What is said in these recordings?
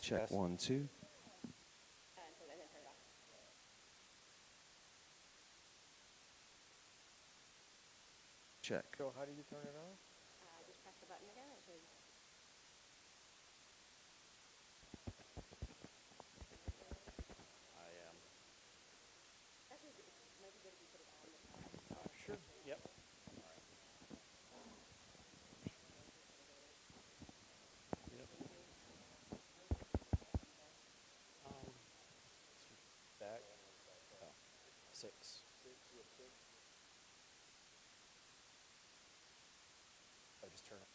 Check 1, 2. Check. So how do you turn it on? Just press the button again. It should. Actually, it might be good if you put it on the side. Sure. Yep. Yep. Back. Oh, 6. Oh, just turn it.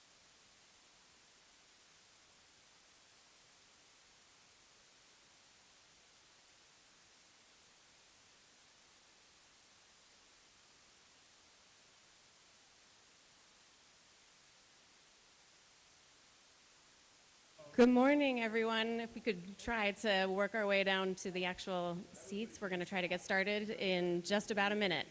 Good morning, everyone. If we could try to work our way down to the actual seats, we're going to try to get started in just about a minute.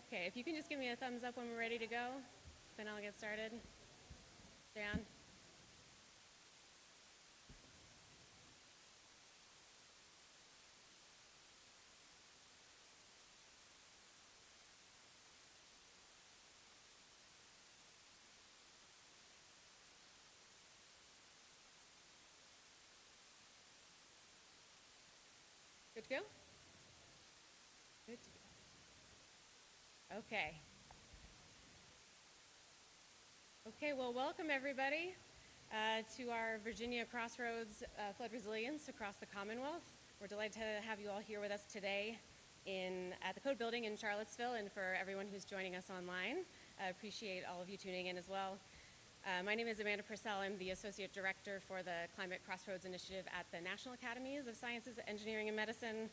Okay, if you can just give me a thumbs up when we're ready to go, then I'll get started. Dan? Good to go? Good to go. Okay. Okay, well, welcome everybody to our Virginia Crossroads Flood Resilience across the Commonwealth. We're delighted to have you all here with us today at the Code Building in Charlottesville, and for everyone who's joining us online. I appreciate all of you tuning in as well. My name is Amanda Purcell. I'm the Associate Director for the Climate Crossroads Initiative at the National Academies of Sciences, Engineering, and Medicine.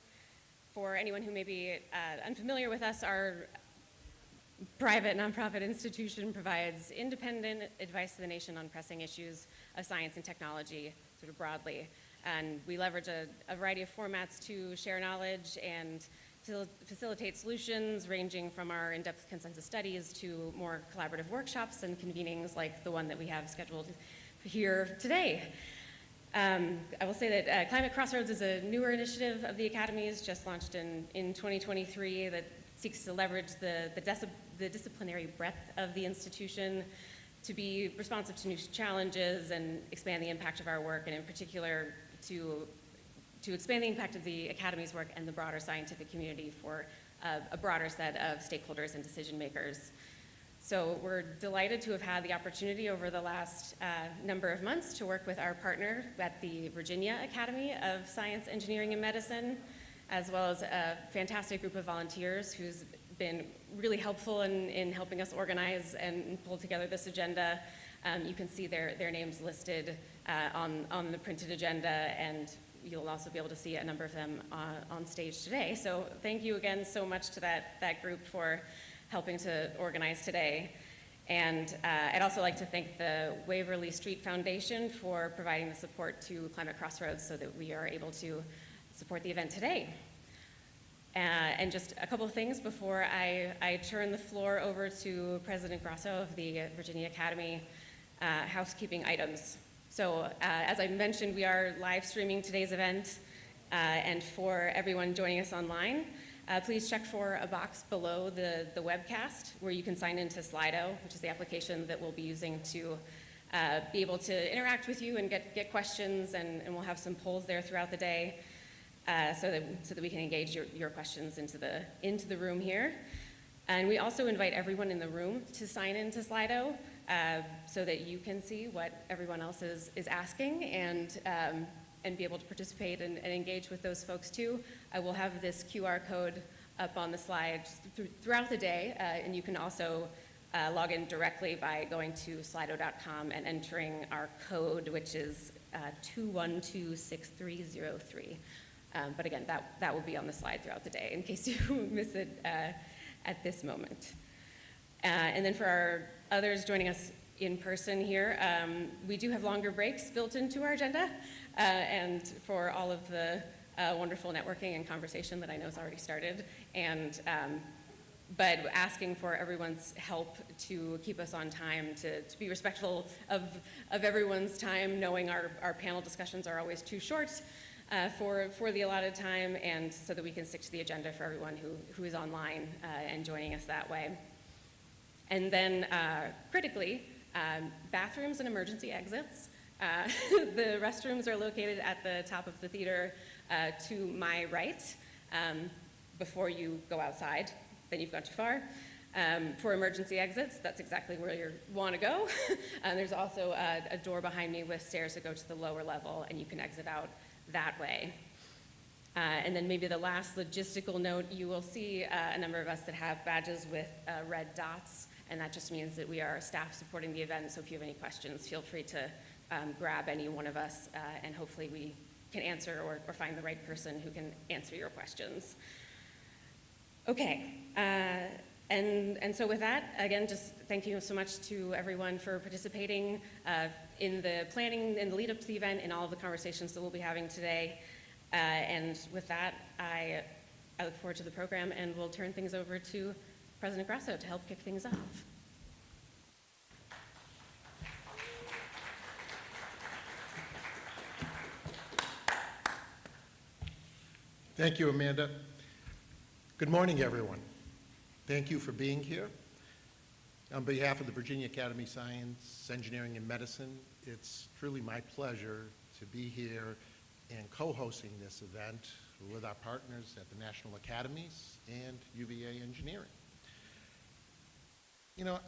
For anyone who may be unfamiliar with us, our private nonprofit institution provides independent advice to the nation on pressing issues of science and technology, sort of broadly. And we leverage a variety of formats to share knowledge and to facilitate solutions, ranging from our in-depth consensus studies to more collaborative workshops and convenings like the one that we have scheduled here today. I will say that Climate Crossroads is a newer initiative of the Academies, just launched in 2023, that seeks to leverage the disciplinary breadth of the institution to be responsive to new challenges and expand the impact of our work, and in particular to expand the impact of the Academy's work and the broader scientific community for a broader set of stakeholders and decision makers. So we're delighted to have had the opportunity over the last number of months to work with our partner at the Virginia Academy of Science, Engineering, and Medicine, as well as a fantastic group of volunteers who's been really helpful in helping us organize and pull together this agenda. You can see their names listed on the printed agenda, and you'll also be able to see a number of them on stage today. So thank you again so much to that group for helping to organize today. And I'd also like to thank the Waverly Street Foundation for providing the support to Climate Crossroads so that we are able to support the event today. And just a couple of things before I turn the floor over to President Grasso of the Virginia Academy. Housekeeping items. So as I mentioned, we are live streaming today's event, and for everyone joining us online, please check for a box below the webcast where you can sign into Slido, which is the application that we'll be using to be able to interact with you and get questions, and we'll have some polls there throughout the day so that we can engage your questions into the room here. And we also invite everyone in the room to sign into Slido so that you can see what everyone else is asking and be able to participate and engage with those folks too. I will have this QR code up on the slide throughout the day, and you can also log in directly by going to slido.com and entering our code, which is 2126303. But again, that will be on the slide throughout the day in case you miss it at this moment. And then for our others joining us in person here, we do have longer breaks built into our agenda, and for all of the wonderful networking and conversation that I know has already started, but asking for everyone's help to keep us on time, to be respectful of everyone's time, knowing our panel discussions are always too short for the allotted time, and so that we can stick to the agenda for everyone who is online and joining us that way. And then critically, bathrooms and emergency exits. The restrooms are located at the top of the theater to my right before you go outside. Then you've gone too far. For emergency exits, that's exactly where you want to go. There's also a door behind me with stairs that go to the lower level, and you can exit out that way. And then maybe the last logistical note, you will see a number of us that have badges with red dots, and that just means that we are staff supporting the event, so if you have any questions, feel free to grab any one of us, and hopefully we can answer or find the right person who can answer your questions. Okay, and so with that, again, just thank you so much to everyone for participating in the planning and the lead up to the event and all of the conversations that we'll be having today. And with that, I look forward to the program, and we'll turn things over to President Grasso to help kick things off. Thank you, Amanda. Good morning, everyone. Thank you for being here. On behalf of the Virginia Academy of Science, Engineering, and Medicine, it's truly my pleasure to be here and co-hosting this event with our partners at the National Academies and UVA Engineering. You know,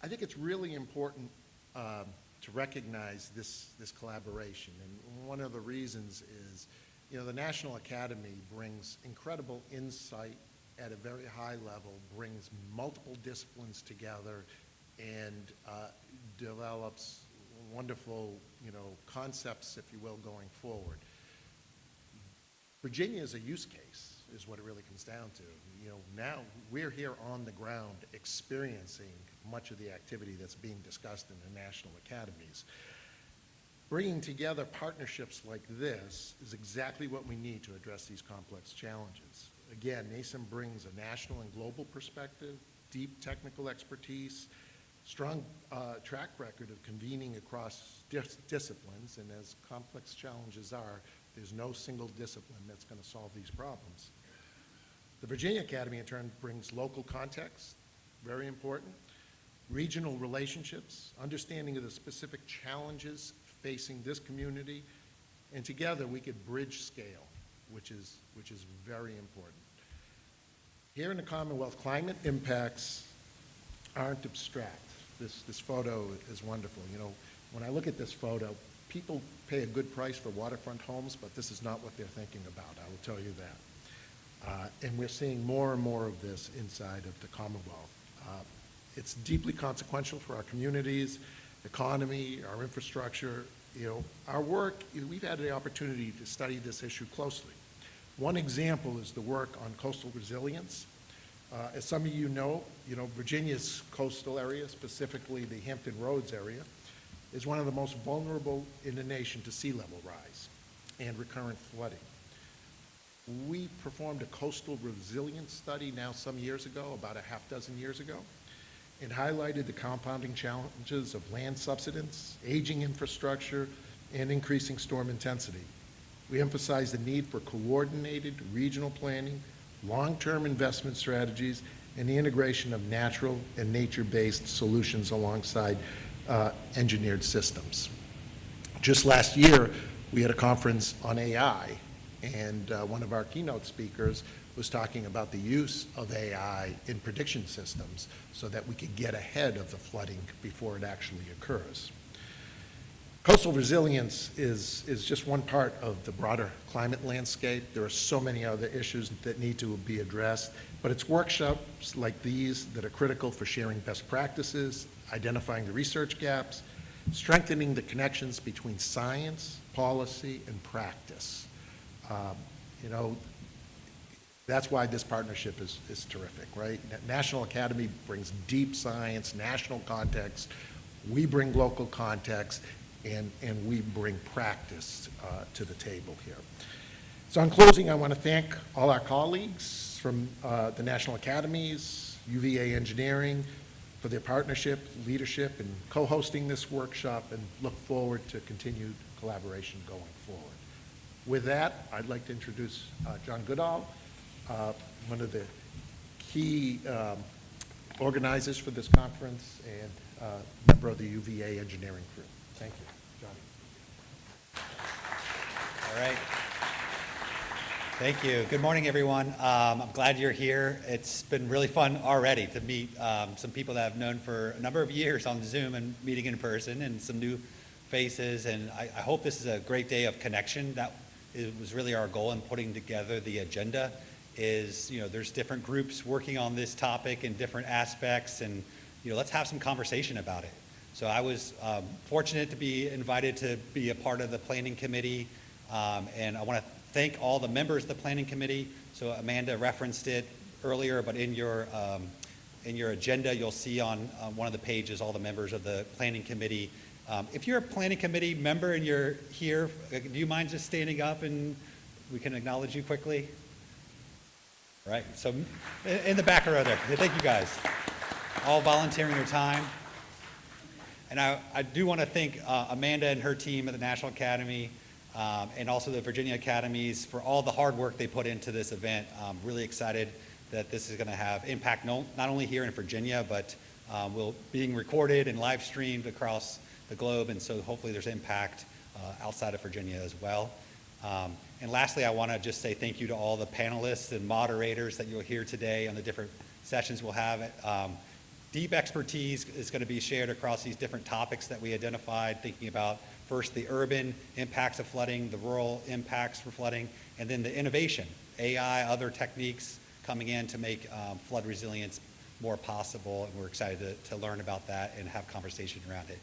I think it's really important to recognize this collaboration, and one of the reasons is, you know, the National Academy brings incredible insight at a very high level, brings multiple disciplines together, and develops wonderful, you know, concepts, if you will, going forward. Virginia is a use case, is what it really comes down to. You know, now we're here on the ground experiencing much of the activity that's being discussed in the national academies. Bringing together partnerships like this is exactly what we need to address these complex challenges. Again, NASEM brings a national and global perspective, deep technical expertise, strong track record of convening across disciplines, and as complex challenges are, there's no single discipline that's going to solve these problems. The Virginia Academy, in turn, brings local context, very important, regional relationships, understanding of the specific challenges facing this community, and together we could bridge scale, which is very important. Here in the Commonwealth, climate impacts aren't abstract. This photo is wonderful. You know, when I look at this photo, people pay a good price for waterfront homes, but this is not what they're thinking about, I will tell you that. And we're seeing more and more of this inside of the Commonwealth. It's deeply consequential for our communities, economy, our infrastructure. You know, our work, we've had the opportunity to study this issue closely. One example is the work on coastal resilience. As some of you know, Virginia's coastal area, specifically the Hampton Roads area, is one of the most vulnerable in the nation to sea level rise and recurrent flooding. We performed a coastal resilience study now some years ago, about a half dozen years ago, and highlighted the compounding challenges of land subsidence, aging infrastructure, and increasing storm intensity. We emphasized the need for coordinated regional planning, long-term investment strategies, and the integration of natural and nature-based solutions alongside engineered systems. Just last year, we had a conference on AI, and one of our keynote speakers was talking about the use of AI in prediction systems so that we could get ahead of the flooding before it actually occurs. Coastal resilience is just one part of the broader climate landscape. There are so many other issues that need to be addressed, but it's workshops like these that are critical for sharing best practices, identifying the research gaps, strengthening the connections between science, policy, and practice. You know, that's why this partnership is terrific, right? National Academy brings deep science, national context. We bring local context, and we bring practice to the table here. So in closing, I want to thank all our colleagues from the National Academies, UVA Engineering, for their partnership, leadership, and co-hosting this workshop, and look forward to continued collaboration going forward. With that, I'd like to introduce John Goodall, one of the key organizers for this conference and member of the UVA engineering crew. Thank you, Johnny. All right. Thank you. Good morning, everyone. I'm glad you're here. It's been really fun already to meet some people that I've known for a number of years on Zoom and meeting in person, and some new faces. And I hope this is a great day of connection. That was really our goal in putting together the agenda. Is, there's different groups working on this topic in different aspects, and let's have some conversation about it. So I was fortunate to be invited to be a part of the planning committee, and I want to thank all the members of the planning committee. So Amanda referenced it earlier, but in your agenda, you'll see on one of the pages all the members of the planning committee. If you're a planning committee member and you're here, do you mind just standing up and we can acknowledge you quickly? Right, so in the back row there, thank you guys. All volunteering your time. And I do want to thank Amanda and her team at the National Academy and also the Virginia Academies for all the hard work they put into this event. I'm really excited that this is going to have impact not only here in Virginia, but will being recorded and live streamed across the globe, and so hopefully there's impact outside of Virginia as well. And lastly, I want to just say thank you to all the panelists and moderators that you'll hear today on the different sessions we'll have. Deep expertise is going to be shared across these different topics that we identified, thinking about first the urban impacts of flooding, the rural impacts for flooding, and then the innovation, AI, other techniques coming in to make flood resilience more possible, and we're excited to learn about that and have conversation around it.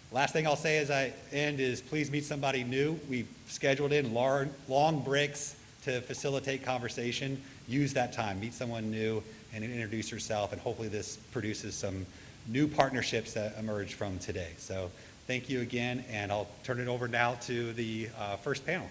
Last thing I'll say as I end is please meet somebody new. We've scheduled in long breaks to facilitate conversation. Use that time, meet someone new and introduce yourself, and hopefully this produces some new partnerships that emerge from today. So thank you again, and I'll turn it over now to the first panel.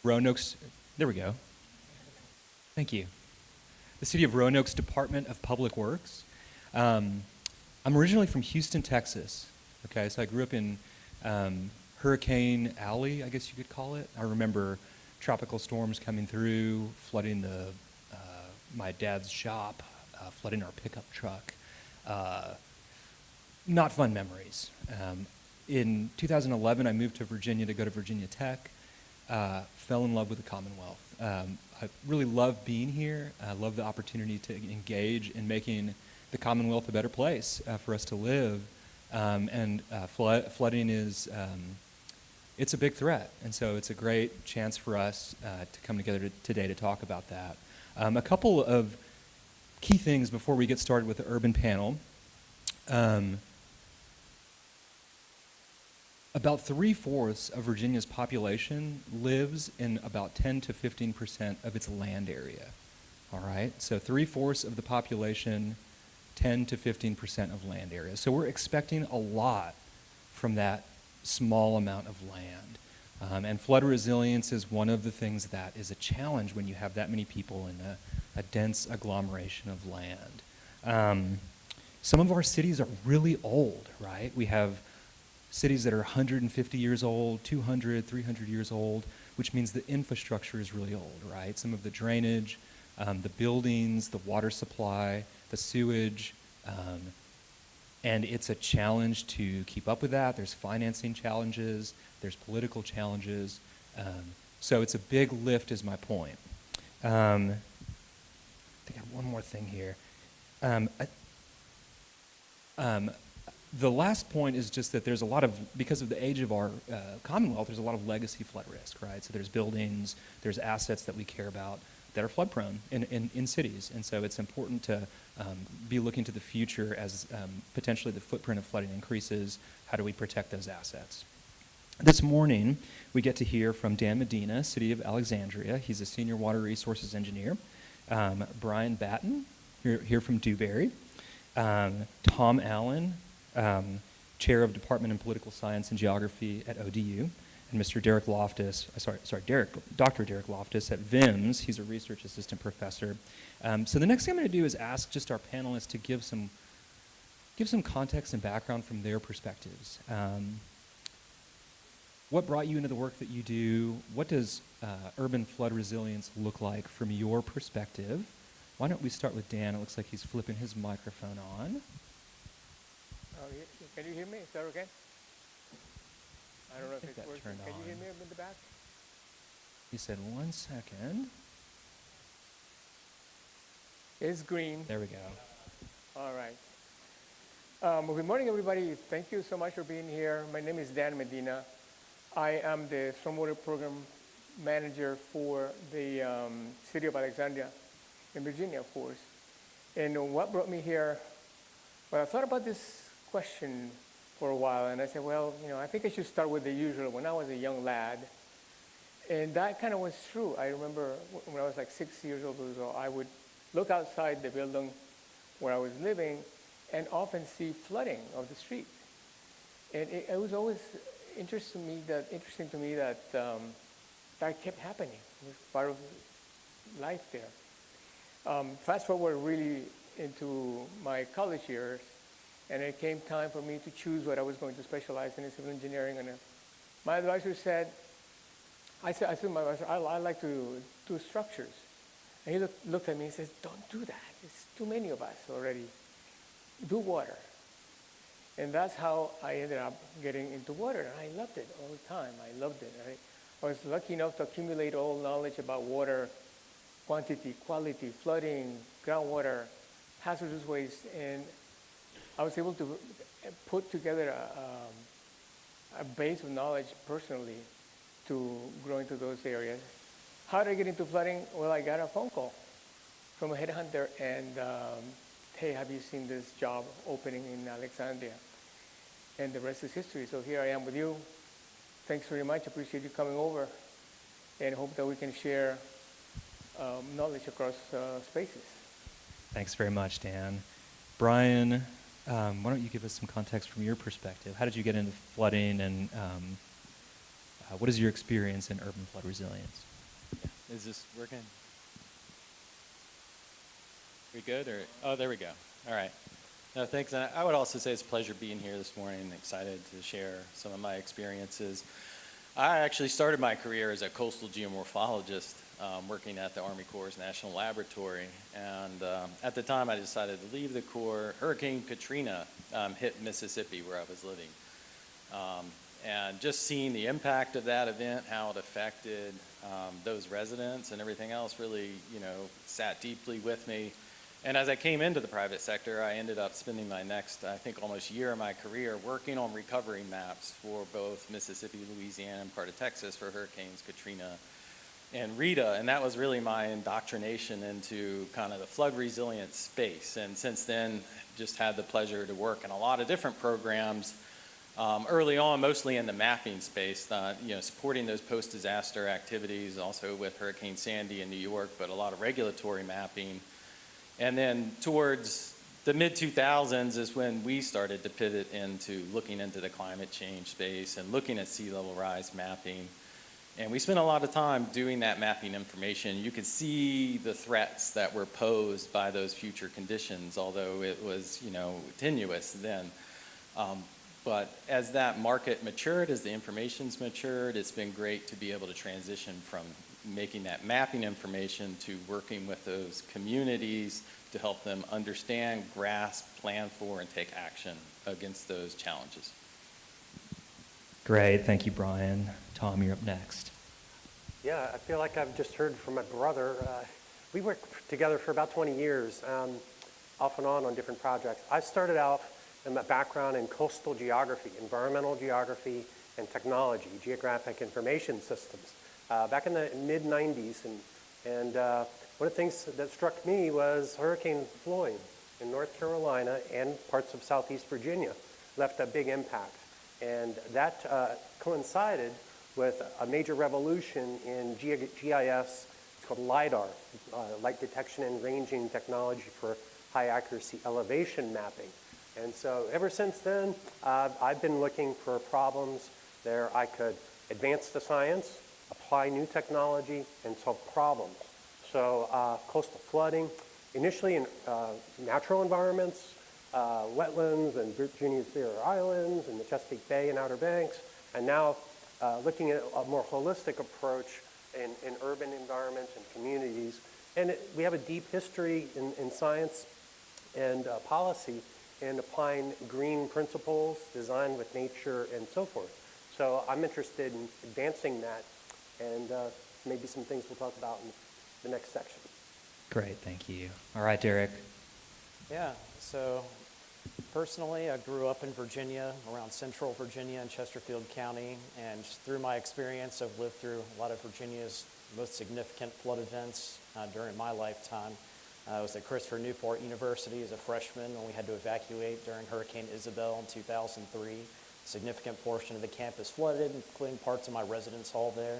Roanoke's, there we go. Thank you. The City of Roanoke's Department of Public Works. I'm originally from Houston, Texas. Okay, so I grew up in Hurricane Alley, I guess you could call it. I remember tropical storms coming through, flooding my dad's shop, flooding our pickup truck. Not fun memories. In 2011, I moved to Virginia to go to Virginia Tech. Fell in love with the Commonwealth. I really love being here. I love the opportunity to engage in making the Commonwealth a better place for us to live. Flooding is, it's a big threat. And so it's a great chance for us to come together today to talk about that. A couple of key things before we get started with the urban panel. About 3/4 of Virginia's population lives in about 10 to 15% of its land area. All right, so 3/4 of the population, 10 to 15% of land area. So we're expecting a lot from that small amount of land. And flood resilience is one of the things that is a challenge when you have that many people in a dense agglomeration of land. Some of our cities are really old, right? We have cities that are 150 years old, 200, 300 years old, which means the infrastructure is really old, right? Some of the drainage, the buildings, the water supply, the sewage, and it's a challenge to keep up with that. There's financing challenges, there's political challenges, so it's a big lift is my point. I think I have one more thing here. The last point is just that there's a lot of, because of the age of our Commonwealth, there's a lot of legacy flood risk, right? So there's buildings, there's assets that we care about that are flood prone in cities. And so it's important to be looking to the future as potentially the footprint of flooding increases. How do we protect those assets? This morning, we get to hear from Dan Medina, City of Alexandria. He's a senior water resources engineer. Brian Batten, here from Dewberry. Tom Allen, Chair of Department in Political Science and Geography at ODU, and Mr. Derek Loftus, Dr. Derek Loftus at VIMS. He's a research assistant professor. So the next thing I'm going to do is ask just our panelists to give some context and background from their perspectives. What brought you into the work that you do? What does urban flood resilience look like from your perspective? Why don't we start with Dan? It looks like he's flipping his microphone on. Can you hear me? Is that okay? I don't know if think it's that working. turned Can you hear on. me in the back? He said, 1 second. It's green. There we go. All right. Well, good morning, everybody. Thank you so much for being here. My name is Dan Medina. I am the Stormwater Program Manager for the City of Alexandria in Virginia, of course. And what brought me here, well, I thought about this question for a while, and I said, well, I think I should start with the usual. When I was a young lad, And that kind of was true. I remember when I was like 6 years old or so, I would look outside the building where I was living and often see flooding of the street. And it was always interesting to me that that kept happening. It was part of life there. Fast forward really into my college years, and it came time for me to choose what I was going to specialize in civil engineering. And my advisor said, I said to my advisor, I like to do structures. And he looked at me and says, don't do that. It's too many of us already. Do water. And that's how I ended up getting into water. And I loved it all the time. I loved it. I was lucky enough to accumulate all knowledge about water, quantity, quality, flooding, groundwater, hazardous waste. And I was able to put together a base of knowledge personally to grow into those areas. How did I get into flooding? Well, I got a phone call from a headhunter and, hey, have you seen this job opening in Alexandria? And the rest is history. So here I am with you. Thanks very much. Appreciate you coming over and hope that we can share knowledge across spaces. Thanks very much, Dan. Brian, why don't you give us some context from your perspective? How did you get into flooding, and what is your experience in urban flood resilience? Is this working? We good? Or oh, there we go. All right. No, thanks. And I would also say it's a pleasure being here this morning and excited to share some of my experiences. I actually started my career as a coastal geomorphologist working at the Army Corps' National Laboratory. And at the time I decided to leave the Corps. Hurricane Katrina hit Mississippi where I was living. And just seeing the impact of that event, how it affected those residents and everything else really, sat deeply with me. And as I came into the private sector, I ended up spending my next, I think, almost year of my career working on recovery maps for both Mississippi, Louisiana, and part of Texas for Hurricanes Katrina and Rita. And that was really my indoctrination into kind of the flood resilience space. And since then, just had the pleasure to work in a lot of different programs. Early on, mostly in the mapping space, supporting those post-disaster activities, also with Hurricane Sandy in New York, but a lot of regulatory mapping. And then towards the mid-2000s is when we started to pivot into looking into the climate change space and looking at sea level rise mapping. And we spent a lot of time doing that mapping information. You could see the threats that were posed by those future conditions, although it was, tenuous then. But as that market matured, as the information's matured, it's been great to be able to transition from making that mapping information to working with those communities to help them understand, grasp, plan for, and take action against those challenges. Great, thank you, Brian. Tom, you're up next. Yeah, I feel like I've just heard from my brother. We worked together for about 20 years, off and on different projects. I started out in my background in coastal geography, environmental geography, and technology, geographic information systems, back in the mid-90s. And one of the things that struck me was Hurricane Floyd in North Carolina and parts of Southeast Virginia left a big impact. And that coincided with a major revolution in GIS. It's called LIDAR, light detection and ranging technology for high accuracy elevation mapping. And so ever since then, I've been looking for problems there I could advance the science, apply new technology, and solve problems. So coastal flooding, initially in natural environments, wetlands and Virginia's Faroe Islands and the Chesapeake Bay and Outer Banks, and now looking at a more holistic approach in urban environments and communities. And we have a deep history in science and policy in applying green principles, design with nature, and so forth. So I'm interested in advancing that, and maybe some things we'll talk about in the next section. Great, thank you. All right, Derek. Yeah, so personally, I grew up in Virginia, around central Virginia and Chesterfield County, and through my experience, I've lived through a lot of Virginia's most significant flood events during my lifetime. I was at Christopher Newport University as a freshman when we had to evacuate during Hurricane Isabel in 2003. A significant portion of the campus flooded, including parts of my residence hall there.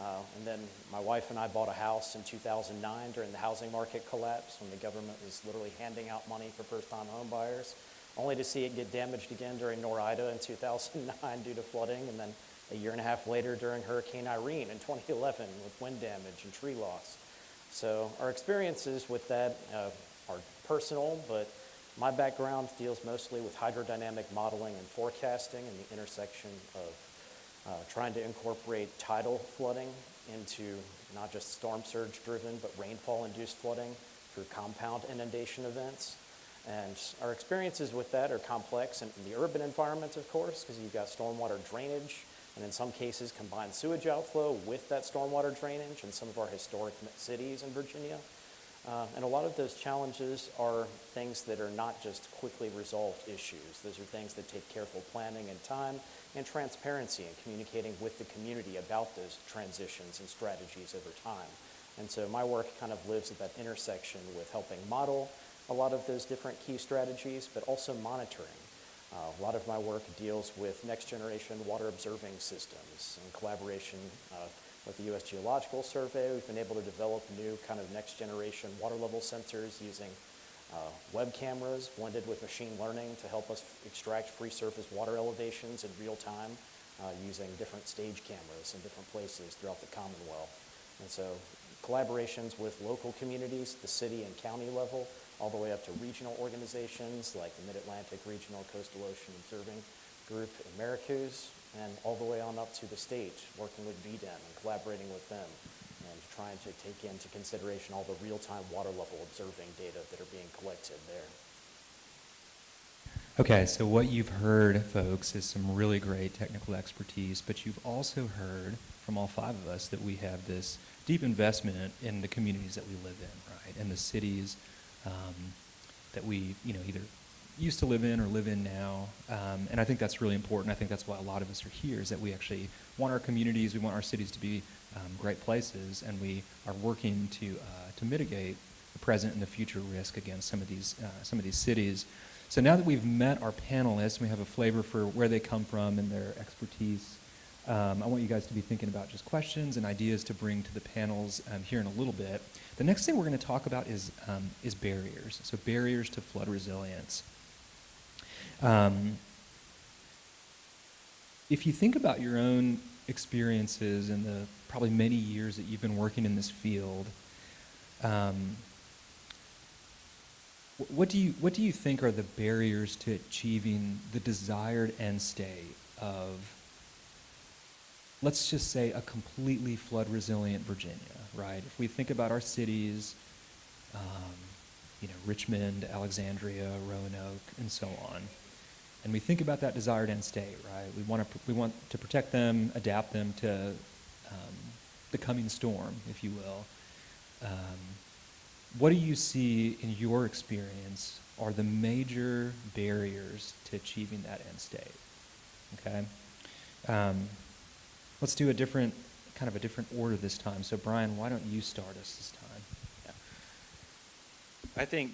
And then my wife and I bought a house in 2009 during the housing market collapse when the government was literally handing out money for first-time home buyers, only to see it get damaged again during Ida in 2009 due to flooding, and then a year and a half later during Hurricane Irene in 2011 with wind damage and tree loss. So our experiences with that are personal, but my background deals mostly with hydrodynamic modeling and forecasting and the intersection of trying to incorporate tidal flooding into not just storm surge driven, but rainfall induced flooding through compound inundation events. And our experiences with that are complex in the urban environment, of course, because you've got stormwater drainage, and in some cases combined sewage outflow with that stormwater drainage in some of our historic cities in Virginia. And a lot of those challenges are things that are not just quickly resolved issues. Those are things that take careful planning and time and transparency in communicating with the community about those transitions and strategies over time. And so my work kind of lives at that intersection with helping model a lot of those different key strategies, but also monitoring. A lot of my work deals with next generation water observing systems in collaboration with the U.S. Geological Survey. We've been able to develop new kind of next generation water level sensors using web cameras blended with machine learning to help us extract free surface water elevations in real time using different stage cameras in different places throughout the Commonwealth. And so collaborations with local communities, the city and county level, all the way up to regional organizations like the Mid-Atlantic Regional Coastal Ocean Observing Group in Maracus, and all the way on up to the state, working with VDEM and collaborating with them, and trying to take into consideration all the real-time water level observing data that are being collected there. Okay, so what you've heard, folks, is some really great technical expertise, but you've also heard from all five of us that we have this deep investment in the communities that we live in, right, and the cities that we, either used to live in or live in now, and I think that's really important. I think that's why a lot of us are here, is that we actually want our communities, we want our cities to be great places, and we are working to mitigate the present and the future risk against some of these cities. So now that we've met our panelists, and we have a flavor for where they come from and their expertise, I want you guys to be thinking about just questions and ideas to bring to the panels here in a little bit. The next thing we're going to talk about is barriers, so barriers to flood resilience. If you think about your own experiences in the probably many years that you've been working in this field, what do you think are the barriers to achieving the desired end state of, let's just say, a completely flood resilient Virginia, right? If we think about our cities, Richmond, Alexandria, Roanoke, and so on, and we think about that desired end state, right? We want to protect them, adapt them to the coming storm, if you will. What do you see in your experience are the major barriers to achieving that end state? Okay. Let's do a different order this time. So Brian, why don't you start us this time? I think,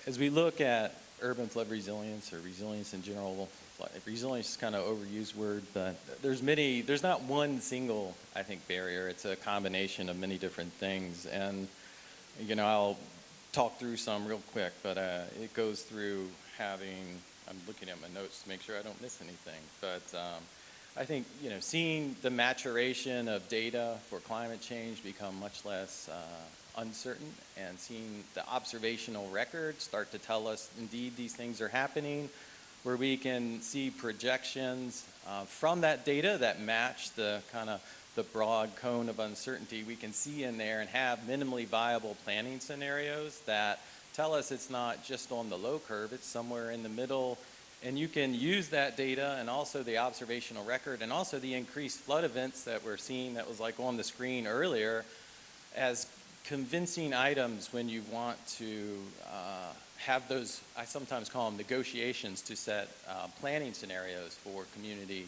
as we look at urban flood resilience or resilience in general, resilience is kind of overused word, but there's not one single, I think, barrier. It's a combination of many different things. And, I'll talk through some real quick, but it goes through I'm looking at my notes to make sure I don't miss anything. But I think, seeing the maturation of data for climate change become much less uncertain, and seeing the observational record start to tell us, indeed, these things are happening, where we can see projections from that data that match the kind of the broad cone of uncertainty. We can see in there and have minimally viable planning scenarios that tell us it's not just on the low curve, it's somewhere in the middle. And you can use that data and also the observational record and also the increased flood events that we're seeing that was like on the screen earlier as convincing items when you want to have those, I sometimes call them negotiations, to set planning scenarios for community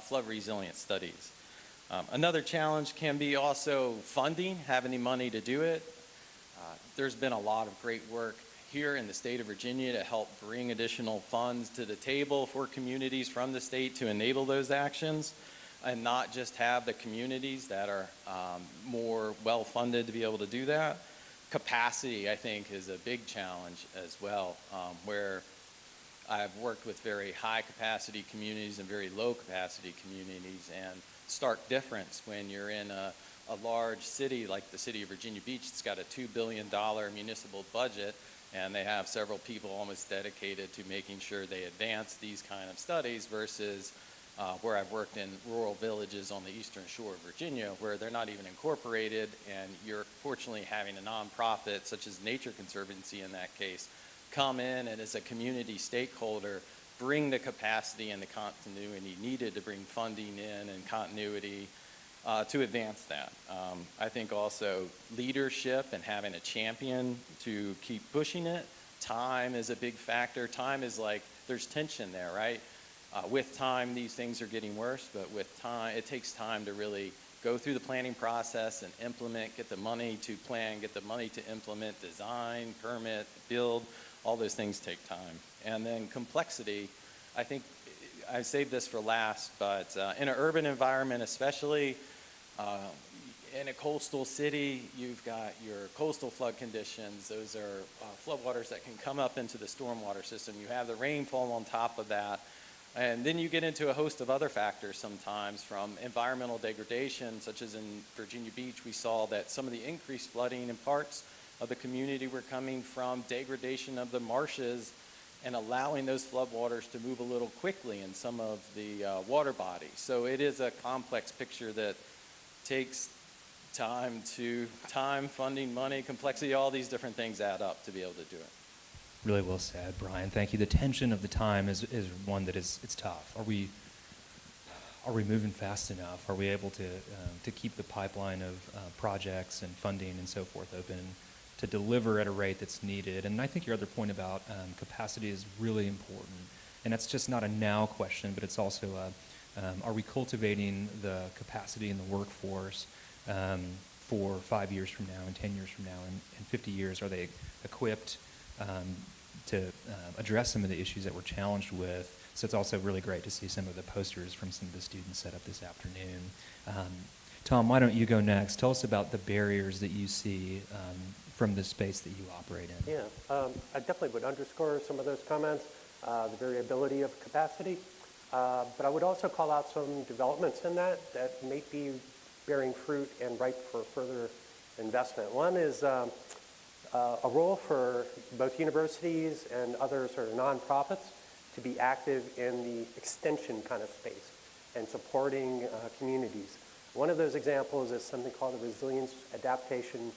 flood resilience studies. Another challenge can be also funding, having the money to do it. There's been a lot of great work here in the state of Virginia to help bring additional funds to the table for communities from the state to enable those actions. and not just have the communities that are more well-funded to be able to do that. Capacity, I think, is a big challenge as well, where I've worked with very high-capacity communities and very low-capacity communities, and stark difference when you're in a large city like the city of Virginia Beach. It's got a $2 billion municipal budget, and they have several people almost dedicated to making sure they advance these kind of studies versus where I've worked in rural villages on the eastern shore of Virginia where they're not even incorporated, and you're fortunately having a nonprofit such as Nature Conservancy in that case come in and as a community stakeholder bring the capacity and the continuity needed to bring funding in and continuity to advance that. I think also leadership and having a champion to keep pushing it. Time is a big factor. Time is like, there's tension there, right? With time, these things are getting worse, but with time, it takes time to really go through the planning process and implement, get the money to plan, get the money to implement, design, permit, build. All those things take time. And then complexity, I think I saved this for last, but in an urban environment especially, in a coastal city, you've got your coastal flood conditions. Those are floodwaters that can come up into the stormwater system. You have the rainfall on top of that. And then you get into a host of other factors sometimes, from environmental degradation, such as in Virginia Beach. We saw that some of the increased flooding in parts of the community were coming from degradation of the marshes and allowing those floodwaters to move a little quickly in some of the water bodies. So it is a complex picture that takes time, funding, money, complexity, all these different things add up to be able to do it. Really well said, Brian. Thank you. The tension of the time is one that it's tough. Are we moving fast enough? Are we able to keep the pipeline of projects and funding and so forth open to deliver at a rate that's needed? And I think your other point about capacity is really important. And that's just not a now question, but it's also are we cultivating the capacity in the workforce for 5 years from now and 10 years from now and 50 years? Are they equipped to address some of the issues that we're challenged with? So it's also really great to see some of the posters from some of the students set up this afternoon. Tom, why don't you go next? Tell us about the barriers that you see from the space that you operate in. Yeah, I definitely would underscore some of those comments, the variability of capacity. But I would also call out some developments in that may be bearing fruit and ripe for further investment. One is a role for both universities and others or nonprofits to be active in the extension kind of space and supporting communities. One of those examples is something called the Resilience Adaptation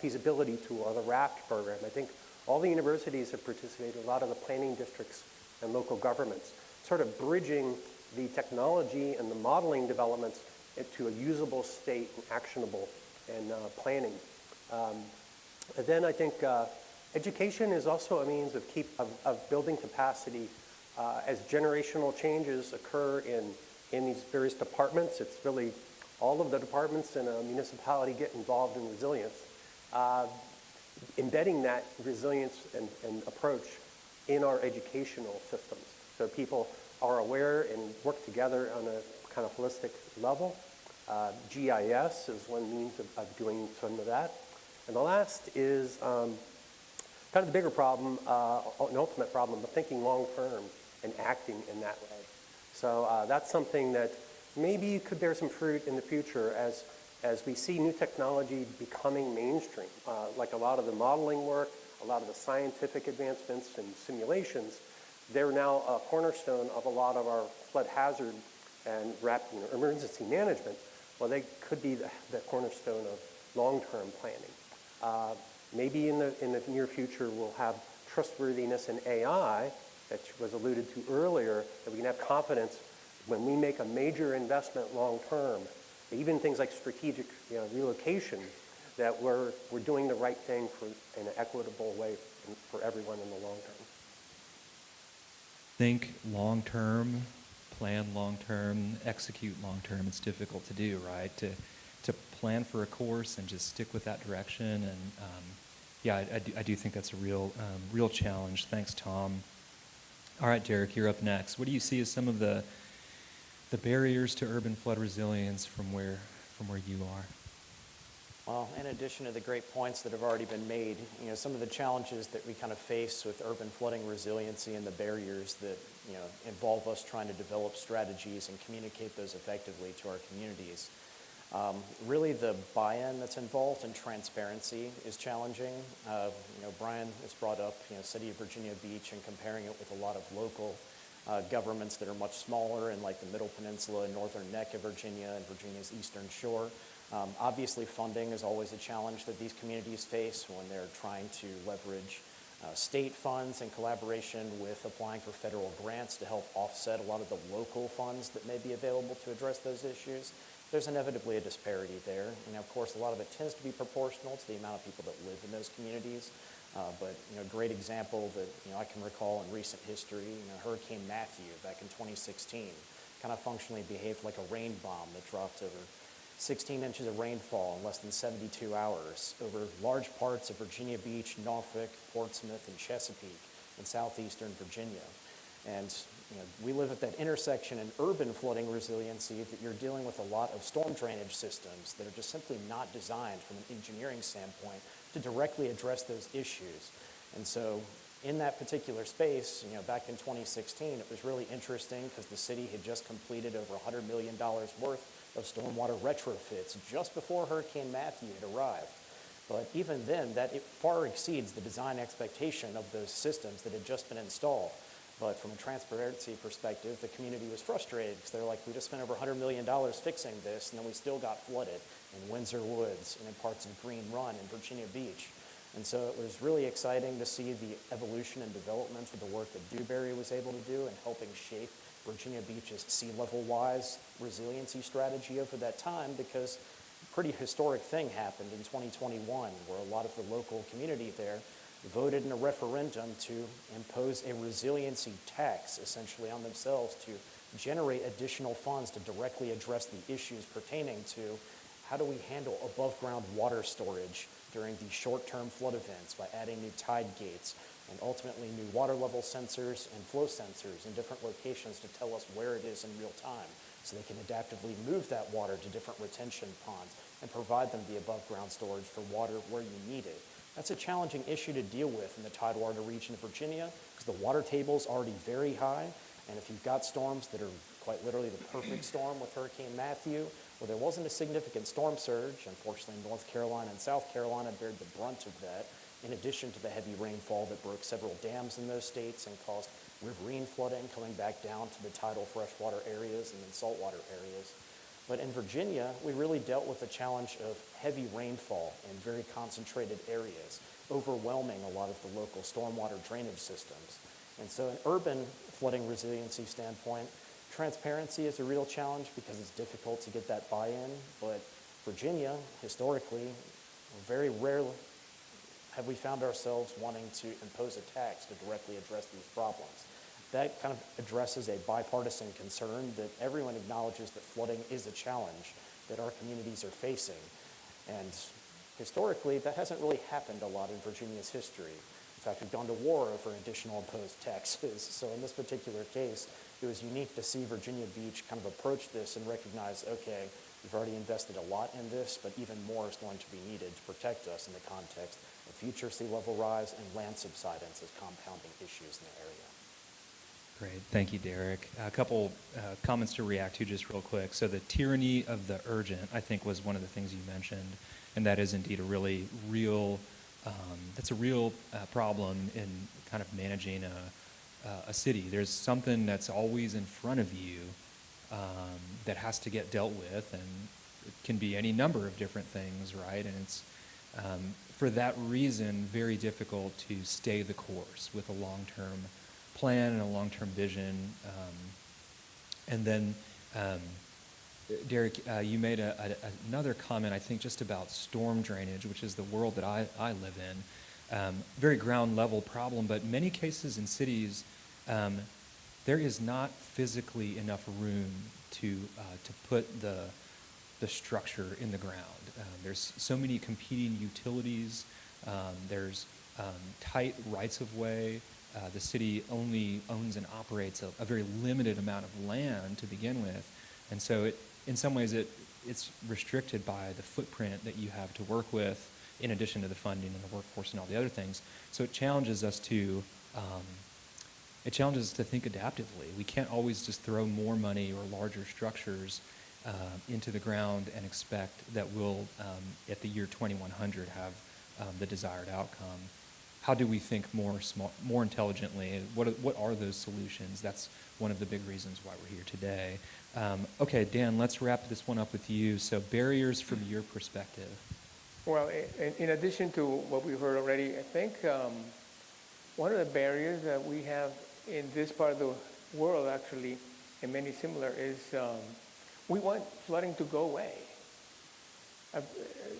Feasibility Tool, or the RAFT program. I think all the universities have participated, a lot of the planning districts and local governments, sort of bridging the technology and the modeling developments into a usable state and actionable and planning. And then I think education is also a means of building capacity as generational changes occur in these various departments. It's really all of the departments in a municipality get involved in resilience. Embedding that resilience and approach in our educational systems so people are aware and work together on a kind of holistic level. GIS is one means of doing some of that. And the last is kind of the bigger problem, an ultimate problem, but thinking long term and acting in that way. So that's something that maybe could bear some fruit in the future as we see new technology becoming mainstream. Like a lot of the modeling work, a lot of the scientific advancements and simulations, they're now a cornerstone of a lot of our flood hazard and emergency management. Well, they could be the cornerstone of long-term planning. Maybe in the near future we'll have trustworthiness in AI that was alluded to earlier, that we can have confidence when we make a major investment long-term, even things like strategic relocation, that we're doing the right thing in an equitable way for everyone in the long term. Think long-term, plan long-term, execute long-term. It's difficult to do, right? To plan for a course and just stick with that direction. And yeah, I do think that's a real challenge. Thanks, Tom. All right, Derek, you're up next. What do you see as some of the the barriers to urban flood resilience from where you are? Well, in addition to the great points that have already been made, some of the challenges that we kind of face with urban flooding resiliency and the barriers that, involve us trying to develop strategies and communicate those effectively to our communities. Really, the buy-in that's involved and transparency is challenging. Brian has brought up, City of Virginia Beach and comparing it with a lot of local governments that are much smaller in like the Middle Peninsula and Northern Neck of Virginia and Virginia's Eastern Shore. Obviously, funding is always a challenge that these communities face when they're trying to leverage state funds in collaboration with applying for federal grants to help offset a lot of the local funds that may be available to address those issues. There's inevitably a disparity there. Of course, a lot of it tends to be proportional to the amount of people that live in those communities. But a great example that I can recall in recent history, Hurricane Matthew back in 2016 kind of functionally behaved like a rain bomb that dropped over 16 inches of rainfall in less than 72 hours over large parts of Virginia Beach, Norfolk, Portsmouth, and Chesapeake in southeastern Virginia. And we live at that intersection in urban flooding resiliency that you're dealing with a lot of storm drainage systems that are just simply not designed from an engineering standpoint to directly address those issues. And so in that particular space, back in 2016, it was really interesting because the city had just completed over $100 million worth of stormwater retrofits just before Hurricane Matthew had arrived. But even then, it far exceeds the design expectation of those systems that had just been installed. But from a transparency perspective, the community was frustrated because they're like, we just spent over $100 million fixing this, and then we still got flooded in Windsor Woods and in parts of Green Run and Virginia Beach. And so it was really exciting to see the evolution and development of the work that Dewberry was able to do in helping shape Virginia Beach's sea level-wise resiliency strategy over that time, because a pretty historic thing happened in 2021 where a lot of the local community there voted in a referendum to impose a resiliency tax essentially on themselves to generate additional funds to directly address the issues pertaining to how do we handle above ground water storage during the short-term flood events by adding new tide gates and ultimately new water level sensors and flow sensors in different locations to tell us where it is in real time so they can adaptively move that water to different retention ponds and provide them the above ground storage for water where you need it. That's a challenging issue to deal with in the Tidewater region of Virginia because the water table is already very high, and if you've got storms that are quite literally the perfect storm with Hurricane Matthew, well, there wasn't a significant storm surge. Unfortunately, North Carolina and South Carolina bared the brunt of that, in addition to the heavy rainfall that broke several dams in those states and caused riverine flooding coming back down to the tidal freshwater areas and then saltwater areas. But in Virginia, we really dealt with the challenge of heavy rainfall in very concentrated areas, overwhelming a lot of the local stormwater drainage systems. And so an urban flooding resiliency standpoint, transparency is a real challenge because it's difficult to get that buy-in, but Virginia, historically, very rarely have we found ourselves wanting to impose a tax to directly address these problems. That kind of addresses a bipartisan concern that everyone acknowledges that flooding is a challenge that our communities are facing. And historically, that hasn't really happened a lot in Virginia's history. In fact, we've gone to war over additional imposed taxes. So in this particular case, it was unique to see Virginia Beach kind of approach this and recognize, okay, we've already invested a lot in this, but even more is going to be needed to protect us in the context of future sea level rise and land subsidence as compounding issues in the area. Great. Thank you, Derek. A couple comments to react to just real quick. So the tyranny of the urgent, I think, was one of the things you mentioned, and that is indeed a really real, that's a real problem in kind of managing a city. There's something that's always in front of you that has to get dealt with, and it can be any number of different things, right? And it's, for that reason, very difficult to stay the course with a long-term plan and a long-term vision. And then, Derek, you made another comment, I think, just about storm drainage, which is the world that I live in. Very ground level problem, but many cases in cities, there is not physically enough room to put the structure in the ground. There's so many competing utilities. There's tight rights of way. The city only owns and operates a very limited amount of land to begin with. And so in some ways, it's restricted by the footprint that you have to work with, in addition to the funding and the workforce and all the other things. So it challenges us to think adaptively. We can't always just throw more money or larger structures into the ground and expect that we'll, at the year 2100, have the desired outcome. How do we think more intelligently? What are those solutions? That's one of the big reasons why we're here today. Okay, Dan, let's wrap this one up with you. So barriers from your perspective. Well, in addition to what we heard already, I think one of the barriers that we have in this part of the world, actually, and many similar, is we want flooding to go away.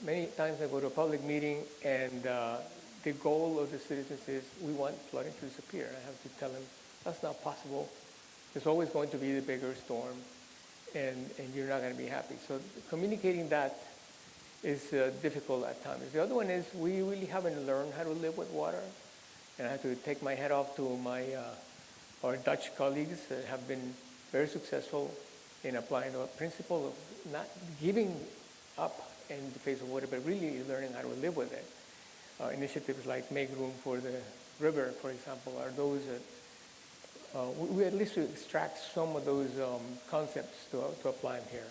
Many times I go to a public meeting and the goal of the citizens is we want flooding to disappear. I have to tell them that's not possible. There's always going to be the bigger storm, and you're not going to be happy. So communicating that is difficult at times. The other one is we really haven't learned how to live with water, and I have to take my hat off to our Dutch colleagues that have been very successful in applying the principle of not giving up in the face of water, but really learning how to live with it. Initiatives like Make Room for the River, for example, are those that we at least extract some of those concepts to apply them here.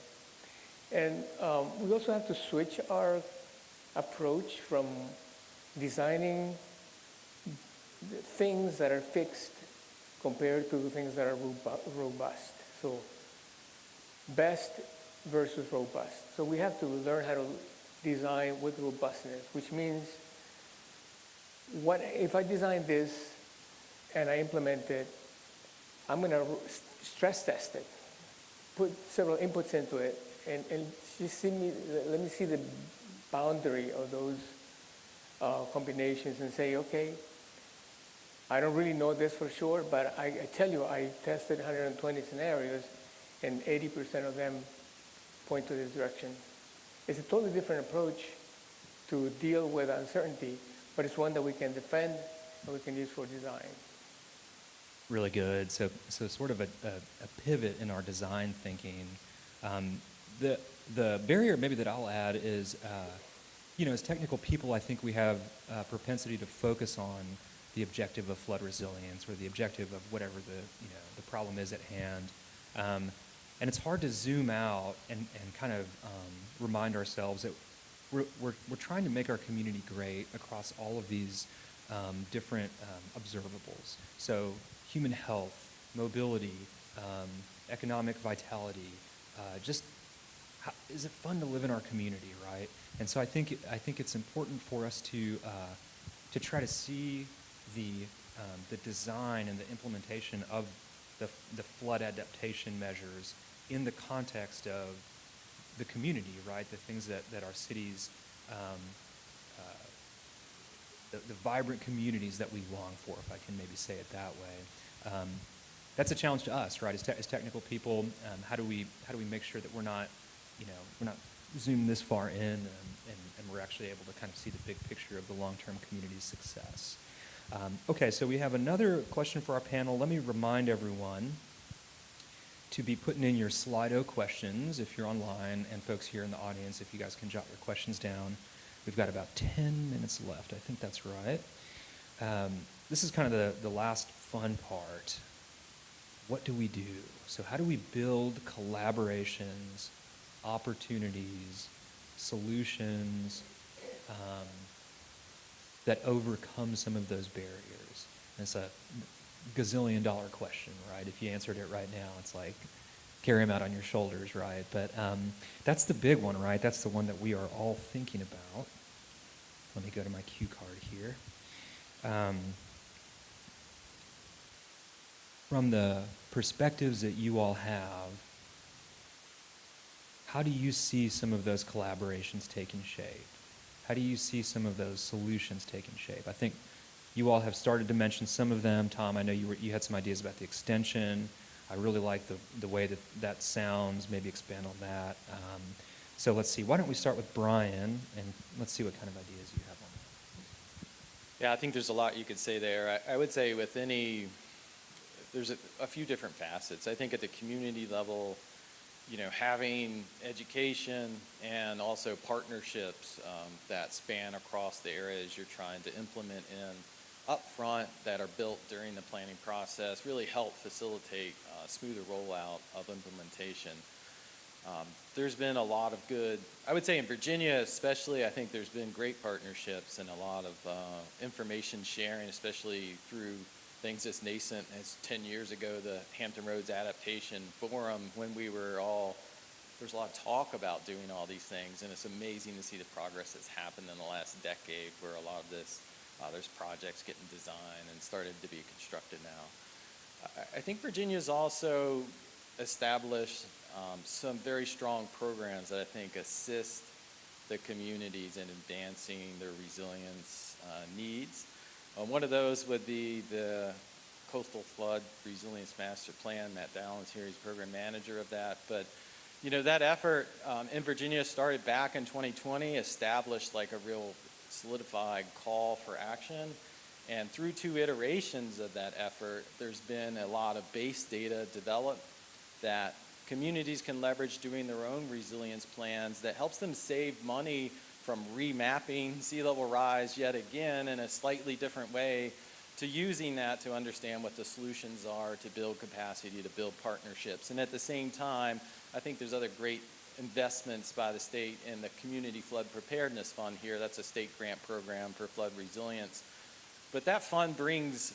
And we also have to switch our approach from designing things that are fixed compared to things that are robust. So best versus robust. So we have to learn how to design with robustness, which means what if I design this and I implement it, I'm going to stress test it, put several inputs into it, and just let me see the boundary of those combinations and say, okay, I don't really know this for sure, but I tell you, I tested 120 scenarios, and 80% of them point to this direction. It's a totally different approach to deal with uncertainty, but it's one that we can defend and we can use for design. Really good. So sort of a pivot in our design thinking. The barrier maybe that I'll add is, as technical people, I think we have a propensity to focus on the objective of flood resilience or the objective of whatever the problem is at hand. And it's hard to zoom out and kind of remind ourselves that we're trying to make our community great across all of these different observables. So human health, mobility, economic vitality, is it fun to live in our community, right? And so I think it's important for us to try to see the design and the implementation of the flood adaptation measures in the context of the community, right? The things that our cities, the vibrant communities that we long for, if I can maybe say it that way. That's a challenge to us, right? As technical people, how do we make sure that we're not zoomed this far in and we're actually able to kind of see the big picture of the long-term community success. Okay, so we have another question for our panel. Let me remind everyone to be putting in your Slido questions if you're online, and folks here in the audience, if you guys can jot your questions down. We've got about 10 minutes left. I think that's right. This is kind of the last fun part. What do we do? So how do we build collaborations, opportunities, solutions that overcome some of those barriers? And it's a gazillion-dollar question, right? If you answered it right now, it's like, carry them out on your shoulders, right? But that's the big one, right? That's the one that we are all thinking about. Let me go to my cue card here. From the perspectives that you all have, how do you see some of those collaborations taking shape? How do you see some of those solutions taking shape? I think you all have started to mention some of them. Tom, I know you had some ideas about the extension. I really like the way that sounds. Maybe expand on that. So let's see. Why don't we start with Brian, and let's see what kind of ideas you have on that. Yeah, I think there's a lot you could say there. I would say there's a few different facets. I think at the community level, having education and also partnerships that span across the areas you're trying to implement in upfront that are built during the planning process really help facilitate smoother rollout of implementation. There's been a lot of good, I would say in Virginia especially, I think there's been great partnerships and a lot of information sharing, especially through things as nascent as 10 years ago, the Hampton Roads Adaptation Forum, when there's a lot of talk about doing all these things, and it's amazing to see the progress that's happened in the last decade where a lot of this, there's projects getting designed and started to be constructed now. I think Virginia's also established some very strong programs that I think assist the communities in advancing their resilience needs. One of those would be the Coastal Flood Resilience Master Plan. Matt Dallon's here, he's program manager of that. But that effort in Virginia started back in 2020, established like a real solidified call for action. And through 2 iterations of that effort, there's been a lot of base data developed that communities can leverage doing their own resilience plans that helps them save money from remapping sea level rise yet again in a slightly different way to using that to understand what the solutions are to build capacity, to build partnerships. And at the same time, I think there's other great investments by the state in the Community Flood Preparedness Fund here. That's a state grant program for flood resilience. But that fund brings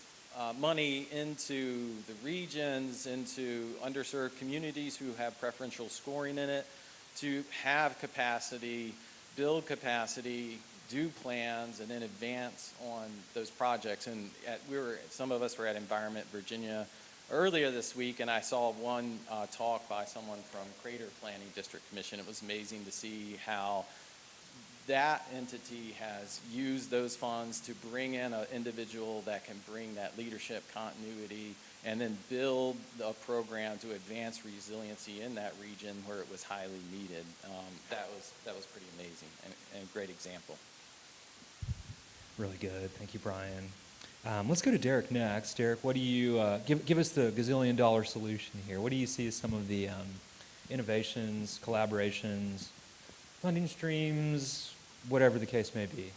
money into the regions, into underserved communities who have preferential scoring in it, to have capacity, build capacity, do plans, and then advance on those projects. And some of us were at Environment Virginia earlier this week, and I saw one talk by someone from Crater Planning District Commission. It was amazing to see how that entity has used those funds to bring in an individual that can bring that leadership continuity and then build a program to advance resiliency in that region where it was highly needed. That was pretty amazing and a great example. Really good. Thank you, Brian. Let's go to Derek next. Derek, what do you give us the gazillion-dollar solution here? What do you see as some of the innovations, collaborations, funding streams, whatever the case may be?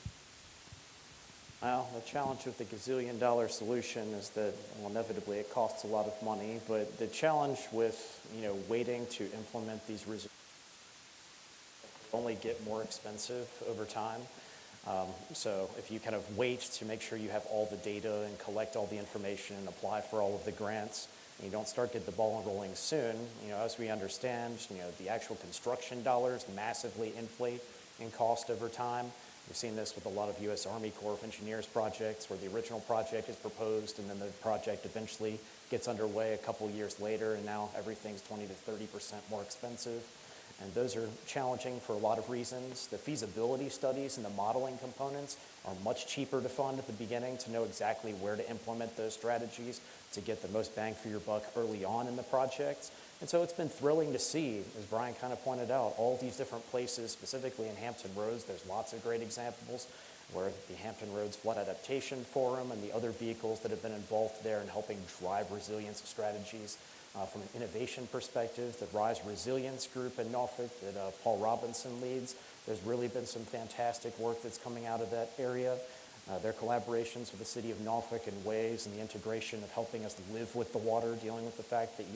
Well, the challenge with the gazillion-dollar solution is that, well, inevitably it costs a lot of money, but the challenge with, waiting to implement these only get more expensive over time. So if you kind of wait to make sure you have all the data and collect all the information and apply for all of the grants, and you don't start getting the ball rolling soon, as we understand, the actual construction dollars massively inflate in cost over time. We've seen this with a lot of U.S. Army Corps of Engineers projects where the original project is proposed and then the project eventually gets underway a couple years later, and now everything's 20 to 30% more expensive. And those are challenging for a lot of reasons. The feasibility studies and the modeling components are much cheaper to fund at the beginning to know exactly where to implement those strategies to get the most bang for your buck early on in the projects. And so it's been thrilling to see, as Brian kind of pointed out, all these different places, specifically in Hampton Roads. There's lots of great examples where the Hampton Roads Flood Adaptation Forum and the other vehicles that have been involved there in helping drive resilience strategies. From an innovation perspective, the Rise Resilience Group in Norfolk that Paul Robinson leads, there's really been some fantastic work that's coming out of that area. Their collaborations with the city of Norfolk and ways and the integration of helping us live with the water, dealing with the fact that,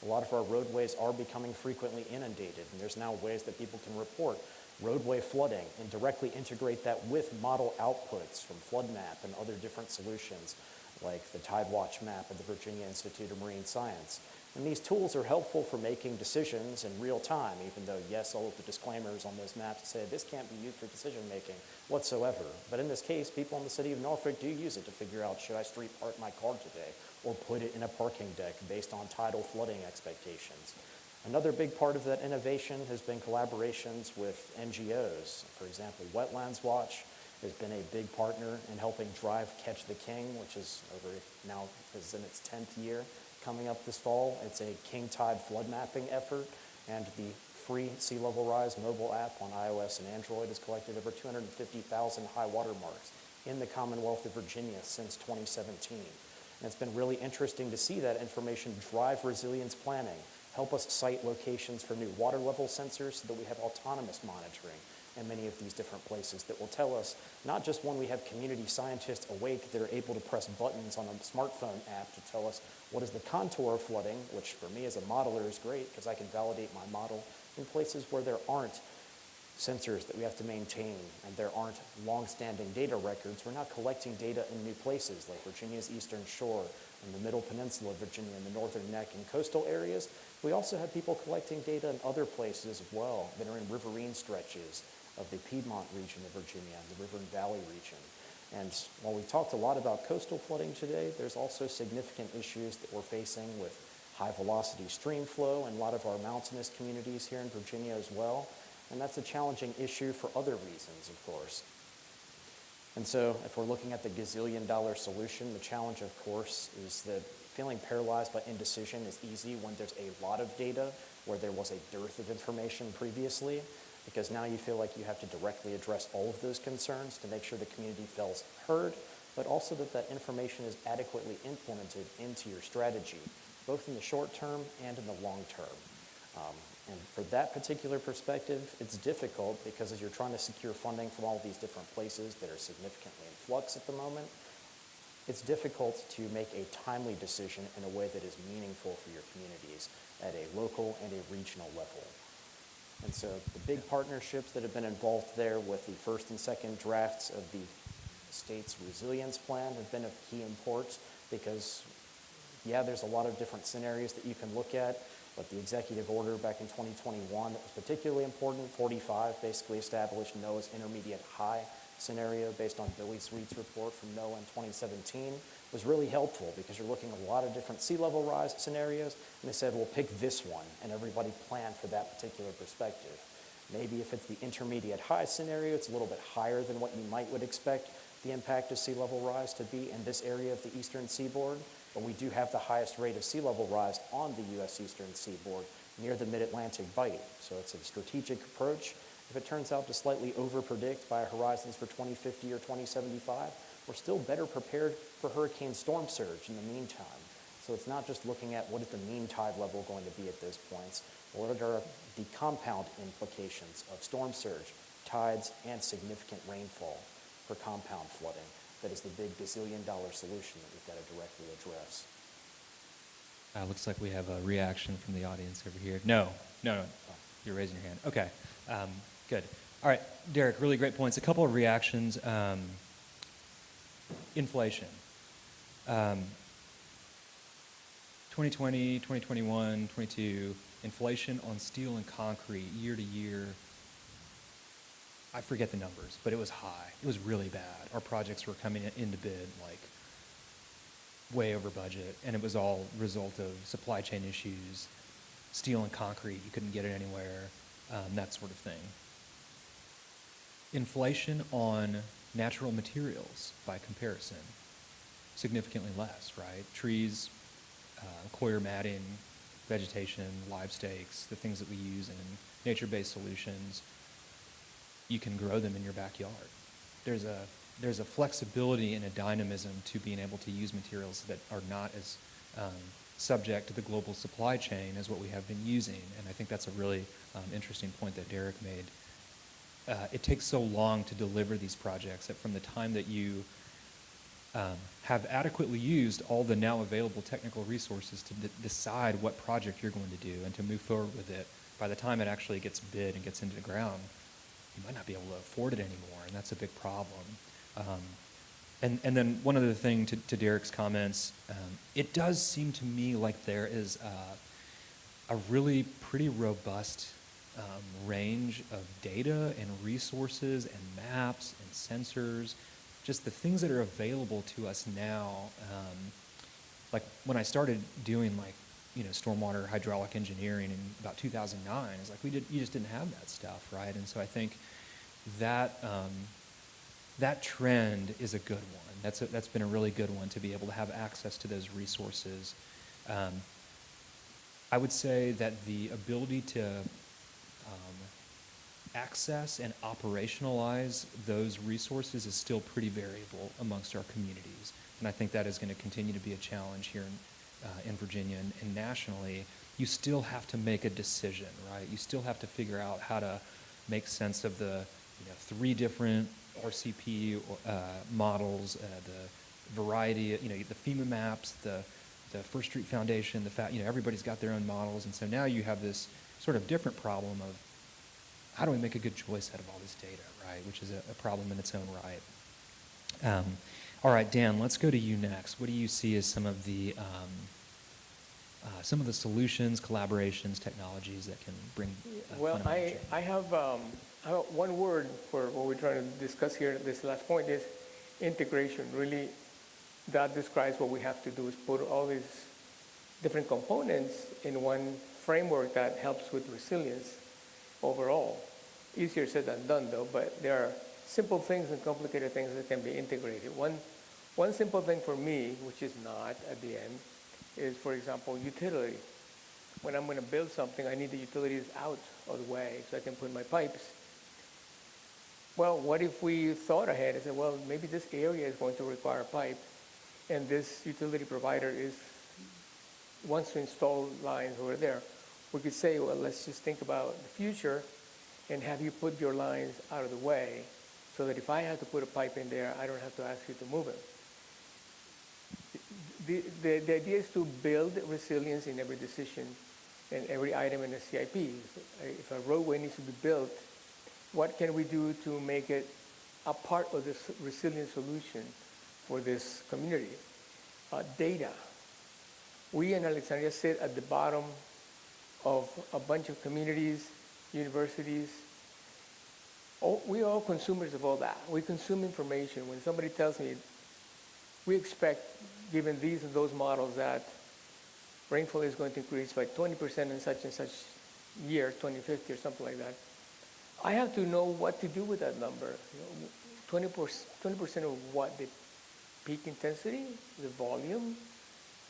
a lot of our roadways are becoming frequently inundated, and there's now ways that people can report roadway flooding and directly integrate that with model outputs from FloodMap and other different solutions like the Tide Watch map at the Virginia Institute of Marine Science. And these tools are helpful for making decisions in real time, even though, yes, all of the disclaimers on those maps say this can't be used for decision making whatsoever. But in this case, people in the city of Norfolk do use it to figure out, should I street park my car today or put it in a parking deck based on tidal flooding expectations. Another big part of that innovation has been collaborations with NGOs. For example, Wetlands Watch has been a big partner in helping drive Catch the King, which is in its 10th year coming up this fall. It's a king tide flood mapping effort, and the free sea level rise mobile app on iOS and Android has collected over 250,000 high water marks in the Commonwealth of Virginia since 2017. And it's been really interesting to see that information drive resilience planning, help us site locations for new water level sensors so that we have autonomous monitoring in many of these different places that will tell us not just when we have community scientists awake that are able to press buttons on a smartphone app to tell us what is the contour of flooding, which for me as a modeler is great because I can validate my model in places where there aren't sensors that we have to maintain and there aren't long-standing data records. We're not collecting data in new places like Virginia's Eastern Shore and the Middle Peninsula of Virginia and the Northern Neck and coastal areas. We also have people collecting data in other places as well that are in riverine stretches of the Piedmont region of Virginia, the River and Valley region. And while we talked a lot about coastal flooding today, there's also significant issues that we're facing with high velocity stream flow in a lot of our mountainous communities here in Virginia as well. And that's a challenging issue for other reasons, of course. And so if we're looking at the gazillion-dollar solution, the challenge, of course, is that feeling paralyzed by indecision is easy when there's a lot of data where there was a dearth of information previously, because now you feel like you have to directly address all of those concerns to make sure the community feels heard, but also that that information is adequately implemented into your strategy, both in the short term and in the long term. And for that particular perspective, it's difficult because as you're trying to secure funding from all these different places that are significantly in flux at the moment, it's difficult to make a timely decision in a way that is meaningful for your communities at a local and a regional level. And so the big partnerships that have been involved there with the first and second drafts of the state's resilience plan have been of key import because, yeah, there's a lot of different scenarios that you can look at, but the executive order back in 2021 that was particularly important, 45, basically established NOAA's intermediate high scenario based on Billy Sweet's report from NOAA in 2017, was really helpful because you're looking at a lot of different sea level rise scenarios, and they said, well, pick this one, and everybody planned for that particular perspective. Maybe if it's the intermediate high scenario, it's a little bit higher than what you would expect the impact of sea level rise to be in this area of the eastern seaboard, but we do have the highest rate of sea level rise on the U.S. eastern seaboard near the mid-Atlantic bight. So it's a strategic approach. If it turns out to slightly over-predict by horizons for 2050 or 2075, we're still better prepared for hurricane storm surge in the meantime. So it's not just looking at what is the mean tide level going to be at those points, but what are the compound implications of storm surge, tides, and significant rainfall for compound flooding. That is the big gazillion-dollar solution that we've got to directly address. Looks like we have a reaction from the audience over here. No. You're raising your hand. Okay, good. All right, Derek, really great points. A couple of reactions. Inflation. 2020, 2021, 22, inflation on steel and concrete year to year. I forget the numbers, but it was high. It was really bad. Our projects were coming into bid like way over budget, and it was all a result of supply chain issues, steel and concrete, you couldn't get it anywhere, that sort of thing. Inflation on natural materials, by comparison, significantly less, right? Trees, coir matting, vegetation, live stakes, the things that we use in nature-based solutions, you can grow them in your backyard. There's a flexibility and a dynamism to being able to use materials that are not as subject to the global supply chain as what we have been using. And I think that's a really interesting point that Derek made. It takes so long to deliver these projects that from the time that you have adequately used all the now available technical resources to decide what project you're going to do and to move forward with it, by the time it actually gets bid and gets into the ground, you might not be able to afford it anymore, and that's a big problem. And then one other thing to Derek's comments, it does seem to me like there is a really pretty robust range of data and resources and maps and sensors, just the things that are available to us now. Like when I started doing stormwater hydraulic engineering in about 2009, it's like you just didn't have that stuff, right? And so I think that that trend is a good one. That's been a really good one to be able to have access to those resources. I would say that the ability to access and operationalize those resources is still pretty variable amongst our communities. And I think that is going to continue to be a challenge here in Virginia and nationally. you still have to make a decision, right? You still have to figure out how to make sense of the 3 different RCP models, the variety, the FEMA maps, the First Street Foundation, everybody's got their own models, and so now you have this sort of different problem of how do we make a good choice out of all this data, right? Which is a problem in its own right. All right, Dan, let's go to you next. What do you see as some of the solutions, collaborations, technologies that can bring Well, fundamental change? I have one word for what we're trying to discuss here. This last point is integration. Really, that describes what we have to do, is put all these different components in one framework that helps with resilience overall. Easier said than done, though, but there are simple things and complicated things that can be integrated. One simple thing for me, which is not at the end, is, for example, utility. When I'm going to build something, I need the utilities out of the way so I can put my pipes. Well, what if we thought ahead and said, well, maybe this area is going to require a pipe, and this utility provider wants to install lines over there. We could say, well, let's just think about the future and have you put your lines out of the way so that if I have to put a pipe in there, I don't have to ask you to move it. The idea is to build resilience in every decision and every item in the CIP. If a roadway needs to be built, what can we do to make it a part of this resilient solution for this community? Data. We in Alexandria sit at the bottom of a bunch of communities, universities. We're all consumers of all that. We consume information. When somebody tells me, we expect, given these and those models, that rainfall is going to increase by 20% in such and such year, 2050 or something like that, I have to know what to do with that number. 20% of what? The peak intensity, the volume?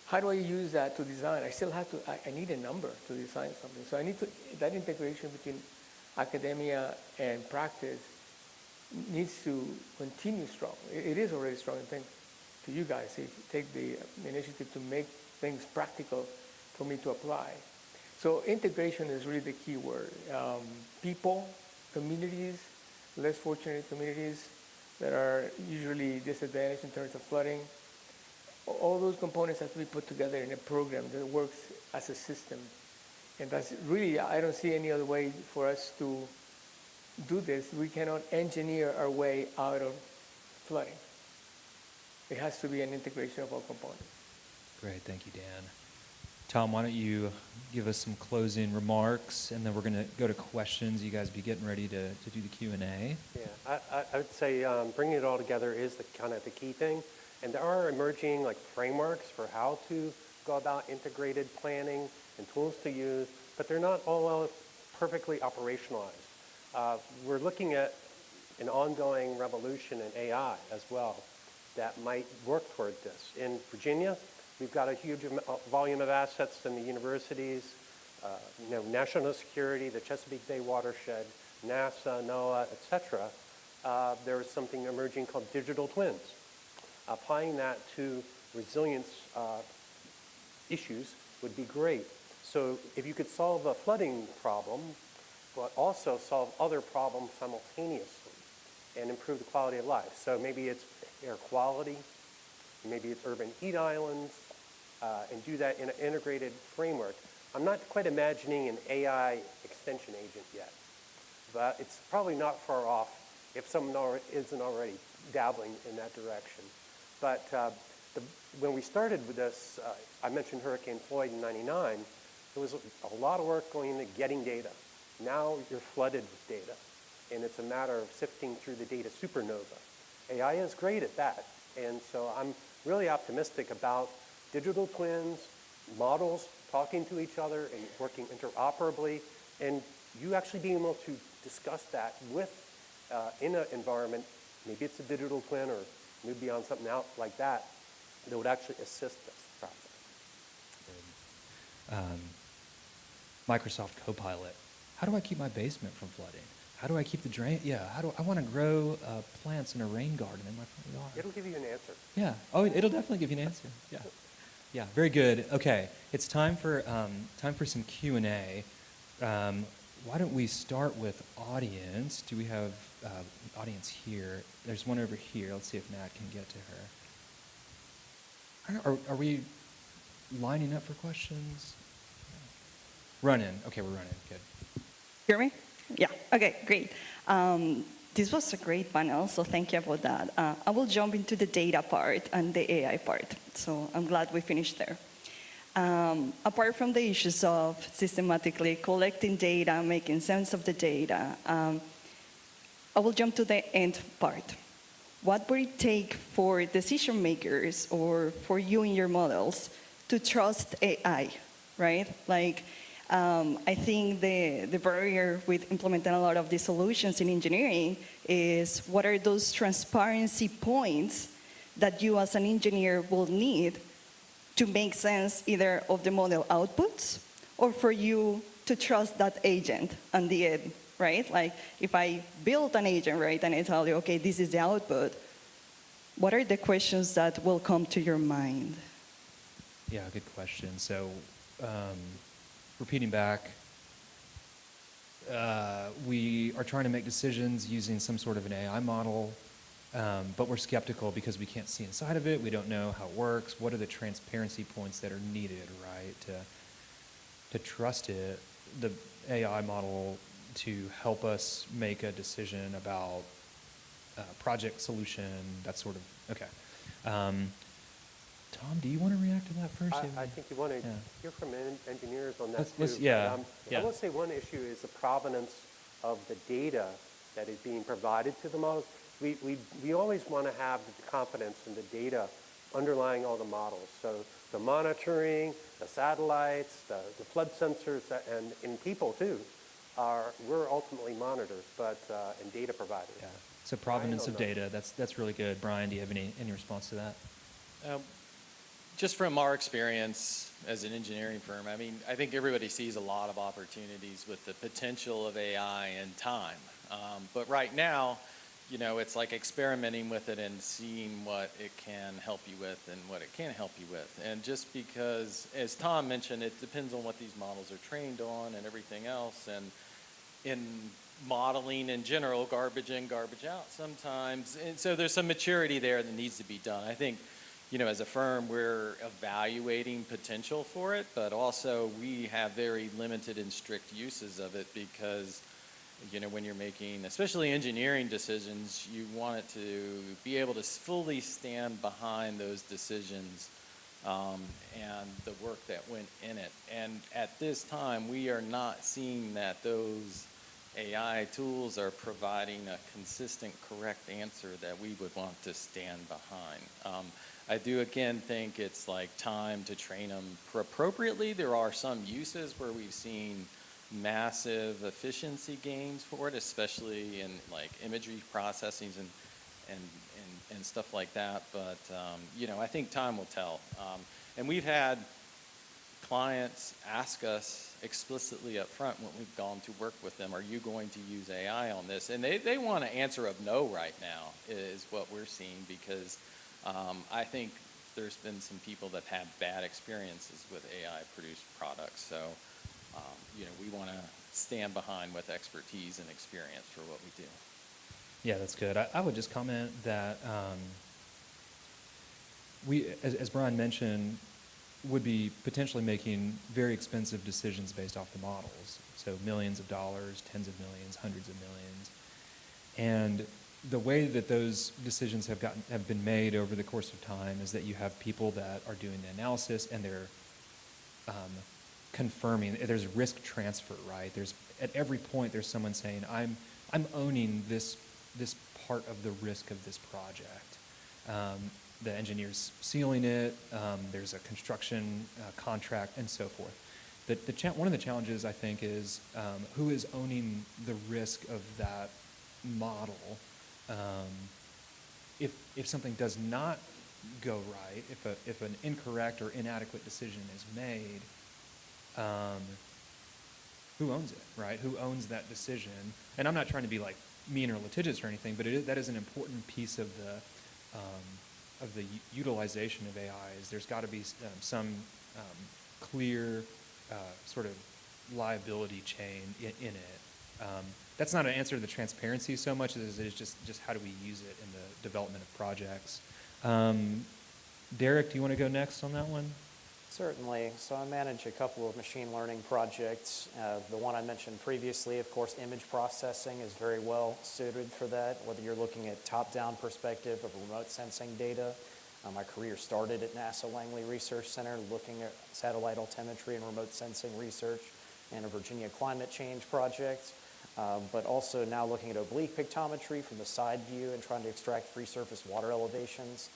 How do I use that to design? I still have to, I need a number to design something. So I need to, that integration between academia and practice needs to continue strong. It is already strong. Thanks to you guys, if you take the initiative to make things practical for me to apply. So integration is really the key word. People, communities, less fortunate communities that are usually disadvantaged in terms of flooding, all those components have to be put together in a program that works as a system. And that's really, I don't see any other way for us to do this. We cannot engineer our way out of flooding. It has to be an integration of all components. Great, thank you, Dan. Tom, why don't you give us some closing remarks, and then we're going to go to questions. You guys be getting ready to do the Q&A. Yeah, I would say bringing it all together is kind of the key thing. And there are emerging frameworks for how to go about integrated planning and tools to use, but they're not all perfectly operationalized. We're looking at an ongoing revolution in AI as well that might work toward this. In Virginia, we've got a huge volume of assets in the universities, national security, the Chesapeake Bay watershed, NASA, NOAA, et cetera. There is something emerging called digital twins. Applying that to resilience issues would be great. So if you could solve a flooding problem, but also solve other problems simultaneously and improve the quality of life. So maybe it's air quality, maybe it's urban heat islands, and do that in an integrated framework. I'm not quite imagining an AI extension agent yet, but it's probably not far off if someone isn't already dabbling in that direction. But when we started with this, I mentioned Hurricane Floyd in '99. There was a lot of work going into getting data. Now you're flooded with data, and it's a matter of sifting through the data supernova. AI is great at that, and so I'm really optimistic about digital twins, models talking to each other and working interoperably, and you actually being able to discuss that with in an environment. Maybe it's a digital twin or move beyond something out like that would actually assist this process. Microsoft Copilot. How do I keep my basement from flooding? How do I keep the drain? Yeah, how do I want to grow plants in a rain garden in my front yard? It'll give you an answer. Yeah. Oh, it'll definitely give you an answer. Yeah. Yeah, very good. Okay, it's time for some Q&A. Why don't we start with audience? Do we have audience here? There's one over here. Let's see if Matt can get to her. Are we lining up for questions? Running. Okay, we're running. Good. Hear me? Yeah. Okay, great. This was a great panel, so thank you about that. I will jump into the data part and the AI part. So I'm glad we finished there. Apart from the issues of systematically collecting data, making sense of the data, I will jump to the end part. What would it take for decision makers or for you in your models to trust AI, right? Like, I think the barrier with implementing a lot of these solutions in engineering is what are those transparency points that you as an engineer will need to make sense either of the model outputs or for you to trust that agent on the end, right? Like if I build an agent, right, and I tell you, okay, this is the output, what are the questions that will come to your mind? Yeah, good question. So, repeating back, we are trying to make decisions using some sort of an AI model, but we're skeptical because we can't see inside of it. We don't know how it works. What are the transparency points that are needed, right, to trust it, the AI model, to help us make a decision about project solution, that sort of, okay. Tom, do you want to react to that first? I think you want to hear from engineers on that Let's- too. yeah, But, yeah. I will say one issue is the provenance of the data that is being provided to the models. We always want to have the confidence in the data underlying all the models. So the monitoring, the satellites, the flood sensors, and people too, we're ultimately monitors, but and data providers. Yeah. So provenance Brian, of on data, that's really good. Brian, do you have any response to that? Just from our experience as an engineering firm, I mean, I think everybody sees a lot of opportunities with the potential of AI and time. But right now, you know, it's like experimenting with it and seeing what it can help you with and what it can't help you with. And just because, as Tom mentioned, it depends on what these models are trained on and everything else. And in modeling in general, garbage in, garbage out sometimes. And so there's some maturity there that needs to be done. I think, you know, as a firm, we're evaluating potential for it, but also we have very limited and strict uses of it because, you know, when you're making, especially engineering decisions, you want it to be able to fully stand behind those decisions and the work that went in it. And at this time, we are not seeing that those AI tools are providing a consistent, correct answer that we would want to stand behind. I do again think it's like time to train them appropriately. There are some uses where we've seen massive efficiency gains for it, especially in like imagery processing and stuff like that. But you know, I think time will tell. And we've had clients ask us explicitly up front when we've gone to work with them, are you going to use AI on this? And they want an answer of no right now is what we're seeing because I think there's been some people that have had bad experiences with AI-produced products. So, you know, we want to stand behind with expertise and experience for what we do. Yeah, that's good. I would just comment that we, as Brian mentioned, would be potentially making very expensive decisions based off the models. So millions of dollars, tens of millions, hundreds of millions. And the way that those decisions have been made over the course of time is that you have people that are doing the analysis and they're confirming. There's risk transfer, right? There's at every point there's someone saying, I'm owning this part of the risk of this project. The engineer's sealing it. There's a construction contract and so forth. One of the challenges I think is who is owning the risk of that model. If something does not go right, if an incorrect or inadequate decision is made, who owns it, right? Who owns that decision? And I'm not trying to be like mean or litigious or anything, but that is an important piece of utilization of AI is there's got to be some clear sort of liability chain in it. That's not an answer to the transparency so much as it is just how do we use it in the development of projects. Derek, do you want to go next on that one? Certainly. So I manage a couple of machine learning projects. The one I mentioned previously, of course, image processing is very well suited for that, whether you're looking at top-down perspective of remote sensing data. My career started at NASA Langley Research Center looking at satellite altimetry and remote sensing research and a Virginia climate change project, but also now looking at oblique pictometry from the side view and trying to extract free surface water elevations.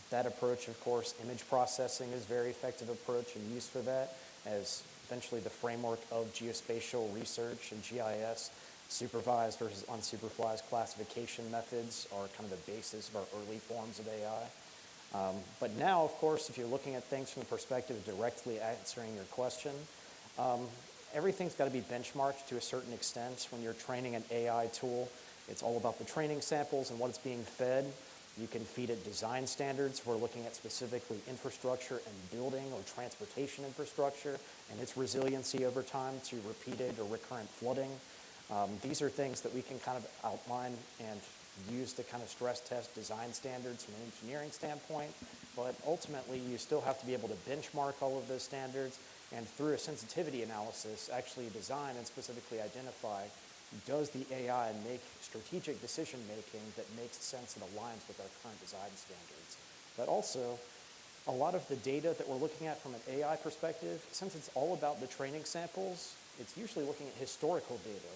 That approach, of course, image processing is a very effective approach and used for that as eventually the framework of geospatial research and GIS. Supervised versus unsupervised classification methods are kind of the basis of our early forms of AI. But now, of course, if you're looking at things from the perspective of directly answering your question, everything's got to be benchmarked to a certain extent. When you're training an AI tool, it's all about the training samples and what it's being fed. You can feed it design standards. We're looking at specifically infrastructure and building or transportation infrastructure and its resiliency over time to repeated or recurrent flooding. These are things that we can kind of outline and use to kind of stress test design standards from an engineering standpoint. But ultimately, you still have to be able to benchmark all of those standards and through a sensitivity analysis, actually design and specifically identify, does the AI make strategic decision making that makes sense and aligns with our current design standards? But also, a lot of the data that we're looking at from an AI perspective, since it's all about the training samples, it's usually looking at historical data.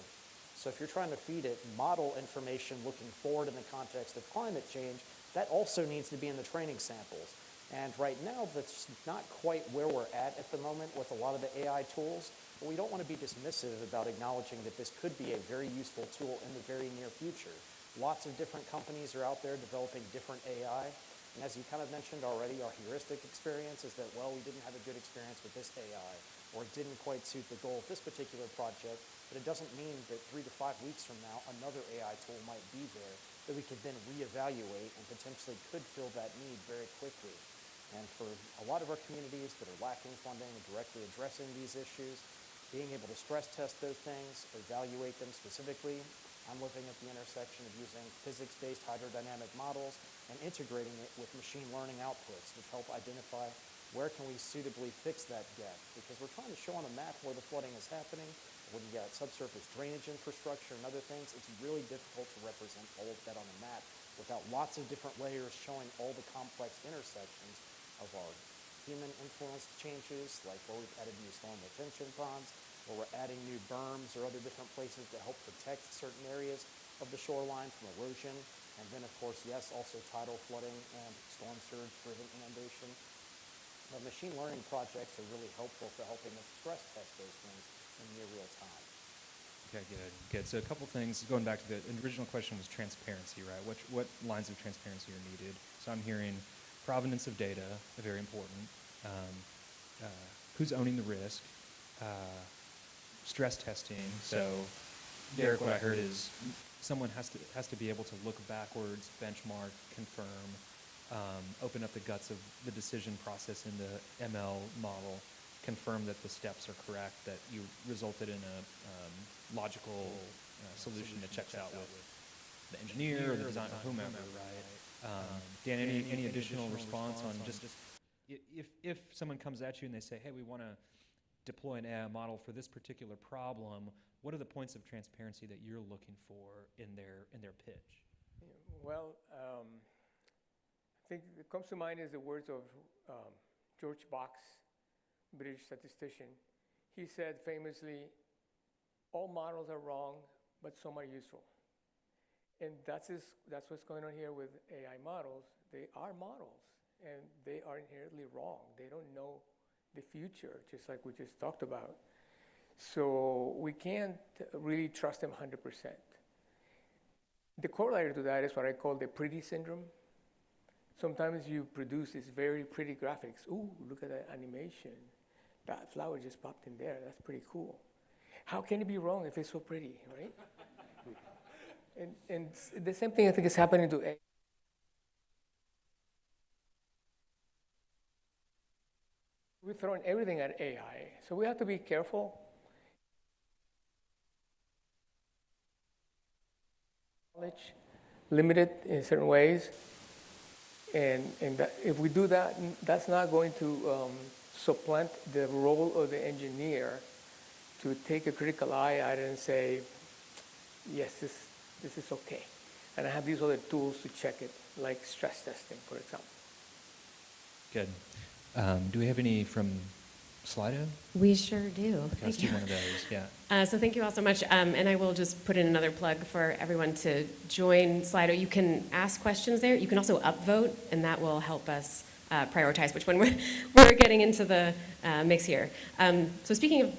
So if you're trying to feed it model information looking forward in the context of climate change, that also needs to be in the training samples. And right now, that's not quite where we're at the moment with a lot of the AI tools. But we don't want to be dismissive about acknowledging that this could be a very useful tool in the very near future. Lots of different companies are out there developing different AI. And as you kind of mentioned already, our heuristic experience is that, well, we didn't have a good experience with this AI, or it didn't quite suit the goal of this particular project. But it doesn't mean that 3 to 5 weeks from now, another AI tool might be there that we could then reevaluate and potentially could fill that need very quickly. And for a lot of our communities that are lacking funding and directly addressing these issues, being able to stress test those things, evaluate them specifically. I'm looking at the intersection of using physics-based hydrodynamic models and integrating it with machine learning outputs to help identify where can we suitably fix that gap. Because we're trying to show on a map where the flooding is happening. When you got subsurface drainage infrastructure and other things, it's really difficult to represent all of that on a map without lots of different layers showing all the complex intersections of our human-influenced changes, like where we've added new storm retention ponds, where we're adding new berms or other different places to help protect certain areas of the shoreline from erosion. And then, of course, yes, also tidal flooding and storm surge-driven inundation. The machine learning projects are really helpful for helping us stress test those things in near real time. Okay, good. So a couple things, going back to the original question was transparency, right? What lines of transparency are needed? So I'm hearing provenance of data, very important. Who's owning the risk? Stress testing. So Derek, what I heard is someone has to be able to look backwards, benchmark, confirm, open up the guts of the decision process in the ML model, confirm that the steps are correct, that you resulted in a logical solution that checks out with the engineer or the designer, whomever, right? Dan, any additional response on just if someone comes at you and they say, hey, we want to deploy an AI model for this particular problem, what are the points of transparency that you're looking for in their pitch? Well, I think it comes to mind is the words of George Box, British statistician. He said famously, all models are wrong, but some are useful. And that's what's going on here with AI models. They are models, and they are inherently wrong. They don't know the future, just like we just talked about. So we can't really trust them 100%. The corollary to that is what I call the pretty syndrome. Sometimes you produce these very pretty graphics. Ooh, look at that animation. That flower just popped in there. That's pretty cool. How can it be wrong if it's so pretty, right? And the same thing I think is happening to AI. We're throwing everything at AI, so we have to be careful. Knowledge, limited in certain ways, and that if we do that, that's not going to supplant the role of the engineer to take a critical eye at it and say, yes, this is okay. And I have these other tools to check it, like stress testing, for example. Good. Do we have any from Slido? We sure do. Okay, let's do one of those, yeah. So thank you all so much. And I will just put in another plug for everyone to join Slido. You can ask questions there. You can also upvote, and that will help us prioritize which one we're getting into the mix here. So speaking of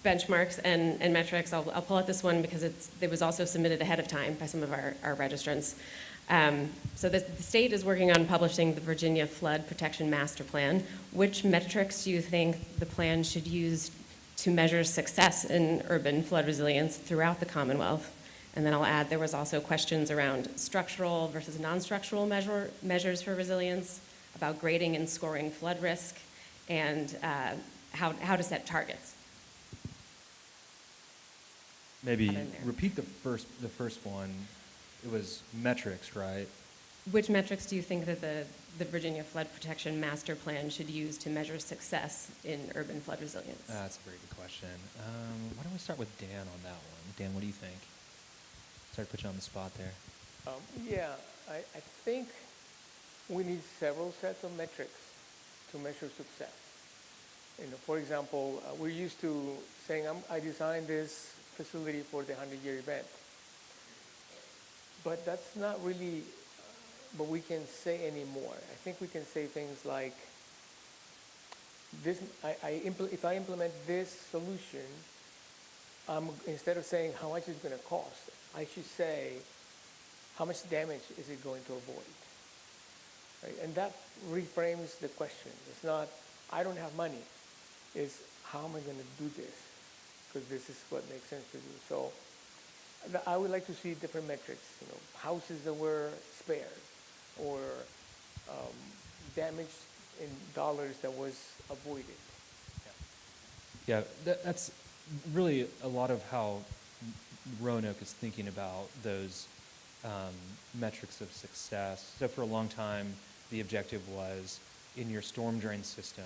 benchmarks and metrics, I'll pull out this one because it was also submitted ahead of time by some of our registrants. So the state is working on publishing the Virginia Flood Protection Master Plan. Which metrics do you think the plan should use to measure success in urban flood resilience throughout the Commonwealth? And then I'll add, there was also questions around structural versus non-structural measures for resilience, about grading and scoring flood risk, and how to set targets. Maybe repeat the first one. It was metrics, right? Which metrics do you think that the Virginia Flood Protection Master Plan should use to measure success in urban flood resilience? That's a very good question. Why don't we start with Dan on that one? Dan, what do you think? Sorry to put you on the spot there. Yeah, I think we need several sets of metrics to measure success. For example, we're used to saying, I designed this facility for the 100-year event. But that's not really what we can say anymore. I think we can say things like, if I implement this solution, instead of saying how much it's going to cost, I should say, how much damage is it going to avoid? Right? And that reframes the question. It's not, I don't have money. It's, how am I going to do this? Because this is what makes sense to do. So I would like to see different metrics, houses that were spared, or damage in dollars that was avoided. Yeah, that's really a lot of how Roanoke is thinking about those metrics of success. So for a long time, the objective was, in your storm drain system,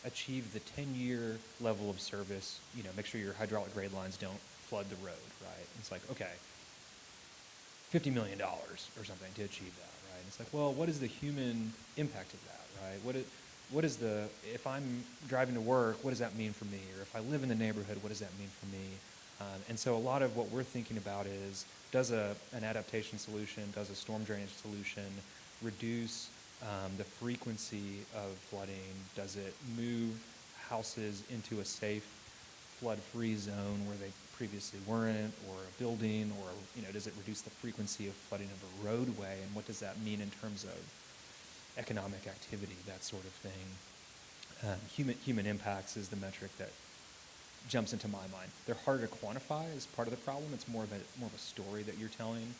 achieve the 10-year level of service, make sure your hydraulic grade lines don't flood the road, right? It's like, okay, $50 million or something to achieve that, right? It's like, well, what is the human impact of that, right? What is the, if I'm driving to work, what does that mean for me? Or if I live in the neighborhood, what does that mean for me? And so a lot of what we're thinking about is, does an adaptation solution, does a storm drainage solution reduce the frequency of flooding? Does it move houses into a safe flood-free zone where they previously weren't, or a building, or does it reduce the frequency of flooding of a roadway? And what does that mean in terms of economic activity, that sort of thing? Human impacts is the metric that jumps into my mind. They're harder to quantify as part of the problem. It's more of a story that you're telling.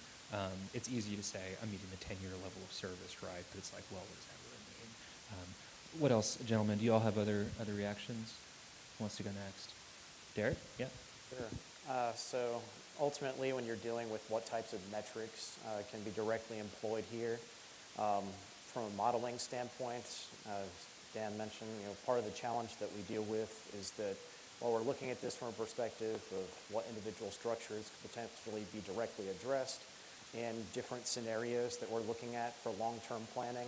It's easy to say, I'm meeting the 10-year level of service, right? But it's like, well, what does that really mean? What else, gentlemen? Do you all have other reactions? Who wants to go next? Derek? Yeah. Sure. So ultimately, when you're dealing with what types of metrics can be directly employed here, from a modeling standpoint, Dan mentioned, part of the challenge that we deal with is that while we're looking at this from a perspective of what individual structures could potentially be directly addressed in different scenarios that we're looking at for long-term planning,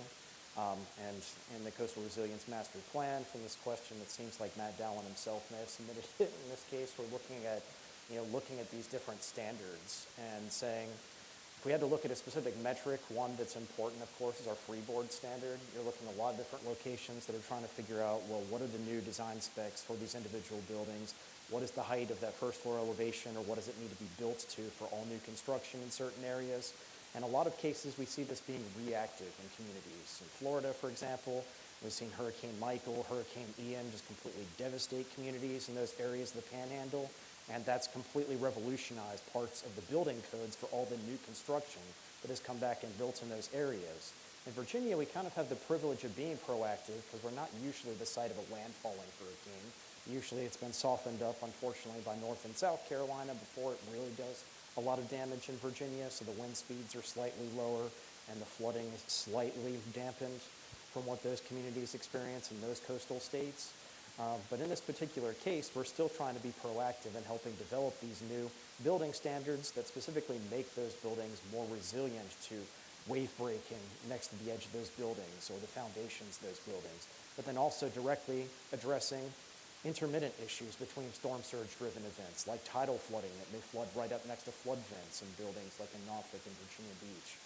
and in the Coastal Resilience Master Plan, from this question, it seems like Matt Dallin himself may have submitted it. In this case, we're looking at these different standards and saying, if we had to look at a specific metric, one that's important, of course, is our freeboard standard. You're looking at a lot of different locations that are trying to figure out, well, what are the new design specs for these individual buildings? What is the height of that first floor elevation, or what does it need to be built to for all new construction in certain areas? In a lot of cases, we see this being reactive in communities. In Florida, for example, we've seen Hurricane Michael, Hurricane Ian just completely devastate communities in those areas of the Panhandle, and that's completely revolutionized parts of the building codes for all the new construction that has come back and built in those areas. In Virginia, we kind of have the privilege of being proactive because we're not usually the site of a landfalling hurricane. Usually it's been softened up, unfortunately, by North and South Carolina before it really does a lot of damage in Virginia, so the wind speeds are slightly lower and the flooding is slightly dampened from what those communities experience in those coastal states. But in this particular case, we're still trying to be proactive in helping develop these new building standards that specifically make those buildings more resilient to wave breaking next to the edge of those buildings or the foundations of those buildings, but then also directly addressing intermittent issues between storm surge driven events like tidal flooding that may flood right up next to flood vents in buildings like in Norfolk and Virginia Beach.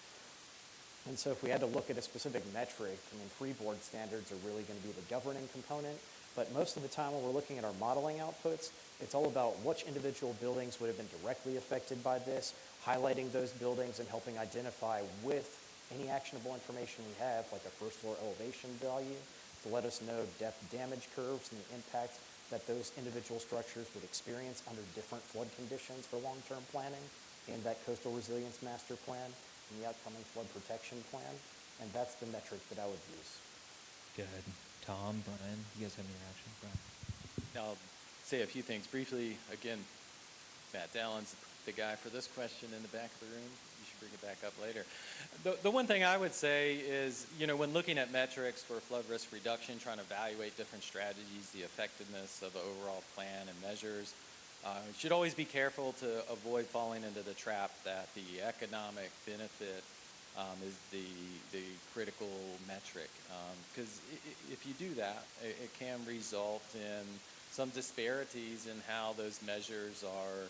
And so if we had to look at a specific metric, I mean, freeboard standards are really going to be the governing component, but most of the time when we're looking at our modeling outputs, it's all about which individual buildings would have been directly affected by this, highlighting those buildings and helping identify with any actionable information we have, like a first floor elevation value, to let us know depth damage curves and the impact that those individual structures would experience under different flood conditions for long-term planning in that coastal resilience master plan and the upcoming flood protection plan. And that's the metric that I would use. Good. Tom, Brian, you guys have any reaction? Brian? I'll say a few things briefly. Again, Matt Dallon's the guy for this question in the back of the room. You should bring it back up later. The one thing I would say is, when looking at metrics for flood risk reduction, trying to evaluate different strategies, the effectiveness of the overall plan and measures, you should always be careful to avoid falling into the trap that the economic benefit is the critical metric. Because if you do that, it can result in some disparities in how those measures are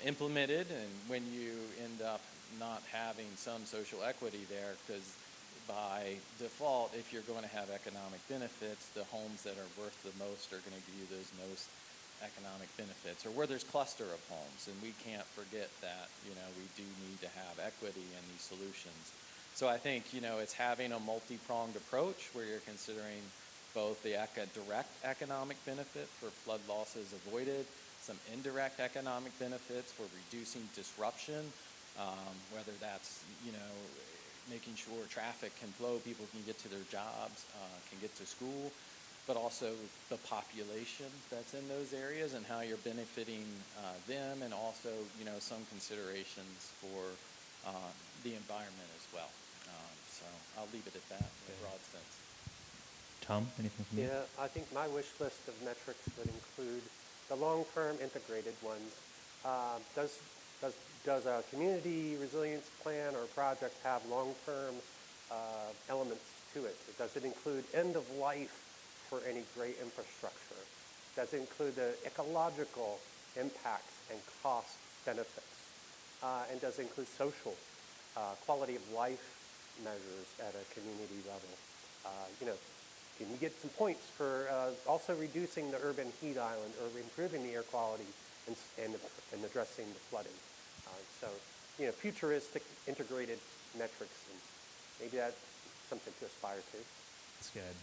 implemented, and when you end up not having some social equity there, because by default, if you're going to have economic benefits, the homes that are worth the most are going to give you those most economic benefits, or where there's cluster of homes, and we can't forget that, we do need to have equity in these solutions. So I think, it's having a multi-pronged approach where you're considering both the direct economic benefit for flood losses avoided, some indirect economic benefits for reducing disruption, whether that's, making sure traffic can flow, people can get to their jobs, can get to school, but also the population that's in those areas and how you're benefiting them, and also, some considerations for the environment as well. So I'll leave it at that in a broad sense. Tom, anything from you? Yeah, I think my wish list of metrics would include the long-term integrated ones. Does a community resilience plan or project have long-term elements to it? Does it include end of life for any great infrastructure? Does it include the ecological impacts and cost benefits? And does it include social quality of life measures at a community level? Can you get some points for also reducing the urban heat island or improving the air quality and addressing the flooding? So, futuristic integrated metrics, and maybe that's something to aspire to. That's good.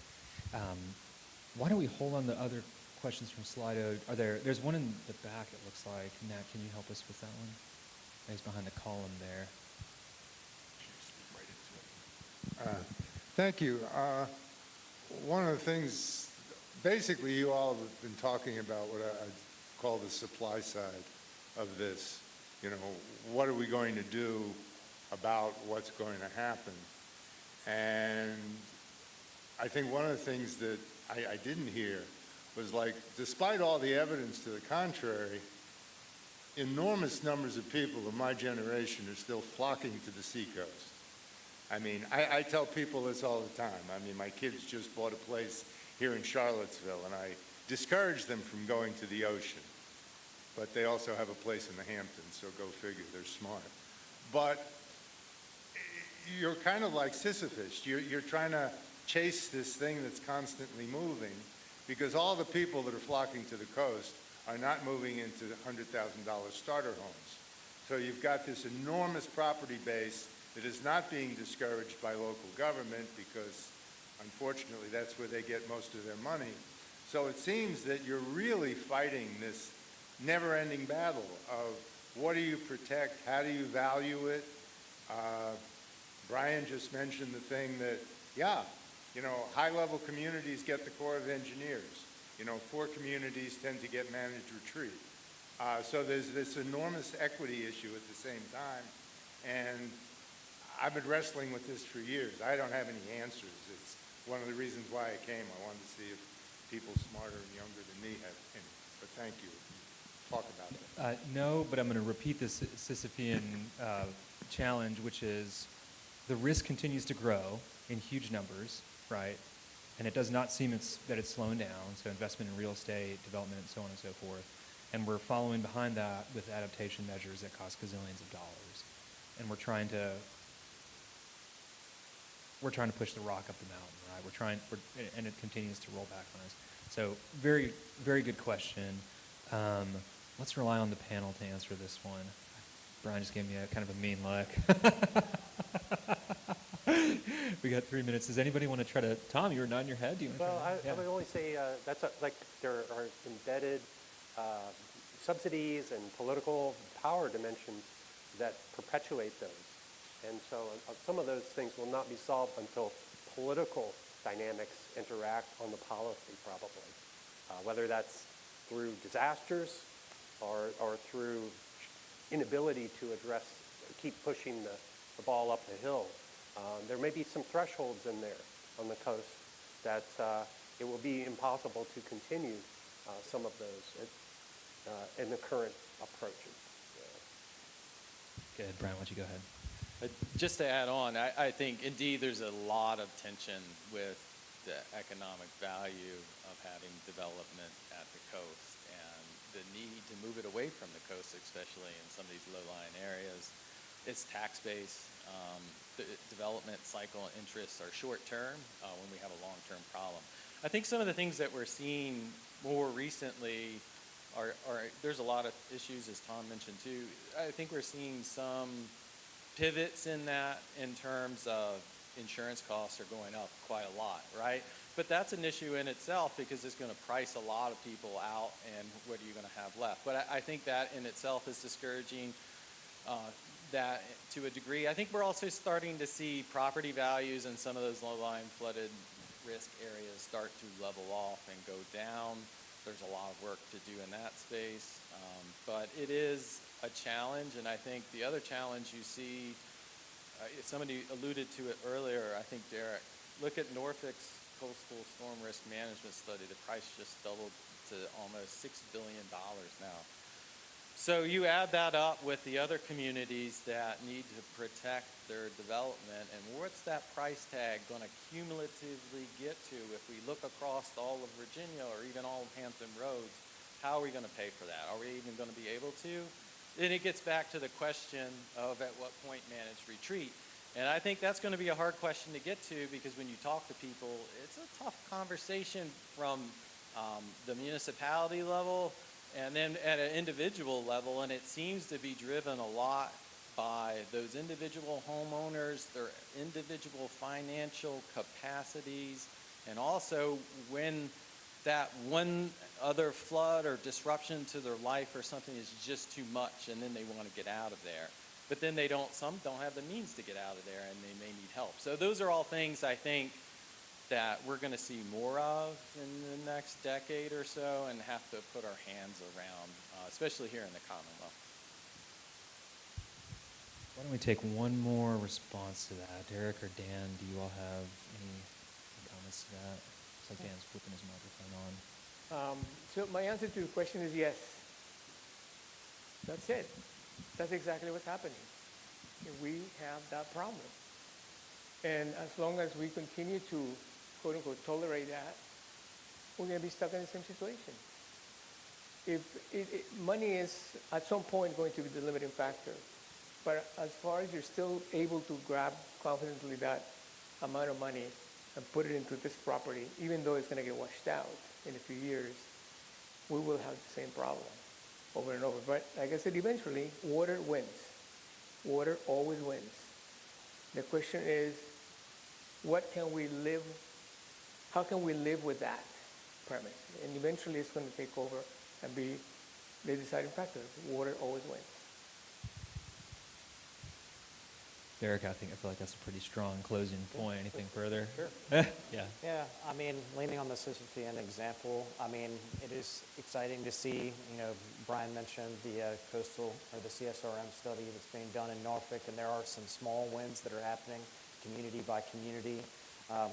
Why don't we hold on the other questions from Slido? There's one in the back, it looks like. Nat, can you help us with that one? He's behind the column there. Thank you. One of the things, basically you all have been talking about what I call the supply side of this. What are we going to do about what's going to happen? And I think one of the things that I didn't hear was, like, despite all the evidence to the contrary, enormous numbers of people of my generation are still flocking to the seacoast. I mean, I tell people this all the time. I mean, my kids just bought a place here in Charlottesville, and I discourage them from going to the ocean. But they also have a place in the Hamptons, so go figure, they're smart. But you're kind of like Sisyphus. You're trying to chase this thing that's constantly moving, because all the people that are flocking to the coast are not moving into $100,000 starter homes. So you've got this enormous property base that is not being discouraged by local government, because unfortunately that's where they get most of their money. So it seems that you're really fighting this never-ending battle of what do you protect, how do you value it, Brian just mentioned the thing that, yeah, you know, high-level communities get the Corps of Engineers. You know, poor communities tend to get managed retreat. So there's this enormous equity issue at the same time, and I've been wrestling with this for years. I don't have any answers. It's one of the reasons why I came. I wanted to see if people smarter and younger than me have any. But thank you. Talk about it. No, but I'm going to repeat this Sisyphean challenge, which is the risk continues to grow in huge numbers, right? And it does not seem that it's slowing down, so investment in real estate, development, and so on and so forth. And we're following behind that with adaptation measures that cost gazillions of dollars. And we're trying to push the rock up the mountain, right? And it continues to roll back on us. So very, very good question. Let's rely on the panel to answer this one. Brian just gave me a kind of a mean look. We got 3 minutes. Does anybody want to try to, Tom, you were nodding your head. Do you want to Well, try to? I would only say like there are embedded subsidies and political power dimensions that perpetuate those. And so some of those things will not be solved until political dynamics interact on the policy, probably. Whether that's through disasters or through inability to keep pushing the ball up the hill. There may be some thresholds in there on the coast that it will be impossible to continue some of those in the current approaches. Go ahead, Brian, why don't you go ahead? Just to add on, I think indeed there's a lot of tension with the economic value of having development at the coast and the need to move it away from the coast, especially in some of these low-lying areas. It's tax-based. The development cycle interests are short-term when we have a long-term problem. I think some of the things that we're seeing more recently are there's a lot of issues, as Tom mentioned too. I think we're seeing some pivots in that in terms of insurance costs are going up quite a lot, right? But that's an issue in itself because it's going to price a lot of people out, and what are you going to have left? But I think that in itself is discouraging that to a degree. I think we're also starting to see property values in some of those low-lying flooded risk areas start to level off and go down. There's a lot of work to do in that space, but it is a challenge, and I think the other challenge you see, somebody alluded to it earlier, I think Derek, look at Norfolk's coastal storm risk management study. The price just doubled to almost $6 billion now. So you add that up with the other communities that need to protect their development, and what's that price tag going to cumulatively get to if we look across all of Virginia or even all of Hampton Roads? How are we going to pay for that? Are we even going to be able to? Then it gets back to the question of at what point manage retreat. And I think that's going to be a hard question to get to because when you talk to people, it's a tough conversation from the municipality level and then at an individual level, and it seems to be driven a lot by those individual homeowners, their individual financial capacities, and also when that one other flood or disruption to their life or something is just too much, and then they want to get out of there. But then some don't have the means to get out of there, and they may need help. So those are all things I think that we're going to see more of in the next decade or so and have to put our hands around, especially here in the Commonwealth. Why don't we take one more response to that? Derek or Dan, do you all have any comments to that? Looks like Dan's flipping his microphone on. So my answer to the question is yes. That's it. That's exactly what's happening. We have that problem. And as long as we continue to, quote unquote, tolerate that, we're going to be stuck in the same situation. Money is at some point going to be the limiting factor. But as far as you're still able to grab confidently that amount of money and put it into this property, even though it's going to get washed out in a few years, we will have the same problem over and over. But like I said, eventually, water wins. Water always wins. The question is, how can we live with that premise? And eventually it's going to take over and be the deciding factor. Water always wins. Derek, I feel like that's a pretty strong closing point. Anything further? Sure. Yeah. Yeah, I mean, leaning on the Sisyphean example, I mean, it is exciting to see, Brian mentioned the coastal or the CSRM study that's being done in Norfolk, and there are some small wins that are happening community by community.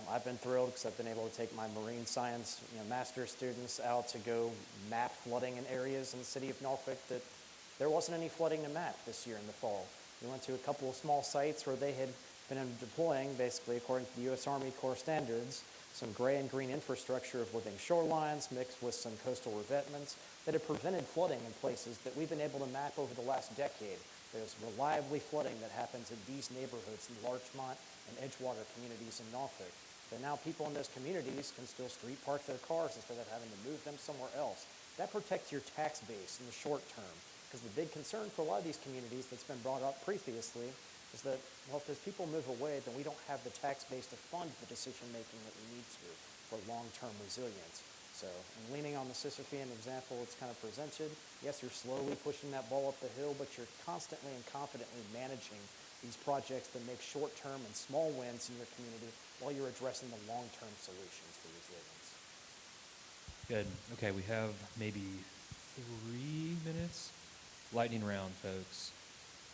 I've been thrilled because I've been able to take my marine science, master's students out to go map flooding in areas in the city of Norfolk that there wasn't any flooding to map this year in the fall. We went to a couple of small sites where they had been deploying, basically according to the U.S. Army Corps standards, some gray and green infrastructure of living shorelines mixed with some coastal revetments that have prevented flooding in places that we've been able to map over the last decade. There's reliably flooding that happens in these neighborhoods in Larchmont and Edgewater communities in Norfolk. But now people in those communities can still street park their cars instead of having to move them somewhere else. That protects your tax base in the short term. Because the big concern for a lot of these communities that's been brought up previously is that, well, if those people move away, then we don't have the tax base to fund the decision making that we need to for long-term resilience. So, in leaning on the Sisyphean example it's kind of presented, yes, you're slowly pushing that ball up the hill, but you're constantly and confidently managing these projects that make short-term and small wins in your community while you're addressing the long-term solutions for resilience. Good. Okay, we have maybe 3 minutes. Lightning round, folks.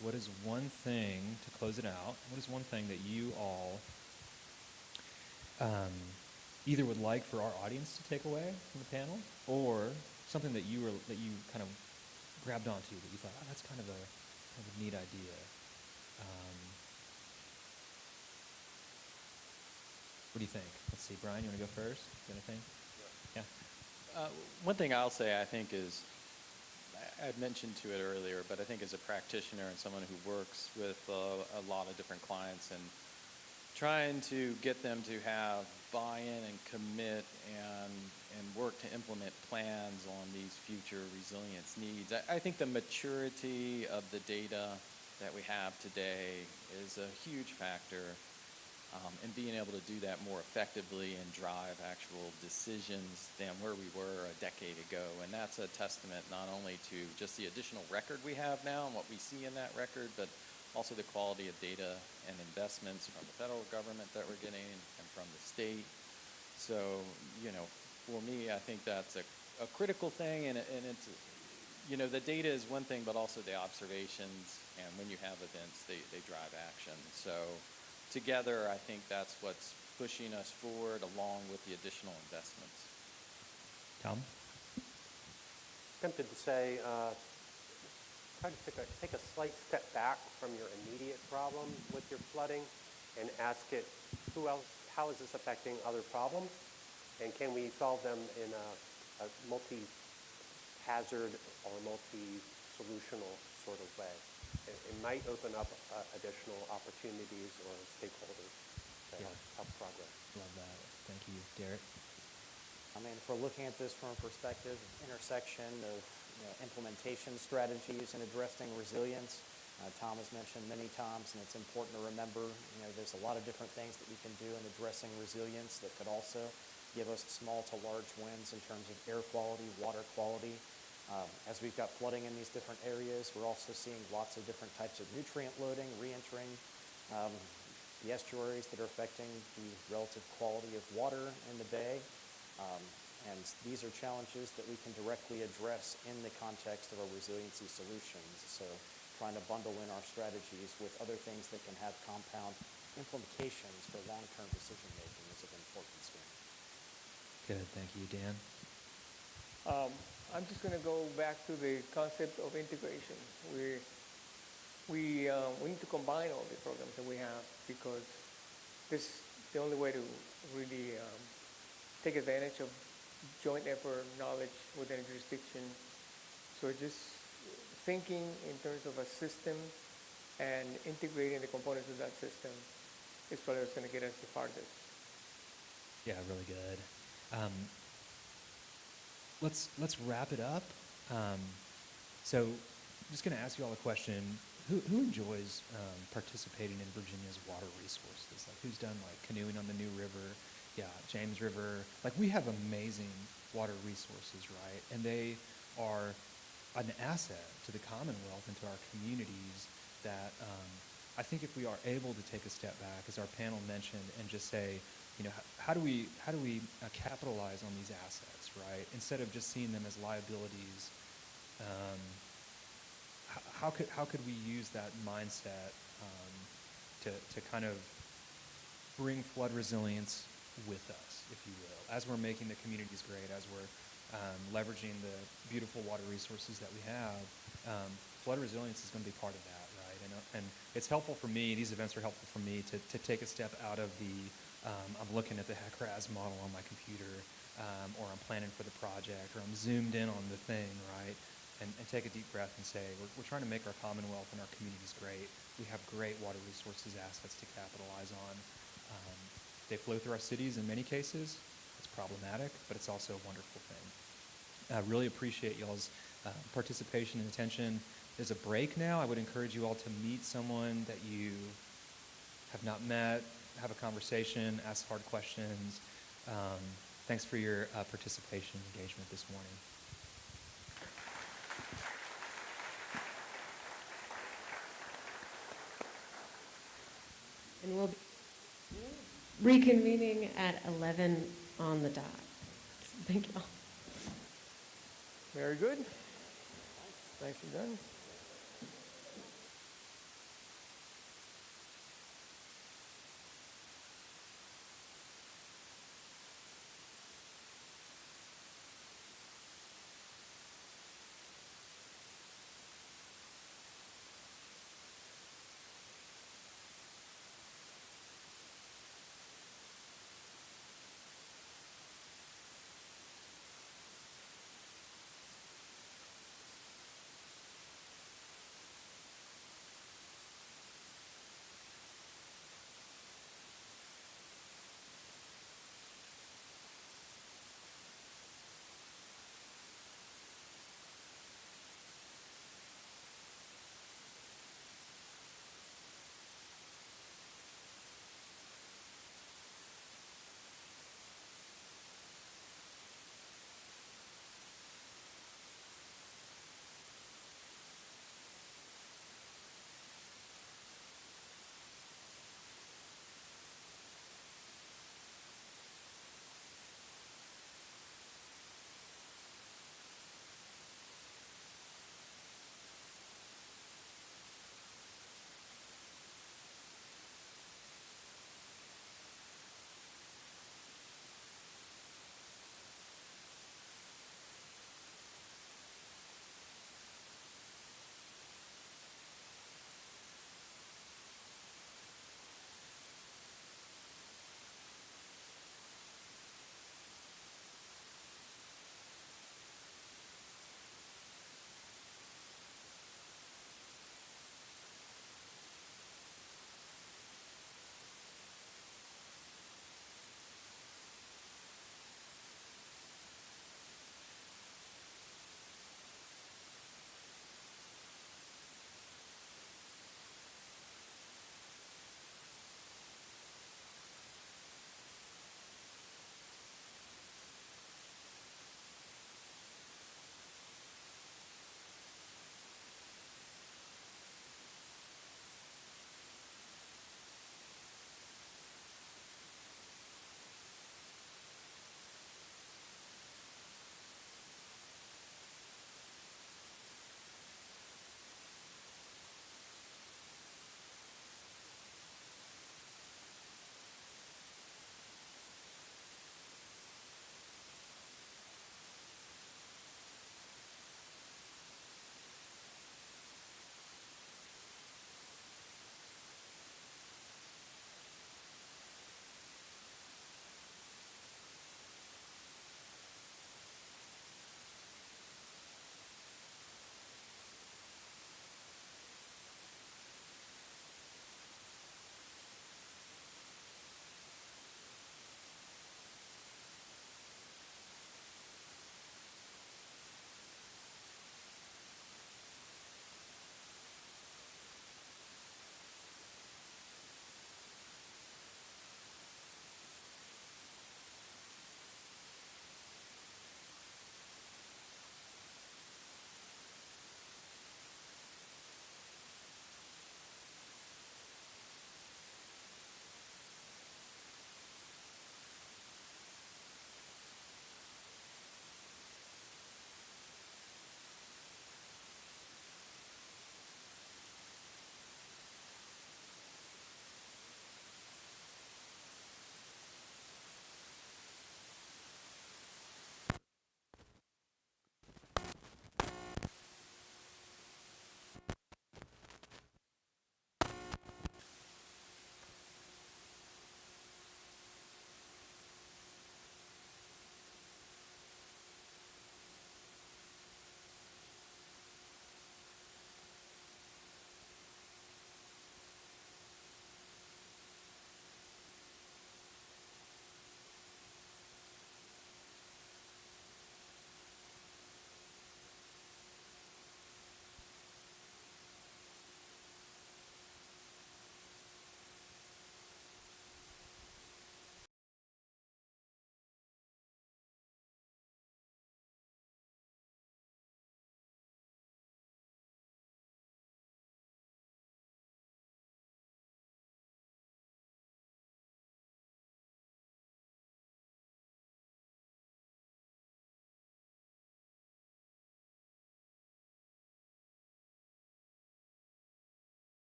What is one thing, to close it out, what is one thing that you all either would like for our audience to take away from the panel, or something that you kind of grabbed onto that you thought, oh, that's kind of a neat idea? What do you think? Let's see, Brian, you want to go first? Anything? Yeah. One thing I'll say, I think, is, I mentioned to it earlier, but I think as a practitioner and someone who works with a lot of different clients and trying to get them to have buy-in and commit and work to implement plans on these future resilience needs, I think the maturity of the data that we have today is a huge factor. And being able to do that more effectively and drive actual decisions than where we were a decade ago. And that's a testament not only to just the additional record we have now and what we see in that record, but also the quality of data and investments from the federal government that we're getting and from the state. So, for me, I think that's a critical thing, and it's, the data is one thing, but also the observations, and when you have events, they drive action. So, together, I think that's what's pushing us forward along with the additional investments. Tom? Tempted to say, try to take a slight step back from your immediate problem with your flooding and ask it, how is this affecting other problems? And can we solve them in a multi-hazard or multi-solutional sort of way? It might open up additional opportunities or stakeholders to help progress. Love that. Thank you, Derek. I mean, if we're looking at this from a perspective, intersection of implementation strategies and addressing resilience, Tom has mentioned many times, and it's important to remember, there's a lot of different things that we can do in addressing resilience that could also give us small to large wins in terms of air quality, water quality. As we've got flooding in these different areas, we're also seeing lots of different types of nutrient loading, re-entering the estuaries that are affecting the relative quality of water in the bay. And these are challenges that we can directly address in the context of our resiliency solutions. So trying to bundle in our strategies with other things that can have compound implications for long-term decision making is of importance here. Good. Thank you, Dan. I'm just going to go back to the concept of integration. We need to combine all the programs that we have, because this is the only way to really take advantage of joint effort, knowledge within a jurisdiction. So just thinking in terms of a system and integrating the components of that system is probably what's going to get us the farthest. Yeah, really good. Let's wrap it up. So I'm just going to ask you all a question. Who enjoys participating in Virginia's water resources? Like, who's done canoeing on the New River? Yeah, James River. We have amazing water resources, right? And they are an asset to the Commonwealth and to our communities that I think if we are able to take a step back, as our panel mentioned, and just say, how do we capitalize on these assets, right? Instead of just seeing them as liabilities, how could we use that mindset to kind of bring flood resilience with us, if you will, as we're making the communities great, as we're leveraging the beautiful water resources that we have. Flood resilience is going to be part of that, right? And it's helpful for me, these events are helpful for me to take a step out of the, I'm looking at the HEC-RAS model on my computer, or I'm planning for the project, or I'm zoomed in on the thing, right? And take a deep breath and say, we're trying to make our Commonwealth and our communities great. We have great water resources assets to capitalize on. They flow through our cities in many cases. It's problematic, but it's also a wonderful thing. I really appreciate y'all's participation and attention. There's a break now. I would encourage you all to meet someone that you have not met, have a conversation, ask hard questions. Thanks for your participation and engagement this morning. And we'll be reconvening at 11 on the dot. Thank you all. Very good. Nicely done.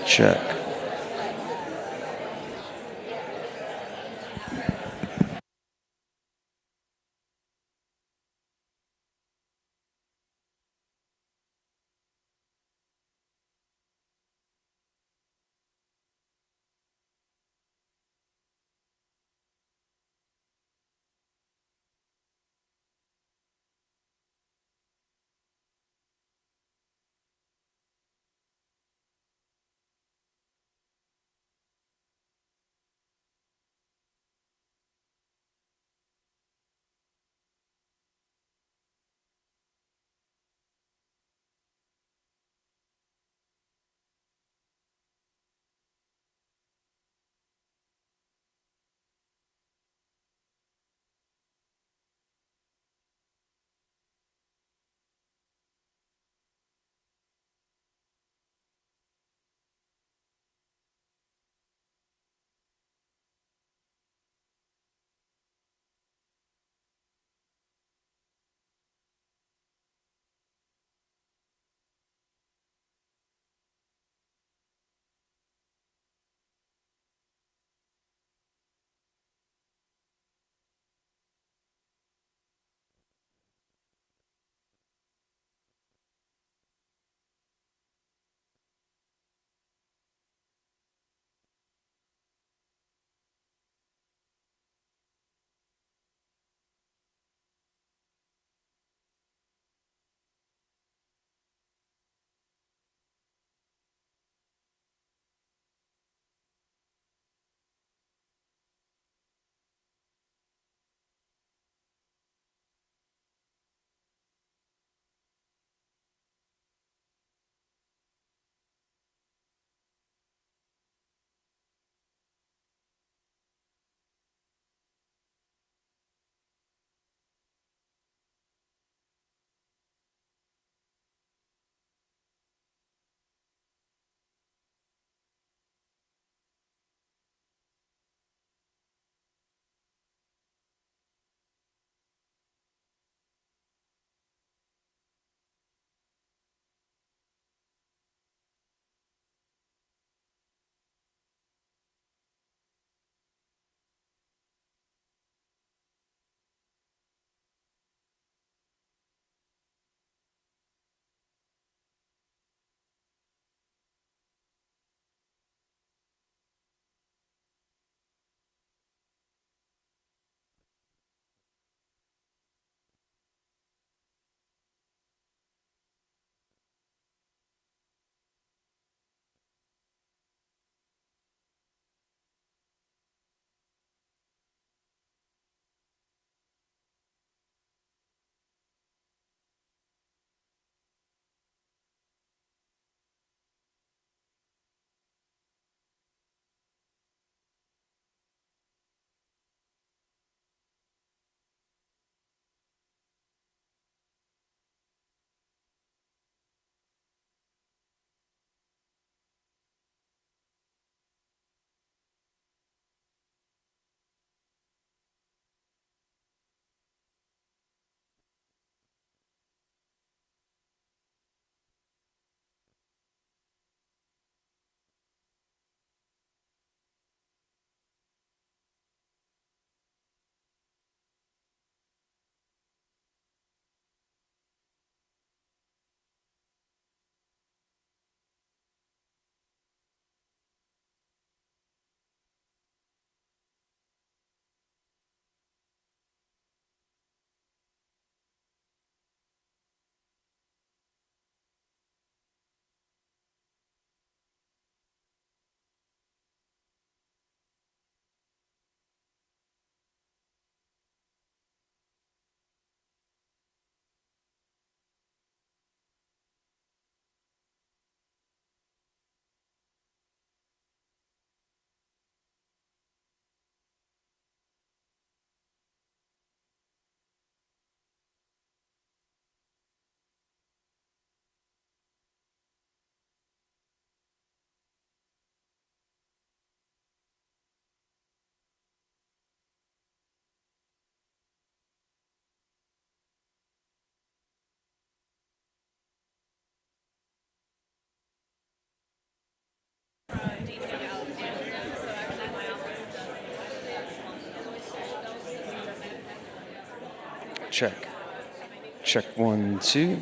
Check. Check. Check 1, 2.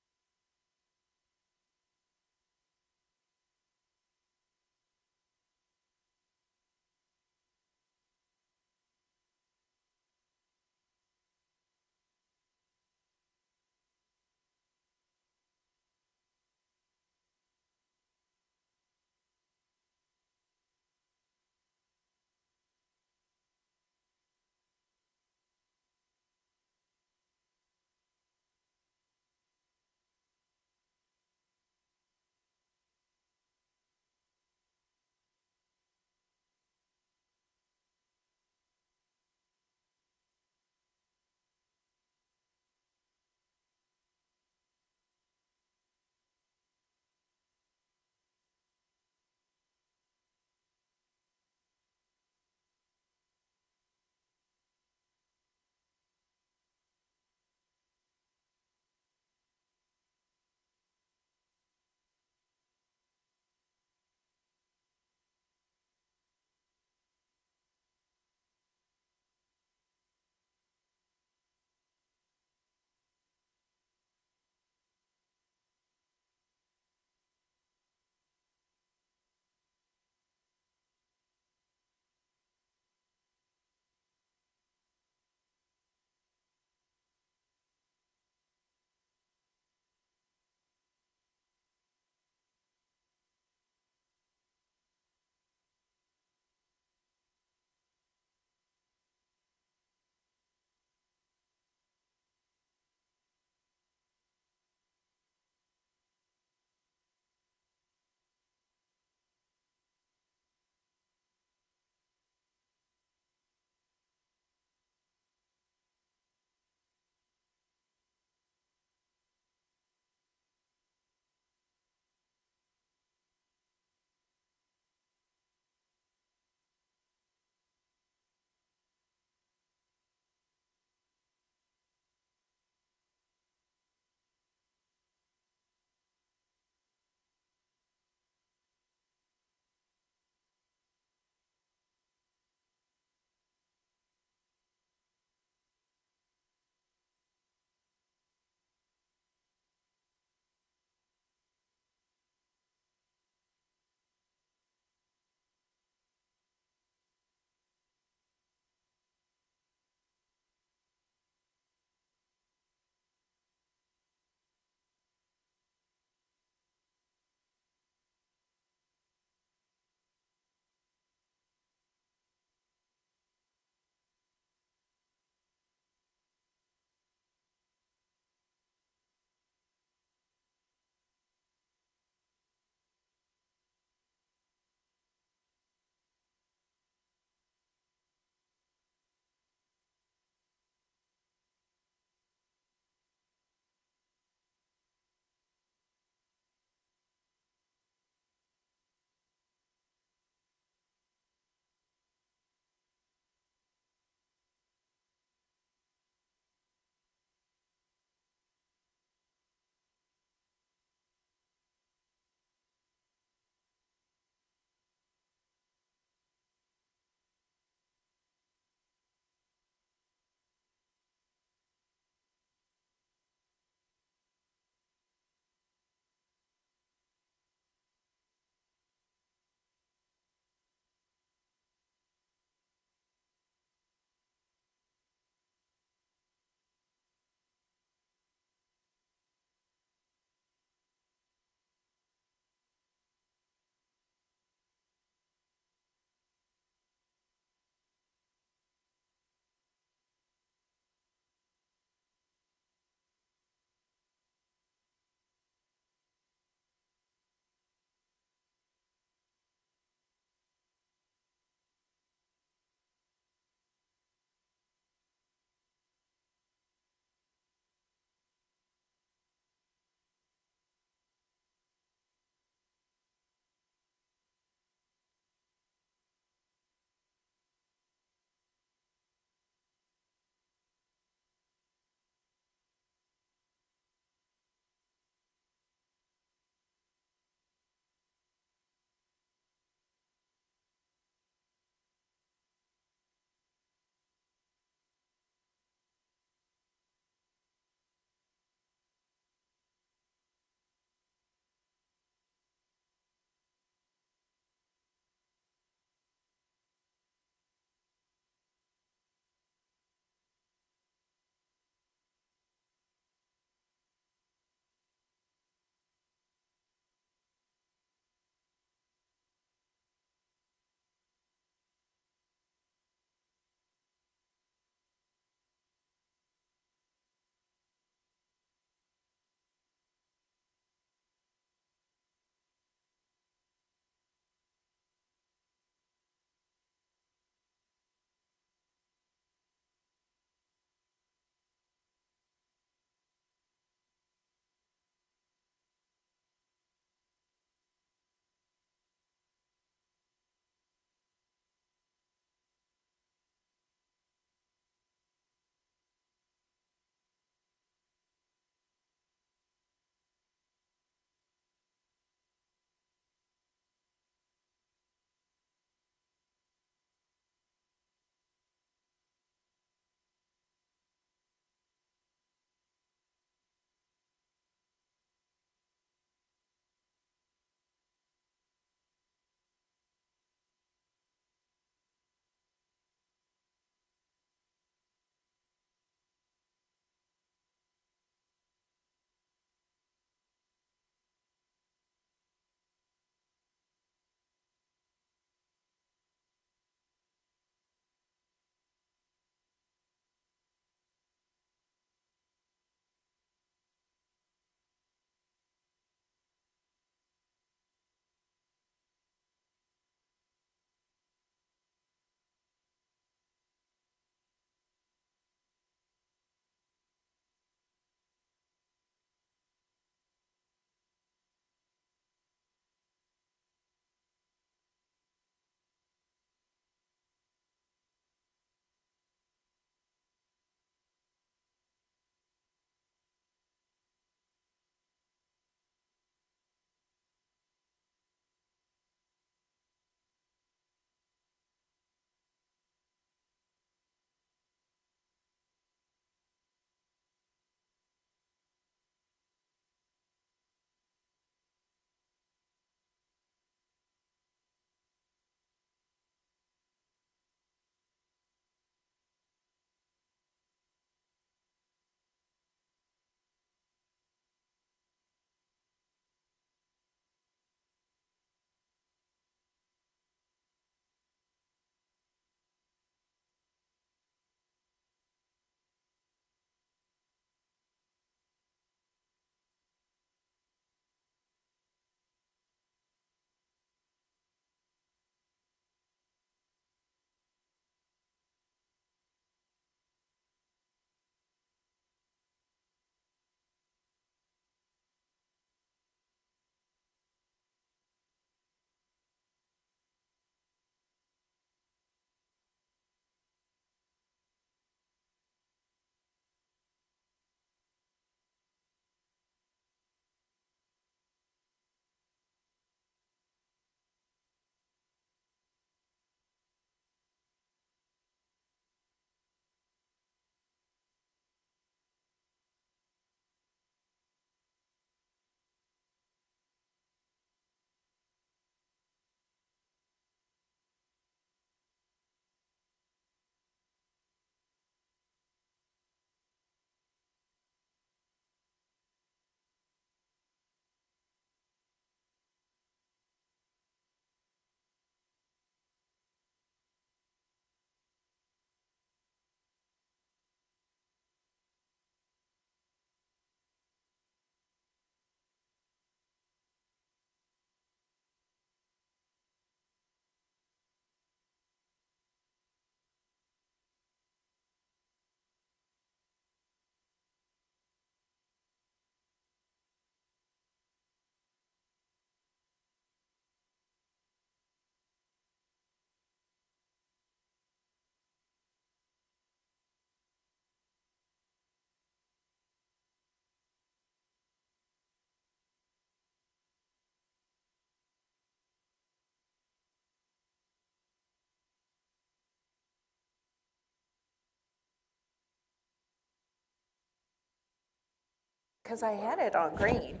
because I had it on green.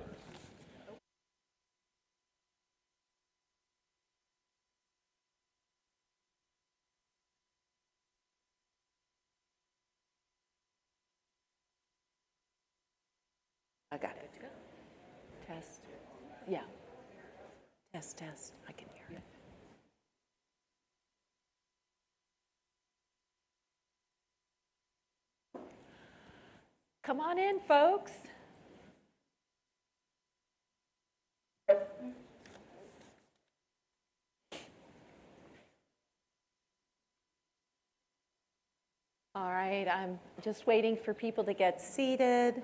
I got it. Test. Yeah. Test, test. I can hear it. Come on in, folks. All right, I'm just waiting for people to get seated.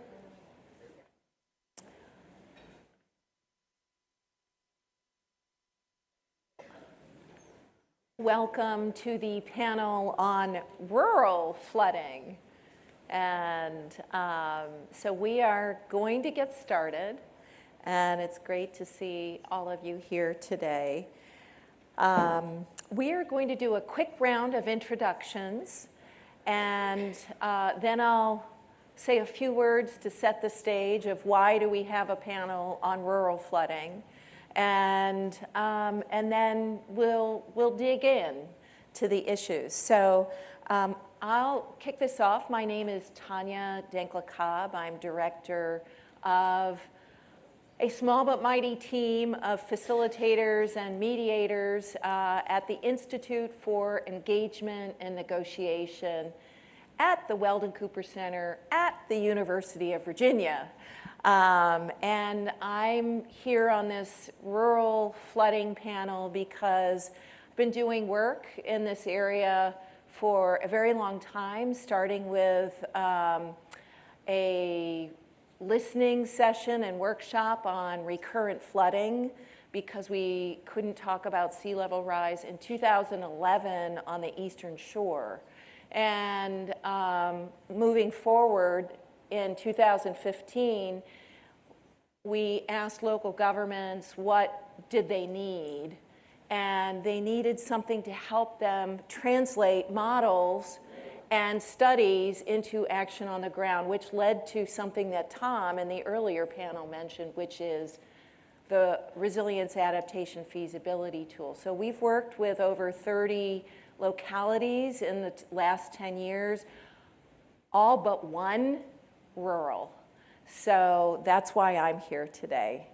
Welcome to the panel on rural flooding. And so we are going to get started, and it's great to see all of you here today. We are going to do a quick round of introductions, and then I'll say a few words to set the stage of why do we have a panel on rural flooding. And then we'll dig in to the issues. So I'll kick this off. My name is Tanya Denkla-Cobb. I'm director of a small but mighty team of facilitators and mediators at the Institute for Engagement and Negotiation at the Weldon Cooper Center at the University of Virginia. And I'm here on this rural flooding panel because I've been doing work in this area for a very long time, starting with a listening session and workshop on recurrent flooding because we couldn't talk about sea level rise in 2011 on the Eastern Shore. And moving forward, in 2015, we asked local governments what did they need, and they needed something to help them translate models and studies into action on the ground, which led to something that Tom in the earlier panel mentioned, which is the Resilience Adaptation Feasibility Tool. So we've worked with over 30 localities in the last 10 years, all but one rural. So that's why I'm here today.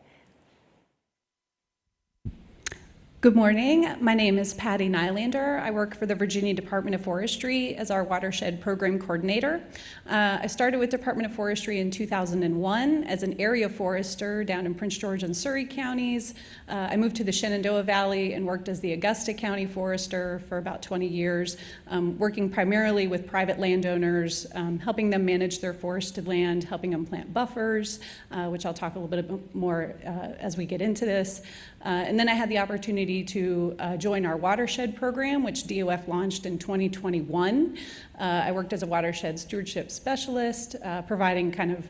Good morning. My name is Patty Nylander. I work for the Virginia Department of Forestry as our watershed program coordinator. I started with Department of Forestry in 2001 as an area forester down in Prince George and Surrey counties. I moved to the Shenandoah Valley and worked as the Augusta County forester for about 20 years, working primarily with private landowners, helping them manage their forested land, helping them plant buffers, which I'll talk a little bit more as we get into this. And then I had the opportunity to join our watershed program, which DOF launched in 2021. I worked as a watershed stewardship specialist, providing kind of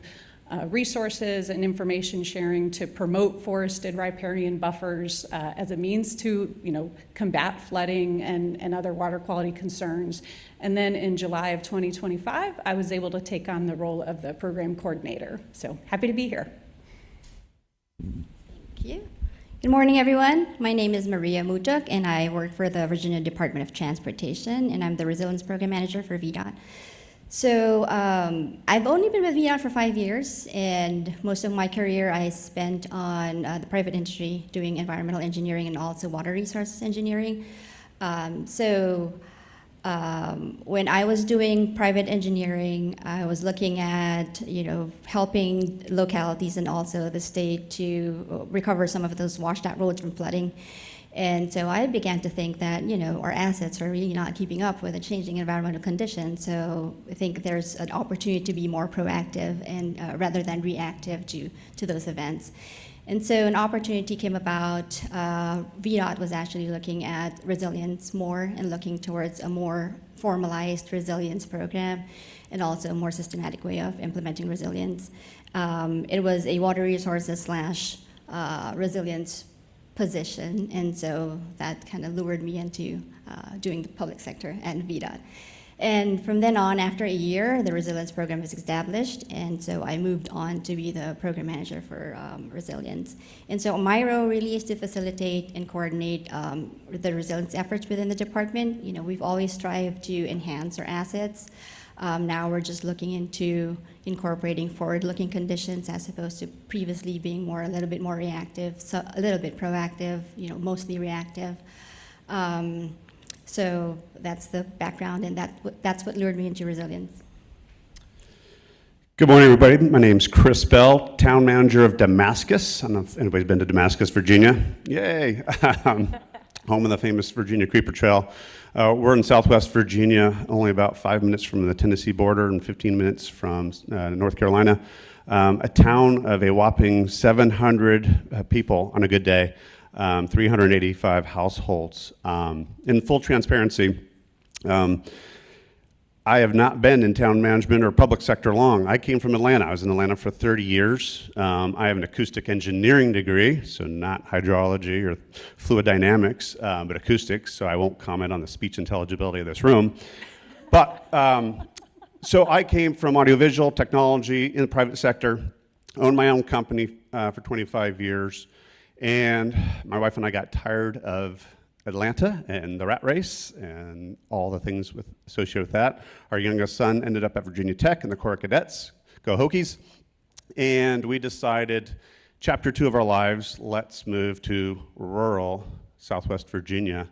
resources and information sharing to promote forested riparian buffers as a means to, combat flooding and other water quality concerns. And then in July of 2025, I was able to take on the role of the program coordinator. So happy to be here. Thank you. Good morning, everyone. My name is Maria Mujuk, and I work for the Virginia Department of Transportation, and I'm the Resilience Program Manager for VDOT. So I've only been with VDOT for 5 years, and most of my career I spent on the private industry doing environmental engineering and also water resources engineering. When I was doing private engineering, I was looking at, helping localities and also the state to recover some of those washed out roads from flooding. And so I began to think that, our assets are really not keeping up with the changing environmental conditions. So I think there's an opportunity to be more proactive and rather than reactive to those events. And so an opportunity came about. VDOT was actually looking at resilience more and looking towards a more formalized resilience program and also a more systematic way of implementing resilience. It was a water resources / resilience position, and so that kind of lured me into doing the public sector and VDOT. And from then on, after a year, the resilience program was established, and so I moved on to be the program manager for resilience. And so my role really is to facilitate and coordinate the resilience efforts within the department. You know, we've always strived to enhance our assets. Now we're just looking into incorporating forward-looking conditions as opposed to previously being a little bit more reactive, so a little bit proactive, you know, mostly reactive. So that's the background, and that's what lured me into resilience. Good morning, everybody. My name's Chris Bell, town manager of Damascus. I don't know if anybody's been to Damascus, Virginia. Yay! Home of the famous Virginia Creeper Trail. We're in Southwest Virginia, only about 5 minutes from the Tennessee border and 15 minutes from North Carolina. A town of a whopping 700 people on a good day. 385 households. In full transparency, I have not been in town management or public sector long. I came from Atlanta. I was in Atlanta for 30 years. I have an acoustic engineering degree, so not hydrology or fluid dynamics, but acoustics, so I won't comment on the speech intelligibility of this room. But, so I came from audiovisual technology in the private sector, owned my own company for 25 years. And my wife and I got tired of Atlanta and the rat race and all the things associated with that. Our youngest son ended up at Virginia Tech in the Corps of Cadets, go Hokies. And we decided, chapter 2 of our lives, let's move to rural Southwest Virginia.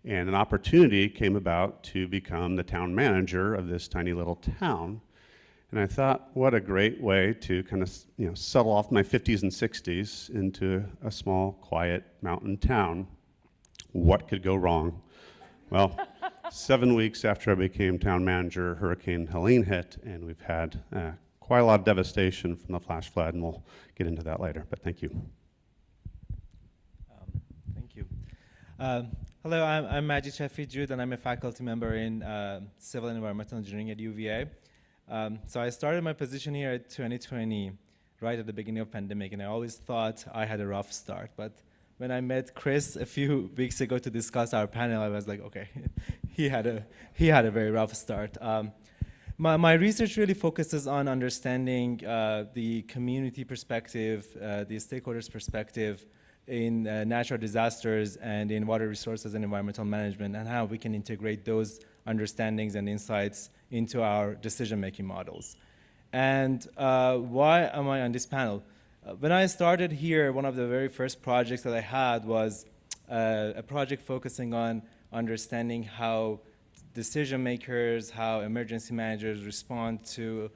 And an opportunity came about to become the town manager of this tiny little town. And I thought, what a great way to kind of, you know, settle off my 50s and 60s into a small, quiet mountain town. What could go wrong? Well, 7 weeks after I became town manager, Hurricane Helene hit, and we've had quite a lot of devastation from the flash flood, and we'll get into that later, but thank you. Thank you. Hello, I'm Majid Shafi-Jude, and I'm a faculty member in Civil and Environmental Engineering at UVA. So I started my position here at 2020, right at the beginning of pandemic, and I always thought I had a rough start. But when I met Chris a few weeks ago to discuss our panel, I was like, okay, he had a very rough start. My research really focuses on understanding the community perspective, the stakeholders' perspective in natural disasters and in water resources and environmental management, and how we can integrate those understandings and insights into our decision-making models. And why am I on this panel? When I started here, one of the very first projects that I had was a project focusing on understanding how decision makers, how emergency managers respond to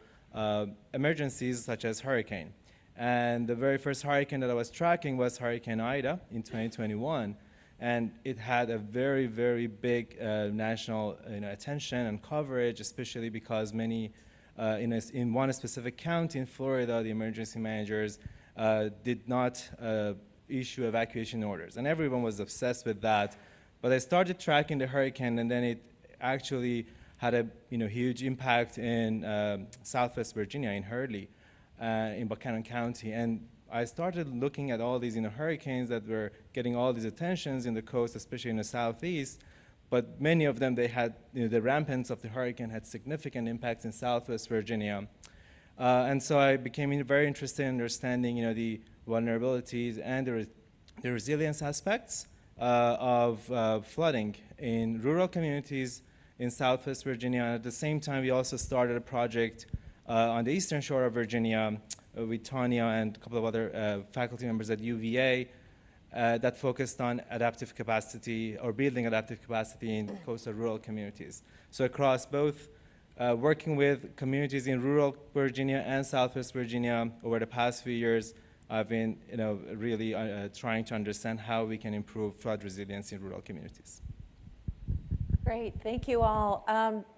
emergencies such as hurricane. And the very first hurricane that I was tracking was Hurricane Ida in 2021. And it had a very, very big national attention and coverage, especially because many, in one specific county in Florida, the emergency managers did not issue evacuation orders. And everyone was obsessed with that. But I started tracking the hurricane, and then it actually had a huge impact in Southwest Virginia, in Hurley, in Buchanan County. And I started looking at all these hurricanes that were getting all these attentions in the coast, especially in the southeast, but many of them, they had, the rampants of the hurricane had significant impacts in Southwest Virginia. And so I became very interested in understanding, the vulnerabilities and the resilience aspects of flooding in rural communities in Southwest Virginia. And at the same time, we also started a project on the eastern shore of Virginia with Tanya and a couple of other faculty members at UVA that focused on adaptive capacity or building adaptive capacity in coastal rural communities. So across both working with communities in rural Virginia and Southwest Virginia over the past few years, I've been really trying to understand how we can improve flood resilience in rural communities. Great, thank you all.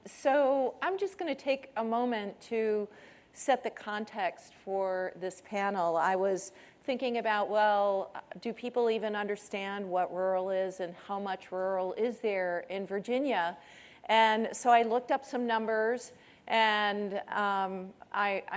So I'm just going to take a moment to set the context for this panel. I was thinking about, well, do people even understand what rural is and how much rural is there in Virginia? And so I looked up some numbers, and I'm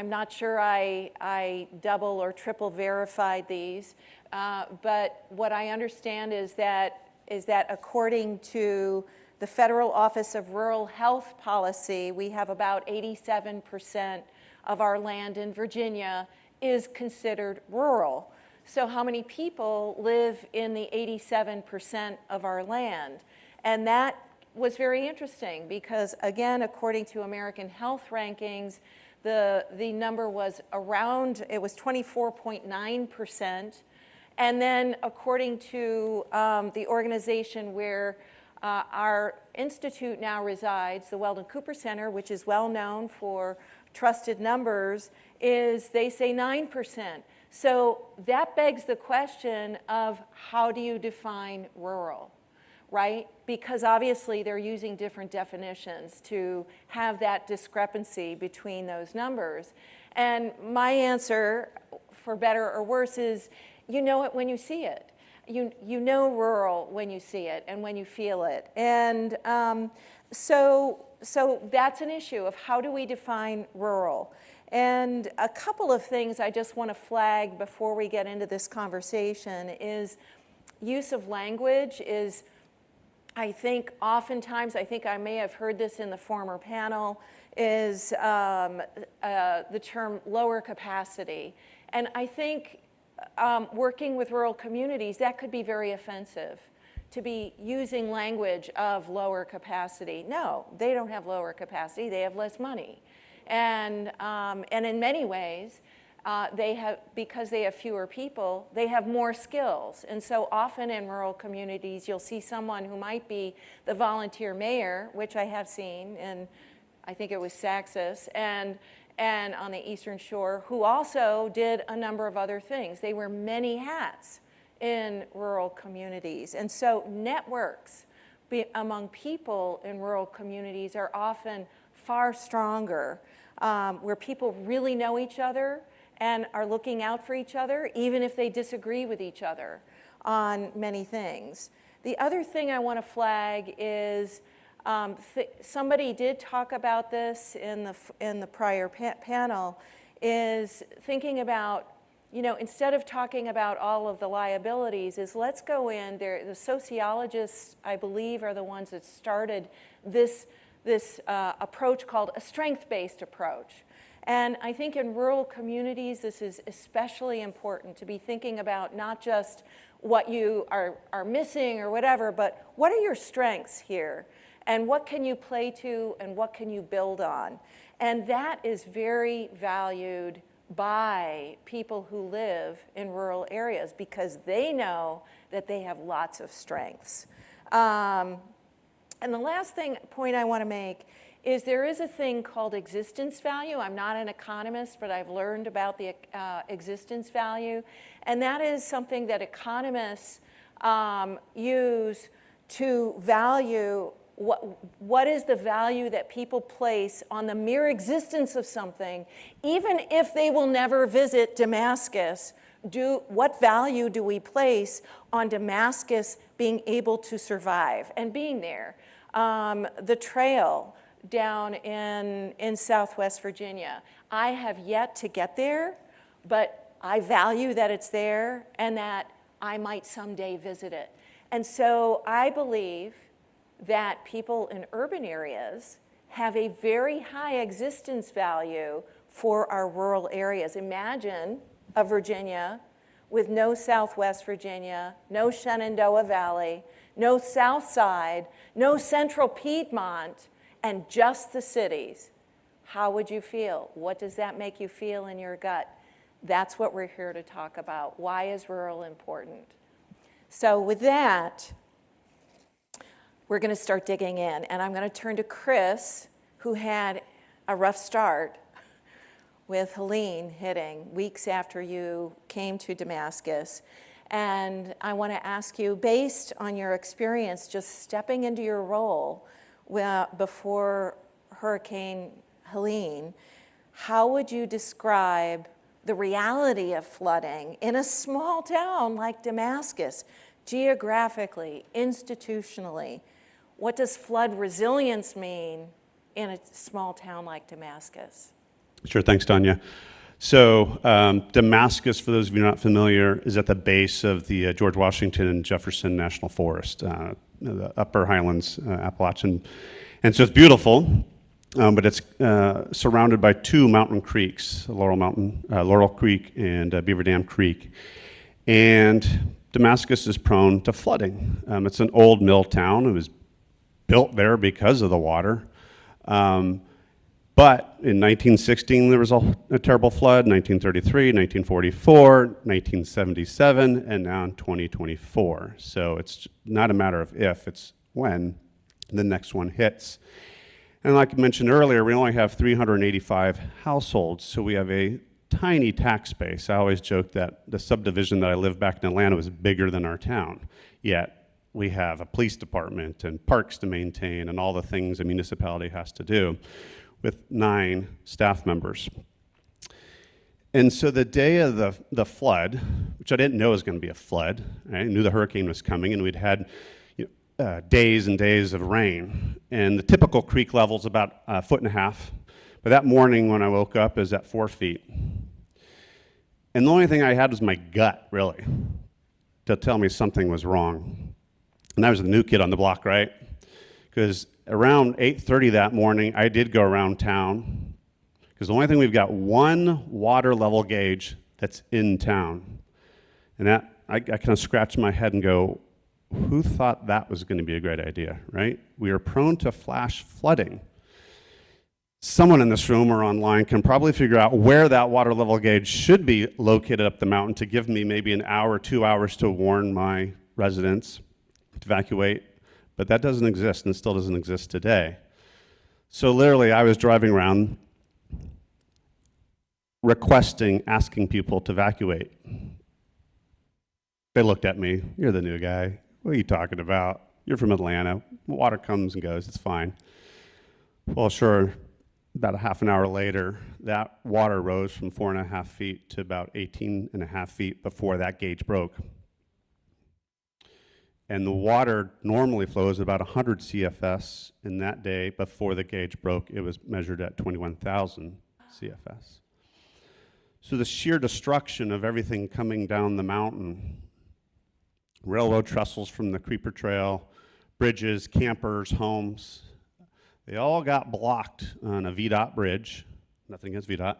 not sure I double or triple verified these, but what I understand is that according to the Federal Office of Rural Health Policy, we have about 87% of our land in Virginia is considered rural. So how many people live in the 87% of our land? And that was very interesting because, again, according to American Health Rankings, the number was around, it was 24.9%. And then according to the organization where our institute now resides, the Weldon Cooper Center, which is well known for trusted numbers, is they say 9%. So that begs the question of how do you define rural, right? Because obviously they're using different definitions to have that discrepancy between those numbers. And my answer, for better or worse, is you know it when you see it. You know rural when you see it and when you feel it. And so that's an issue of how do we define rural. And a couple of things I just want to flag before we get into this conversation is use of language is, I think oftentimes, I think I may have heard this in the former panel, is the term lower capacity. And I think working with rural communities, that could be very offensive to be using language of lower capacity. No, they don't have lower capacity, they have less money. And in many ways, they have, because they have fewer people, they have more skills. And so often in rural communities, you'll see someone who might be the volunteer mayor, which I have seen, and I think it was Saxis, and on the Eastern Shore, who also did a number of other things. They wear many hats in rural communities. And so networks among people in rural communities are often far stronger, where people really know each other and are looking out for each other, even if they disagree with each other on many things. The other thing I want to flag is somebody did talk about this in the prior panel, is thinking about, you know, instead of talking about all of the liabilities, is let's go in there. The sociologists, I believe, are the ones that started this approach called a strength-based approach. And I think in rural communities, this is especially important to be thinking about not just what you are missing or whatever, but what are your strengths here? And what can you play to and what can you build on? And that is very valued by people who live in rural areas because they know that they have lots of strengths. And the last point I want to make is there is a thing called existence value. I'm not an economist, but I've learned about the existence value. And that is something that economists use to value what is the value that people place on the mere existence of something, even if they will never visit Damascus. What value do we place on Damascus being able to survive and being there? The trail down in Southwest Virginia. I have yet to get there, but I value that it's there and that I might someday visit it. And so I believe that people in urban areas have a very high existence value for our rural areas. Imagine a Virginia with no Southwest Virginia, no Shenandoah Valley, no South Side, no Central Piedmont, and just the cities. How would you feel? What does that make you feel in your gut? That's what we're here to talk about. Why is rural important? So with that, we're going to start digging in. And I'm going to turn to Chris, who had a rough start with Helene hitting weeks after you came to Damascus. And I want to ask you, based on your experience just stepping into your role before Hurricane Helene, how would you describe the reality of flooding in a small town like Damascus, geographically, institutionally? What does flood resilience mean in a small town like Damascus? Sure, thanks, Tanya. So Damascus, for those of you not familiar, is at the base of the George Washington and Jefferson National Forest. the upper highlands, Appalachian. And so it's beautiful, but it's surrounded by two mountain creeks, Laurel Creek and Beaver Dam Creek. And Damascus is prone to flooding. It's an old mill town. It was built there because of the water. But in 1916, there was a terrible flood, 1933, 1944, 1977, and now in 2024. So it's not a matter of if, it's when the next one hits. And like I mentioned earlier, we only have 385 households, so we have a tiny tax base. I always joke that the subdivision that I live back in Atlanta was bigger than our town, yet we have a police department and parks to maintain and all the things a municipality has to do, with 9 staff members. And so the day of the flood, which I didn't know was going to be a flood, I knew the hurricane was coming, and we'd had days and days of rain. And the typical creek level is about 1.5 feet. But that morning when I woke up, it was at 4 feet. And the only thing I had was my gut, really, to tell me something was wrong. And I was the new kid on the block, right? Because around 8:30 that morning, I did go around town, because the only thing, we've got one water level gauge that's in town. And that, I kind of scratch my head and go, who thought that was going to be a great idea, right? We are prone to flash flooding. Someone in this room or online can probably figure out where that water level gauge should be located up the mountain to give me maybe an hour, 2 hours to warn my residents to evacuate. But that doesn't exist, and still doesn't exist today. So literally, I was driving around asking people to evacuate. They looked at me, you're the new guy. What are you talking about? You're from Atlanta. Water comes and goes, it's fine. Well, sure, about a half an hour later, that water rose from 4.5 feet to about 18.5 feet before that gauge broke. And the water normally flows about 100 CFS, and that day before the gauge broke, it was measured at 21,000 CFS. So the sheer destruction of everything coming down the mountain, railroad trestles from the creeper trail, bridges, campers, homes, they all got blocked on a VDOT bridge. Nothing against VDOT.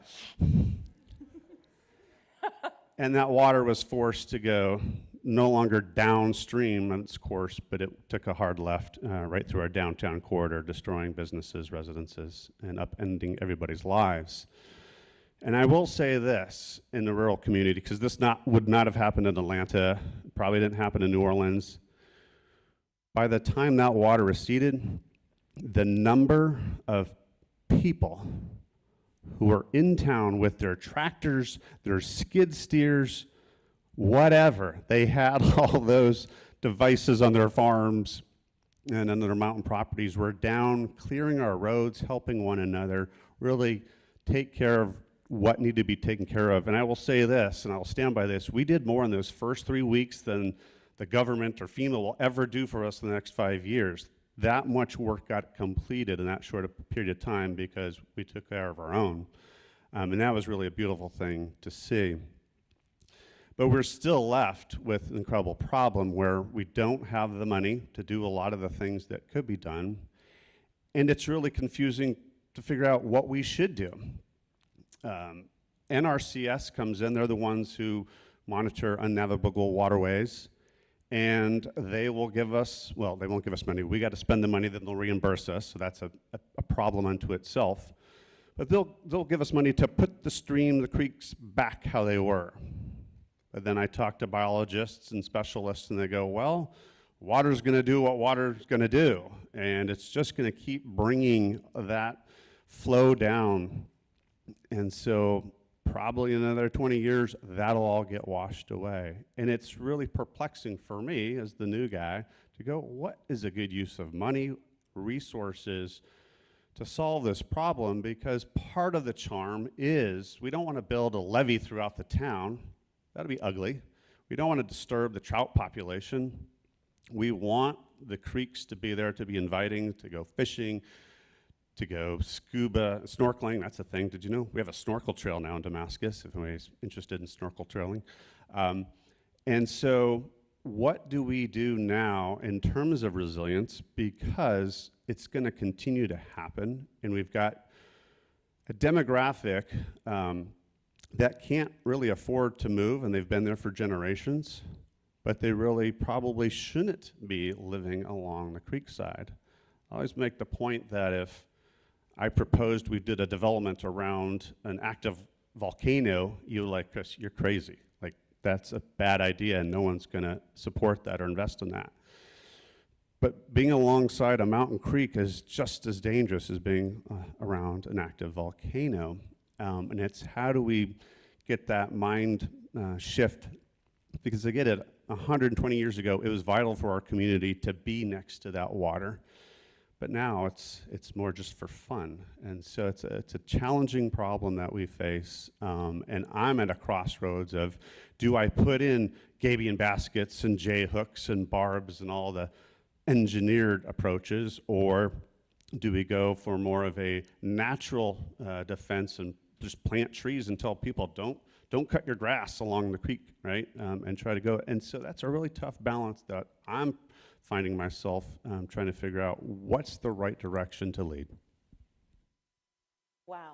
And that water was forced to go no longer downstream on its course, but it took a hard left right through our downtown corridor, destroying businesses, residences, and upending everybody's lives. And I will say this in the rural community, because this would not have happened in Atlanta, probably didn't happen in New Orleans. By the time that water receded, the number of people who were in town with their tractors, their skid steers, whatever, they had all those devices on their farms and on their mountain properties, were down, clearing our roads, helping one another, really take care of what needed to be taken care of. And I will say this, and I'll stand by this, we did more in those first 3 weeks than the government or FEMA will ever do for us in the next 5 years. That much work got completed in that short a period of time because we took care of our own. And that was really a beautiful thing to see. But we're still left with an incredible problem where we don't have the money to do a lot of the things that could be done. And it's really confusing to figure out what we should do. NRCS comes in, they're the ones who monitor unnavigable waterways. And they will give us, well, they won't give us money. We got to spend the money, then they'll reimburse us. So that's a problem unto itself. But they'll give us money to put the stream, the creeks back how they were. But then I talk to biologists and specialists, and they go, well, water's going to do what water's going to do. And it's just going to keep bringing that flow down. And so probably in another 20 years, that'll all get washed away. And it's really perplexing for me as the new guy to go, what is a good use of money, resources to solve this problem? Because part of the charm is we don't want to build a levee throughout the town. That'd be ugly. We don't want to disturb the trout population. We want the creeks to be there to be inviting, to go fishing, to go scuba, snorkeling, that's a thing. Did you know we have a snorkel trail now in Damascus, if anybody's interested in snorkel trailing? And so what do we do now in terms of resilience, because it's going to continue to happen, and we've got a demographic that can't really afford to move, and they've been there for generations, but they really probably shouldn't be living along the creek side. I always make the point that if I proposed we did a development around an active volcano, you're like, Chris, you're crazy. Like, that's a bad idea, and no one's going to support that or invest in that. But being alongside a mountain creek is just as dangerous as being around an active volcano. And it's how do we get that mind shift? Because I get it, 120 years ago, it was vital for our community to be next to that water. But now it's more just for fun. And so it's a challenging problem that we face. And I'm at a crossroads of, do I put in gabion baskets and J hooks and barbs and all the engineered approaches, or do we go for more of a natural defense and just plant trees and tell people don't cut your grass along the creek, right? And try to go. And so that's a really tough balance that I'm finding myself trying to figure out what's the right direction to lead. Wow.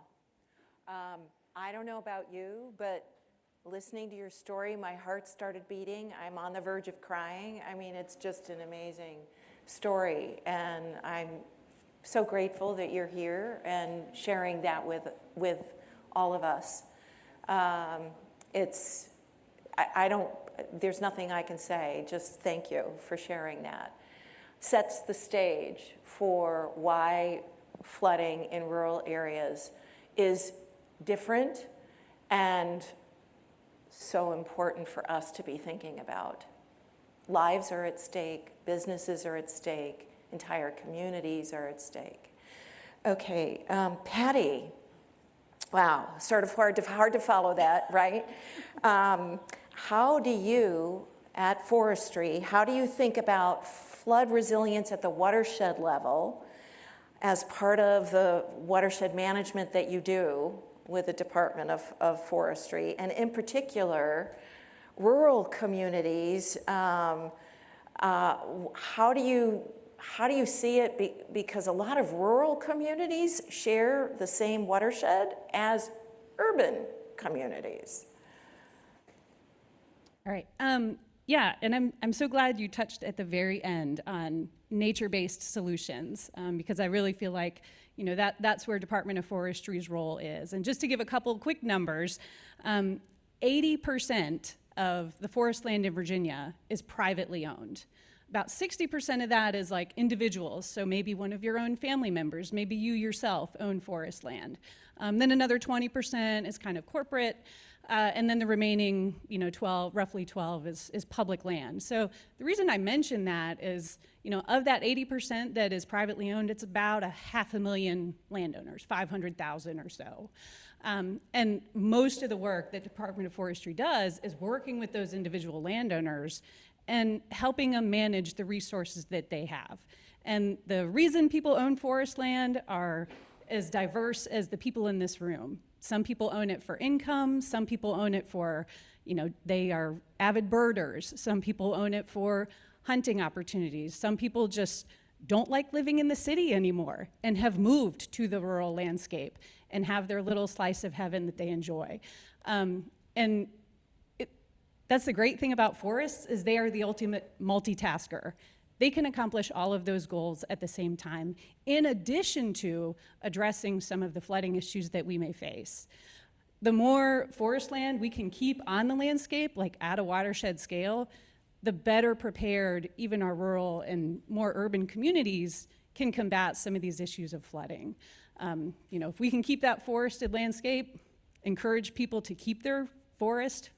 I don't know about you, but listening to your story, my heart started beating. I'm on the verge of crying. I mean, it's just an amazing story, and I'm so grateful that you're here and sharing that with all of us. There's nothing I can say, just thank you for sharing that. Sets the stage for why flooding in rural areas is different and so important for us to be thinking about. Lives are at stake, businesses are at stake, entire communities are at stake. Okay, Patty. Wow, sort of hard to follow that, right? How do you, at forestry, how do you think about flood resilience at the watershed level as part of the watershed management that you do with the Department of Forestry, and in particular, rural communities? How do you see it? Because a lot of rural communities share the same watershed as urban communities. All right. Yeah, and I'm so glad you touched at the very end on nature-based solutions, because I really feel like that's where Department of Forestry's role is. And just to give a couple quick numbers, 80% of the forest land in Virginia is privately owned. About 60% of that is like individuals, so maybe one of your own family members, maybe you yourself own forest land. Then another 20% is kind of corporate, and then the remaining, roughly 12 is public land. So the reason I mention that is, of that 80% that is privately owned, it's about 500,000 landowners, 500,000 or so. And most of the work that Department of Forestry does is working with those individual landowners and helping them manage the resources that they have. And the reason people own forest land are as diverse as the people in this room. Some people own it for income, some people own it for, they are avid birders, some people own it for hunting opportunities, some people just don't like living in the city anymore and have moved to the rural landscape and have their little slice of heaven that they enjoy. That's the great thing about forests, is they are the ultimate multitasker. They can accomplish all of those goals at the same time, in addition to addressing some of the flooding issues that we may face. The more forest land we can keep on the landscape, like at a watershed scale, the better prepared even our rural and more urban communities can combat some of these issues of flooding. If we can keep that forested landscape, encourage people to keep their forest,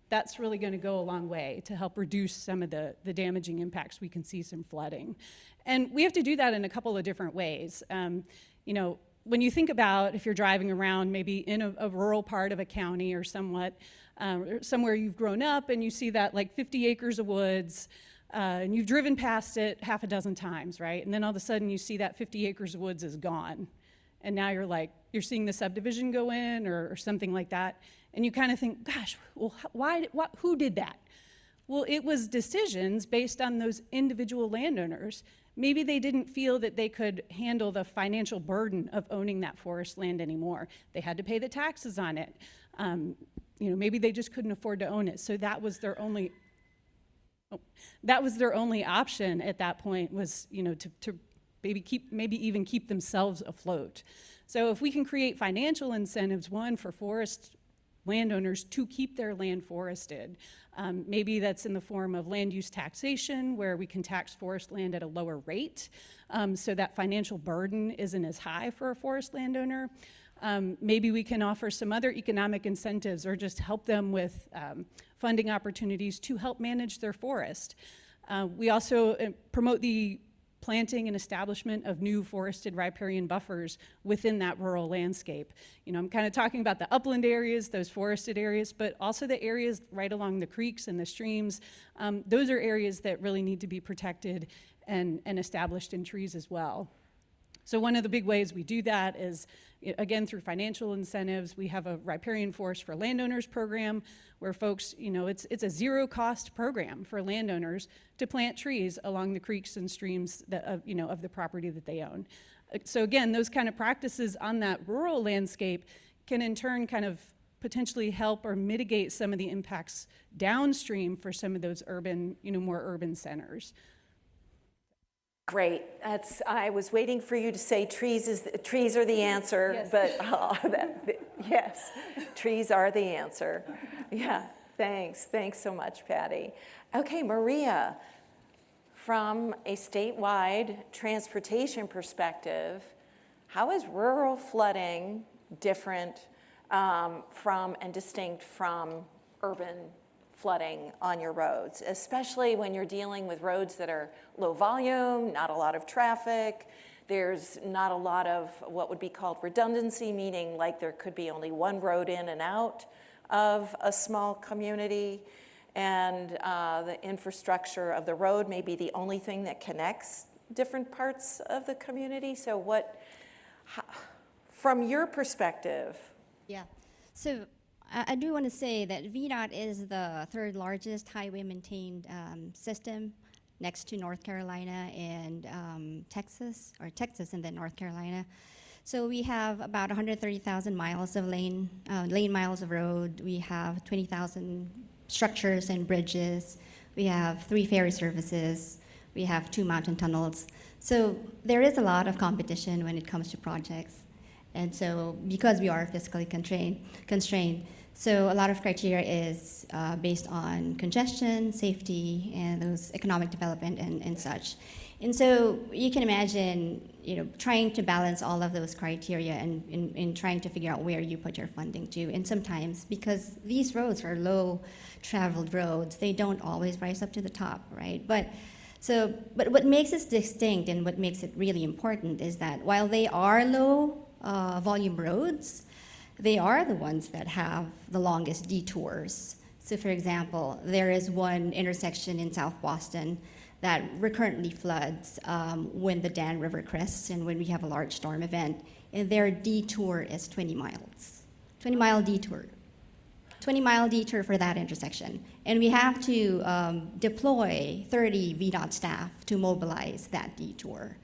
that's really going to go a long way to help reduce some of the damaging impacts we can see from flooding. And we have to do that in a couple of different ways. When you think about if you're driving around maybe in a rural part of a county or somewhere you've grown up and you see that like 50 acres of woods, and you've driven past it half a dozen times, right? And then all of a sudden you see that 50 acres of woods is gone. And now you're seeing the subdivision go in or something like that. And you kind of think, gosh, well, who did that? Well, it was decisions based on those individual landowners. Maybe they didn't feel that they could handle the financial burden of owning that forest land anymore. They had to pay the taxes on it. Maybe they just couldn't afford to own it. So that was their only option at that point, was to maybe even keep themselves afloat. So if we can create financial incentives, one, for forest landowners to keep their land forested, maybe that's in the form of land use taxation, where we can tax forest land at a lower rate, so that financial burden isn't as high for a forest landowner. Maybe we can offer some other economic incentives, or just help them with funding opportunities to help manage their forest. We also promote the planting and establishment of new forested riparian buffers within that rural landscape. I'm kind of talking about the upland areas, those forested areas, but also the areas right along the creeks and the streams. Those are areas that really need to be protected and established in trees as well. So one of the big ways we do that is, again, through financial incentives. We have a Riparian Forest for Landowners program, where folks, it's a zero-cost program for landowners to plant trees along the creeks and streams of the property that they own. So again, those kind of practices on that rural landscape can in turn kind of potentially help or mitigate some of the impacts downstream for some of those urban, more urban centers. Great. I was waiting for you to say trees are the answer, yes. But yes, trees are the answer. Yeah, thanks. Thanks so much, Patty. Okay, Maria, from a statewide transportation perspective, how is rural flooding different from and distinct from urban flooding on your roads, especially when you're dealing with roads that are low volume, not a lot of traffic, there's not a lot of what would be called redundancy, meaning like there could be only one road in and out of a small community, and the infrastructure of the road may be the only thing that connects different parts of the community. So from your perspective? Yeah, so I do want to say that VDOT is the third largest highway maintained system, next to North Carolina and Texas and then North Carolina. So we have about 130,000 miles of lane miles of road. We have 20,000 structures and bridges. We have 3 ferry services. We have 2 mountain tunnels. So there is a lot of competition when it comes to projects. And so because we are fiscally constrained, so a lot of criteria is based on congestion, safety, and those economic development and such. And so you can imagine, trying to balance all of those criteria and trying to figure out where you put your funding to. And sometimes, because these roads are low traveled roads, they don't always rise up to the top, right? But what makes us distinct and what makes it really important is that while they are low volume roads, they are the ones that have the longest detours. So for example, there is one intersection in South Boston that recurrently floods when the Dan River crests and when we have a large storm event, and their detour is 20 miles. 20-mile detour. 20-mile detour for that intersection. And we have to deploy 30 VDOT staff to mobilize that detour.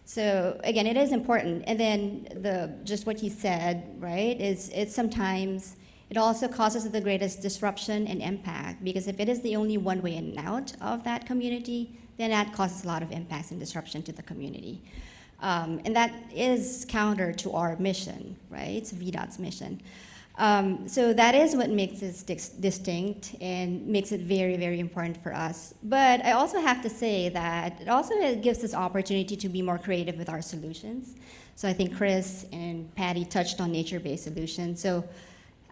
So again, it is important. And then just what he said, right, is sometimes it also causes the greatest disruption and impact, because if it is the only one way in and out of that community, then that causes a lot of impacts and disruption to the community. And that is counter to our mission, right? It's VDOT's mission. So that is what makes us distinct and makes it very, very important for us. But I also have to say that it also gives us opportunity to be more creative with our solutions. So I think Chris and Patty touched on nature-based solutions. So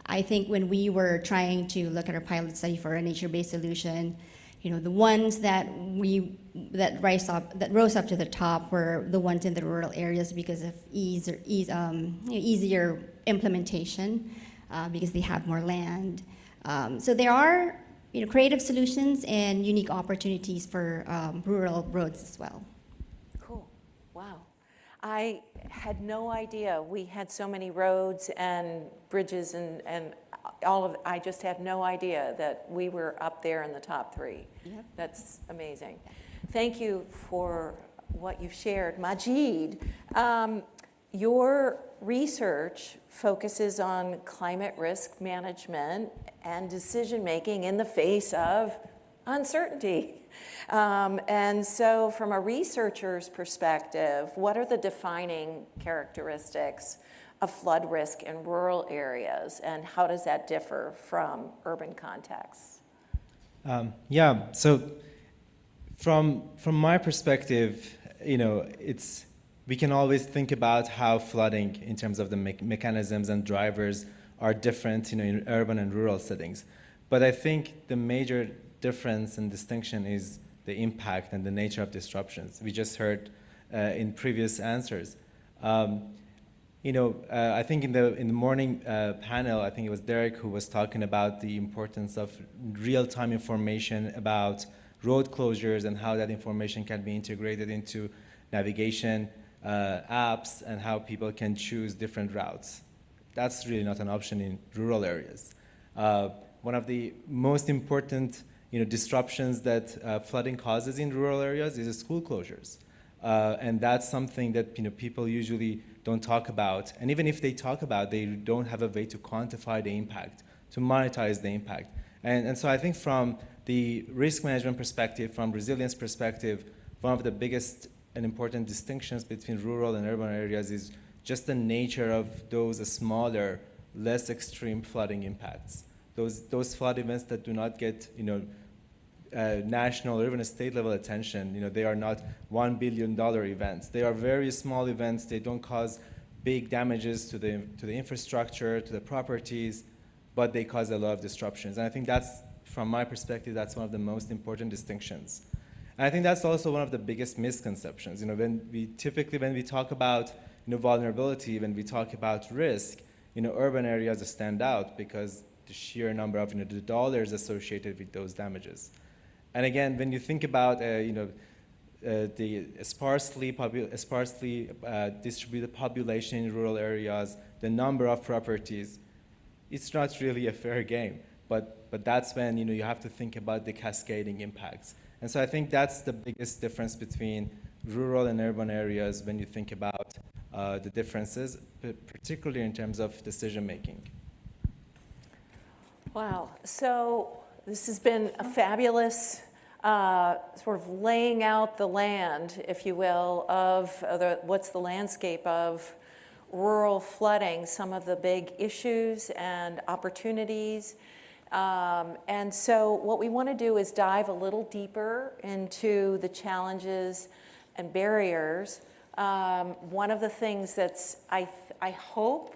I think when we were trying to look at our pilot study for a nature-based solution, the ones that rose up to the top were the ones in the rural areas because of easier implementation. Because they have more land. So there are creative solutions and unique opportunities for rural roads as well. Cool, wow. I had no idea we had so many roads and bridges and I just had no idea that we were up there in the top 3. Yep. That's amazing. Thank you for what you've shared. Majid, your research focuses on climate risk management and decision-making in the face of uncertainty. And so from a researcher's perspective, what are the defining characteristics of flood risk in rural areas, and how does that differ from urban contexts? Yeah, so from my perspective, we can always think about how flooding in terms of the mechanisms and drivers are different in urban and rural settings. But I think the major difference and distinction is the impact and the nature of disruptions. We just heard in previous answers. I think in the morning panel, I think it was Derek who was talking about the importance of real-time information about road closures and how that information can be integrated into navigation apps and how people can choose different routes. That's really not an option in rural areas. One of the most important disruptions that flooding causes in rural areas is school closures. And that's something that people usually don't talk about. And even if they talk about, they don't have a way to quantify the impact, to monetize the impact. And so I think from the risk management perspective, from resilience perspective, one of the biggest and important distinctions between rural and urban areas is just the nature of those smaller, less extreme flooding impacts. Those flood events that do not get national or even state level attention, they are not $1 billion events. They are very small events. They don't cause big damages to the infrastructure, to the properties, but they cause a lot of disruptions. And I think that's, from my perspective, that's one of the most important distinctions. And I think that's also one of the biggest misconceptions. When we talk about vulnerability, when we talk about risk, urban areas stand out because the sheer number of the dollars associated with those damages. And again, when you think about the sparsely distributed population in rural areas, the number of properties, it's not really a fair game. But that's when you have to think about the cascading impacts. And so I think that's the biggest difference between rural and urban areas when you think about the differences, particularly in terms of decision making. Wow. So this has been a fabulous sort of laying out the land, if you will, of what's the landscape of rural flooding, some of the big issues and opportunities. And so what we want to do is dive a little deeper into the challenges and barriers. One of the things that's, I hope,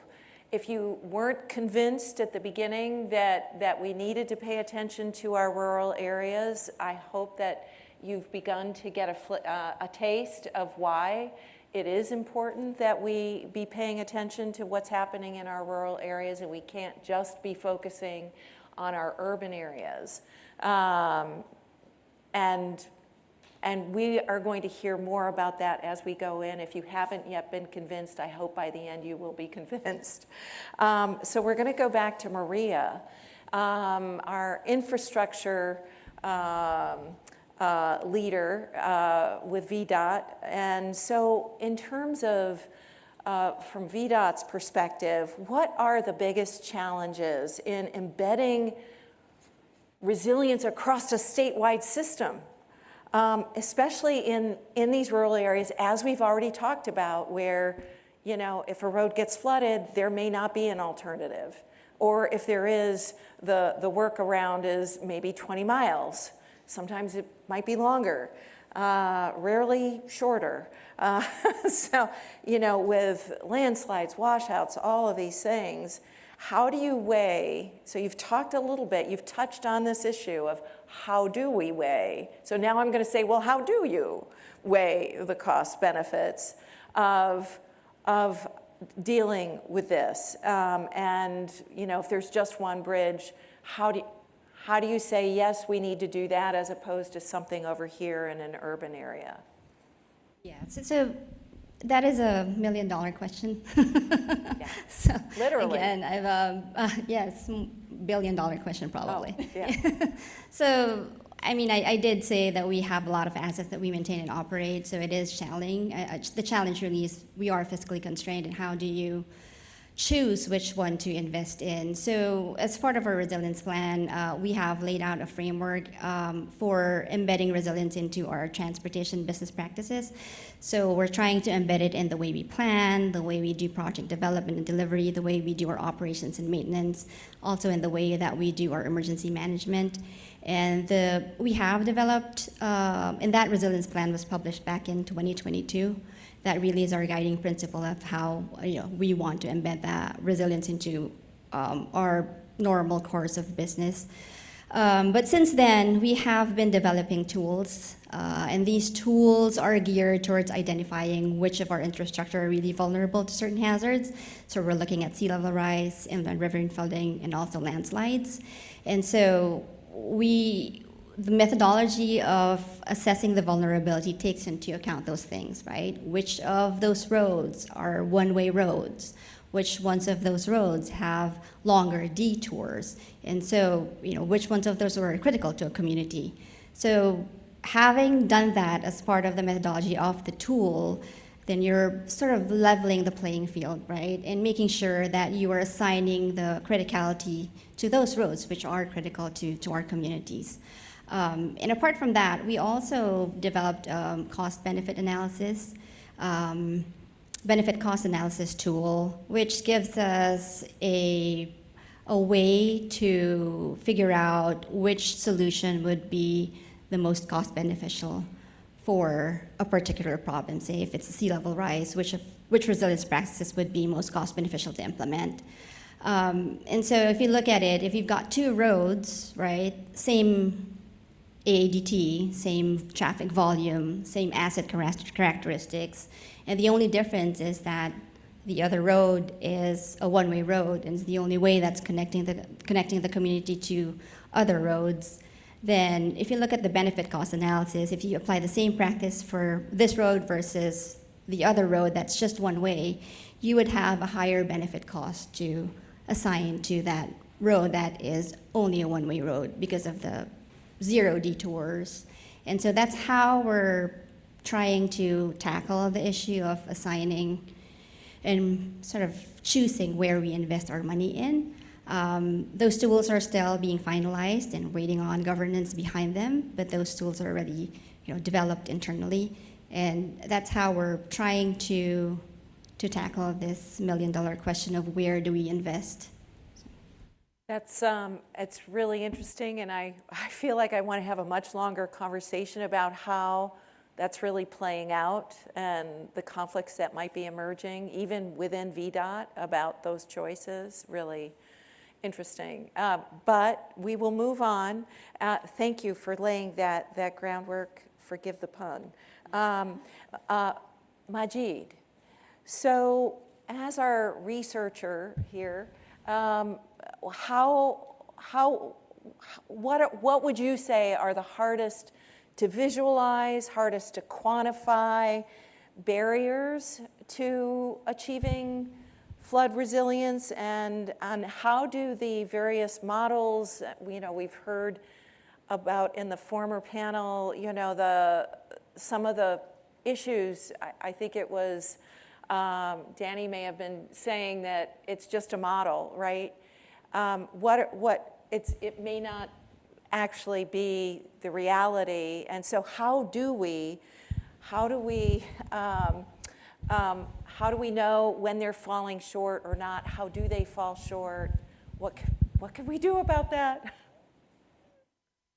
if you weren't convinced at the beginning that we needed to pay attention to our rural areas, I hope that you've begun to get a taste of why it is important that we be paying attention to what's happening in our rural areas, and we can't just be focusing on our urban areas. And we are going to hear more about that as we go in. If you haven't yet been convinced, I hope by the end you will be convinced. So we're going to go back to Maria, our infrastructure leader with VDOT. And so in terms of, from VDOT's perspective, what are the biggest challenges in embedding resilience across a statewide system? Especially in these rural areas, as we've already talked about, where, if a road gets flooded, there may not be an alternative. Or if there is, the workaround is maybe 20 miles. Sometimes it might be longer, rarely shorter. So, with landslides, washouts, all of these things, how do you weigh? So you've talked a little bit, you've touched on this issue of how do we weigh? So now I'm going to say, well, how do you weigh the cost benefits of dealing with this? And if there's just one bridge, how do you say, yes, we need to do that as opposed to something over here in an urban area? Yeah, so That is a $1 million question. Yeah. So Literally. again, yes, $1 billion question probably. Oh, yeah. So, I mean, I did say that we have a lot of assets that we maintain and operate, so it is challenging. The challenge really is we are fiscally constrained, and how do you choose which one to invest in? So as part of our resilience plan, we have laid out a framework for embedding resilience into our transportation business practices. So we're trying to embed it in the way we plan, the way we do project development and delivery, the way we do our operations and maintenance, also in the way that we do our emergency management. And we have developed, and that resilience plan was published back in 2022. That really is our guiding principle of how we want to embed that resilience into our normal course of business. But since then, we have been developing tools, and these tools are geared towards identifying which of our infrastructure are really vulnerable to certain hazards. So we're looking at sea level rise, inland river flooding, and also landslides. And so the methodology of assessing the vulnerability takes into account those things, right? Which of those roads are one-way roads? Which ones of those roads have longer detours? And so, which ones of those are critical to a community? So having done that as part of the methodology of the tool, then you're sort of leveling the playing field, right? And making sure that you are assigning the criticality to those roads which are critical to our communities. And apart from that, we also developed cost-benefit analysis, benefit-cost analysis tool, which gives us a way to figure out which solution would be the most cost-beneficial for a particular problem. Say if it's a sea level rise, which resilience practices would be most cost-beneficial to implement. And so if you look at it, if you've got two roads, right, same AADT, same traffic volume, same asset characteristics, and the only difference is that the other road is a one-way road, and it's the only way that's connecting the community to other roads. Then if you look at the benefit cost analysis, if you apply the same practice for this road versus the other road that's just one way, you would have a higher benefit cost to assign to that road that is only a one-way road because of the zero detours. And so that's how we're trying to tackle the issue of assigning and sort of choosing where we invest our money in. Those tools are still being finalized and waiting on governance behind them, but those tools are already developed internally. And that's how we're trying to tackle this $1 million question of where do we invest. That's it's really interesting, and I feel like I want to have a much longer conversation about how that's really playing out and the conflicts that might be emerging, even within VDOT, about those choices. Really interesting. But we will move on. Thank you for laying that groundwork. Forgive the pun. Majid, so as our researcher here, what would you say are the hardest to visualize, hardest to quantify barriers to achieving flood resilience, and how do the various models, we've heard about in the former panel, some of the issues, I think it was, Danny may have been saying that it's just a model, right? It may not actually be the reality, and so how do we know when they're falling short or not? How do they fall short? What can we do about that?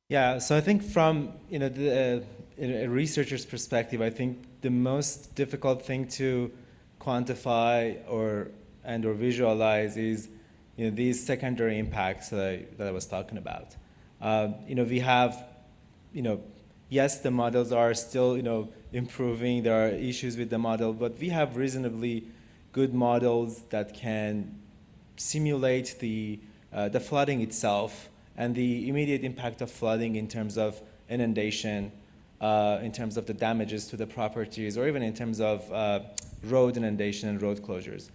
Yeah, so I think from a researcher's perspective, I think the most difficult thing to quantify or visualize is these secondary impacts that I was talking about. We have, yes, the models are still improving. There are issues with the model, but we have reasonably good models that can simulate the flooding itself and the immediate impact of flooding in terms of inundation, in terms of the damages to the properties, or even in terms of road inundation and road closures.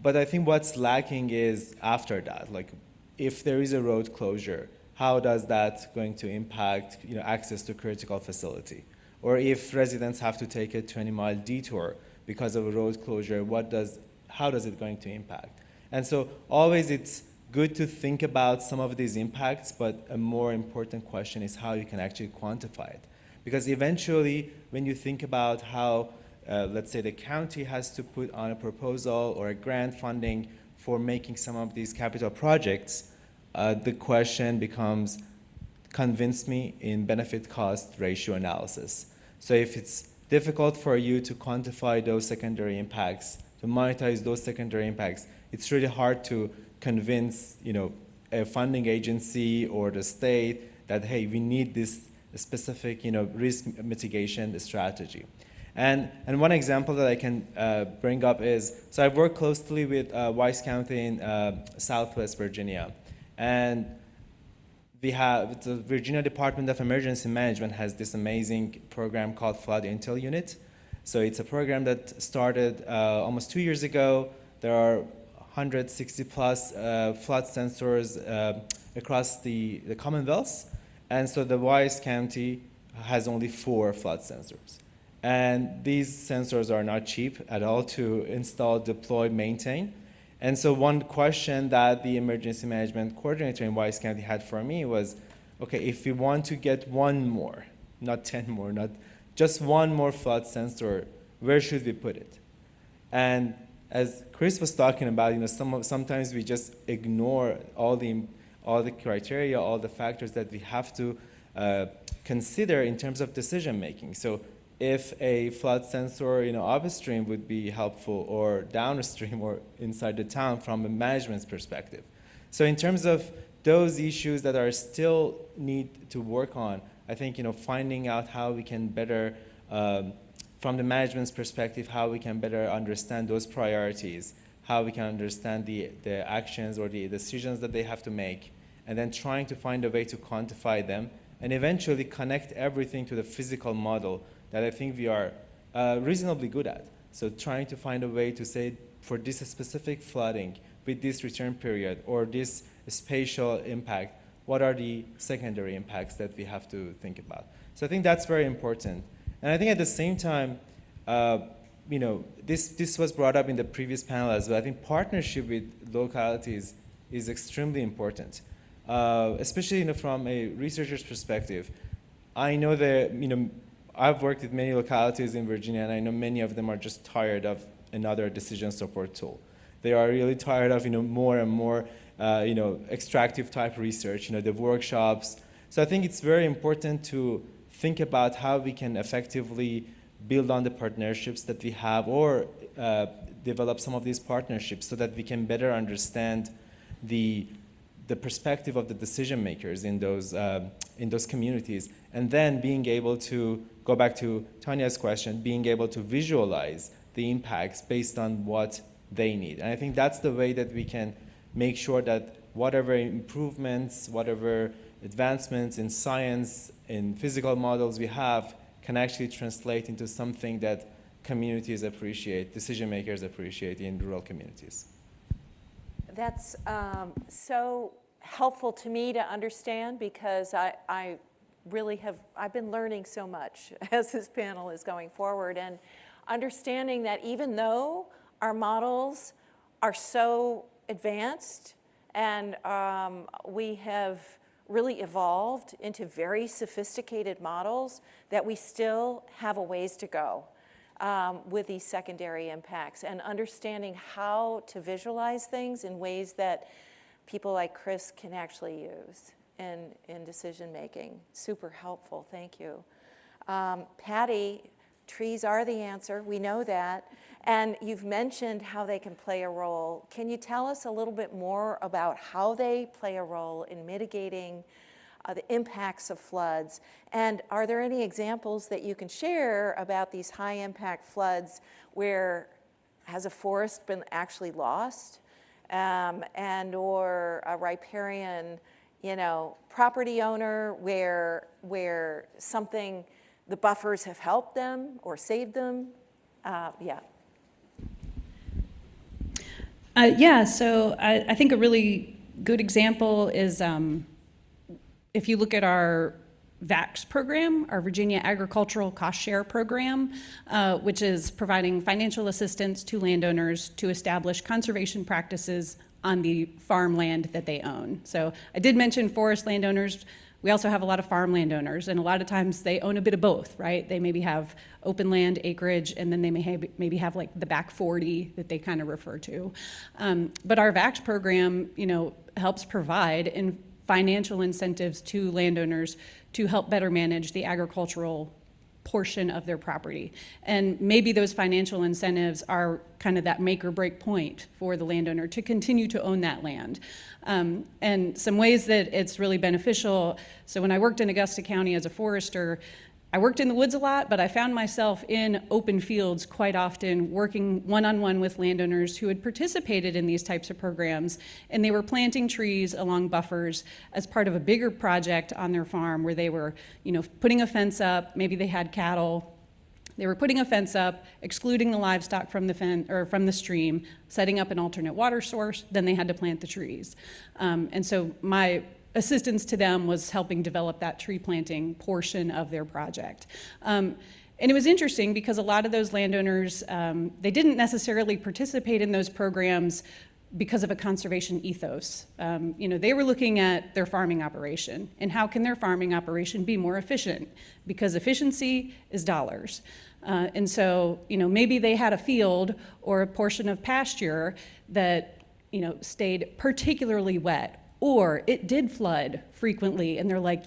But I think what's lacking is after that, like if there is a road closure, how does that going to impact access to critical facility? Or if residents have to take a 20-mile detour because of a road closure, how does it going to impact? And so always it's good to think about some of these impacts, but a more important question is how you can actually quantify it. Because eventually, when you think about how, let's say the county has to put on a proposal or a grant funding for making some of these capital projects, the question becomes, convince me in benefit-cost ratio analysis. So if it's difficult for you to quantify those secondary impacts, to monetize those secondary impacts, it's really hard to convince a funding agency or the state that, hey, we need this specific risk mitigation strategy. And one example that I can bring up is, so I've worked closely with Wise County in Southwest Virginia. And we have, the Virginia Department of Emergency Management has this amazing program called Flood Intel Unit. So it's a program that started almost 2 years ago. There are 160 plus flood sensors across the Commonwealth. And so the Wise County has only 4 flood sensors. And these sensors are not cheap at all to install, deploy, maintain. And so one question that the emergency management coordinator in Wise County had for me was, okay, if we want to get one more, not 10 more, not just one more flood sensor, where should we put it? And as Chris was talking about, sometimes we just ignore all the criteria, all the factors that we have to consider in terms of decision making. So if a flood sensor upstream would be helpful, or downstream or inside the town from a management perspective. So in terms of those issues that are still need to work on, I think finding out how we can better, from the management's perspective, how we can better understand those priorities, how we can understand the actions or the decisions that they have to make, and then trying to find a way to quantify them, and eventually connect everything to the physical model that I think we are reasonably good at. So trying to find a way to say, for this specific flooding, with this return period, or this spatial impact, what are the secondary impacts that we have to think about? So I think that's very important. And I think at the same time, this was brought up in the previous panel as well. I think partnership with localities is extremely important, especially from a researcher's perspective. I know that, I've worked with many localities in Virginia, and I know many of them are just tired of another decision support tool. They are really tired of more and more extractive type research, the workshops. So I think it's very important to think about how we can effectively build on the partnerships that we have, or develop some of these partnerships so that we can better understand the perspective of the decision makers in those communities, and then being able to go back to Tanya's question, being able to visualize the impacts based on what they need. And I think that's the way that we can make sure that whatever improvements, whatever advancements in science, in physical models we have, can actually translate into something that communities appreciate, decision makers appreciate in rural communities. That's so helpful to me to understand, because I've been learning so much as this panel is going forward, and understanding that even though our models are so advanced and we have really evolved into very sophisticated models, that we still have a ways to go with these secondary impacts, and understanding how to visualize things in ways that people like Chris can actually use in decision making. Super helpful, thank you. Patty, trees are the answer, we know that. And you've mentioned how they can play a role. Can you tell us a little bit more about how they play a role in mitigating the impacts of floods? And are there any examples that you can share about these high impact floods where has a forest been actually lost, and or a riparian property owner where something the buffers have helped them or saved them? Yeah. Yeah, so I think a really good example is if you look at our VAX program, our Virginia Agricultural Cost Share Program, which is providing financial assistance to landowners to establish conservation practices on the farmland that they own. So I did mention forest landowners. We also have a lot of farm landowners, and a lot of times they own a bit of both, right? They maybe have open land acreage, and then they maybe have like the back 40 that they kind of refer to. But our VAX program, helps provide financial incentives to landowners to help better manage the agricultural portion of their property. And maybe those financial incentives are kind of that make or break point for the landowner to continue to own that land. And some ways that it's really beneficial, so when I worked in Augusta County as a forester, I worked in the woods a lot, but I found myself in open fields quite often working one-on-one with landowners who had participated in these types of programs, and they were planting trees along buffers as part of a bigger project on their farm where they were, putting a fence up, maybe they had cattle. They were putting a fence up, excluding the livestock from the stream, setting up an alternate water source, then they had to plant the trees. And so my assistance to them was helping develop that tree planting portion of their project. And it was interesting because a lot of those landowners, they didn't necessarily participate in those programs because of a conservation ethos. They were looking at their farming operation and how can their farming operation be more efficient, because efficiency is dollars. And so, maybe they had a field or a portion of pasture that, stayed particularly wet, or it did flood frequently, and they're like,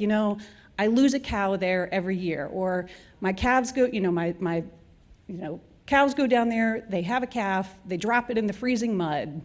I lose a cow there every year, or my calves go, my cows go down there, they have a calf, they drop it in the freezing mud.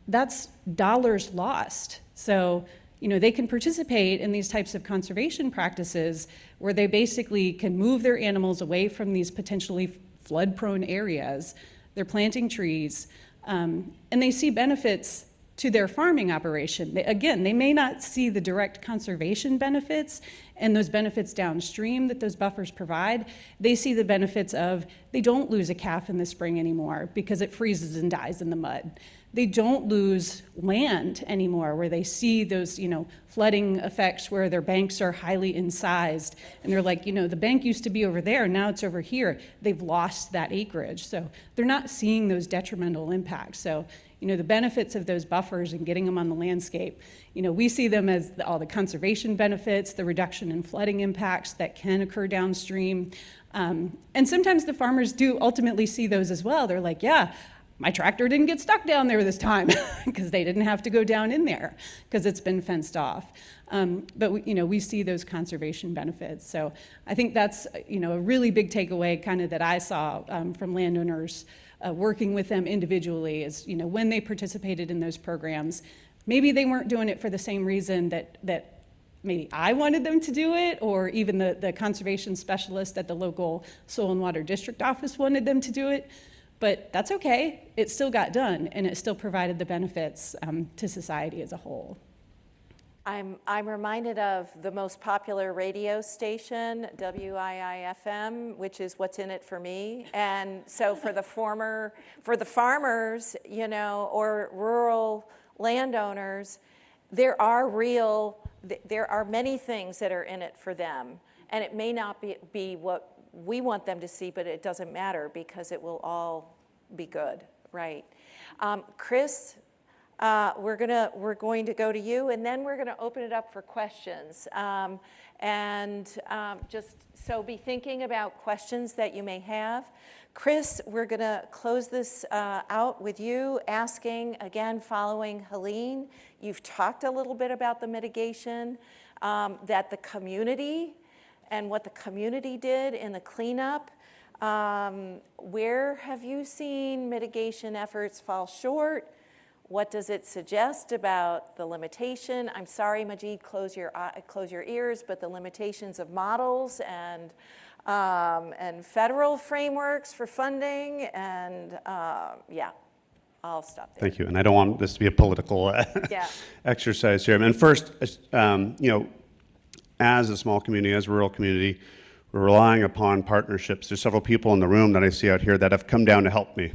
That's dollars lost. So, they can participate in these types of conservation practices where they basically can move their animals away from these potentially flood-prone areas. They're planting trees, and they see benefits to their farming operation. They may not see the direct conservation benefits and those benefits downstream that those buffers provide. They see the benefits of they don't lose a calf in the spring anymore because it freezes and dies in the mud. They don't lose land anymore where they see those, flooding effects where their banks are highly incised. And they're like, the bank used to be over there, now it's over here. They've lost that acreage. So they're not seeing those detrimental impacts. So, the benefits of those buffers and getting them on the landscape, we see them as all the conservation benefits, the reduction in flooding impacts that can occur downstream. And sometimes the farmers do ultimately see those as well. They're like, yeah, my tractor didn't get stuck down there this time because they didn't have to go down in there because it's been fenced off. But we see those conservation benefits. So I think that's a really big takeaway kind of that I saw from landowners working with them individually is when they participated in those programs, maybe they weren't doing it for the same reason that maybe I wanted them to do it, or even the conservation specialist at the local Soil and Water District office wanted them to do it. But that's okay. It still got done, and it still provided the benefits to society as a whole. I'm reminded of the most popular radio station, WIIFM, which is What's in It for Me. And so for the farmers, or rural landowners, there are many things that are in it for them. And it may not be what we want them to see, but it doesn't matter because it will all be good, right? Chris, we're going to go to you, and then we're going to open it up for questions. Just so be thinking about questions that you may have. Chris, we're going to close this out with you asking, again, following Helene. You've talked a little bit about the mitigation, that the community and what the community did in the cleanup. Where have you seen mitigation efforts fall short? What does it suggest about the limitation? I'm sorry, Majid, close your ears, but the limitations of models and federal frameworks for funding, and I'll stop there. Thank you, and I don't want this to be a political exercise here. I mean, first, as a small community, as a rural community, We're relying upon partnerships. There's several people in the room that I see out here that have come down to help me,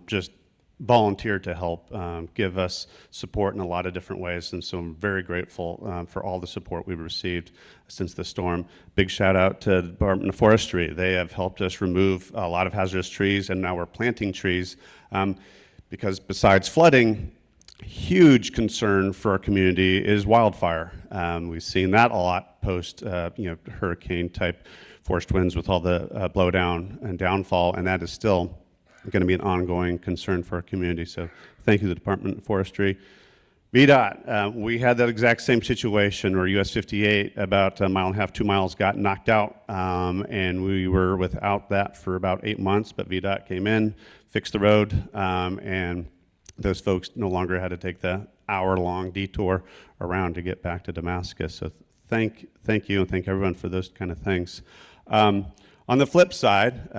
just volunteered to help, give us support in a lot of different ways. And so I'm very grateful for all the support we've received since the storm. Big shout out to the Department of Forestry. They have helped us remove a lot of hazardous trees, and now we're planting trees because besides flooding, huge concern for our community is wildfire. We've seen that a lot post hurricane type forest winds with all the blowdown and downfall, and that is still going to be an ongoing concern for our community. So thank you to the Department of Forestry. VDOT, we had that exact same situation where US 58, about a mile and a half, 2 miles, got knocked out, and we were without that for about 8 months, but VDOT came in, fixed the road, and those folks no longer had to take the hour-long detour around to get back to Damascus. So thank you, and thank everyone for those kind of things. On the flip side,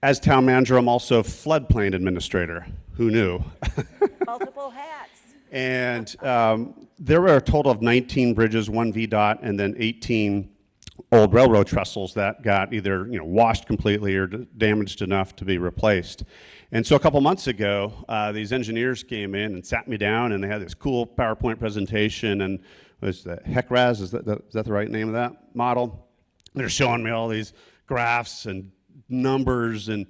as town manager, I'm also floodplain administrator. Who knew? Multiple hats. And there were a total of 19 bridges, 1 VDOT, and then 18 old railroad trestles that got either washed completely or damaged enough to be replaced. And so a couple months ago, these engineers came in and sat me down, and they had this cool PowerPoint presentation, and was the HECRAS, is that the right name of that model? They're showing me all these graphs and numbers and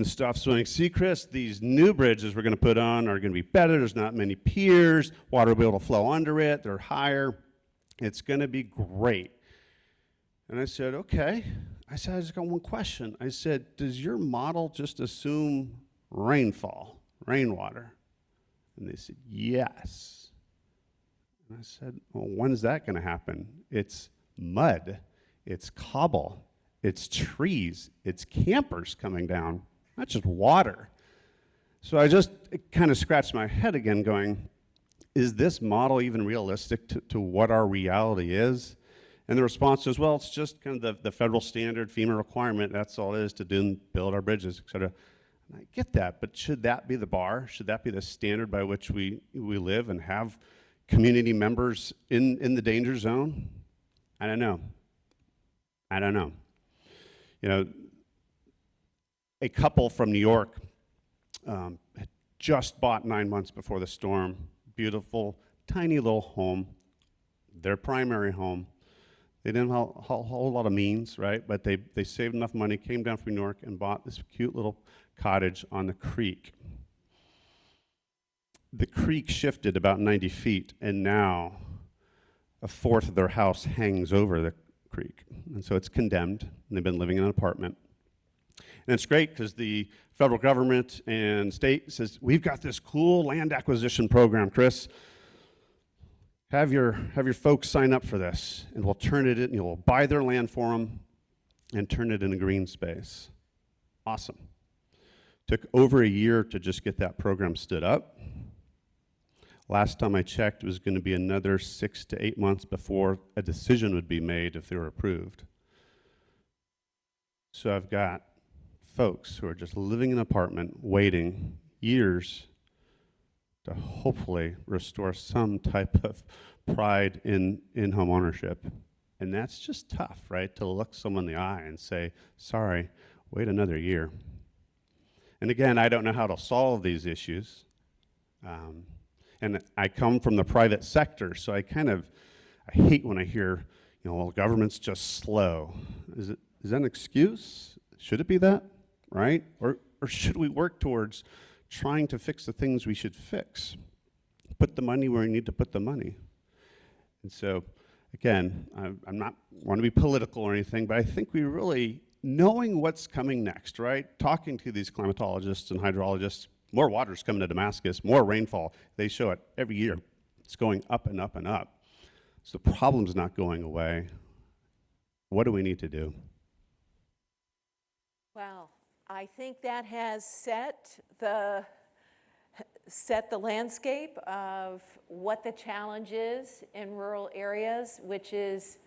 stuff. So I see, Chris, these new bridges we're going to put on are going to be better. There's not many piers. Water will be able to flow under it. They're higher. It's going to be great. And I said, okay. I said, I just got one question. I said, does your model just assume rainfall, rainwater? And they said, yes. And I said, well, when is that going to happen? It's mud. It's cobble. It's trees. It's campers coming down, not just water. So I just kind of scratched my head again going, is this model even realistic to what our reality is? And the response was, well, it's just kind of the federal standard FEMA requirement. That's all it is to do and build our bridges, et cetera. And I get that, but should that be the bar? Should that be the standard by which we live and have community members in the danger zone? I don't know. I don't know. A couple from New York had just bought 9 months before the storm. Beautiful, tiny little home, their primary home. They didn't have a whole lot of means, right? But they saved enough money, came down from New York, and bought this cute little cottage on the creek. The creek shifted about 90 feet, and now a fourth of their house hangs over the creek. And so it's condemned, and they've been living in an apartment. And it's great because the federal government and state says, we've got this cool land acquisition program, Chris. Have your folks sign up for this, and we'll turn it in, you'll buy their land for them and turn it into green space. Awesome. Took over a year to just get that program stood up. Last time I checked, it was going to be another 6 to 8 months before a decision would be made if they were approved. So I've got folks who are just living in an apartment, waiting years to hopefully restore some type of pride in home ownership. And that's just tough, right? To look someone in the eye and say, sorry, wait another year. And again, I don't know how to solve these issues. And I come from the private sector, so I hate when I hear, well, government's just slow. Is that an excuse? Should it be that, right? Or should we work towards trying to fix the things we should fix? Put the money where we need to put the money. And so, again, I'm not want to be political or anything, but I think we really, knowing what's coming next, right? Talking to these climatologists and hydrologists, more water's coming to Damascus, more rainfall. They show it every year. It's going up and up and up. So the problem's not going away. What do we need to do? Well, I think that has set the landscape of what the challenge is in rural areas, which is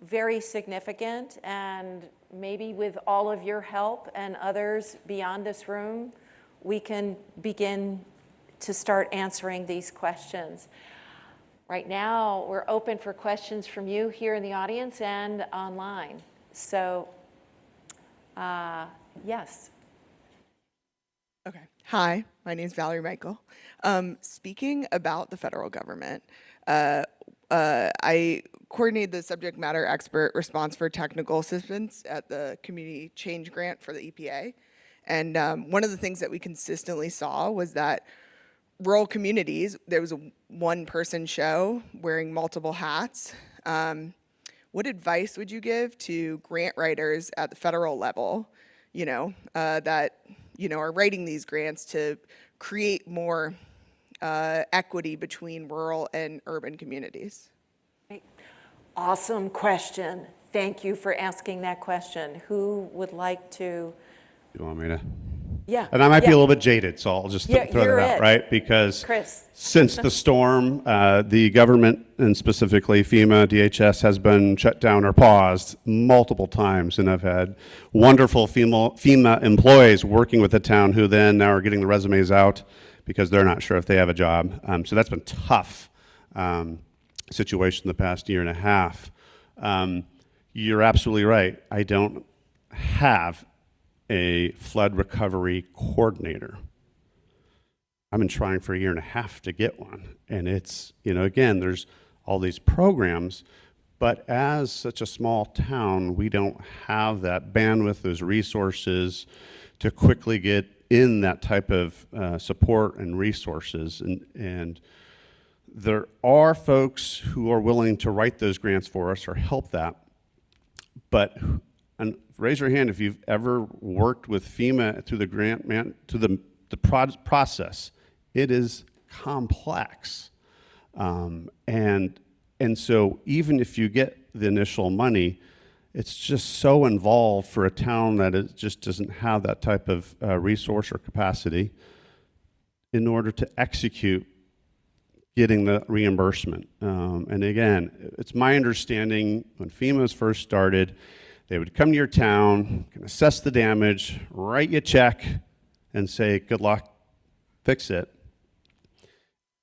very significant. And maybe with all of your help and others beyond this room, we can begin to start answering these questions. Right now, we're open for questions from you here in the audience and online. So, yes. Okay. Hi, my name is Valerie Michael. Speaking about the federal government, I coordinated the subject matter expert response for technical assistance at the community change grant for the EPA. And one of the things that we consistently saw was that rural communities, there was a one-person show wearing multiple hats. What advice would you give to grant writers at the federal level, that, are writing these grants to create more equity between rural and urban communities? Awesome question. Thank you for asking that question. Who would like to? You want me to? Yeah. And I might be a little bit jaded, so I'll just throw that out, it. right? Because Chris. Since the storm, the government, and specifically FEMA, DHS, has been shut down or paused multiple times, and I've had wonderful FEMA employees working with the town who then now are getting the resumes out because they're not sure if they have a job. So that's been tough situation the past year and a half. You're absolutely right. I don't have a flood recovery coordinator. I've been trying for a year and a half to get one. And it's, again, there's all these programs, but as such a small town, we don't have that bandwidth, those resources to quickly get in that type of support and resources. And there are folks who are willing to write those grants for us or help that, but raise your hand if you've ever worked with FEMA through the grant process. It is complex, and so even if you get the initial money, it's just so involved for a town that it just doesn't have that type of resource or capacity in order to execute getting the reimbursement. And again, it's my understanding when FEMA was first started, they would come to your town, assess the damage, write you a check, and say, good luck, fix it.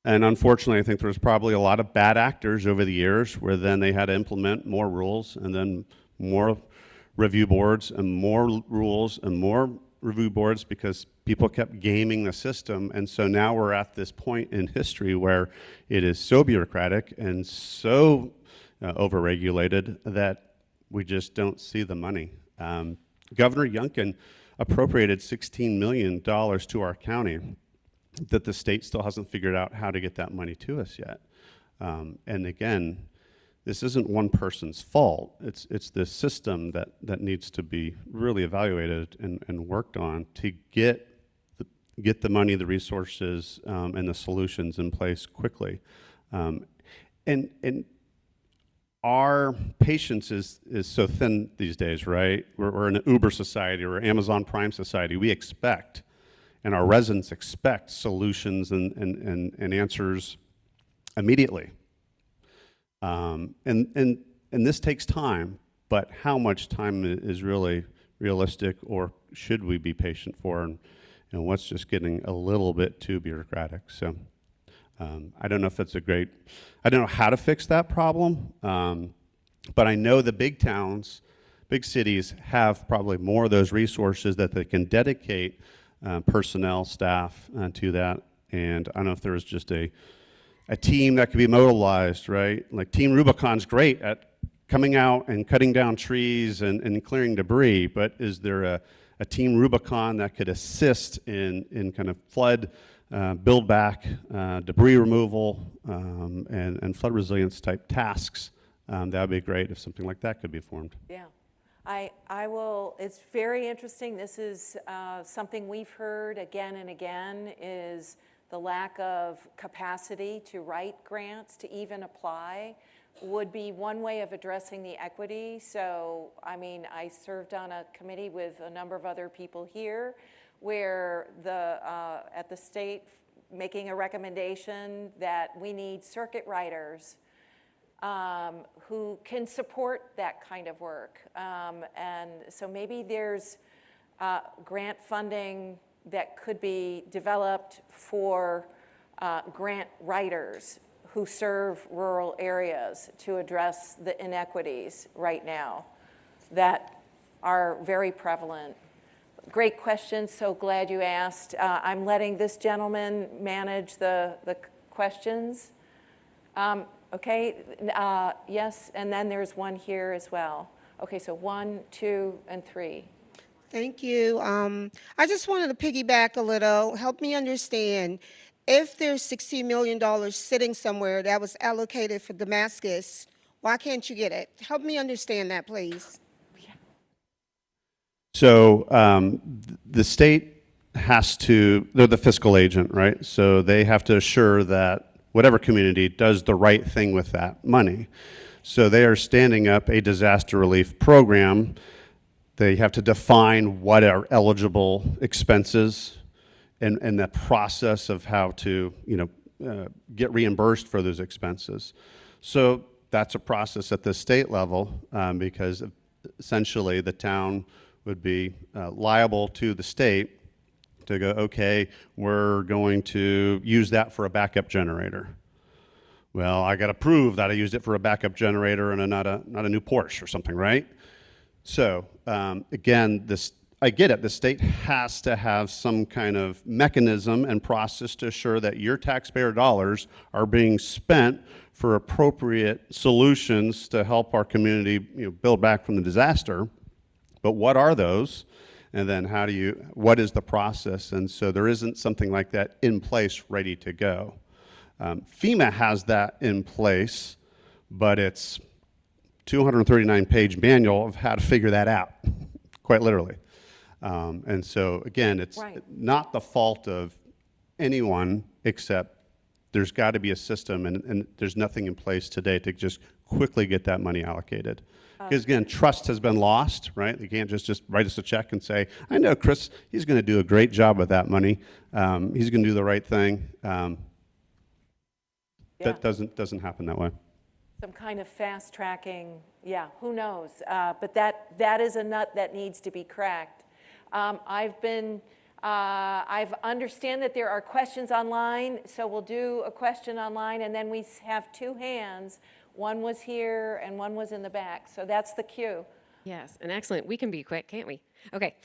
And unfortunately, I think there was probably a lot of bad actors over the years where then they had to implement more rules and then more review boards and more rules and more review boards because people kept gaming the system. And so now we're at this point in history where it is so bureaucratic and so overregulated that we just don't see the money. Governor Youngkin appropriated $16 million to our county that the state still hasn't figured out how to get that money to us yet. And again, this isn't one person's fault. It's this system that needs to be really evaluated and worked on to get the money, the resources, and the solutions in place quickly. And our patience is so thin these days, right? We're in an Uber society or Amazon Prime society. We expect, and our residents expect solutions and answers immediately. And this takes time, but how much time is really realistic, or should we be patient for? And what's just getting a little bit too bureaucratic? So I don't know if that's I don't know how to fix that problem, but I know the big towns, big cities have probably more of those resources that they can dedicate personnel, staff to that. And I don't know if there was just a team that could be mobilized, right? Like Team Rubicon's great at coming out and cutting down trees and clearing debris, but is there a Team Rubicon that could assist in kind of flood build back, debris removal, and flood resilience type tasks? That would be great if something like that could be formed. Yeah. I will, it's very interesting. This is something we've heard again and again, is the lack of capacity to write grants, to even apply, would be one way of addressing the equity. So, I mean, I served on a committee with a number of other people here where at the state making a recommendation that we need circuit writers who can support that kind of work. And so maybe there's grant funding that could be developed for grant writers who serve rural areas to address the inequities right now that are very prevalent. Great question, so glad you asked. I'm letting this gentleman manage the questions. Okay, yes, and then there's one here as well. Okay, so 1, 2, and 3. Thank you. I just wanted to piggyback a little. Help me understand. If there's $60 million sitting somewhere that was allocated for Damascus, why can't you get it? Help me understand that, please. So the state has to, they're the fiscal agent, right? So they have to assure that whatever community does the right thing with that money. So they are standing up a disaster relief program. They have to define what are eligible expenses and the process of how to, get reimbursed for those expenses. So that's a process at the state level because essentially the town would be liable to the state to go, okay, we're going to use that for a backup generator. Well, I got to prove that I used it for a backup generator and not a new Porsche or something, right? So again, I get it. The state has to have some kind of mechanism and process to assure that your taxpayer dollars are being spent for appropriate solutions to help our community build back from the disaster. But what are those? And then what is the process? And so there isn't something like that in place ready to go. FEMA has that in place, but it's 239-page manual of how to figure that out, quite literally. And so again, it's not the fault of anyone except there's got to be a system and there's nothing in place today to just quickly get that money allocated. Because again, trust has been lost, right? You can't just write us a check and say, I know Chris, he's going to do a great job with that money. He's going to do the right thing. That doesn't happen that way. Some kind of fast tracking, yeah, who knows? But that is a nut that needs to be cracked. I've understand that there are questions online, so we'll do a question online, and then we have 2 hands. One was here and one was in the back. So that's the cue. Yes, and excellent. We can be quick, can't we? Okay.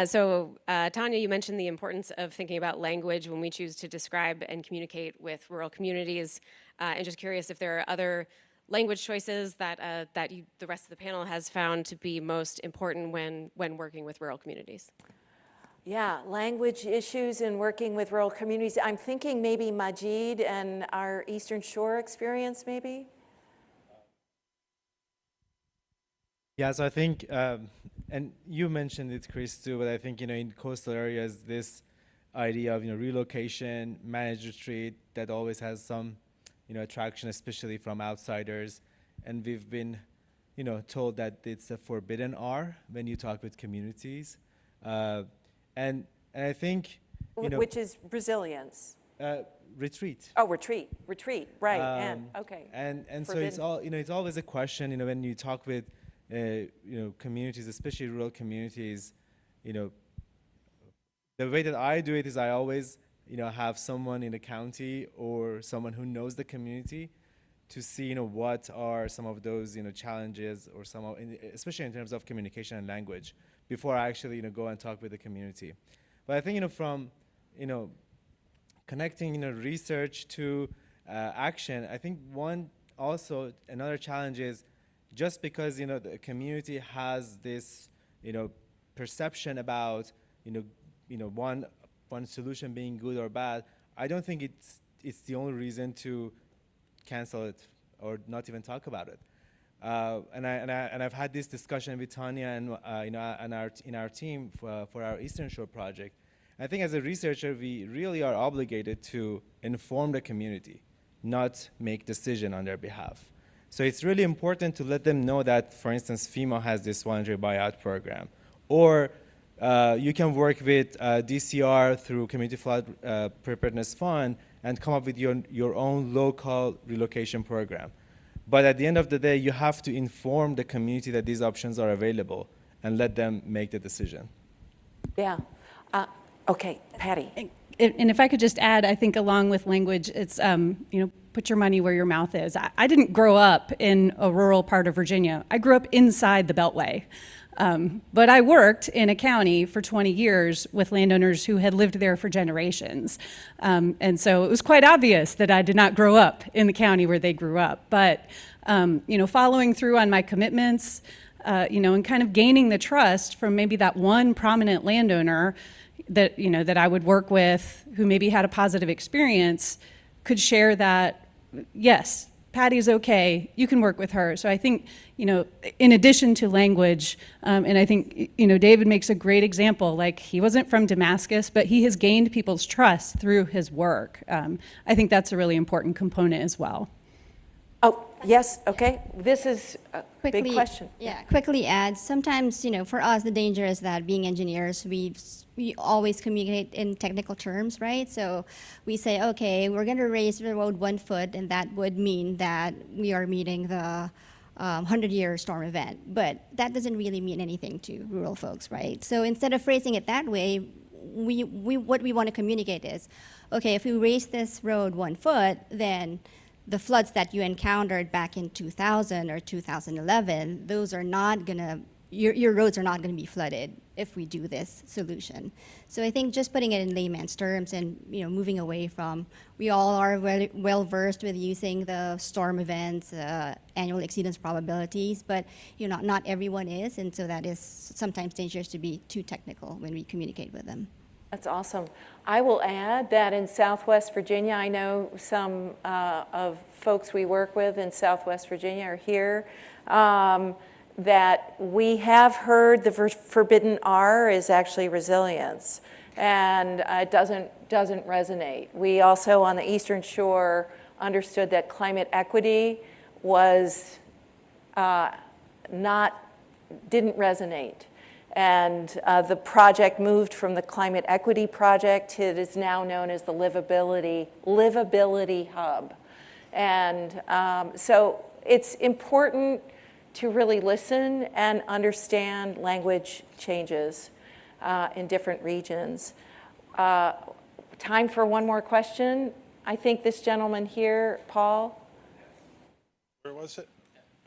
So Tanya, you mentioned the importance of thinking about language when we choose to describe and communicate with rural communities. And just curious if there are other language choices that the rest of the panel has found to be most important when working with rural communities. Yeah, language issues in working with rural communities. I'm thinking maybe Majid and our Eastern Shore experience, maybe? Yeah, so I think, and you mentioned it, Chris, too, but I think, in coastal areas, this idea of, relocation, managed retreat, that always has some, attraction, especially from outsiders. And we've been, told that it's a forbidden R when you talk with communities. And I think, which is resilience. Retreat. Oh, retreat, right, and, okay. And so it's all, it's always a question, when you talk with, communities, especially rural communities, the way that I do it is I always, have someone in the county or someone who knows the community to see, what are some of those, challenges or especially in terms of communication and language before I actually, go and talk with the community. But I think, from, connecting, research to action, I think another challenge is just because, the community has this, perception about, one solution being good or bad, I don't think it's the only reason to cancel it or not even talk about it. And I've had this discussion with Tanya and in our team for our Eastern Shore project. I think as a researcher, we really are obligated to inform the community, not make decision on their behalf. So it's really important to let them know that, for instance, FEMA has this voluntary buyout program, or you can work with DCR through Community Flood Preparedness Fund and come up with your own local relocation program. But at the end of the day, you have to inform the community that these options are available and let them make the decision. Yeah. Okay, Patty. And if I could just add, I think along with language, it's put your money where your mouth is. I didn't grow up in a rural part of Virginia. I grew up inside the Beltway. But I worked in a county for 20 years with landowners who had lived there for generations. And so it was quite obvious that I did not grow up in the county where they grew up. But, following through on my commitments, and kind of gaining the trust from maybe that one prominent landowner that, that I would work with who maybe had a positive experience could share that, yes, Patty's okay, you can work with her. So I think, in addition to language, and I think, David makes a great example, like he wasn't from Damascus, but he has gained people's trust through his work. I think that's a really important component as well. Oh, yes, okay. This is a big question. Yeah, quickly add, sometimes, for us, the danger is that being engineers, we always communicate in technical terms, right? So we say, okay, we're going to raise the road 1 foot, and that would mean that we are meeting the 100-year storm event. But that doesn't really mean anything to rural folks, right? So instead of phrasing it that way, what we want to communicate is, okay, if we raise this road 1 foot, then the floods that you encountered back in 2000 or 2011, those are not gonna, your roads are not gonna be flooded if we do this solution. So I think just putting it in layman's terms and moving away from, we all are well versed with using the storm events, annual exceedance probabilities, but not everyone is, and so that is sometimes dangerous to be too technical when we communicate with them. That's awesome. I will add that in Southwest Virginia, I know some of folks we work with in Southwest Virginia are here, that we have heard the forbidden R is actually resilience, and it doesn't resonate. We also on the Eastern Shore understood that climate equity was didn't resonate. And the project moved from the Climate Equity Project. It is now known as the Livability Hub. And so it's important to really listen and understand language changes in different regions. Time for one more question. I think this gentleman here, Paul. Where was it?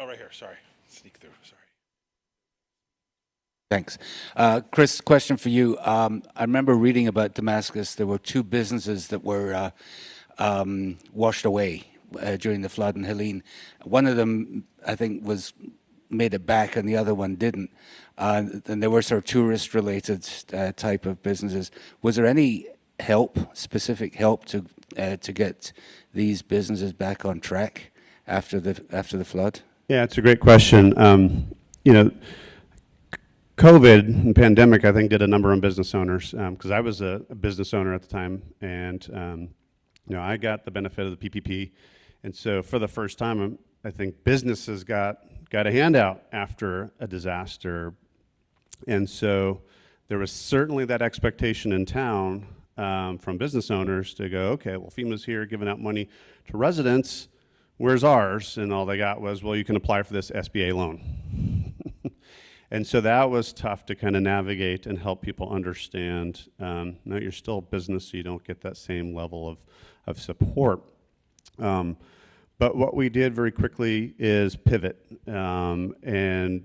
Oh, right here, sorry. Sneak through, sorry. Thanks. Chris, question for you. I remember reading about Damascus. There were 2 businesses that were washed away during the flood in Helene. One of them, I think, made it back, and the other one didn't. And they were sort of tourist-related type of businesses. Was there any specific help to get these businesses back on track after the flood? Yeah, it's a great question. COVID and pandemic, I think, did a number on business owners, because I was a business owner at the time, and I got the benefit of the PPP, and so for the first time, I think businesses got a handout after a disaster, and so there was certainly that expectation in town from business owners to go, okay, well, FEMA's here giving out money to residents, where's ours? And all they got was, well, you can apply for this SBA loan. And so that was tough to kind of navigate and help people understand, no, you're still a business, so you don't get that same level of support. But what we did very quickly is pivot and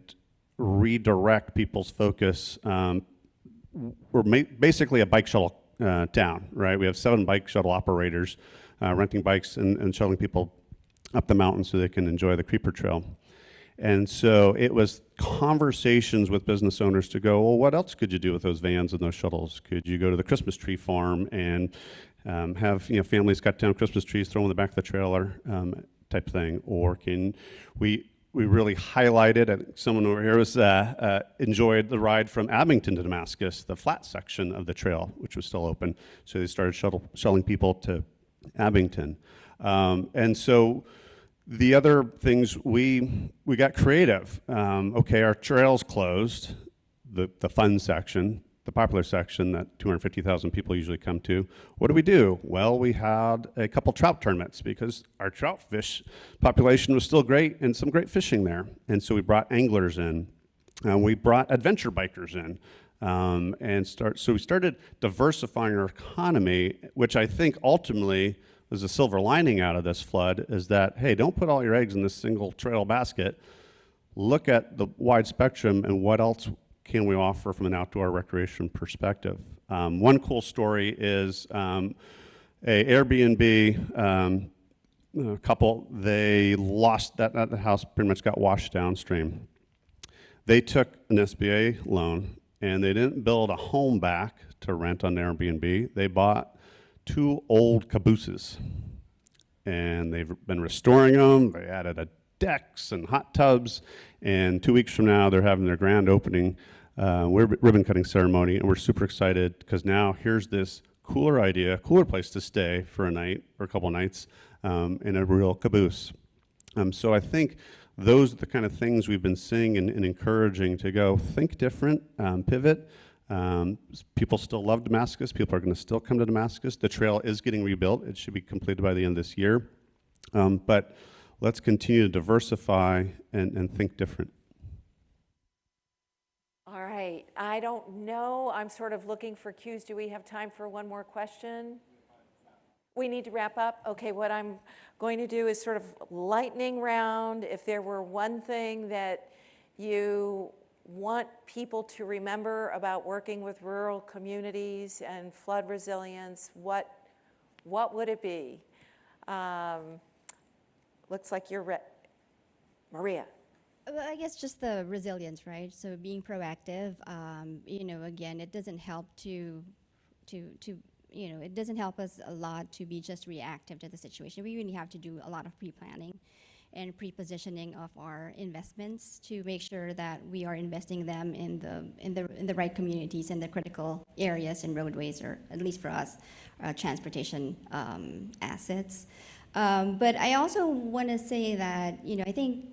redirect people's focus. We're basically a bike shuttle town, right? We have 7 bike shuttle operators renting bikes and shuttling people up the mountain so they can enjoy the Creeper Trail. And so it was conversations with business owners to go, well, what else could you do with those vans and those shuttles? Could you go to the Christmas tree farm and have families cut down Christmas trees, throw them in the back of the trailer type thing? Or can we really highlighted, and someone over here was enjoyed the ride from Abington to Damascus, the flat section of the trail, which was still open. So they started shuttling people to Abington. And so the other things, we got creative. Okay, our trail's closed, the fun section, the popular section that 250,000 people usually come to. What do? Well, we had a couple trout tournaments because our trout fish population was still great and some great fishing there. And so we brought anglers in, we brought adventure bikers in, so we started diversifying our economy, which I think ultimately there's a silver lining out of this flood is that, hey, don't put all your eggs in this single trail basket. Look at the wide spectrum and what else can we offer from an outdoor recreation perspective. One cool story is a Airbnb couple, they lost, that house pretty much got washed downstream. They took an SBA loan and they didn't build a home back to rent on Airbnb. They bought 2 old cabooses and they've been restoring them. They added a decks and hot tubs, and 2 weeks from now they're having their grand opening ribbon cutting ceremony, and we're super excited because now here's this cooler idea, cooler place to stay for a night or a couple nights in a real caboose. So I think those are the kind of things we've been seeing and encouraging to go think different, pivot. People still love Damascus. People are going to still come to Damascus. The trail is getting rebuilt. It should be completed by the end of this year. But let's continue to diversify and think different. All right, I don't know. I'm sort of looking for cues. Do we have time for one more question? We need to wrap up? Okay, what I'm going to do is sort of lightning round. If there were one thing that you want people to remember about working with rural communities and flood resilience, what would it be? Looks like you're Maria. Well, I guess just the resilience, right? So being proactive, you know, again, it doesn't help it doesn't help us a lot to be just reactive to the situation. We really have to do a lot of pre-planning and pre-positioning of our investments to make sure that we are investing them in the right communities and the critical areas and roadways, or at least for us, transportation assets. But I also want to say that, you know, I think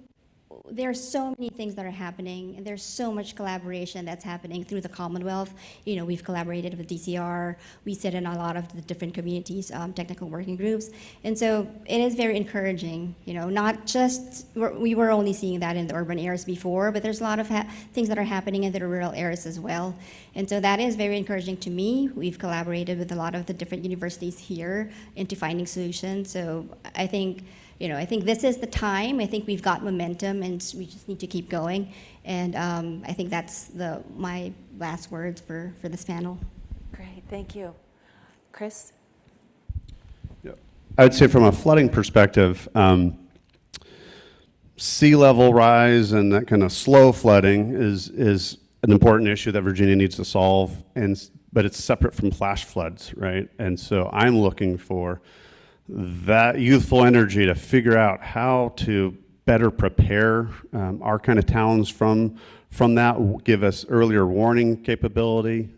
there are so many things that are happening, and there's so much collaboration that's happening through the Commonwealth. You know, we've collaborated with DCR. We sit in a lot of the different communities, technical working groups. And so it is very encouraging, you know, not just, we were only seeing that in the urban areas before, but there's a lot of things that are happening in the rural areas as well. And so that is very encouraging to me. We've collaborated with a lot of the different universities here into finding solutions. So I think, you know, I think this is the time. I think we've got momentum, and we just need to keep going. And I think that's my last words for this panel. Great, thank you. Chris? Yeah. I would say from a flooding perspective, sea level rise and that kind of slow flooding is an important issue that Virginia needs to solve, but it's separate from flash floods, right? And so I'm looking for that youthful energy to figure out how to better prepare our kind of towns from that, give us earlier warning capability,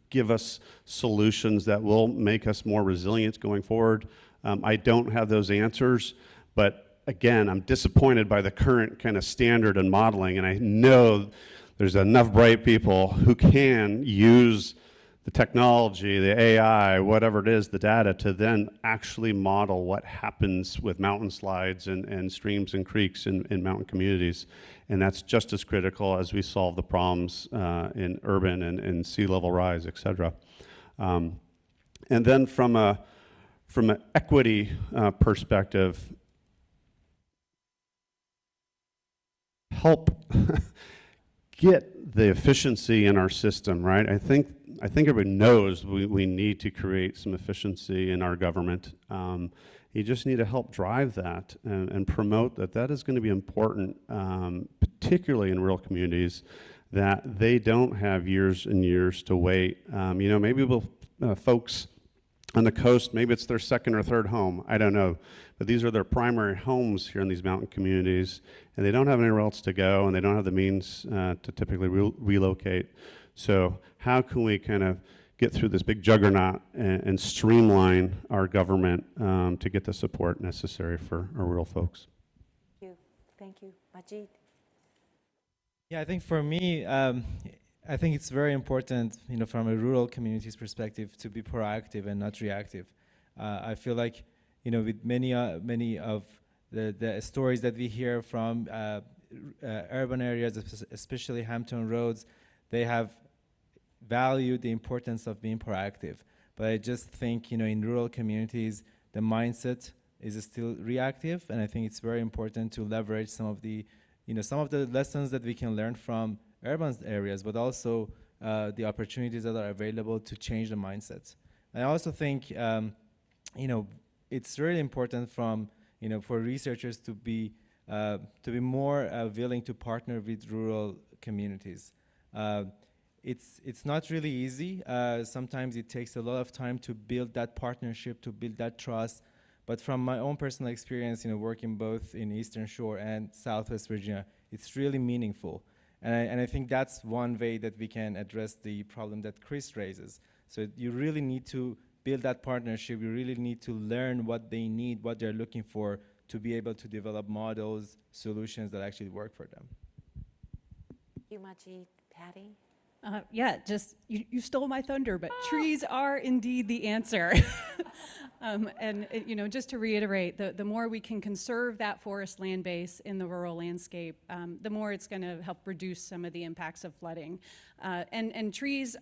give us solutions that will make us more resilient going forward. I don't have those answers, but again, I'm disappointed by the current kind of standard and modeling, and I know there's enough bright people who can use the technology, the AI, whatever it is, the data, to then actually model what happens with mountain slides and streams and creeks in mountain communities. And that's just as critical as we solve the problems in urban and sea level rise, et cetera. And then from an equity perspective, help get the efficiency in our system, right? I think everybody knows we need to create some efficiency in our government. You just need to help drive that and promote that is going to be important, particularly in rural communities, that they don't have years and years to wait. You know, maybe folks on the coast, maybe it's their second or third home, I don't know. But these are their primary homes here in these mountain communities, and they don't have anywhere else to go, and they don't have the means to typically relocate. So how can we kind of get through this big juggernaut and streamline our government to get the support necessary for our rural folks? Thank you. Majid? Yeah, I think for me, I think it's very important, you know, from a rural community's perspective, to be proactive and not reactive. I feel like, you know, with many of the stories that we hear from urban areas, especially Hampton Roads, they have valued the importance of being proactive. But I just think, in rural communities, the mindset is still reactive, and I think it's very important to leverage some of the lessons that we can learn from urban areas, but also the opportunities that are available to change the mindset. And I also think, it's really important for researchers to be more willing to partner with rural communities. It's not really easy. Sometimes it takes a lot of time to build that partnership, to build that trust. But from my own personal experience, working both in Eastern Shore and Southwest Virginia, it's really meaningful. And I think that's one way that we can address the problem that Chris raises. So you really need to build that partnership. You really need to learn what they need, what they're looking for, to be able to develop models, solutions that actually work for them. Thank you, Majid. Patty? Yeah, just you stole my thunder, but trees are indeed the answer. And just to reiterate, the more we can conserve that forest land base in the rural landscape, the more it's going to help reduce some of the impacts of flooding. And trees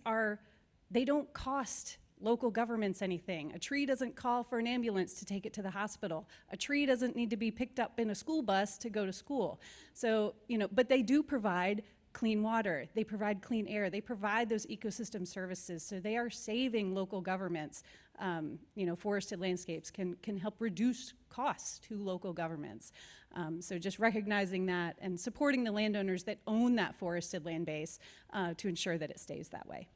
they don't cost local governments anything. A tree doesn't call for an ambulance to take it to the hospital. A tree doesn't need to be picked up in a school bus to go to school. So, but they do provide clean water, they provide clean air, they provide those ecosystem services. So they are saving local governments. Forested landscapes can help reduce costs to local governments. So just recognizing that and supporting the landowners that own that forested land base to ensure that it stays that way.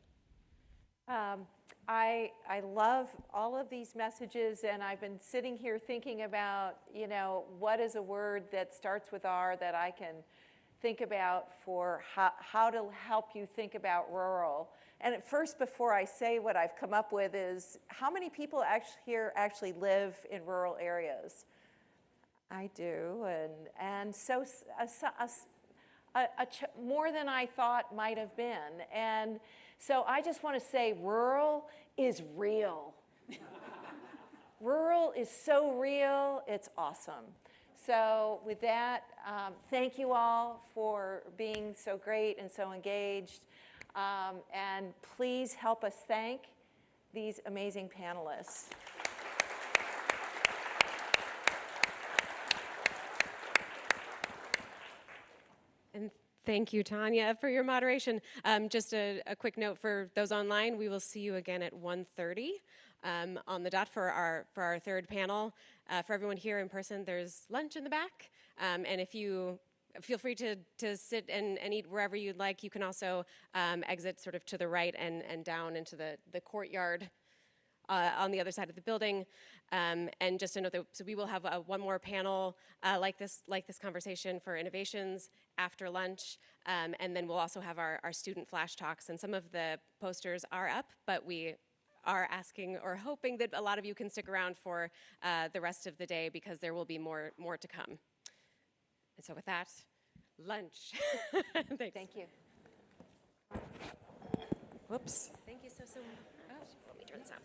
I love all of these messages, and I've been sitting here thinking about, what is a word that starts with R that I can think about for how to help you think about rural. And at first, before I say what I've come up with, is how many people here actually live in rural areas? I do, and so more than I thought might have been. And so I just want to say rural is real. Rural is so real, it's awesome. So with that, thank you all for being so great and so engaged. And please help us thank these amazing panelists. And thank you, Tanya, for your moderation. Just a quick note for those online, we will see you again at 1:30 on the dot for our third panel. For everyone here in person, there's lunch in the back. And if you feel free to sit and eat wherever you'd like. You can also exit sort of to the right and down into the courtyard on the other side of the building. And just to note that, so we will have one more panel like this conversation for innovations after lunch. And then we'll also have our student flash talks. And some of the posters are up, but we are asking or hoping that a lot of you can stick around for the rest of the day, because there will be more to come. And so with that, lunch. Thanks. Thank you. Whoops. Thank you so much. Oh, let me turn this off.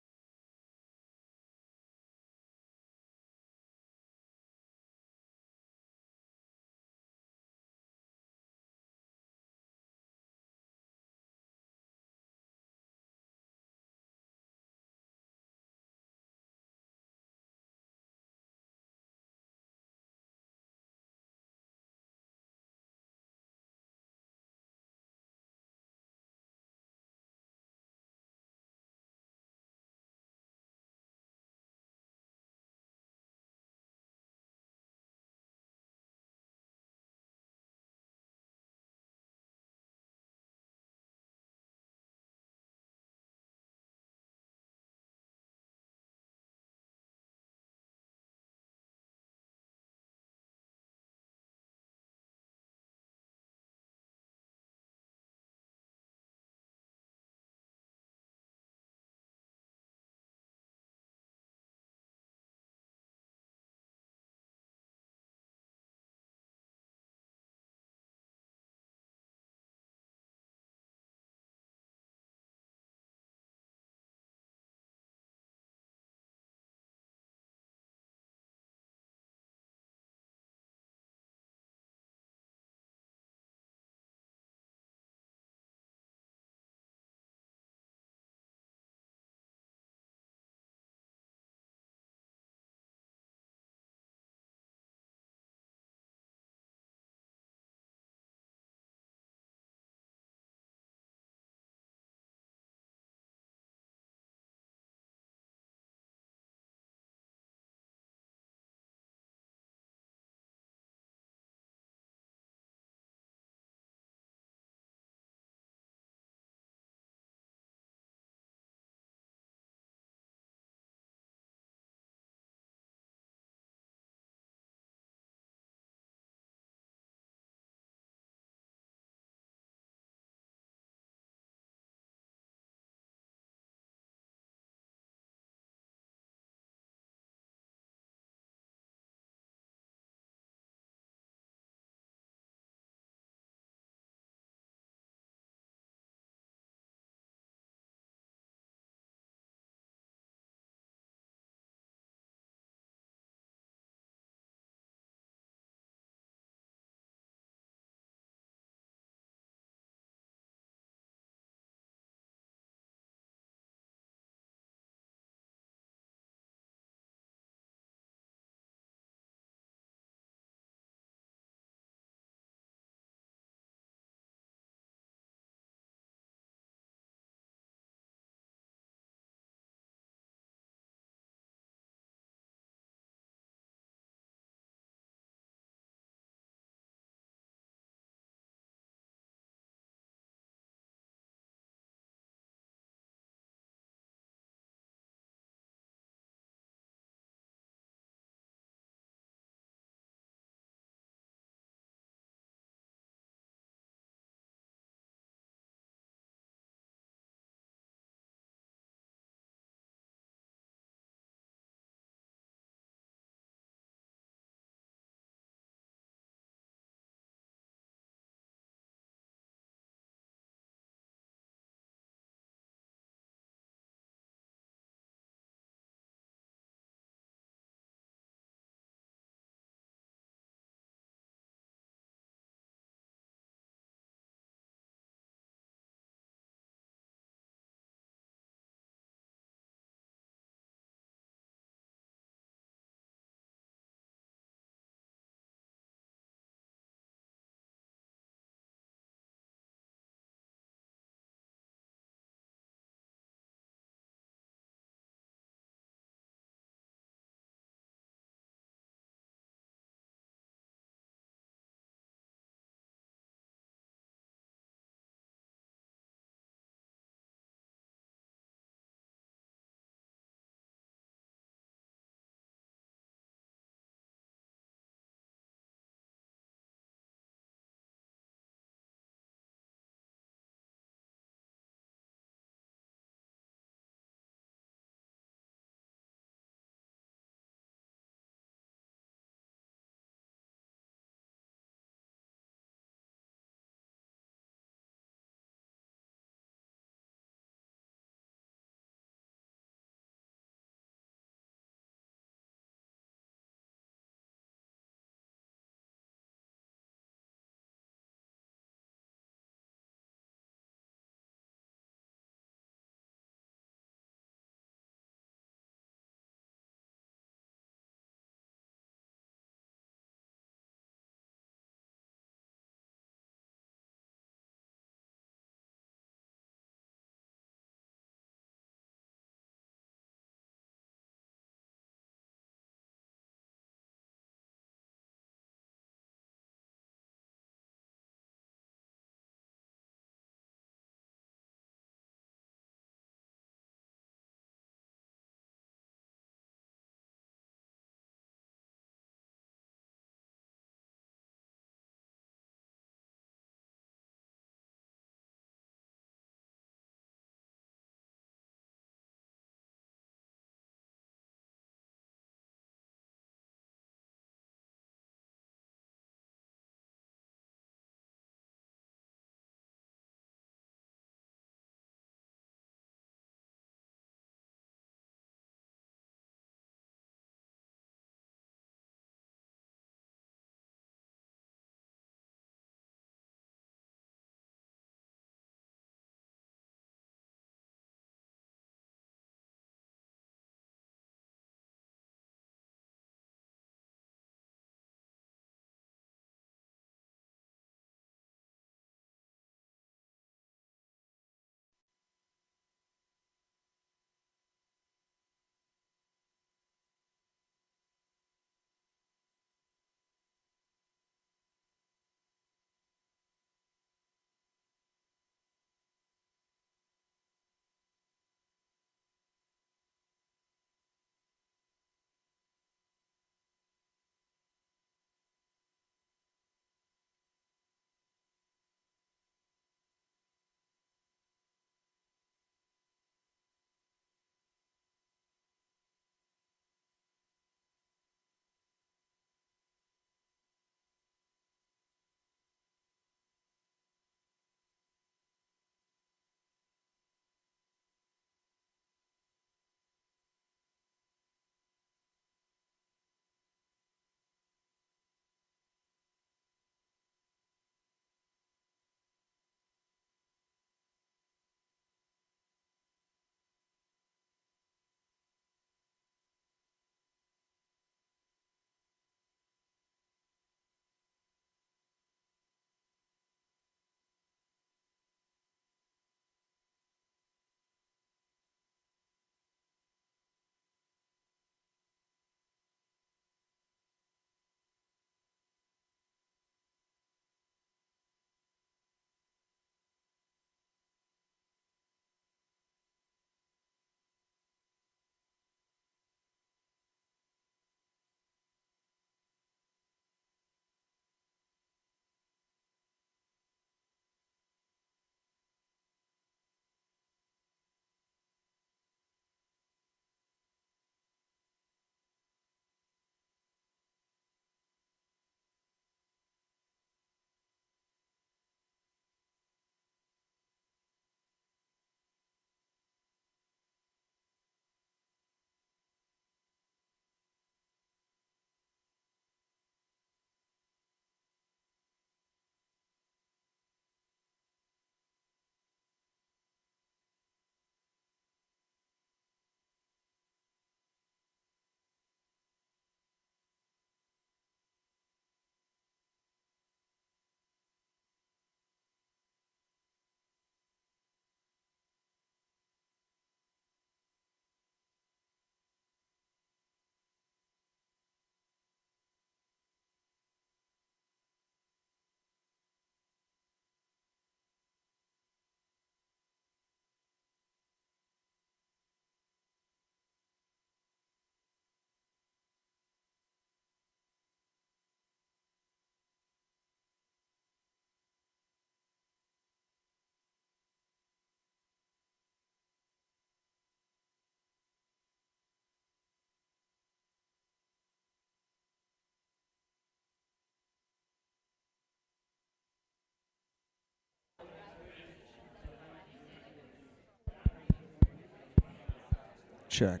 Check.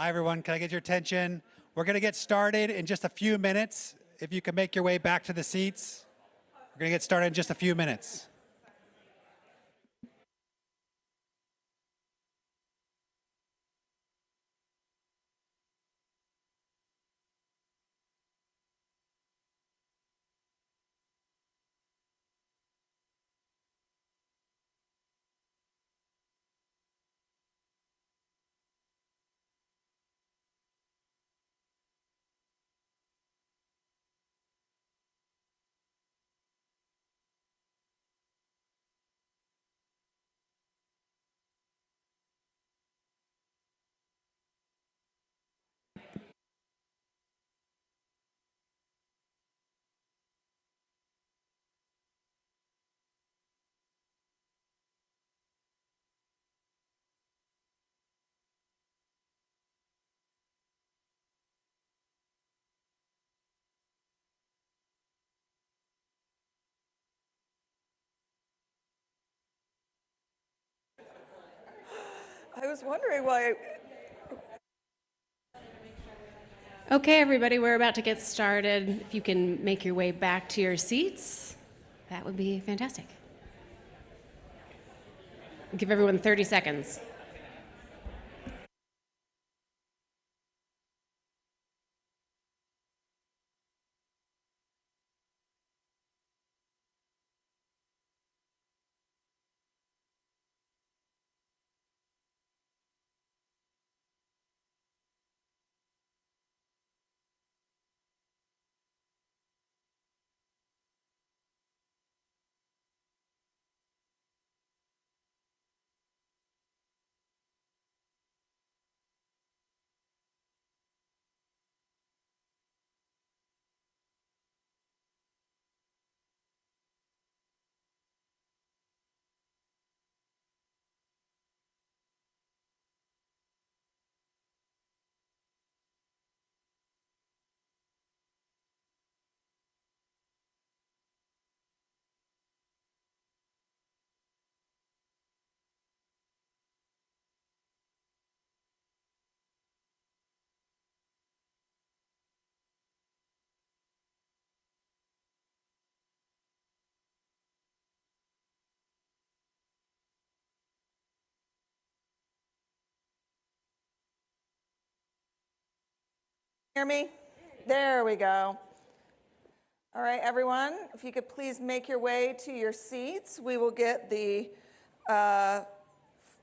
Hi, everyone. Can I get your attention? We're going to get started in just a few minutes. If you can make your way back to the seats, we're going to get started in just a few minutes. I was wondering why. Okay, everybody, we're about to get started. If you can make your way back to your seats, that would be fantastic. I'll give everyone 30 seconds. Hear me? There we go. All right, everyone, if you could please make your way to your seats, we will get the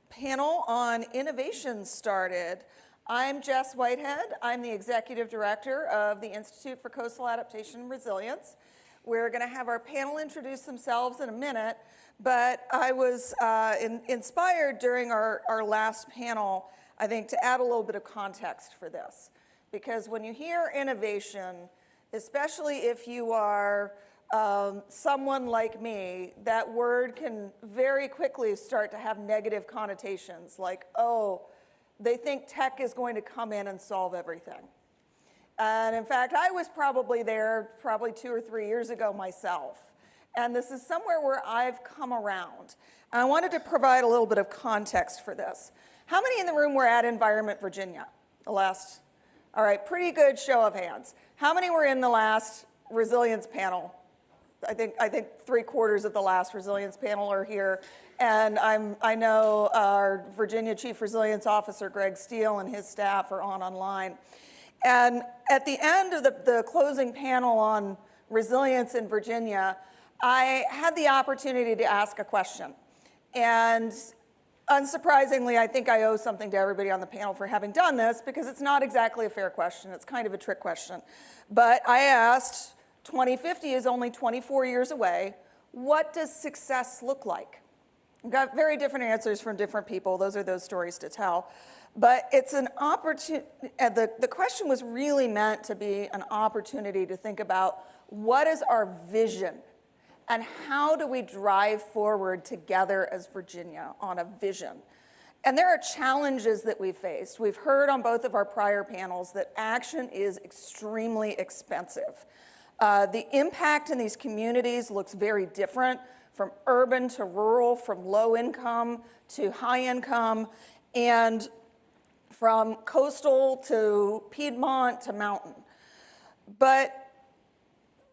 panel on innovation started. I'm Jess Whitehead. I'm the Executive Director of the Institute for Coastal Adaptation and Resilience. We're going to have our panel introduce themselves in a minute, but I was inspired during our last panel, I think, to add a little bit of context for this. Because when you hear innovation, especially if you are someone like me, that word can very quickly start to have negative connotations, like, oh, they think tech is going to come in and solve everything. And in fact, I was probably there 2 or 3 years ago myself. And this is somewhere where I've come around. And I wanted to provide a little bit of context for this. How many in the room were at Environment Virginia? All right, pretty good show of hands. How many were in the last resilience panel? I think 3/4 of the last resilience panel are here. And I know our Virginia Chief Resilience Officer, Greg Steele, and his staff are online. And at the end of the closing panel on resilience in Virginia, I had the opportunity to ask a question. And unsurprisingly, I think I owe something to everybody on the panel for having done this, because it's not exactly a fair question. It's kind of a trick question. But I asked, 2050 is only 24 years away. What does success look like? I've got very different answers from different people. Those are those stories to tell. But it's an opportunity, the question was really meant to be an opportunity to think about what is our vision and how do we drive forward together as Virginia on a vision. And there are challenges that we faced. We've heard on both of our prior panels that action is extremely expensive. The impact in these communities looks very different, from urban to rural, from low income to high income. And from coastal to Piedmont to mountain. But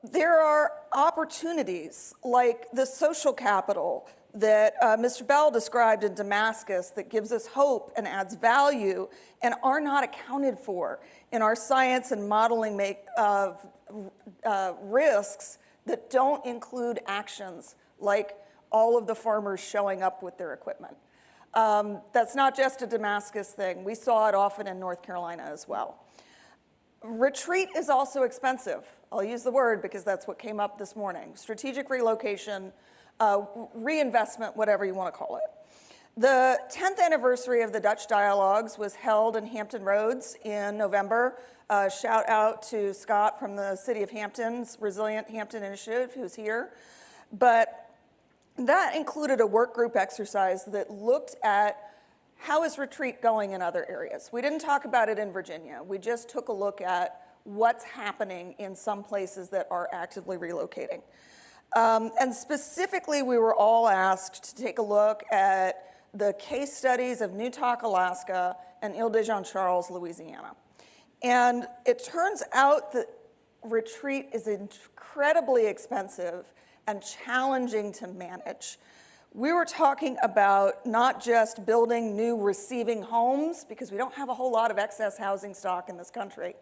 there are opportunities like the social capital that Mr. Bell described in Damascus that gives us hope and adds value and are not accounted for in our science and modeling of risks that don't include actions like all of the farmers showing up with their equipment. That's not just a Damascus thing. We saw it often in North Carolina as well. Retreat is also expensive. I'll use the word because that's what came up this morning. Strategic relocation, reinvestment, whatever you want to call it. The 10th anniversary of the Dutch Dialogues was held in Hampton Roads in November. Shout out to Scott from the City of Hampton's Resilient Hampton Initiative, who's here. But that included a work group exercise that looked at how is retreat going in other areas. We didn't talk about it in Virginia. We just took a look at what's happening in some places that are actively relocating. And specifically, we were all asked to take a look at the case studies of Newtok, Alaska, and Ile-de-Jean-Charles, Louisiana. And it turns out that retreat is incredibly expensive and challenging to manage. We were talking about not just building new receiving homes, because we don't have a whole lot of excess housing stock in this country,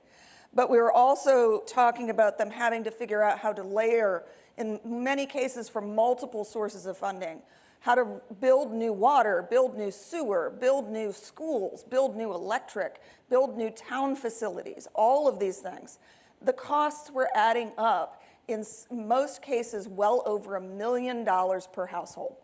but we were also talking about them having to figure out how to layer, in many cases from multiple sources of funding, how to build new water, build new sewer, build new schools, build new electric, build new town facilities, all of these things. The costs were adding up, in most cases, well over $1 million per household.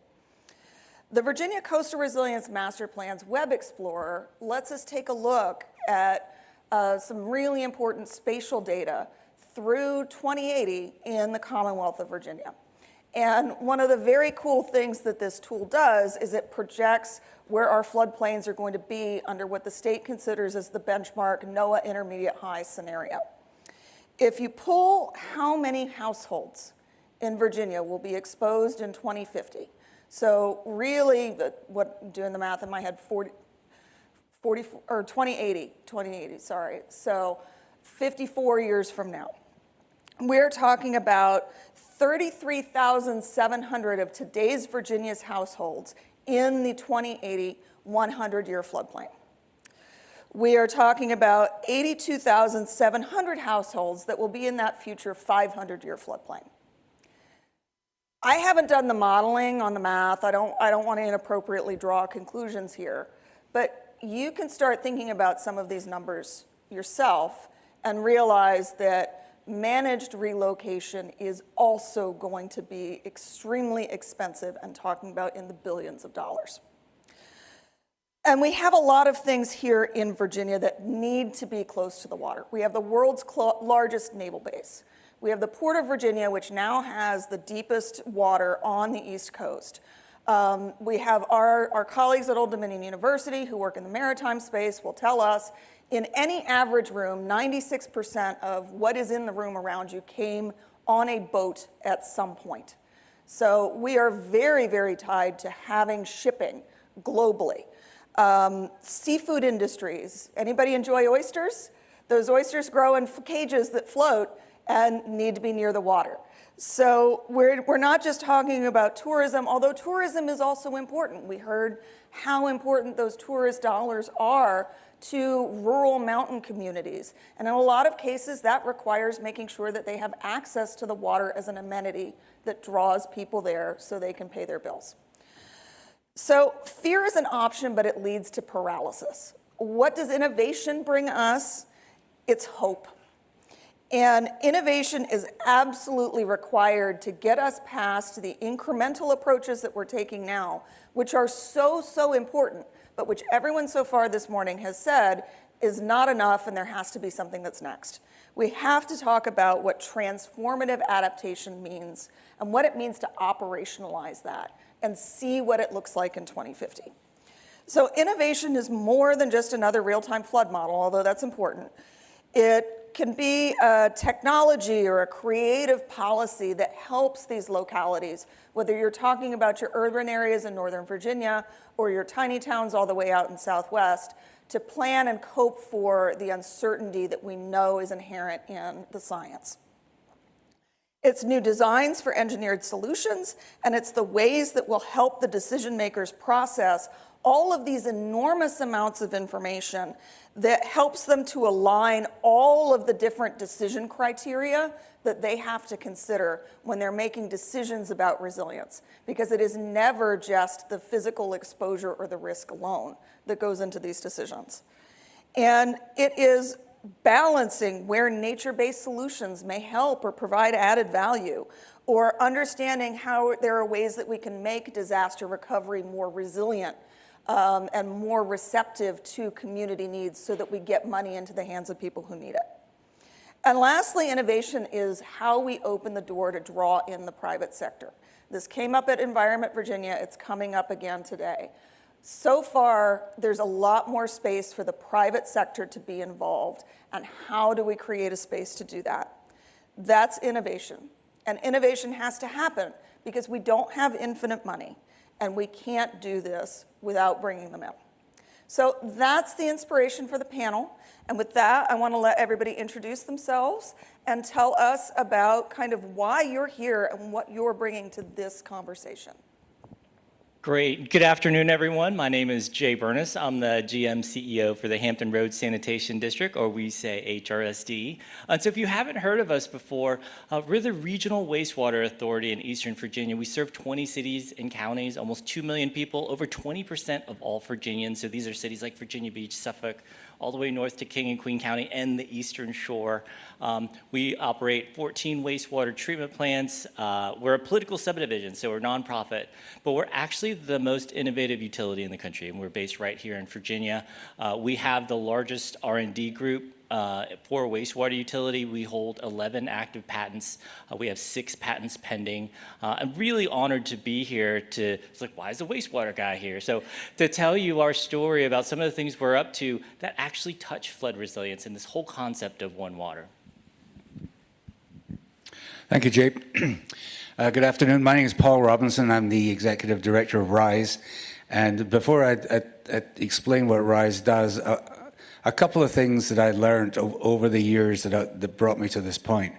The Virginia Coastal Resilience Master Plan's Web Explorer lets us take a look at some really important spatial data through 2080 in the Commonwealth of Virginia. And one of the very cool things that this tool does is it projects where our floodplains are going to be under what the state considers as the benchmark NOAA intermediate high scenario. If you pull how many households in Virginia will be exposed in 2050, so really, doing the math in my head, 2080, sorry. So 54 years from now. We're talking about 33,700 of today's Virginia's households in the 2080 100-year floodplain. We are talking about 82,700 households that will be in that future 500-year floodplain. I haven't done the modeling on the math. I don't want to inappropriately draw conclusions here, but you can start thinking about some of these numbers yourself and realize that managed relocation is also going to be extremely expensive and talking about in the billions of dollars. And we have a lot of things here in Virginia that need to be close to the water. We have the world's largest naval base. We have the Port of Virginia, which now has the deepest water on the East Coast. We have our colleagues at Old Dominion University who work in the maritime space will tell us in any average room, 96% of what is in the room around you came on a boat at some point. So we are very, very tied to having shipping globally. Seafood industries, anybody enjoy oysters? Those oysters grow in cages that float and need to be near the water. So we're not just talking about tourism, although tourism is also important. We heard how important those tourist dollars are to rural mountain communities. And in a lot of cases, that requires making sure that they have access to the water as an amenity that draws people there so they can pay their bills. So fear is an option, but it leads to paralysis. What does innovation bring us? It's hope. And innovation is absolutely required to get us past the incremental approaches that we're taking now, which are so important, but which everyone so far this morning has said is not enough and there has to be something that's next. We have to talk about what transformative adaptation means and what it means to operationalize that and see what it looks like in 2050. So innovation is more than just another real-time flood model, although that's important. It can be a technology or a creative policy that helps these localities, whether you're talking about your urban areas in Northern Virginia or your tiny towns all the way out in Southwest, to plan and cope for the uncertainty that we know is inherent in the science. It's new designs for engineered solutions, and it's the ways that will help the decision makers process all of these enormous amounts of information that helps them to align all of the different decision criteria that they have to consider when they're making decisions about resilience, because it is never just the physical exposure or the risk alone that goes into these decisions. And it is balancing where nature-based solutions may help or provide added value, or understanding how there are ways that we can make disaster recovery more resilient and more receptive to community needs so that we get money into the hands of people who need it. And lastly, innovation is how we open the door to draw in the private sector. This came up at Environment Virginia. It's coming up again today. So far, there's a lot more space for the private sector to be involved, and how do we create a space to do that? That's innovation. And innovation has to happen because we don't have infinite money, and we can't do this without bringing them in. So that's the inspiration for the panel. And with that, I want to let everybody introduce themselves and tell us about kind of why you're here and what you're bringing to this conversation. Great. Good afternoon, everyone. My name is Jay Burness. I'm the GM CEO for the Hampton Roads Sanitation District, or we say HRSD. And so if you haven't heard of us before, we're the Regional Wastewater Authority in Eastern Virginia. We serve 20 cities and counties, almost 2 million people, over 20% of all Virginians. So these are cities like Virginia Beach, Suffolk, all the way north to King and Queen County and the Eastern Shore. We operate 14 wastewater treatment plants. We're a political subdivision, so we're nonprofit, but we're actually the most innovative utility in the country, and we're based right here in Virginia. We have the largest R&D group for wastewater utility. We hold 11 active patents. We have 6 patents pending. I'm really honored to be here it's like, why is the wastewater guy here? So to tell you our story about some of the things we're up to that actually touch flood resilience and this whole concept of one water. Thank you, Jay. Good afternoon. My name is Paul Robinson. I'm the Executive Director of RISE. And before I explain what RISE does, a couple of things that I learned over the years that brought me to this point.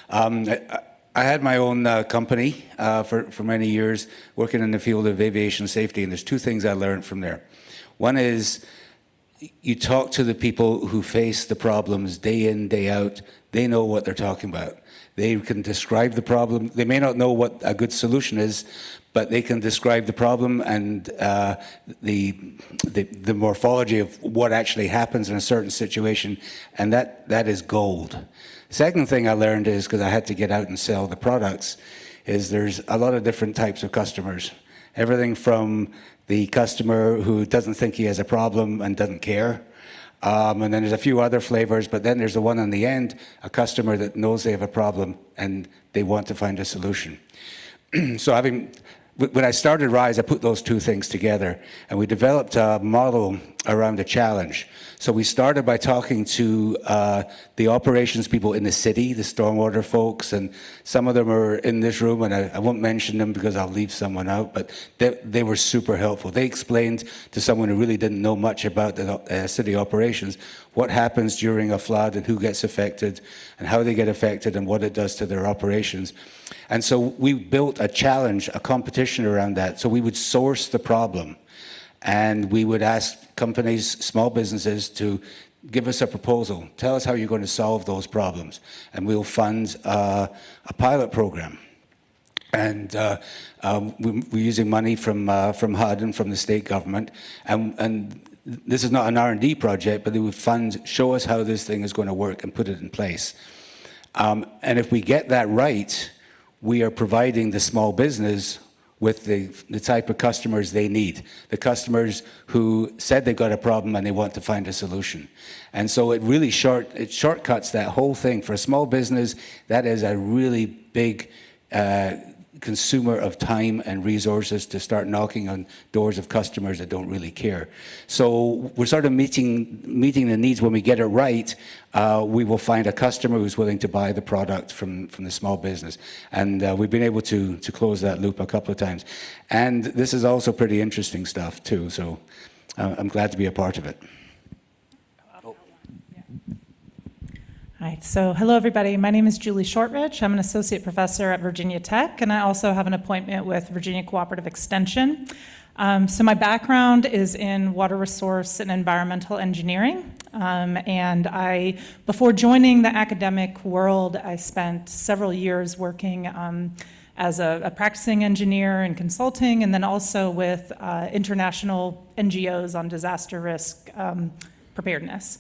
I had my own company for many years working in the field of aviation safety, and there's 2 things I learned from there. One is you talk to the people who face the problems day in, day out. They know what they're talking about. They can describe the problem. They may not know what a good solution is, but they can describe the problem and the morphology of what actually happens in a certain situation, and that is gold. The second thing I learned is, because I had to get out and sell the products, is there's a lot of different types of customers. Everything from the customer who doesn't think he has a problem and doesn't care, and then there's a few other flavors, but then there's the one on the end, a customer that knows they have a problem and they want to find a solution. So when I started RISE, I put those 2 things together, and we developed a model around a challenge. So we started by talking to the operations people in the city, the stormwater folks, and some of them are in this room, and I won't mention them because I'll leave someone out, but they were super helpful. They explained to someone who really didn't know much about the city operations what happens during a flood and who gets affected and how they get affected and what it does to their operations. And so we built a challenge, a competition around that. So we would source the problem, and we would ask companies, small businesses, to give us a proposal. Tell us how you're going to solve those problems, and we'll fund a pilot program. And we're using money from HUD and from the state government, and this is not an R&D project, but they would show us how this thing is going to work and put it in place. And if we get that right, we are providing the small business with the type of customers they need, the customers who said they've got a problem and they want to find a solution. And so it really shortcuts that whole thing. For a small business, that is a really big consumer of time and resources to start knocking on doors of customers that don't really care. So we're sort of meeting the needs. When we get it right, we will find a customer who's willing to buy the product from the small business. And we've been able to close that loop a couple of times. And this is also pretty interesting stuff too, so I'm glad to be a part of it. Hi, so hello everybody. My name is Julie Shortridge. I'm an associate professor at Virginia Tech, and I also have an appointment with Virginia Cooperative Extension. So my background is in water resource and environmental engineering. And before joining the academic world, I spent several years working as a practicing engineer and consulting, and then also with international NGOs on disaster risk preparedness.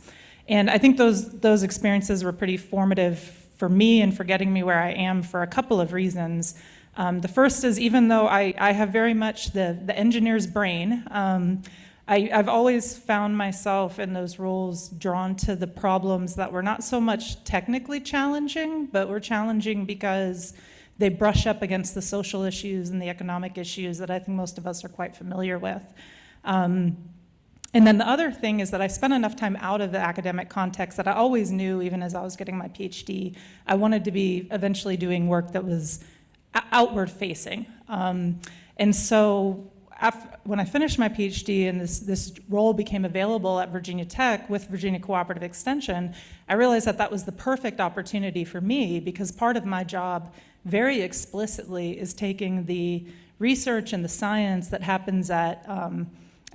And I think those experiences were pretty formative for me and for getting me where I am for a couple of reasons. The first is, even though I have very much the engineer's brain, I've always found myself in those roles drawn to the problems that were not so much technically challenging, but were challenging because they brush up against the social issues and the economic issues that I think most of us are quite familiar with. And then the other thing is that I spent enough time out of the academic context that I always knew, even as I was getting my PhD, I wanted to be eventually doing work that was outward facing. And so when I finished my PhD and this role became available at Virginia Tech with Virginia Cooperative Extension, I realized that that was the perfect opportunity for me, because part of my job very explicitly is taking the research and the science that happens at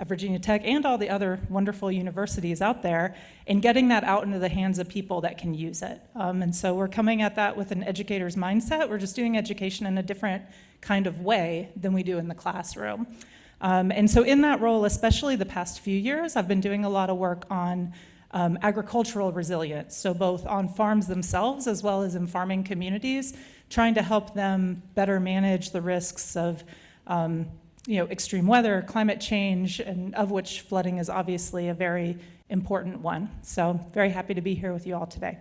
Virginia Tech and all the other wonderful universities out there, and getting that out into the hands of people that can use it. And so we're coming at that with an educator's mindset. We're just doing education in a different kind of way than we do in the classroom. And so in that role, especially the past few years, I've been doing a lot of work on agricultural resilience, so both on farms themselves as well as in farming communities, trying to help them better manage the risks of extreme weather, climate change, and of which flooding is obviously a very important one. So very happy to be here with you all today.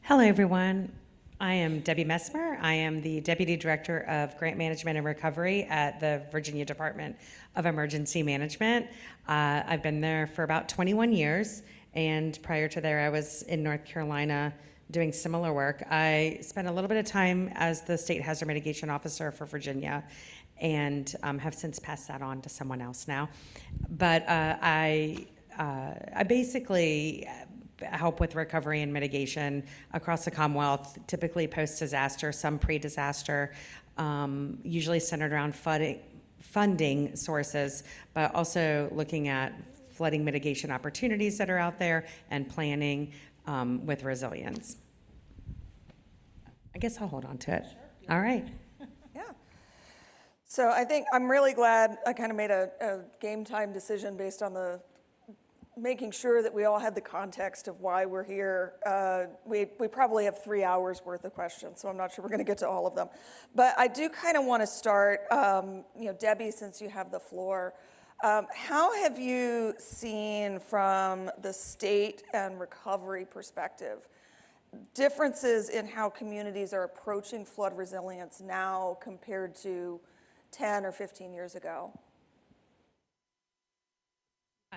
Hello, everyone. I am Debbie Messmer. I am the Deputy Director of Grant Management and Recovery at the Virginia Department of Emergency Management. I've been there for about 21 years, and prior to there, I was in North Carolina doing similar work. I spent a little bit of time as the State Hazard Mitigation Officer for Virginia, and have since passed that on to someone else now. But I basically help with recovery and mitigation across the Commonwealth, typically post-disaster, some pre-disaster, usually centered around funding sources, but also looking at flooding mitigation opportunities that are out there and planning with resilience. I guess I'll hold on to it. Sure. All right. Yeah. So I think I'm really glad I kind of made a game time decision based on making sure that we all had the context of why we're here. We probably have 3 hours worth of questions, so I'm not sure we're going to get to all of them. But I do kind of want to start, Debbie, since you have the floor, how have you seen from the state and recovery perspective differences in how communities are approaching flood resilience now compared to 10 or 15 years ago?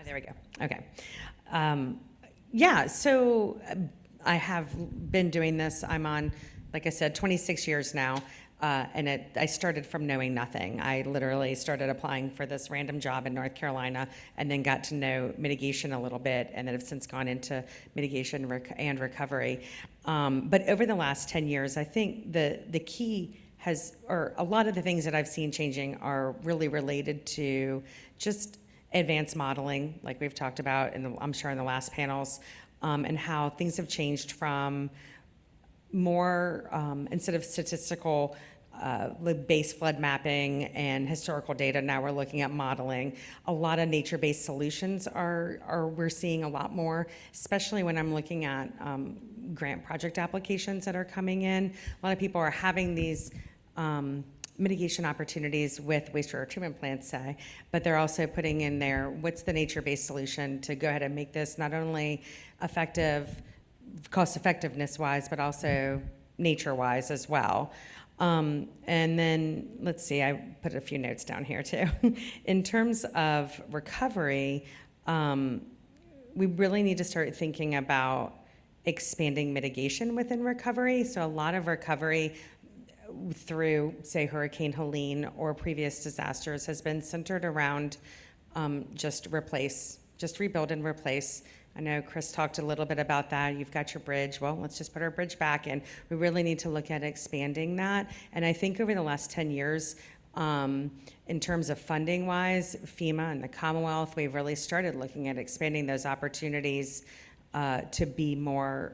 There we go. Okay. So I have been doing this. I'm on, like I said, 26 years now. And I started from knowing nothing. I literally started applying for this random job in North Carolina and then got to know mitigation a little bit, and then have since gone into mitigation and recovery. But over the last 10 years, I think the key or a lot of the things that I've seen changing are really related to just advanced modeling, like we've talked about, I'm sure in the last panels, and how things have changed from more, instead of statistical base flood mapping and historical data, now we're looking at modeling. A lot of nature-based solutions we're seeing a lot more, especially when I'm looking at grant project applications that are coming in. A lot of people are having these mitigation opportunities with wastewater treatment plants, say, but they're also putting in there, what's the nature-based solution to go ahead and make this not only effective, cost effectiveness wise, but also nature wise as well. And then let's see, I put a few notes down here too. In terms of recovery, we really need to start thinking about expanding mitigation within recovery. So a lot of recovery through, say, Hurricane Helene or previous disasters has been centered around just rebuild and replace I know Chris talked a little bit about that. You've got your bridge. Well, let's just put our bridge back in. We really need to look at expanding that. And I think over the last 10 years, in terms of funding wise, FEMA and the Commonwealth, we've really started looking at expanding those opportunities to be more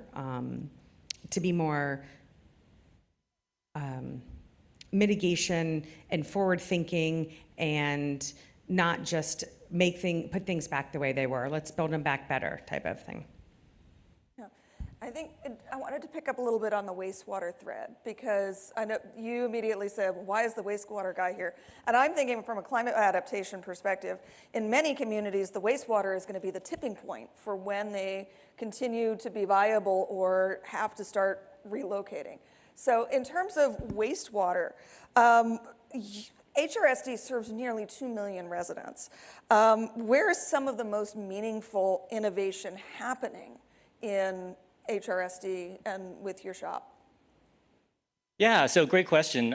mitigation and forward thinking, and not just put things back the way they were. Let's build them back better type of thing. Yeah. I wanted to pick up a little bit on the wastewater thread, because I know you immediately said, well, why is the wastewater guy here? And I'm thinking from a climate adaptation perspective, in many communities, the wastewater is going to be the tipping point for when they continue to be viable or have to start relocating. So in terms of wastewater, HRSD serves nearly 2 million residents. Where is some of the most meaningful innovation happening in HRSD and with your shop? Yeah, so great question.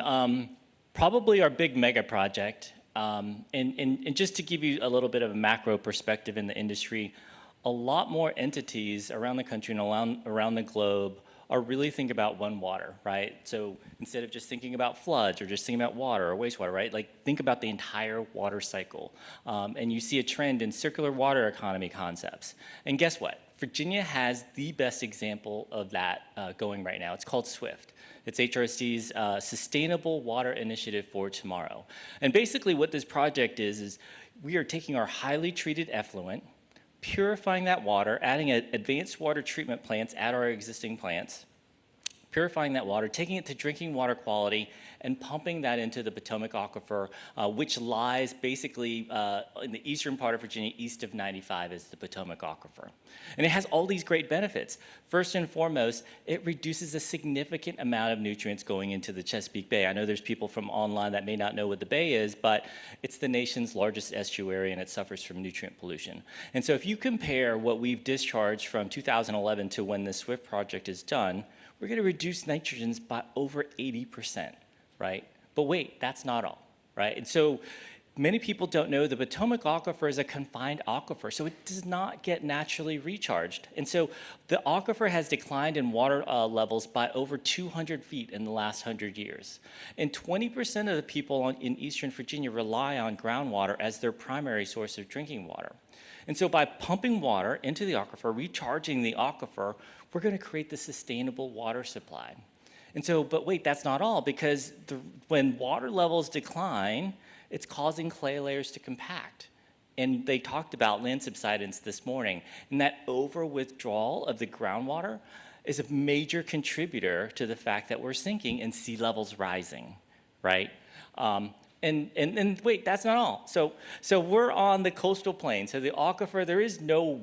Probably our big mega project. And just to give you a little bit of a macro perspective in the industry, a lot more entities around the country and around the globe are really thinking about one water, right? So instead of just thinking about floods or just thinking about water or wastewater, right? Like think about the entire water cycle. And you see a trend in circular water economy concepts. And guess what? Virginia has the best example of that going right now. It's called SWIFT. It's HRSD's Sustainable Water Initiative for Tomorrow. And basically what this project is we are taking our highly treated effluent, purifying that water, adding advanced water treatment plants at our existing plants, purifying that water, taking it to drinking water quality, and pumping that into the Potomac Aquifer, which lies basically in the eastern part of Virginia, east of 95 is the Potomac Aquifer. And it has all these great benefits. First and foremost, it reduces a significant amount of nutrients going into the Chesapeake Bay. I know there's people from online that may not know what the Bay is, but it's the nation's largest estuary and it suffers from nutrient pollution. And so if you compare what we've discharged from 2011 to when the SWIFT project is done, we're going to reduce nitrogens by over 80%, right? But wait, that's not all, right? And so many people don't know the Potomac Aquifer is a confined aquifer, so it does not get naturally recharged. And so the aquifer has declined in water levels by over 200 feet in the last 100 years. And 20% of the people in Eastern Virginia rely on groundwater as their primary source of drinking water. And so by pumping water into the aquifer, recharging the aquifer, we're going to create the sustainable water supply. And so, but wait, that's not all, because when water levels decline, it's causing clay layers to compact. And they talked about land subsidence this morning, and that over-withdrawal of the groundwater is a major contributor to the fact that we're sinking and sea levels rising, right? And wait, that's not all. So we're on the coastal plain. So the aquifer, there is no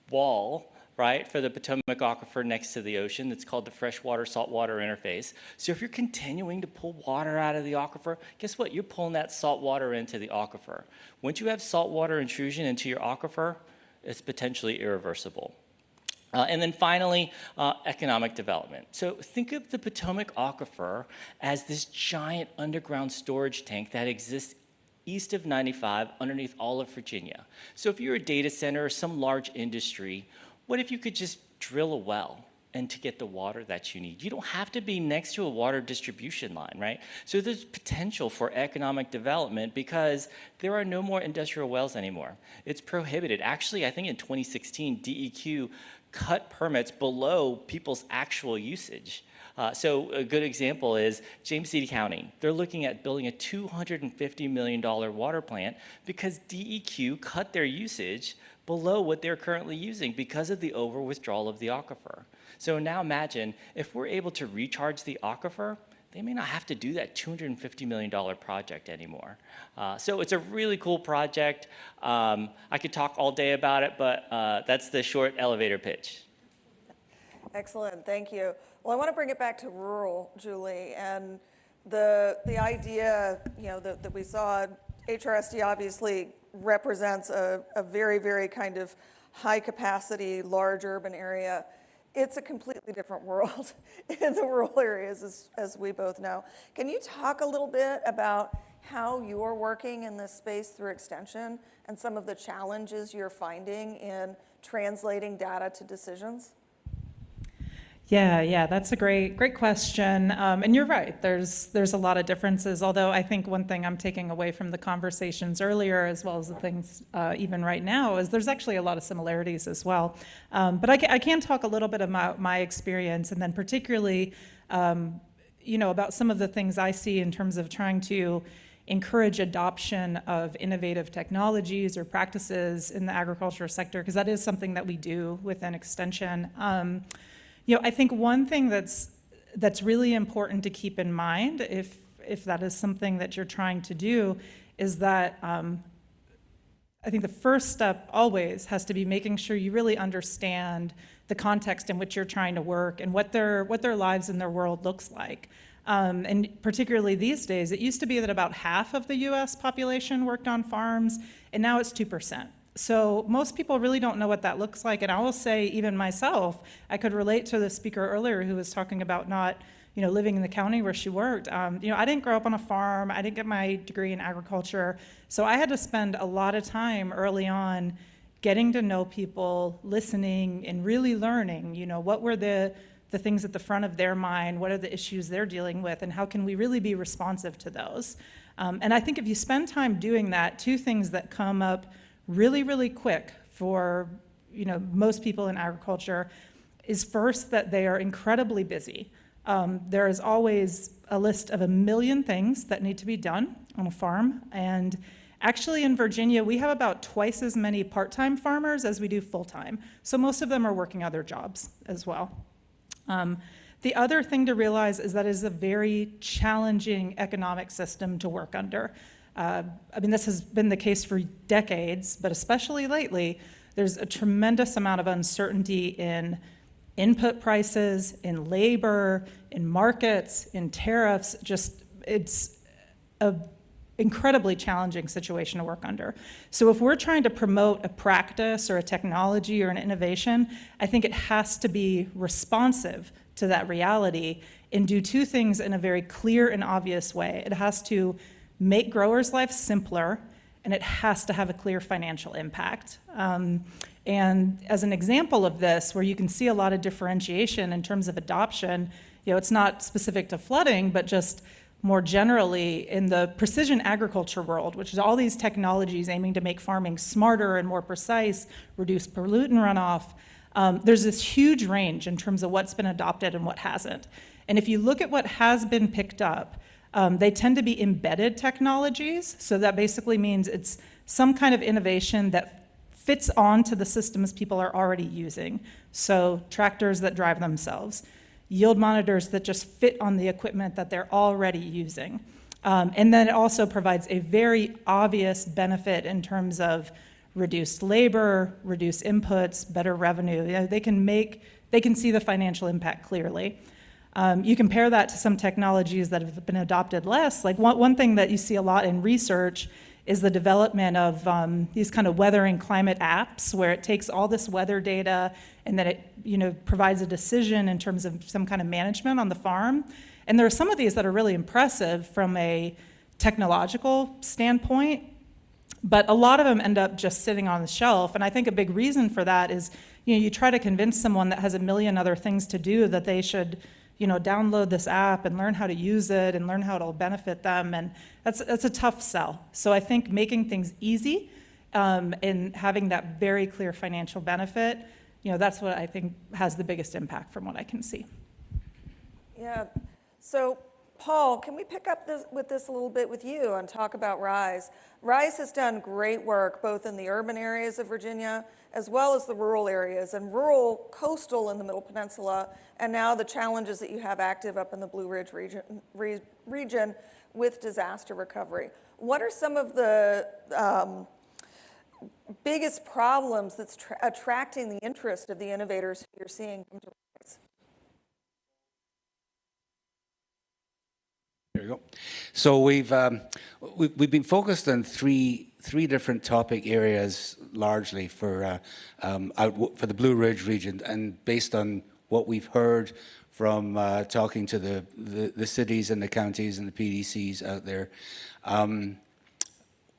wall, right, for the Potomac Aquifer next to the ocean. It's called the freshwater saltwater interface. So if you're continuing to pull water out of the aquifer, guess what? You're pulling that salt water into the aquifer. Once you have saltwater intrusion into your aquifer, it's potentially irreversible. And then finally, economic development. So think of the Potomac Aquifer as this giant underground storage tank that exists east of 95 underneath all of Virginia. So if you're a data center or some large industry, what if you could just drill a well and to get the water that you need? You don't have to be next to a water distribution line, right? So there's potential for economic development because there are no more industrial wells anymore. It's prohibited. Actually, I think in 2016, DEQ cut permits below people's actual usage. So a good example is James City County. They're looking at building a $250 million water plant because DEQ cut their usage below what they're currently using because of the over-withdrawal of the aquifer. So now imagine if we're able to recharge the aquifer, they may not have to do that $250 million project anymore. So it's a really cool project. I could talk all day about it, but that's the short elevator pitch. Excellent, thank you. Well, I want to bring it back to rural, Julie, and the idea, that we saw, HRSD obviously represents a very, very kind of high capacity, large urban area. It's a completely different world in the rural areas, as we both know. Can you talk a little bit about how you're working in this space through extension and some of the challenges you're finding in translating data to decisions? Yeah, that's a great question. And you're right, there's a lot of differences, although I think one thing I'm taking away from the conversations earlier, as well as the things even right now, is there's actually a lot of similarities as well. But I can talk a little bit about my experience, and then particularly, about some of the things I see in terms of trying to encourage adoption of innovative technologies or practices in the agriculture sector, because that is something that we do within Extension. I think one thing that's really important to keep in mind, if that is something that you're trying to do, is that I think the first step always has to be making sure you really understand the context in which you're trying to work and what their lives and their world looks like. And particularly these days, it used to be that about half of the US population worked on farms, and now it's 2%. So most people really don't know what that looks like. And I will say, even myself, I could relate to the speaker earlier who was talking about not, living in the county where she worked. I didn't grow up on a farm. I didn't get my degree in agriculture. So I had to spend a lot of time early on getting to know people, listening, and really learning, what were the things at the front of their mind, what are the issues they're dealing with, and how can we really be responsive to those. And I think if you spend time doing that, two things that come up really, really quick for most people in agriculture is first that they are incredibly busy. There is always a list of 1 million things that need to be done on a farm, and actually in Virginia we have about twice as many part-time farmers as we do full-time, so most of them are working other jobs as well. The other thing to realize is that it is a very challenging economic system to work under. This has been the case for decades, but especially lately, there's a tremendous amount of uncertainty in input prices, in labor, in markets, in tariffs. It's an incredibly challenging situation to work under. So if we're trying to promote a practice or a technology or an innovation, I think it has to be responsive to that reality and do two things in a very clear and obvious way. It has to make growers' lives simpler, and it has to have a clear financial impact. And as an example of this, where you can see a lot of differentiation in terms of adoption, it's not specific to flooding, but just more generally in the precision agriculture world, which is all these technologies aiming to make farming smarter and more precise, reduce pollutant runoff. There's this huge range in terms of what's been adopted and what hasn't. And if you look at what has been picked up, they tend to be embedded technologies. So that basically means it's some kind of innovation that fits onto the systems people are already using. So tractors that drive themselves, yield monitors that just fit on the equipment that they're already using. And then it also provides a very obvious benefit in terms of reduced labor, reduced inputs, better revenue. They can see the financial impact clearly. You compare that to some technologies that have been adopted less. Like one thing that you see a lot in research is the development of these kind of weather and climate apps, where it takes all this weather data and then it provides a decision in terms of some kind of management on the farm. And there are some of these that are really impressive from a technological standpoint, but a lot of them end up just sitting on the shelf. And I think a big reason for that is, you try to convince someone that has 1 million other things to do that they should download this app and learn how to use it and learn how it'll benefit them, and that's a tough sell. So I think making things easy and having that very clear financial benefit, that's what I think has the biggest impact from what I can see. Yeah, so Paul, can we pick up with this a little bit with you and talk about RISE? RISE has done great work both in the urban areas of Virginia as well as the rural areas, and rural, coastal in the Middle Peninsula, and now the challenges that you have active up in the Blue Ridge region with disaster recovery. What are some of the biggest problems that's attracting the interest of the innovators you're seeing come to RISE? There you go. So we've been focused on three different topic areas largely for the Blue Ridge region, and based on what we've heard from talking to the cities and the counties and the PDCs out there.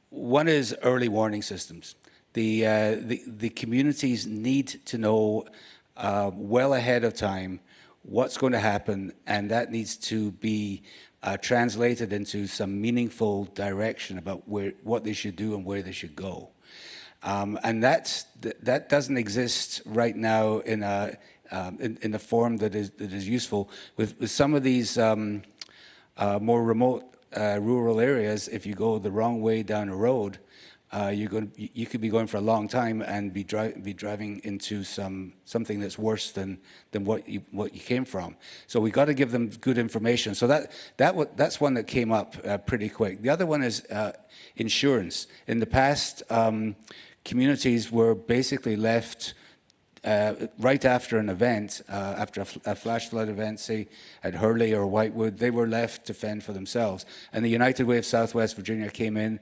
One is early warning systems. The communities need to know well ahead of time what's going to happen, and that needs to be translated into some meaningful direction about what they should do and where they should go. And that doesn't exist right now in a form that is useful. With some of these more remote rural areas, if you go the wrong way down a road, you could be going for a long time and be driving into something that's worse than what you came from. So we got to give them good information. So that's one that came up pretty quick. The other one is insurance. In the past, communities were basically left right after an event, after a flash flood event, say at Hurley or Whitewood, they were left to fend for themselves. And the United Way of Southwest Virginia came in,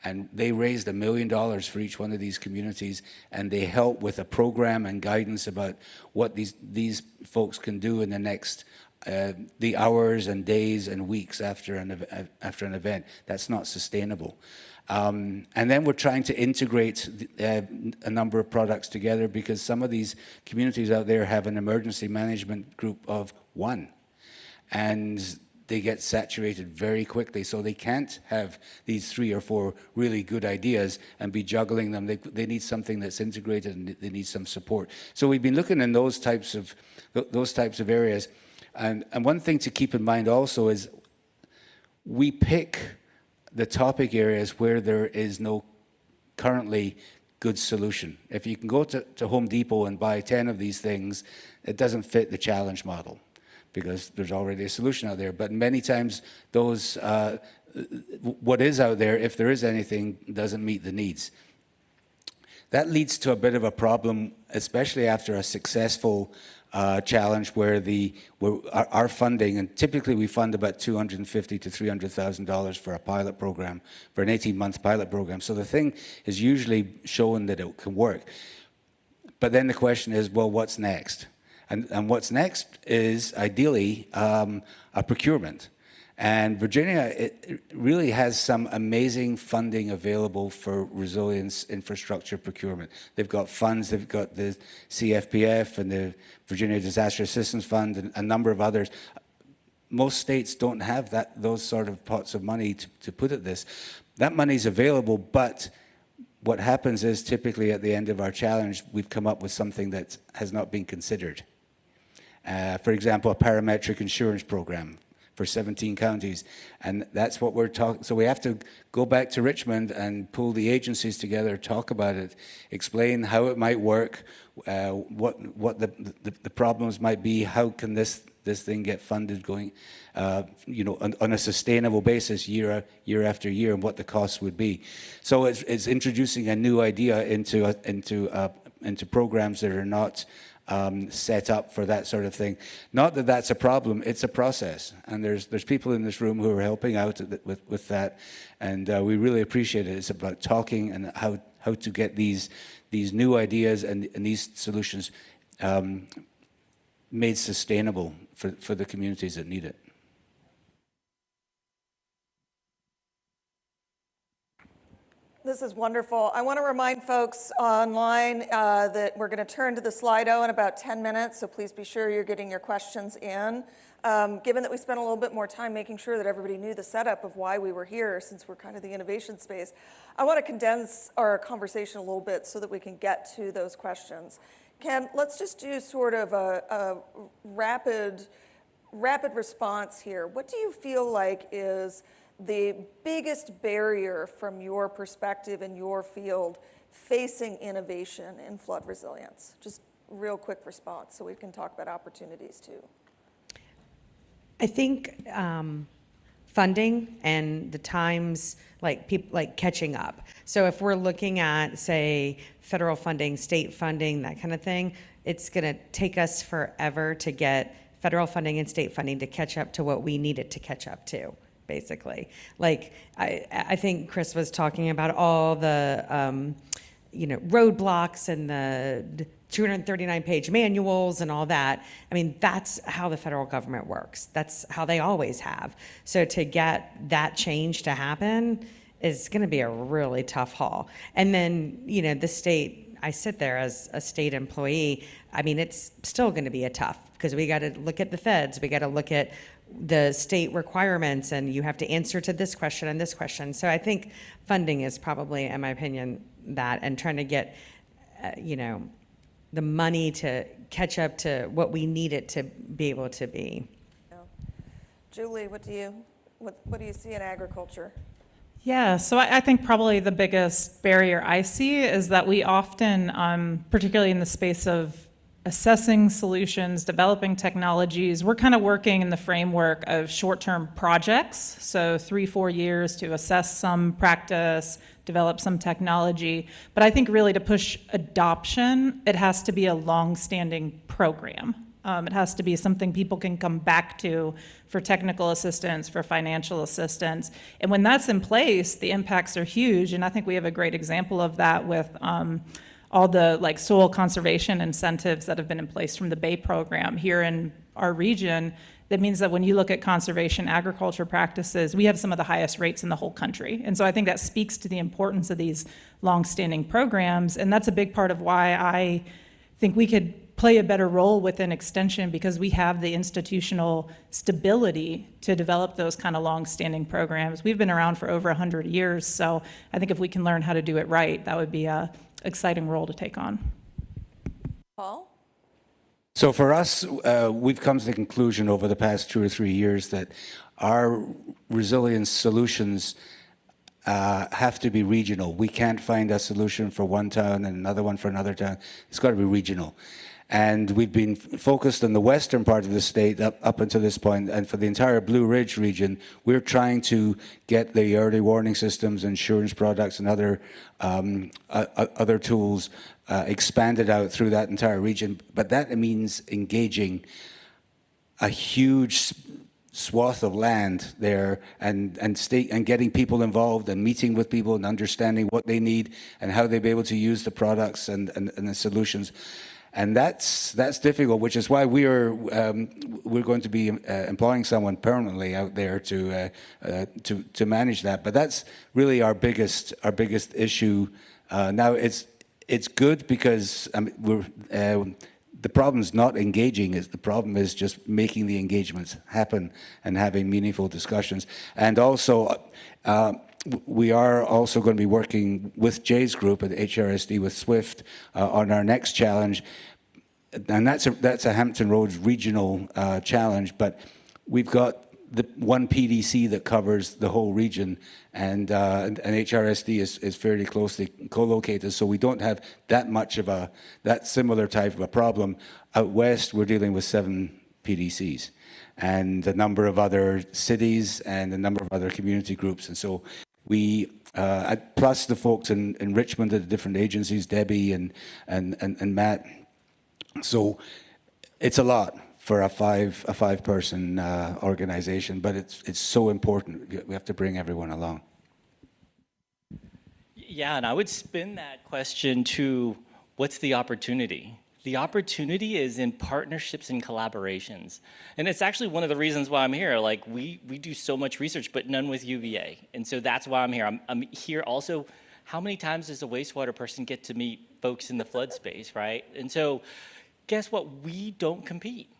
and they raised $1 million for each one of these communities, and they helped with a program and guidance about what these folks can do in the next the hours and days and weeks after an event. That's not sustainable. And then we're trying to integrate a number of products together, because some of these communities out there have an emergency management group of one, and they get saturated very quickly. So they can't have these 3 or 4 really good ideas and be juggling them. They need something that's integrated, and they need some support. So we've been looking in those types of areas. And one thing to keep in mind also is we pick the topic areas where there is no currently good solution. If you can go to Home Depot and buy 10 of these things, it doesn't fit the challenge model, because there's already a solution out there. But many times those, what is out there, if there is anything, doesn't meet the needs. That leads to a bit of a problem, especially after a successful challenge where our funding, and typically we fund about $250,000 to $300,000 for a pilot program, for an 18-month pilot program. So the thing is usually showing that it can work. But then the question is, well, what's next? And what's next is ideally a procurement. And Virginia, it really has some amazing funding available for resilience infrastructure procurement. They've got funds, they've got the CFPF and the Virginia Disaster Assistance Fund and a number of others. Most states don't have those sort of pots of money to put at this. That money's available, but what happens is typically at the end of our challenge, we've come up with something that has not been considered. For example, a parametric insurance program for 17 counties. And that's what we're talking. So we have to go back to Richmond and pull the agencies together, talk about it, explain how it might work, what the problems might be, how can this thing get funded going, on a sustainable basis year after year, and what the costs would be. So it's introducing a new idea into programs that are not set up for that sort of thing. Not that that's a problem, it's a process. And there's people in this room who are helping out with that. And we really appreciate it. It's about talking and how to get these new ideas and these solutions made sustainable for the communities that need it. This is wonderful. I want to remind folks online that we're going to turn to the Slido in about 10 minutes, so please be sure you're getting your questions in. Given that we spent a little bit more time making sure that everybody knew the setup of why we were here, since we're kind of the innovation space, I want to condense our conversation a little bit so that we can get to those questions. Ken, let's just do sort of a rapid response here. What do you feel like is the biggest barrier from your perspective in your field facing innovation in flood resilience? Just real quick response so we can talk about opportunities too. I think funding and the times, like catching up. So if we're looking at, say, federal funding, state funding, that kind of thing, it's going to take us forever to get federal funding and state funding to catch up to what we need it to catch up to, basically. Like, I think Chris was talking about all the, roadblocks and the 239-page manuals and all that. I mean, that's how the federal government works. That's how they always have. So to get that change to happen is going to be a really tough haul. And then, you know, the state, I sit there as a state employee. I mean, it's still going to be a tough, because we got to look at the feds, we got to look at the state requirements, and you have to answer to this question and this question. So I think funding is probably, in my opinion, that, and trying to get, you know, the money to catch up to what we need it to be able to be. Julie, what do you see in agriculture? Yeah, so I think probably the biggest barrier I see is that we often, particularly in the space of assessing solutions, developing technologies, we're kind of working in the framework of short-term projects, so 3-4 years to assess some practice, develop some technology. But I think really to push adoption, it has to be a long-standing program. It has to be something people can come back to for technical assistance, for financial assistance. And when that's in place, the impacts are huge. And I think we have a great example of that with all the like soil conservation incentives that have been in place from the Bay program here in our region. That means that when you look at conservation agriculture practices, we have some of the highest rates in the whole country. And so I think that speaks to the importance of these longstanding programs. And that's a big part of why I think we could play a better role within Extension, because we have the institutional stability to develop those kind of long-standing programs. We've been around for over 100 years, so I think if we can learn how to do it right, that would be an exciting role to take on. Paul? So for us, we've come to the conclusion over the past 2 or 3 years that our resilience solutions have to be regional. We can't find a solution for one town and another one for another town. It's got to be regional. And we've been focused on the western part of the state up until this point, and for the entire Blue Ridge region, we're trying to get the early warning systems, insurance products, and other tools expanded out through that entire region. But that means engaging a huge swath of land there, and getting people involved and meeting with people and understanding what they need and how they be able to use the products and the solutions. And that's difficult, which is why we're going to be employing someone permanently out there to manage that. But that's really our biggest issue. Now it's good because the problem is not engaging. The problem is just making the engagements happen and having meaningful discussions. And also, we are also going to be working with Jay's group at HRSD with SWIFT on our next challenge. And that's a Hampton Roads regional challenge, but we've got the one PDC that covers the whole region, and HRSD is fairly closely co-located, so we don't have that similar type of a problem. Out west, we're dealing with 7 PDCs and a number of other cities and a number of other community groups, and so we plus the folks in Richmond at the different agencies, Debbie and Matt. So it's a lot for a five-person organization, but it's so important. We have to bring everyone along. Yeah, and I would spin that question to what's the opportunity? The opportunity is in partnerships and collaborations. And it's actually one of the reasons why I'm here. Like, we do so much research, but none with UVA. And so that's why I'm here. I'm here also, how many times does a wastewater person get to meet folks in the flood space, right? And so guess what? We don't compete.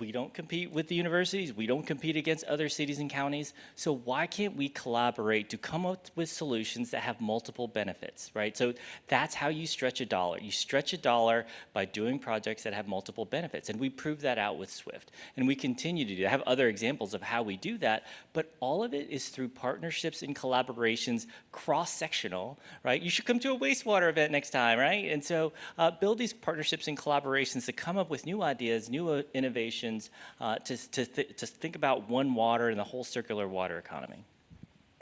We don't compete with the universities. We don't compete against other cities and counties. So why can't we collaborate to come up with solutions that have multiple benefits, right? So that's how you stretch a dollar. You stretch a dollar by doing projects that have multiple benefits. And we proved that out with SWIFT. And we continue to do that. I have other examples of how we do that, but all of it is through partnerships and collaborations, cross-sectional, right? You should come to a wastewater event next time, right? And so build these partnerships and collaborations to come up with new ideas, new innovations, to think about one water and the whole circular water economy.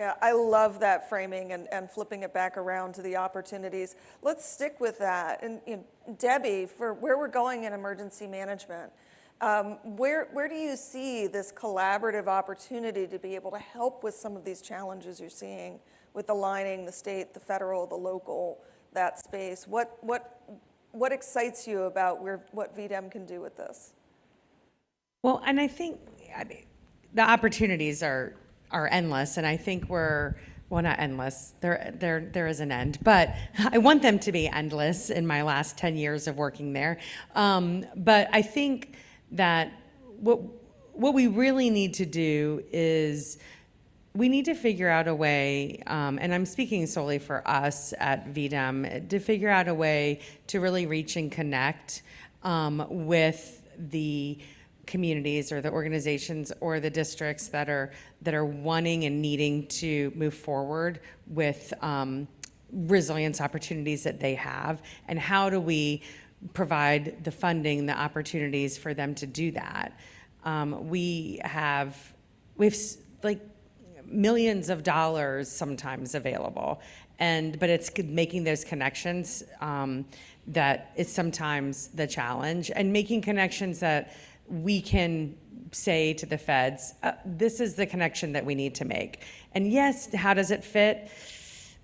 Yeah, I love that framing and flipping it back around to the opportunities. Let's stick with that. And Debbie, for where we're going in emergency management, where do you see this collaborative opportunity to be able to help with some of these challenges you're seeing with aligning the state, the federal, the local, that space? What excites you about what VDEM can do with this? Well, and I think the opportunities are endless, and I think we're Well, not endless. There is an end, but I want them to be endless in my last 10 years of working there. But I think that what we really need to do is we need to figure out a way, and I'm speaking solely for us at VDEM, to figure out a way to really reach and connect with the communities or the organizations or the districts that are wanting and needing to move forward with resilience opportunities that they have, and how do we provide the funding, the opportunities for them to do that. We've like millions of dollars sometimes available, but it's making those connections that is sometimes the challenge, and making connections that we can say to the feds, this is the connection that we need to make. And yes, how does it fit?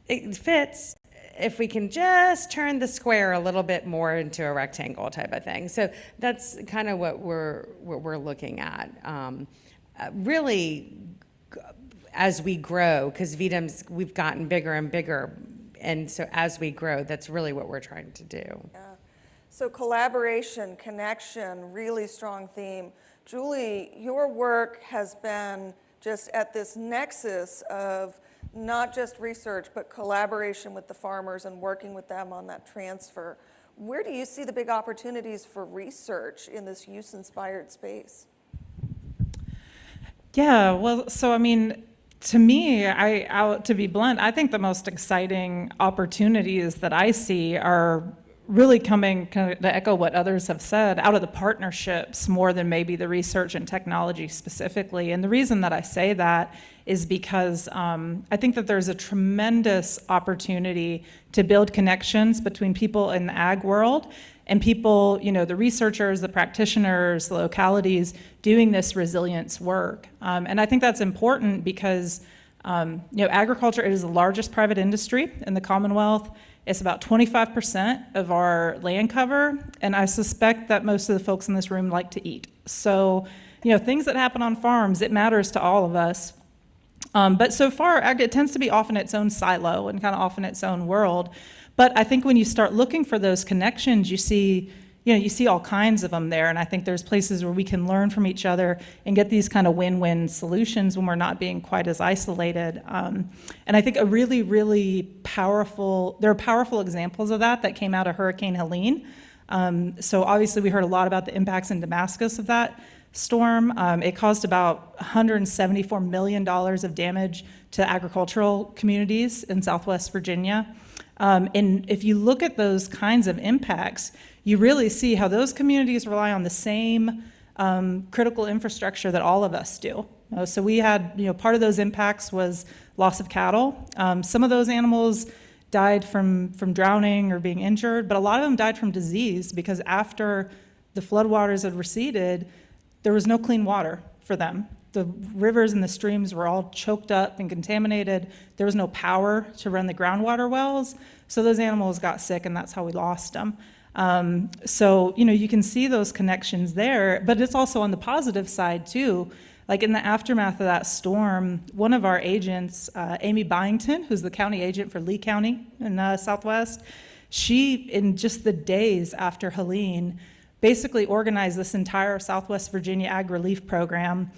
It fits if we can just turn the square a little bit more into a rectangle type of thing. So that's kind of what we're looking at. Really, as we grow, because VDEM's, we've gotten bigger and bigger, and so as we grow, that's really what we're trying to do. Yeah. So collaboration, connection, really strong theme. Julie, your work has been just at this nexus of not just research, but collaboration with the farmers and working with them on that transfer. Where do you see the big opportunities for research in this use-inspired space? Yeah, well, so I mean, to me, to be blunt, I think the most exciting opportunities that I see are really coming, kind of to echo what others have said, out of the partnerships more than maybe the research and technology specifically. And the reason that I say that is because I think that there's a tremendous opportunity to build connections between people in the ag world and people, you know, the researchers, the practitioners, the localities doing this resilience work. And I think that's important because, you know, agriculture is the largest private industry in the Commonwealth. It's about 25% of our land cover, and I suspect that most of the folks in this room like to eat. So, you know, things that happen on farms, it matters to all of us. But so far, it tends to be off in its own silo and kind of off in its own world. But I think when you start looking for those connections, you see all kinds of them there. And I think there's places where we can learn from each other and get these kind of win-win solutions when we're not being quite as isolated. And I think a really, really there are powerful examples of that came out of Hurricane Helene. So obviously we heard a lot about the impacts in Damascus of that storm. It caused about $174 million of damage to agricultural communities in Southwest Virginia. And if you look at those kinds of impacts, you really see how those communities rely on the same critical infrastructure that all of us do. So we had, you know, part of those impacts was loss of cattle. Some of those animals died from drowning or being injured, but a lot of them died from disease because after the floodwaters had receded, there was no clean water for them. The rivers and the streams were all choked up and contaminated. There was no power to run the groundwater wells, so those animals got sick, and that's how we lost them. So, you know, you can see those connections there, but it's also on the positive side too. Like in the aftermath of that storm, one of our agents, Amy Byington, who's the county agent for Lee County in Southwest, she, in just the days after Helene, basically organized this entire Southwest Virginia Ag Relief Program,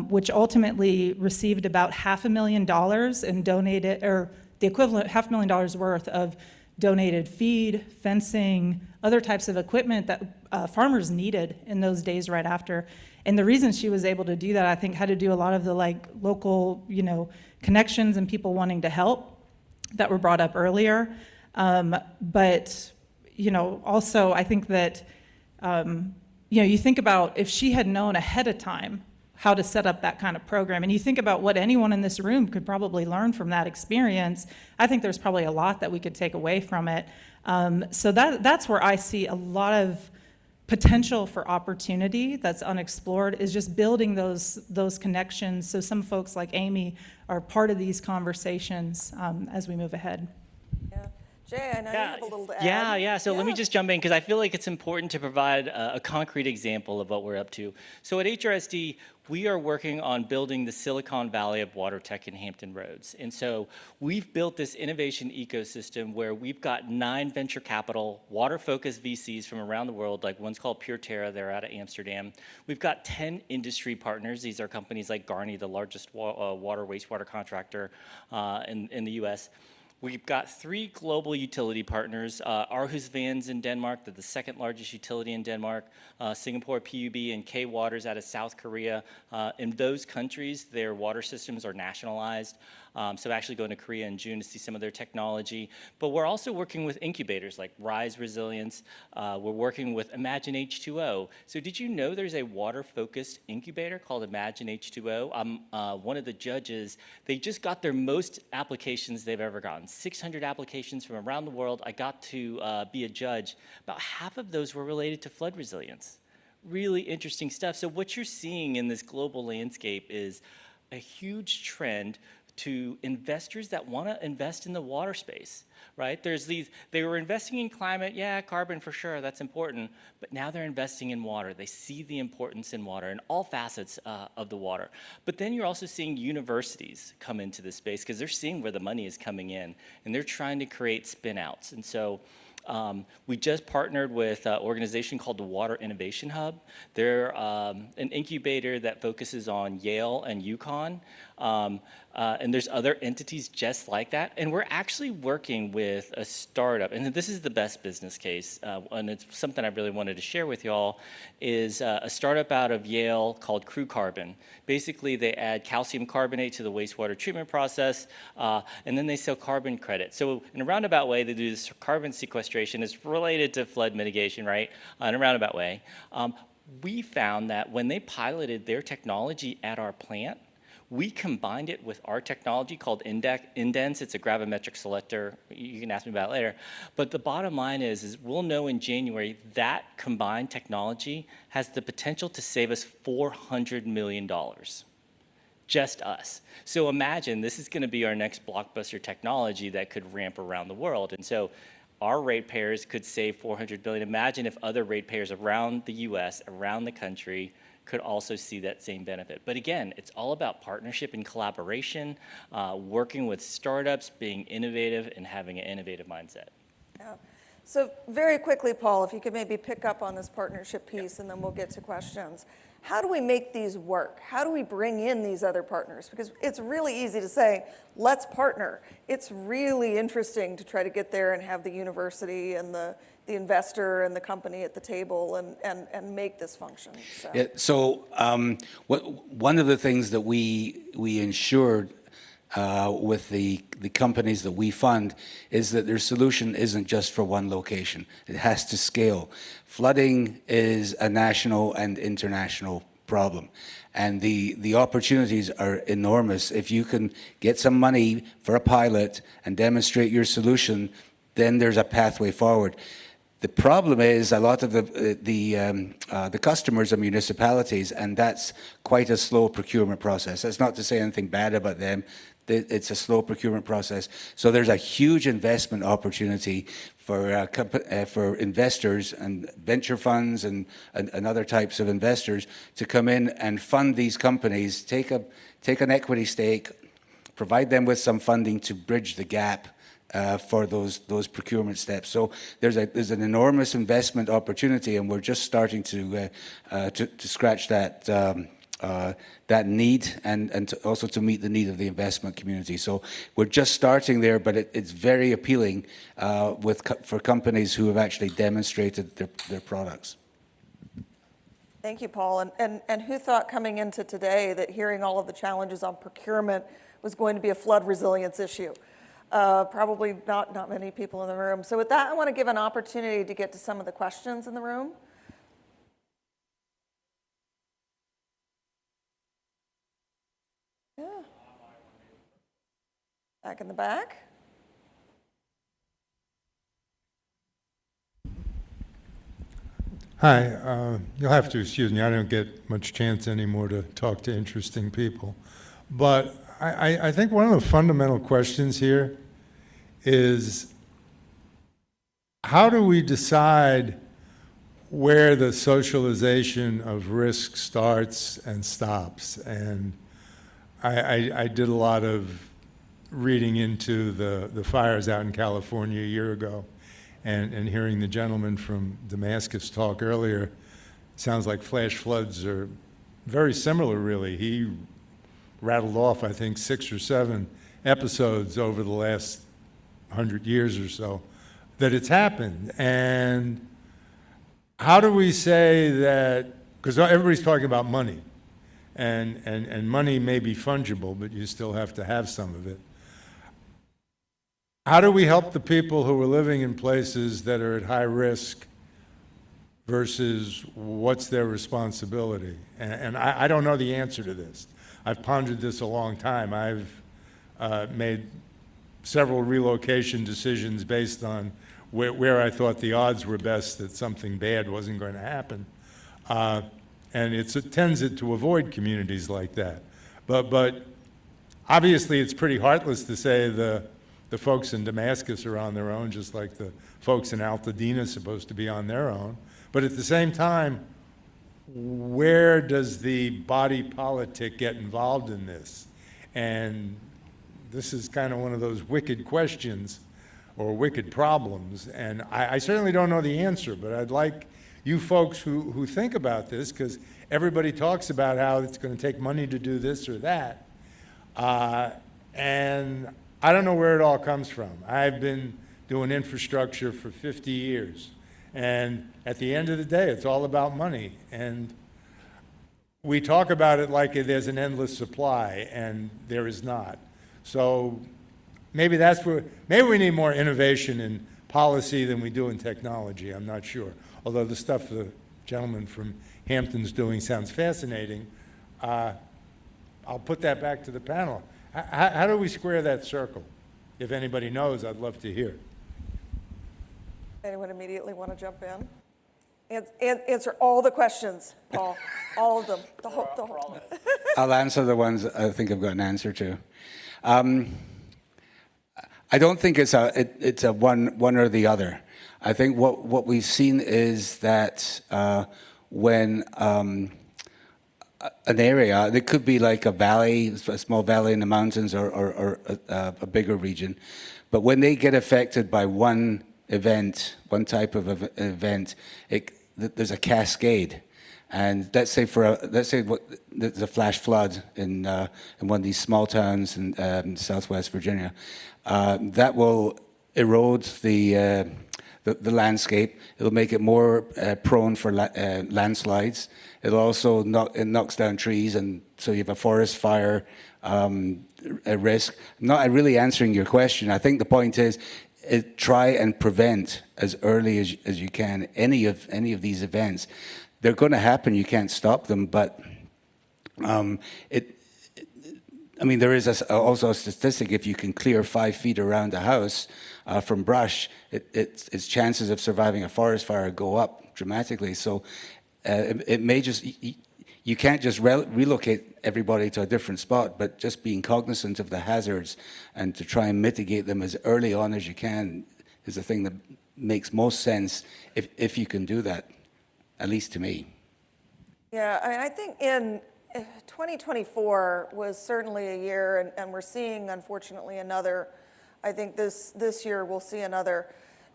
which ultimately received about $500,000 and donated, or the equivalent $500,000 worth of donated feed, fencing, other types of equipment that farmers needed in those days right after. And the reason she was able to do that, I think, had to do a lot of the local, you know, connections and people wanting to help that were brought up earlier. But, you know, also I think that, you know, you think about if she had known ahead of time how to set up that kind of program, and you think about what anyone in this room could probably learn from that experience, I think there's probably a lot that we could take away from it. So that's where I see a lot of potential for opportunity that's unexplored, is just building those connections so some folks like Amy are part of these conversations as we move ahead. Yeah. Jay, I know you have a little to add. Yeah. So let me just jump in because I feel like it's important to provide a concrete example of what we're up to. So at HRSD, we are working on building the Silicon Valley of water tech in Hampton Roads. And so we've built this innovation ecosystem where we've got 9 venture capital, water-focused VCs from around the world, like one's called Pure Terra, they're out of Amsterdam. We've got 10 industry partners. These are companies like Garni, the largest water wastewater contractor in the US. We've got 3 global utility partners, Aarhus Vans in Denmark, they're the 2nd largest utility in Denmark, Singapore PUB and K Waters out of South Korea. In those countries, their water systems are nationalized. So actually going to Korea in June to see some of their technology. But we're also working with incubators like Rise Resilience. We're working with Imagine H2O. So did you know there's a water-focused incubator called Imagine H2O? I'm one of the judges. They just got their most applications they've ever gotten, 600 applications from around the world. I got to be a judge. About half of those were related to flood resilience. Really interesting stuff. So what you're seeing in this global landscape is a huge trend to investors that want to invest in the water space, right? They were investing in climate, yeah, carbon for sure, that's important, but now they're investing in water. They see the importance in water in all facets of the water. But then you're also seeing universities come into this space because they're seeing where the money is coming in, and they're trying to create spin-outs. And so we just partnered with an organization called the Water Innovation Hub. They're an incubator that focuses on Yale and UConn. And there's other entities just like that. And we're actually working with a startup, and this is the best business case, and it's something I really wanted to share with y'all, is a startup out of Yale called Crew Carbon. Basically, they add calcium carbonate to the wastewater treatment process, and then they sell carbon credit. So in a roundabout way, they do this carbon sequestration. It's related to flood mitigation, right, in a roundabout way. We found that when they piloted their technology at our plant, we combined it with our technology called Indens. It's a gravimetric selector. You can ask me about it later. But the bottom line is we'll know in January that combined technology has the potential to save us $400 million. Just us. So imagine this is going to be our next blockbuster technology that could ramp around the world. And so our ratepayers could save $400 billion. Imagine if other ratepayers around the US, around the country, could also see that same benefit. But again, it's all about partnership and collaboration, working with startups, being innovative, and having an innovative mindset. Yeah. So very quickly, Paul, if you could maybe pick up on this partnership piece, and then we'll get to questions. How do we make these work? How do we bring in these other partners? Because it's really easy to say, let's partner. It's really interesting to try to get there and have the university and the investor and the company at the table and make this function. So, yeah, so one of the things that we ensured with the companies that we fund is that their solution isn't just for one location. It has to scale. Flooding is a national and international problem. And the opportunities are enormous. If you can get some money for a pilot and demonstrate your solution, then there's a pathway forward. The problem is a lot of the customers are municipalities, and that's quite a slow procurement process. That's not to say anything bad about them. It's a slow procurement process. So there's a huge investment opportunity for investors and venture funds and other types of investors to come in and fund these companies, take an equity stake, provide them with some funding to bridge the gap for those procurement steps. So there's an enormous investment opportunity, and we're just starting to scratch that need and also to meet the need of the investment community. So we're just starting there, but it's very appealing for companies who have actually demonstrated their products. thank you, Paul. And who thought coming into today that hearing all of the challenges on procurement was going to be a flood resilience issue? Probably not many people in the room. So with that, I want to give an opportunity to get to some of the questions in the room. Yeah. Back in the back. Hi, you'll have to excuse me, I don't get much chance anymore to talk to interesting people. But I think one of the fundamental questions here is how do we decide where the socialization of risk starts and stops? And I did a lot of reading into the fires out in California a year ago, and hearing the gentleman from Damascus talk earlier. Sounds like flash floods are very similar, really. He rattled off, I think, 6 or 7 episodes over the last 100 years or so that it's happened. And how do we say that, because everybody's talking about money, and money may be fungible, but you still have to have some of it. How do we help the people who are living in places that are at high risk versus what's their responsibility? And I don't know the answer to this. I've pondered this a long time. I've made several relocation decisions based on where I thought the odds were best that something bad wasn't going to happen. And it tends to avoid communities like that. But obviously it's pretty heartless to say the folks in Damascus are on their own, just like the folks in Altadena are supposed to be on their own. But at the same time, where does the body politic get involved in this? And this is kind of one of those wicked questions or wicked problems. And I certainly don't know the answer, but I'd like you folks who think about this, because everybody talks about how it's going to take money to do this or that. And I don't know where it all comes from. I've been doing infrastructure for 50 years. And at the end of the day, it's all about money. And we talk about it like there's an endless supply, and there is not. So maybe that's where, maybe we need more innovation in policy than we do in technology. I'm not sure. Although the stuff the gentleman from Hampton's doing sounds fascinating, I'll put that back to the panel. How do we square that circle? If anybody knows, I'd love to hear. Anyone immediately want to jump in? Answer all the questions, Paul. All of them. The whole. I'll answer the ones I think I've got an answer to. I don't think it's a one or the other. I think what we've seen is that when an area, it could be like a valley, a small valley in the mountains, or a bigger region, but when they get affected by one event, one type of event, there's a cascade. And let's say there's a flash flood in one of these small towns in Southwest Virginia, that will erode the landscape. It'll make it more prone for landslides. It'll also it knocks down trees, and so you have a forest fire risk. I'm not really answering your question. I think the point is try and prevent as early as you can any of these events. They're going to happen. You can't stop them, but there is also a statistic: if you can clear 5 feet around a house from brush, its chances of surviving a forest fire go up dramatically. So it may just, you can't just relocate everybody to a different spot, but just being cognizant of the hazards and to try and mitigate them as early on as you can is the thing that makes most sense if you can do that, at least to me. Yeah, I think in 2024 was certainly a year, and we're seeing, unfortunately, another. I think this year we'll see another.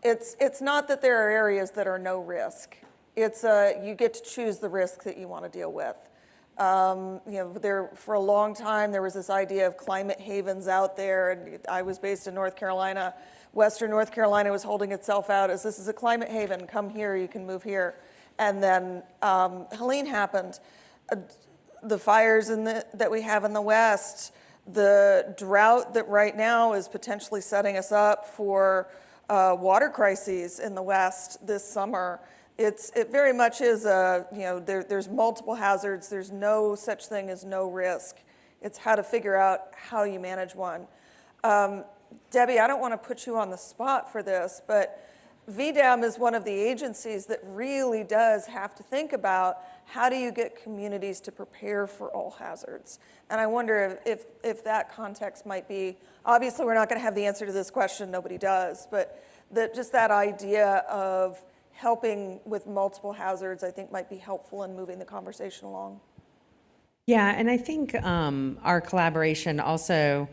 It's not that there are areas that are no risk. It's you get to choose the risk that you want to deal with. For a long time there was this idea of climate havens out there, and I was based in North Carolina. Western North Carolina was holding itself out as this is a climate haven. Come here, you can move here. And then Helene happened. The fires that we have in the West, the drought that right now is potentially setting us up for water crises in the West this summer. It very much is there's multiple hazards. There's no such thing as no risk. It's how to figure out how you manage one. Debbie, I don't want to put you on the spot for this, but VDAM is one of the agencies that really does have to think about how do you get communities to prepare for all hazards? And I wonder if that context might be, obviously we're not going to have the answer to this question, nobody does, but just that idea of helping with multiple hazards, I think might be helpful in moving the conversation along. Yeah, and I think our collaboration also,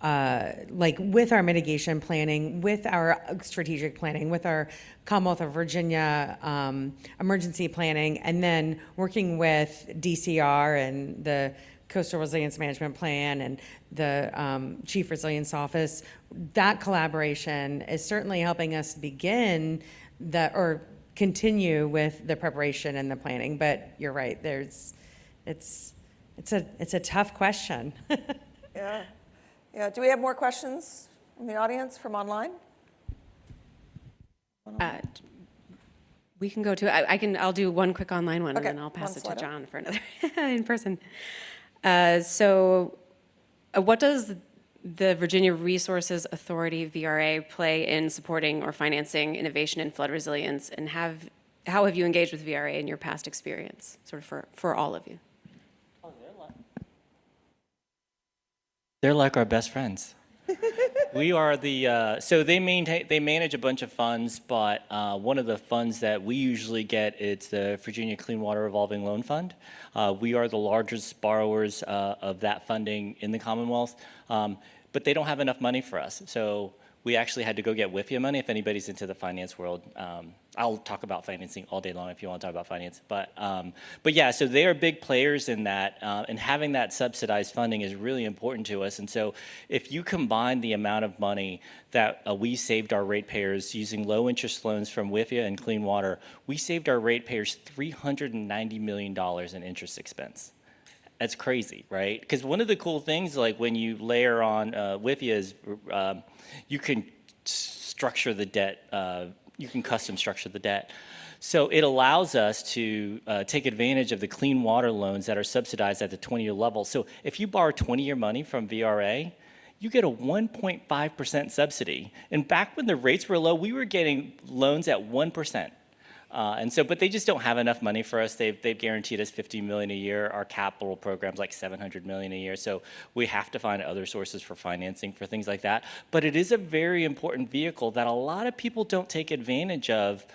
like with our mitigation planning, with our strategic planning, with our Commonwealth of Virginia emergency planning, and then working with DCR and the Coastal Resilience Management Plan and the Chief Resilience Office, that collaboration is certainly helping us begin or continue with the preparation and the planning. But you're right, it's a tough question. Yeah. Yeah. Do we have more questions from the audience, from online? We can go to, I'll do one quick online one, Okay, and then I'll pass it to one slide John for another in person. So what does the Virginia Resources Authority, VRA, play in supporting or financing innovation in flood resilience? And how have you engaged with VRA in your past experience, sort of for all of you? They're like our best friends. We are so they manage a bunch of funds, but one of the funds that we usually get, it's the Virginia Clean Water Revolving Loan Fund. We are the largest borrowers of that funding in the Commonwealth, but they don't have enough money for us. So we actually had to go get WIFIA money. If anybody's into the finance world, I'll talk about financing all day long if you want to talk about finance. But yeah, so they are big players in that, and having that subsidized funding is really important to us. And so if you combine the amount of money that we saved our ratepayers using low interest loans from WIFIA and Clean Water, we saved our ratepayers $390 million in interest expense. That's crazy, right? Because one of the cool things, like when you layer on WIFIA, is you can structure the debt. You can custom structure the debt. So it allows us to take advantage of the clean water loans that are subsidized at the 20-year level. So if you borrow 20-year money from VRA, you get a 1.5% subsidy. And back when the rates were low, we were getting loans at 1%. But they just don't have enough money for us. They've guaranteed us $50 million a year. Our capital program's like $700 million a year. So we have to find other sources for financing for things like that. But it is a very important vehicle that a lot of people don't take advantage of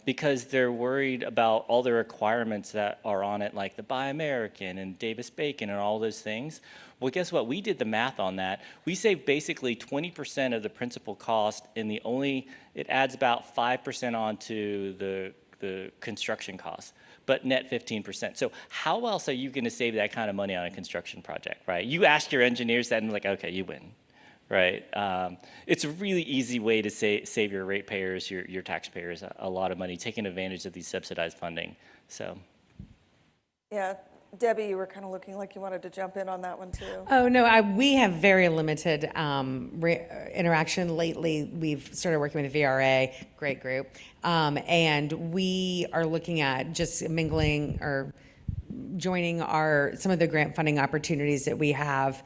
because they're worried about all the requirements that are on it, like the Buy American and Davis-Bacon and all those things. Well, guess what? We did the math on that. We saved basically 20% of the principal cost, and it adds about 5% onto the construction costs, but net 15%. So how else are you going to save that kind of money on a construction project, right? You ask your engineers that, and like, okay, you win, right? It's a really easy way to save your ratepayers, your taxpayers, a lot of money, taking advantage of these subsidized funding. So. Yeah. Debbie, you were kind of looking like you wanted to jump in on that one too. Oh, no, we have very limited interaction lately. We've started working with VRA, great group, and we are looking at just mingling or joining some of the grant funding opportunities that we have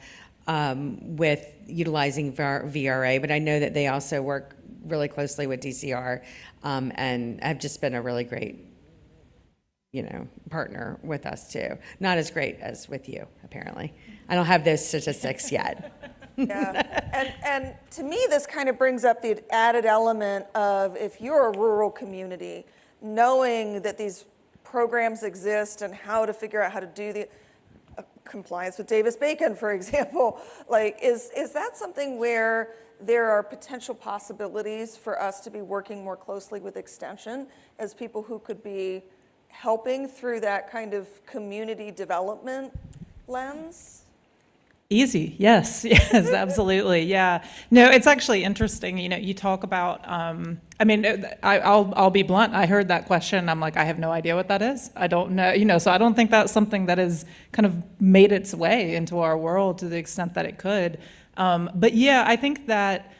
with utilizing VRA, but I know that they also work really closely with DCR and have just been a really great partner with us too. Not as great as with you, apparently. I don't have those statistics yet. Yeah, and to me, this kind of brings up the added element of, if you're a rural community, knowing that these programs exist and how to figure out how to do the compliance with Davis-Bacon, for example, like, is that something where there are potential possibilities for us to be working more closely with Extension as people who could be helping through that kind of community development lens? Easy, yes, absolutely, yeah. No, it's actually interesting. You talk about. I'll be blunt. I heard that question. I'm like, I have no idea what that is. I don't know. So I don't think that's something that has kind of made its way into our world to the extent that it could. But yeah, I think that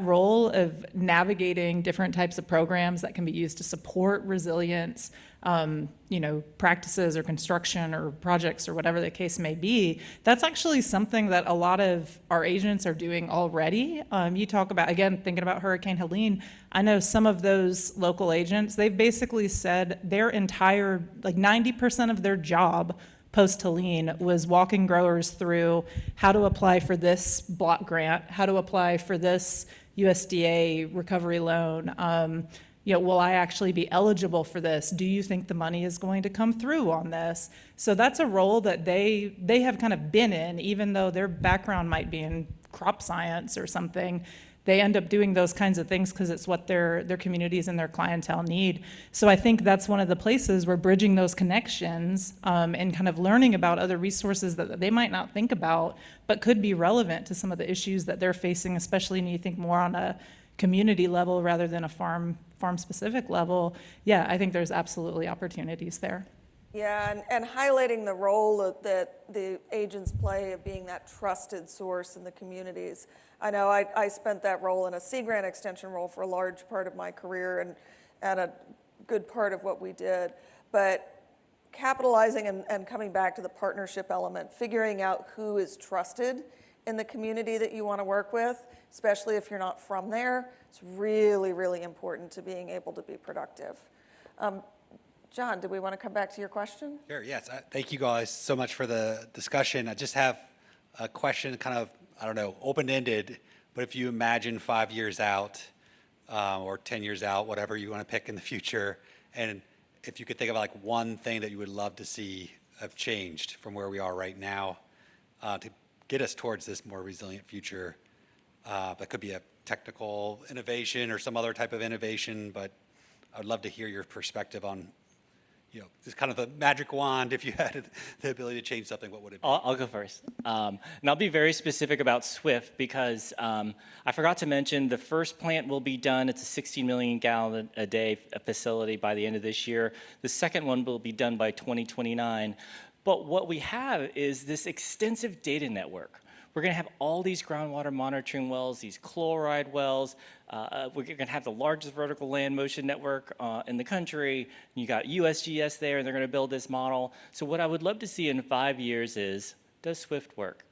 role of navigating different types of programs that can be used to support resilience, practices or construction or projects or whatever the case may be, that's actually something that a lot of our agents are doing already. You talk about, again, thinking about Hurricane Helene, I know some of those local agents, they've basically said their entire, like 90% of their job post-Helene was walking growers through how to apply for this block grant, how to apply for this USDA recovery loan. Will I actually be eligible for this? Do you think the money is going to come through on this? So that's a role that they have kind of been in, even though their background might be in crop science or something. They end up doing those kinds of things because it's what their communities and their clientele need. So I think that's one of the places where bridging those connections and kind of learning about other resources that they might not think about, but could be relevant to some of the issues that they're facing, especially when you think more on a community level rather than a farm-specific level. Yeah, I think there's absolutely opportunities there. Yeah, and highlighting the role that the agents play of being that trusted source in the communities. I know I spent that role in a Sea Grant extension role for a large part of my career and a good part of what we did. But capitalizing and coming back to the partnership element, figuring out who is trusted in the community that you want to work with, especially if you're not from there, it's really, really important to being able to be productive. John, do we want to come back to your question? Sure, yes. Thank you guys so much for the discussion. I just have a question, kind of, I don't know, open-ended, but if you imagine 5 years out or 10 years out, whatever you want to pick in the future, and if you could think of like one thing that you would love to see have changed from where we are right now to get us towards this more resilient future, that could be a technical innovation or some other type of innovation, but I would love to hear your perspective on just kind of the magic wand. If you had the ability to change something, what would it be? I'll go first. And I'll be very specific about Swift because I forgot to mention the first plant will be done. It's a 16 million gallon a day facility by the end of this year. The second one will be done by 2029. But what we have is this extensive data network. We're going to have all these groundwater monitoring wells, these chloride wells. We're going to have the largest vertical land motion network in the country. You got USGS there, and they're going to build this model. So what I would love to see in 5 years is, does Swift work,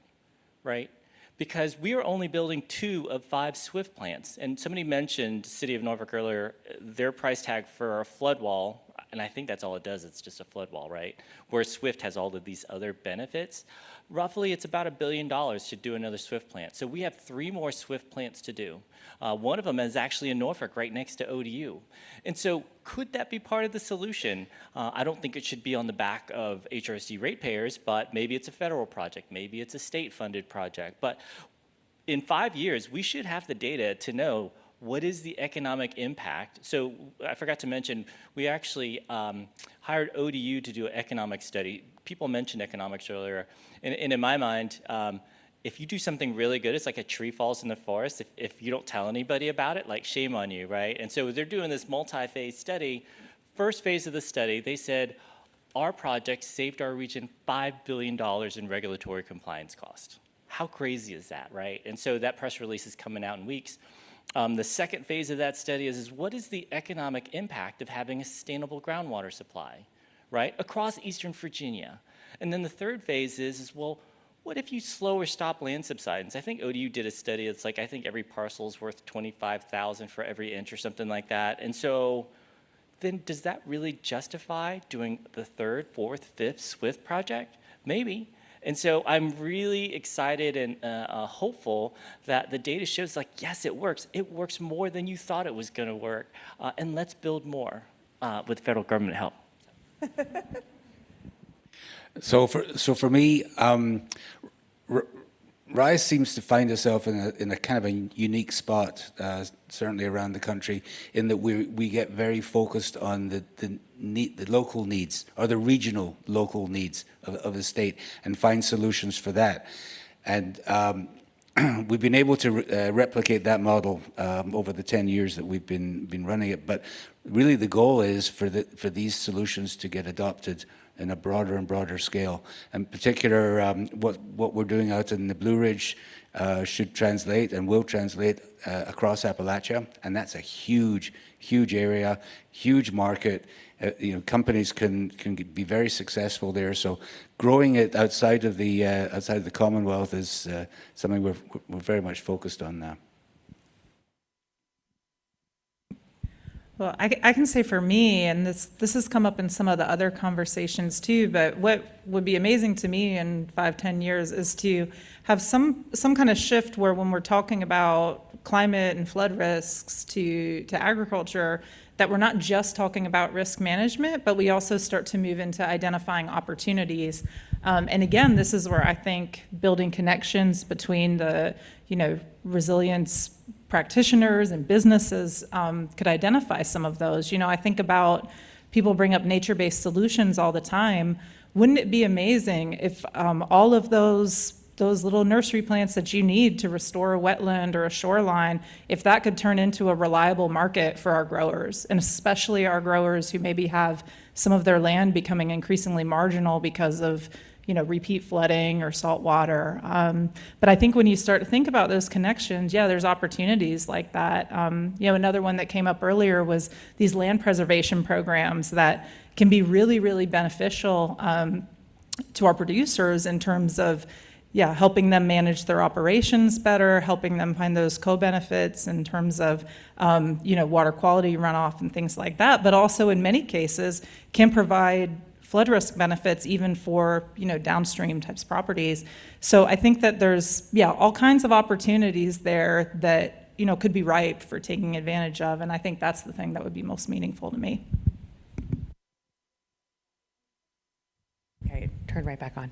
right? Because we are only building 2 of 5 Swift plants. And somebody mentioned City of Norfolk earlier, their price tag for a flood wall, and I think that's all it does, it's just a flood wall, right? Whereas Swift has all of these other benefits. Roughly, it's about $1 billion to do another Swift plant. So we have 3 more Swift plants to do. One of them is actually in Norfolk, right next to ODU. And so could that be part of the solution? I don't think it should be on the back of HRSD ratepayers, but maybe it's a federal project, maybe it's a state-funded project. But in 5 years, we should have the data to know what is the economic impact. So I forgot to mention, we actually hired ODU to do an economic study. People mentioned economics earlier. And in my mind, if you do something really good, it's like a tree falls in the forest. If you don't tell anybody about it, like shame on you, right? And so they're doing this multi-phase study. First phase of the study, they said, our project saved our region $5 billion in regulatory compliance costs. How crazy is that, right? And so that press release is coming out in weeks. The second phase of that study is what is the economic impact of having a sustainable groundwater supply, right, across Eastern Virginia? And then the third phase is well, what if you slow or stop land subsidence? I think ODU did a study. It's like I think every parcel is worth $25,000 for every inch or something like that. And so then does that really justify doing the third, fourth, fifth Swift project? Maybe. And so I'm really excited and hopeful that the data shows like, yes, it works. It works more than you thought it was going to work. And let's build more with federal government help. So for me, RISE seems to find itself in a kind of a unique spot, certainly around the country, in that we get very focused on the local needs or the regional local needs of the state and find solutions for that. And we've been able to replicate that model over the 10 years that we've been running it. But really, the goal is for these solutions to get adopted in a broader and broader scale. In particular, what we're doing out in the Blue Ridge should translate and will translate across Appalachia, and that's a huge, huge area, huge market, companies can be very successful there. So growing it outside of the Commonwealth is something we're very much focused on now. Well, I can say for me, and this has come up in some of the other conversations too, but what would be amazing to me in 5-10 years is to have some kind of shift where when we're talking about climate and flood risks to agriculture, that we're not just talking about risk management, but we also start to move into identifying opportunities. And again, this is where I think building connections between the, resilience practitioners and businesses could identify some of those. I think about people bring up nature-based solutions all the time. Wouldn't it be amazing if all of those little nursery plants that you need to restore a wetland or a shoreline, if that could turn into a reliable market for our growers, and especially our growers who maybe have some of their land becoming increasingly marginal because of repeat flooding or salt water. But I think when you start to think about those connections, there's opportunities like that. Another one that came up earlier was these land preservation programs that can be really, really beneficial to our producers in terms of helping them manage their operations better, helping them find those co-benefits in terms of, water quality runoff and things like that, but also in many cases can provide flood risk benefits even for, downstream types properties. So I think that there's, all kinds of opportunities there that, could be ripe for taking advantage of. And I think that's the thing that would be most meaningful to me. Okay, turn right back on.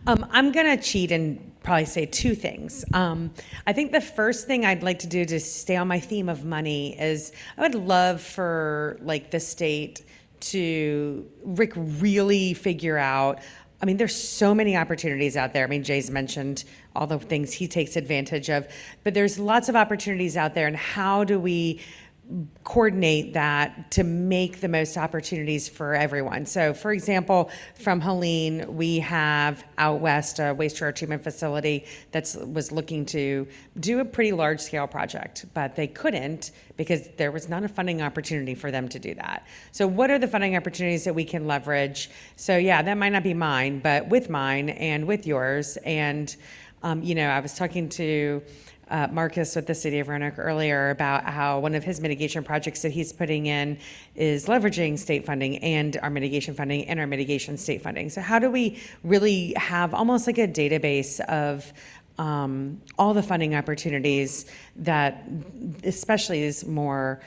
I'm going to cheat and probably say two things. I think the first thing I'd like to do to stay on my theme of money is I would love for the state to really figure out, there's so many opportunities out there. Jay's mentioned all the things he takes advantage of, but there's lots of opportunities out there, and how do we coordinate that to make the most opportunities for everyone? So for example, from Helene, we have out west a wastewater treatment facility that was looking to do a pretty large scale project, but they couldn't because there was not a funding opportunity for them to do that. So what are the funding opportunities that we can leverage? So that might not be mine, but with mine and with yours. And I was talking to Marcus with the City of Roanoke earlier about how one of his mitigation projects that he's putting in is leveraging state funding and our mitigation funding and our mitigation state funding. So how do we really have almost like a database of all the funding opportunities that especially these more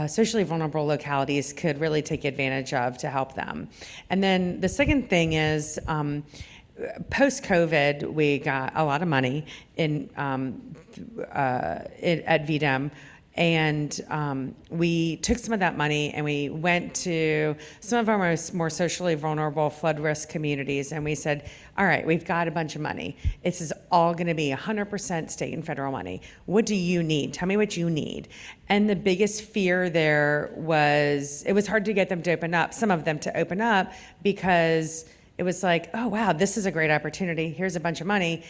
socially vulnerable localities could really take advantage of to help them? And then the second thing is, post-COVID, we got a lot of money in at VDEM, and we took some of that money and we went to some of our more socially vulnerable flood risk communities, and we said, all right, we've got a bunch of money. This is all going to be 100% state and federal money. What do you need? Tell me what you need. And the biggest fear there was, it was hard to get them to open up, some of them to open up, because it was like, oh, wow, this is a great opportunity. Here's a bunch of money,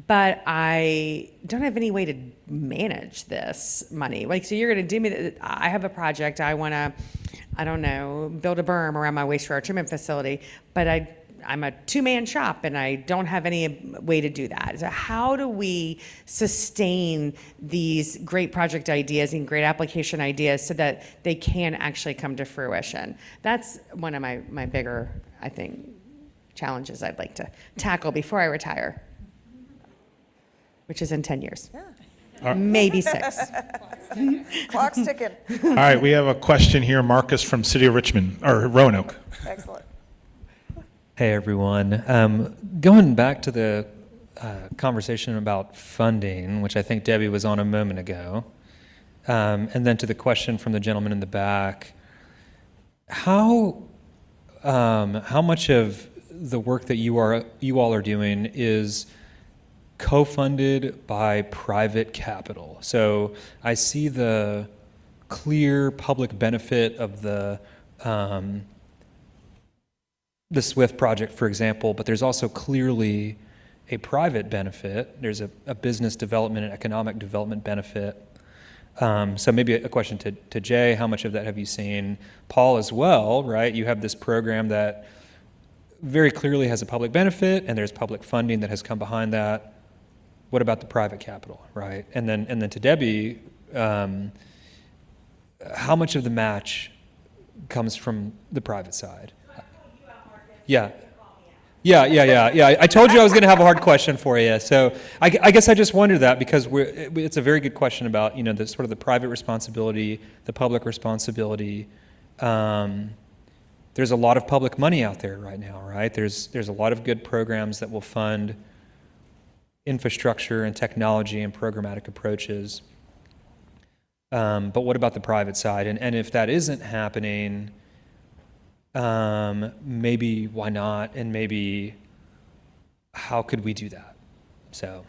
but I don't have any way to manage this money. So you're going to do me, I have a project. I want to, build a berm around my wastewater treatment facility, but I'm a two-man shop and I don't have any way to do that. So how do we sustain these great project ideas and great application ideas so that they can actually come to fruition? That's one of my bigger, I think, challenges I'd like to tackle before I retire, which is in 10 years. Maybe 6. Clock's ticking. All right, we have a question here, Marcus from City of Richmond, or Roanoke. Excellent. Hey, everyone. Going back to the conversation about funding, which I think Debbie was on a moment ago, and then to the question from the gentleman in the back, how much of the work that you all are doing is co-funded by private capital? So I see the clear public benefit of the SWIFT project, for example, but there's also clearly a private benefit. There's a business development and economic development benefit. So maybe a question to Jay, how much of that have you seen? Paul as well, right? You have this program that very clearly has a public benefit, and there's public funding that has come behind that. What about the private capital, right? And then to Debbie, how much of the match comes from the private side? Yeah. I told you I was going to have a hard question for you. So I guess I just wondered that because it's a very good question about, the sort of the private responsibility, the public responsibility. There's a lot of public money out there right now, right? There's a lot of good programs that will fund infrastructure and technology and programmatic approaches. But what about the private side? And if that isn't happening, maybe why not? And maybe how could we do that? So,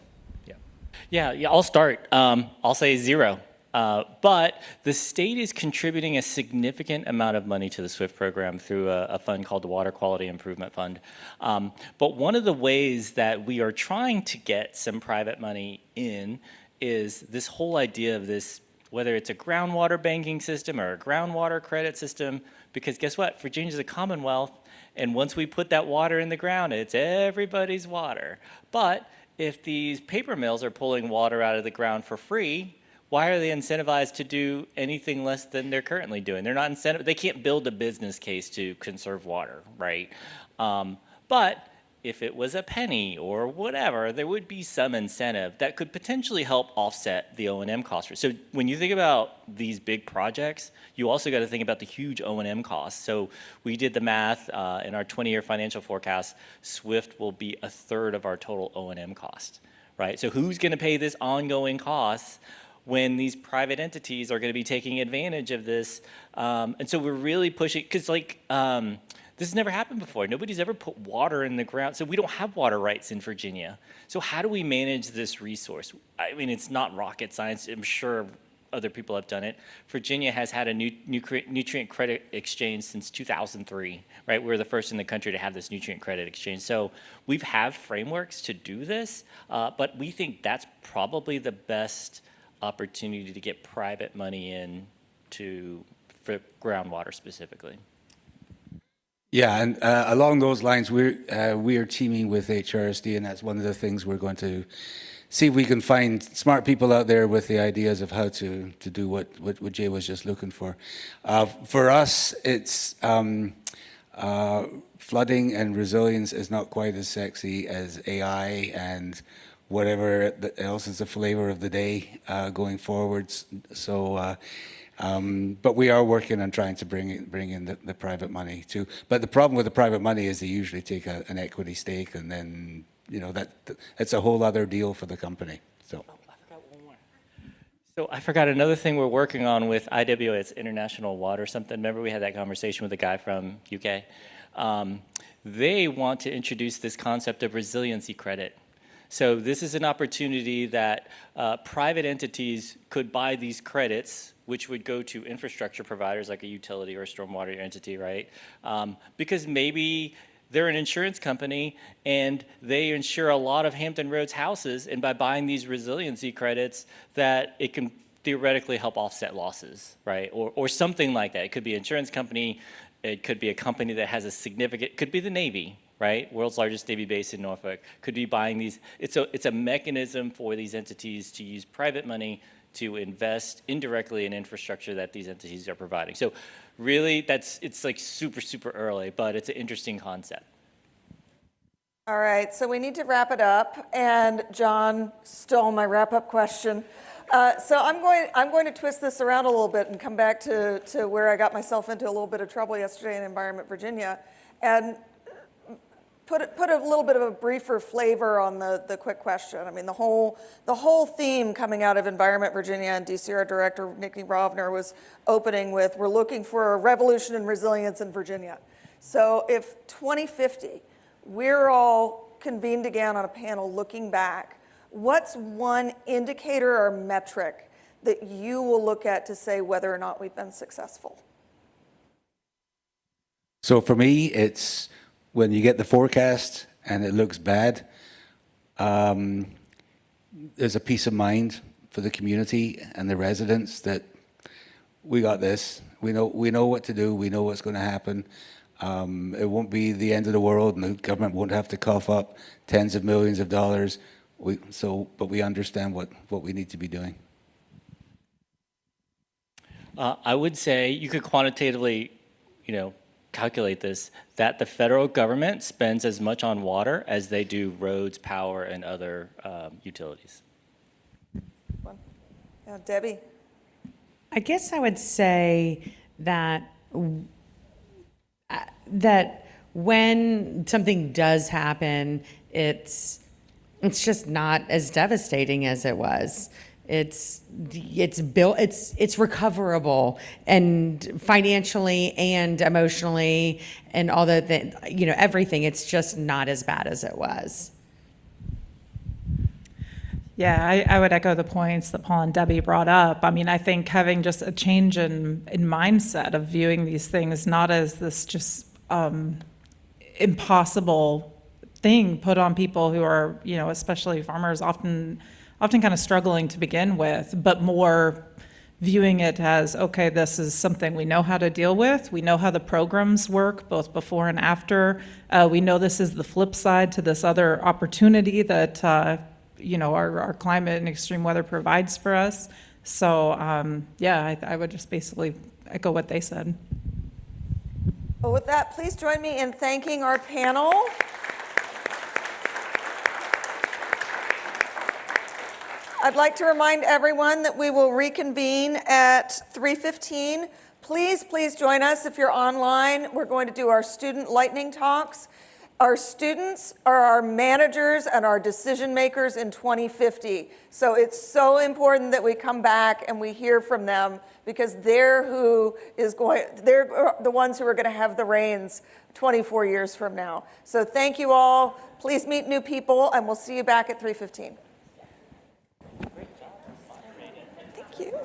yeah. Yeah, I'll start. I'll say 0. But the state is contributing a significant amount of money to the SWIFT program through a fund called the Water Quality Improvement Fund. But one of the ways that we are trying to get some private money in is this whole idea of this, whether it's a groundwater banking system or a groundwater credit system, because guess what? Virginia's a Commonwealth, and once we put that water in the ground, it's everybody's water. But if these paper mills are pulling water out of the ground for free, why are they incentivized to do anything less than they're currently doing? They're not incentivized. They can't build a business case to conserve water, right? But if it was a penny or whatever, there would be some incentive that could potentially help offset the O&M costs. So when you think about these big projects, you also got to think about the huge O&M costs. So we did the math in our 20-year financial forecast. SWIFT will be 1/3 of our total O&M cost, right? So who's going to pay this ongoing cost when these private entities are going to be taking advantage of this? And so we're really pushing, because this has never happened before. Nobody's ever put water in the ground. So we don't have water rights in Virginia. So how do we manage this resource? I mean, it's not rocket science. I'm sure other people have done it. Virginia has had a nutrient credit exchange since 2003, right? We were the first in the country to have this nutrient credit exchange. So we've had frameworks to do this, but we think that's probably the best opportunity to get private money in for groundwater specifically. Yeah, and along those lines, we are teaming with HRSD, and that's one of the things we're going to see if we can find smart people out there with the ideas of how to do what Jay was just looking for. For us, it's flooding and resilience is not quite as sexy as AI and whatever else is the flavor of the day going forwards. So. But we are working on trying to bring in the private money too. But the problem with the private money is they usually take an equity stake, and then it's a whole other deal for the company. So. I forgot one more. So I forgot another thing we're working on with IWA. It's International Water something. Remember we had that conversation with a guy from UK. They want to introduce this concept of resiliency credit. So this is an opportunity that private entities could buy these credits, which would go to infrastructure providers like a utility or a stormwater entity, right? Because maybe they're an insurance company and they insure a lot of Hampton Roads houses, and by buying these resiliency credits, that it can theoretically help offset losses, right? Or something like that. It could be an insurance company, it could be a company that has a significant, could be the Navy, right? World's largest Navy base in Norfolk, could be buying these. It's a mechanism for these entities to use private money to invest indirectly in infrastructure that these entities are providing. So really, it's like super, super early, but it's an interesting concept. All right, so we need to wrap it up, and John stole my wrap-up question. So I'm going to twist this around a little bit and come back to where I got myself into a little bit of trouble yesterday in Environment Virginia, and put a little bit of a briefer flavor on the quick question. I mean, the whole theme coming out of Environment Virginia, and DCR Director Nikki Rovner was opening with, we're looking for a revolution in resilience in Virginia. So if 2050, we're all convened again on a panel looking back, what's one indicator or metric that you will look at to say whether or not we've been successful? So for me, it's when you get the forecast and it looks bad, there's a peace of mind for the community and the residents that we got this. We know what to do. We know what's going to happen. It won't be the end of the world, and the government won't have to cough up tens of millions of dollars. But we understand what we need to be doing. I would say you could quantitatively, calculate this, that the federal government spends as much on water as they do roads, power, and other utilities. Debbie? I guess I would say that that when something does happen, it's just not as devastating as it was. It's recoverable, and financially and emotionally and all everything. It's just not as bad as it was. Yeah, I would echo the points that Paul and Debbie brought up. I mean, I think having just a change in mindset of viewing these things not as this just impossible thing put on people who are, especially farmers, often kind of struggling to begin with, but more viewing it as, okay, this is something we know how to deal with. We know how the programs work, both before and after. We know this is the flip side to this other opportunity that our climate and extreme weather provides for us. So I would just basically echo what they said. Well, with that, please join me in thanking our panel. I'd like to remind everyone that we will reconvene at 3:15. Please join us if you're online. We're going to do our student lightning talks. Our students are our managers and our decision makers in 2050. So it's so important that we come back and we hear from them, because they're the ones who are going to have the reins 24 years from now. So thank you all. Please meet new people, and we'll see you back at 3:15. Thank you.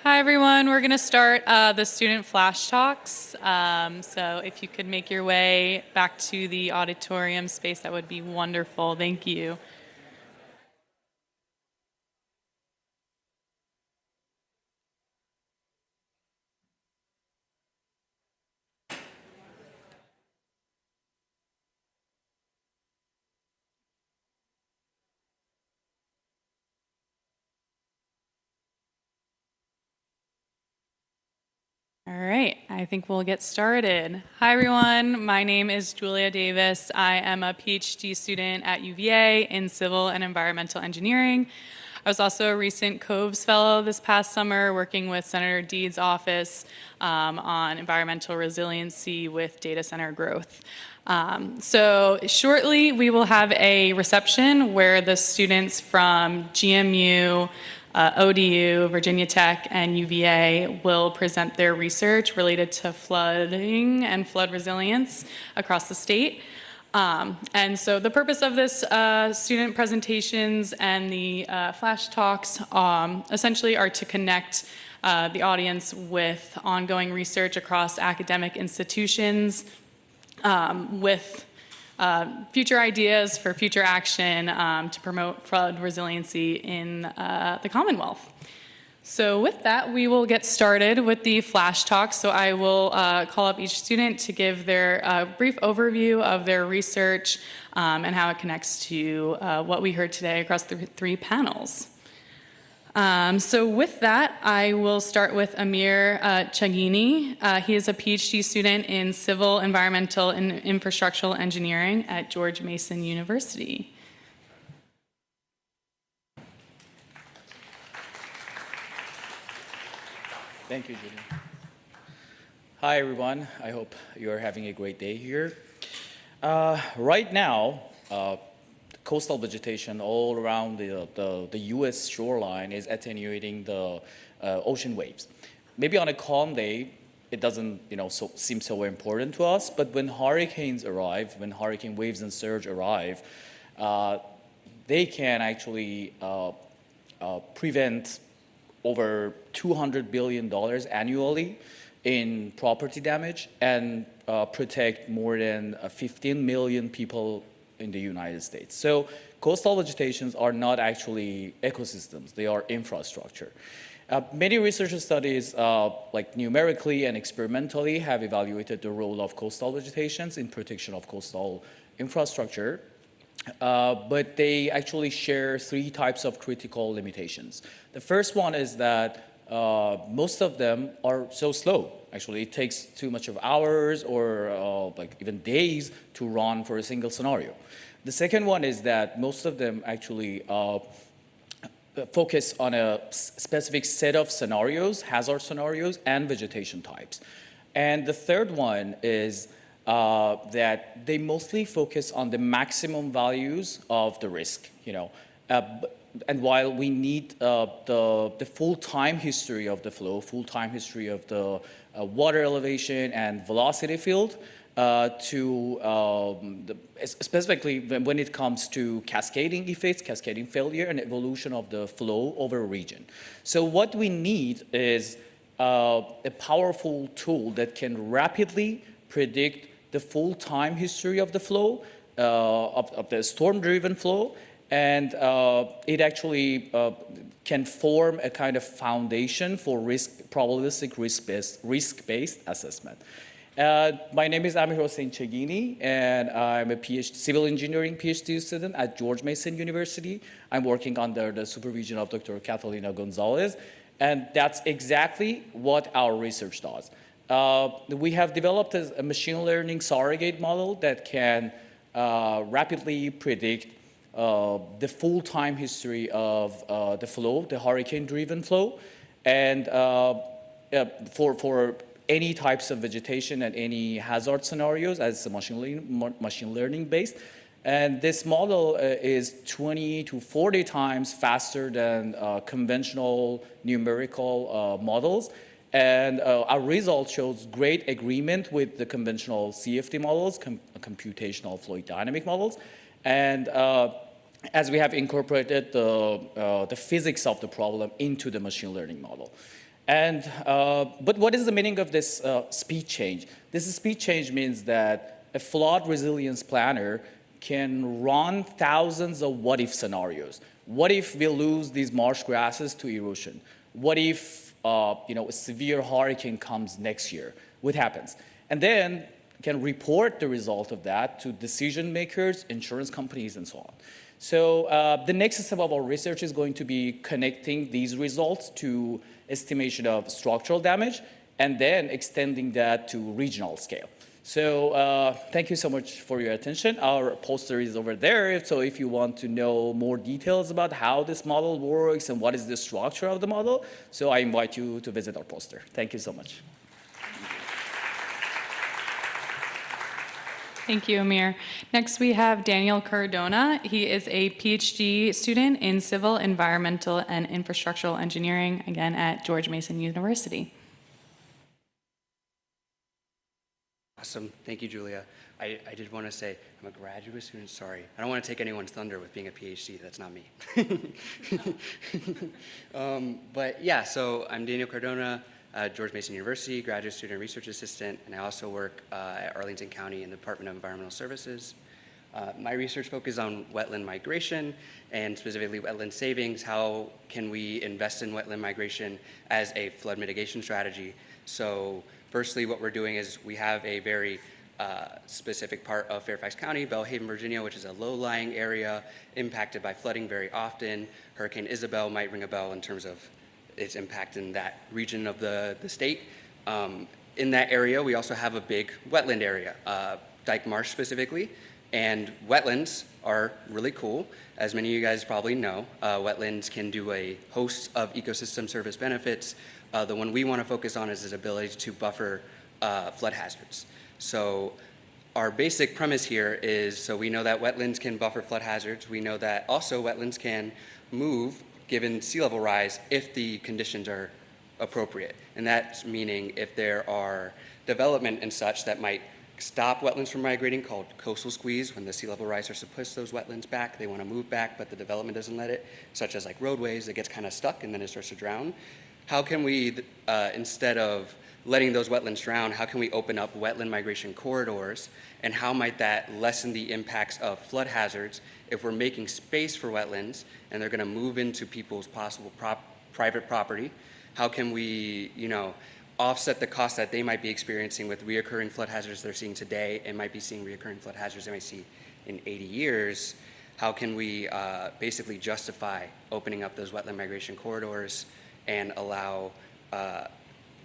Hi, everyone. We're going to start the student flash talks. So if you could make your way back to the auditorium space, that would be wonderful. Thank you. All right, I think we'll get started. Hi, everyone. My name is Julia Davis. I am a PhD student at UVA in civil and environmental engineering. I was also a recent Coves Fellow this past summer, working with Senator Deed's office on environmental resiliency with data center growth. So shortly, we will have a reception where the students from GMU, ODU, Virginia Tech, and UVA will present their research related to flooding and flood resilience across the state. And so the purpose of this student presentations and the flash talks essentially are to connect the audience with ongoing research across academic institutions, with future ideas for future action to promote flood resiliency in the Commonwealth. So with that, we will get started with the flash talk. So I will call up each student to give their brief overview of their research and how it connects to what we heard today across the three panels. So with that, I will start with Amir Chagini. He is a PhD student in civil, environmental, and infrastructural engineering at George Mason University. Thank you, Judy. Hi, everyone. I hope you're having a great day here. Right now, coastal vegetation all around the U.S. shoreline is attenuating the ocean waves. Maybe on a calm day, it doesn't seem so important to us, but when hurricanes arrive, when hurricane waves and surge arrive, they can actually prevent over $200 billion annually in property damage and protect more than 15 million people in the United States. So coastal vegetations are not actually ecosystems, they are infrastructure. Many research studies, like numerically and experimentally, have evaluated the role of coastal vegetations in protection of coastal infrastructure. But they actually share three types of critical limitations. The first one is that most of them are so slow. Actually, it takes too much of hours or like even days to run for a single scenario. The second one is that most of them actually focus on a specific set of scenarios, hazard scenarios, and vegetation types. And the third one is that they mostly focus on the maximum values of the risk, and while we need the full time history of the flow, full time history of the water elevation and velocity field, specifically when it comes to cascading effects, cascading failure, and evolution of the flow over a region. So what we need is a powerful tool that can rapidly predict the full time history of the flow, of the storm-driven flow, and it actually can form a kind of foundation for probabilistic risk-based assessment. My name is Amir Hossein Chagini, and I'm a civil engineering PhD student at George Mason University. I'm working under the supervision of Dr. Catalina Gonzalez, and that's exactly what our research does. We have developed a machine learning surrogate model that can rapidly predict the full time history of the flow, the hurricane-driven flow, and for any types of vegetation and any hazard scenarios as machine learning based. And this model is 20 to 40 times faster than conventional numerical models. And our result shows great agreement with the conventional CFD models, computational fluid dynamic models. And as we have incorporated the physics of the problem into the machine learning model. But what is the meaning of this speed change? This speed change means that a flood resilience planner can run thousands of what-if scenarios. What if we lose these marsh grasses to erosion? What if a severe hurricane comes next year? What happens? And then can report the result of that to decision makers, insurance companies, and so on. So the next step of our research is going to be connecting these results to estimation of structural damage and then extending that to regional scale. So thank you so much for your attention. Our poster is over there. So if you want to know more details about how this model works and what is the structure of the model, so I invite you to visit our poster. Thank you so much. Thank you, Amir. Next, we have Daniel Cardona. He is a PhD student in civil, environmental, and infrastructural engineering, again, at George Mason University. Awesome. Thank you, Julia. I did want to say I'm a graduate student. Sorry. I don't want to take anyone's thunder with being a PhD. That's not me. But yeah, so I'm Daniel Cardona, George Mason University, graduate student research assistant, and I also work at Arlington County in the Department of Environmental Services. My research focuses on wetland migration and specifically wetland savings. How can we invest in wetland migration as a flood mitigation strategy? So firstly, what we're doing is we have a very specific part of Fairfax County, Belhaven, Virginia, which is a low-lying area impacted by flooding very often. Hurricane Isabel might ring a bell in terms of its impact in that region of the state. In that area, we also have a big wetland area, Dyke Marsh specifically, and wetlands are really cool. As many of you guys probably know, wetlands can do a host of ecosystem service benefits. The one we want to focus on is its ability to buffer flood hazards. So our basic premise here is, so we know that wetlands can buffer flood hazards. We know that also wetlands can move given sea level rise if the conditions are appropriate. And that's meaning if there are development and such that might stop wetlands from migrating, called coastal squeeze, when the sea level rise starts to push those wetlands back, they want to move back, but the development doesn't let it, such as like roadways, it gets kind of stuck and then it starts to drown. How can we, instead of letting those wetlands drown, how can we open up wetland migration corridors, and how might that lessen the impacts of flood hazards if we're making space for wetlands and they're going to move into people's possible private property? How can we, offset the costs that they might be experiencing with reoccurring flood hazards they're seeing today and might be seeing reoccurring flood hazards they might see in 80 years? How can we basically justify opening up those wetland migration corridors and allow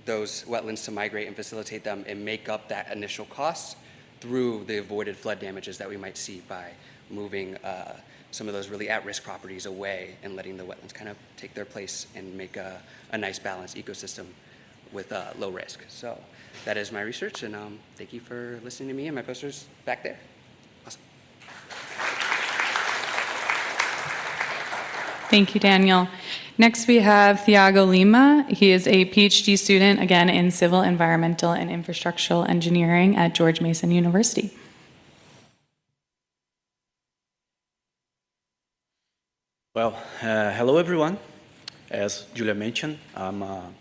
those wetlands to migrate and facilitate them and make up that initial cost through the avoided flood damages that we might see by moving some of those really at-risk properties away and letting the wetlands kind of take their place and make a nice balanced ecosystem with low risk. So that is my research, and thank you for listening to me, and my poster's back there. Awesome. Thank you, Daniel. Next, we have Thiago Lima. He is a PhD student, again, in civil, environmental, and infrastructural engineering at George Mason University. Well, hello, everyone. As Julia mentioned, I'm a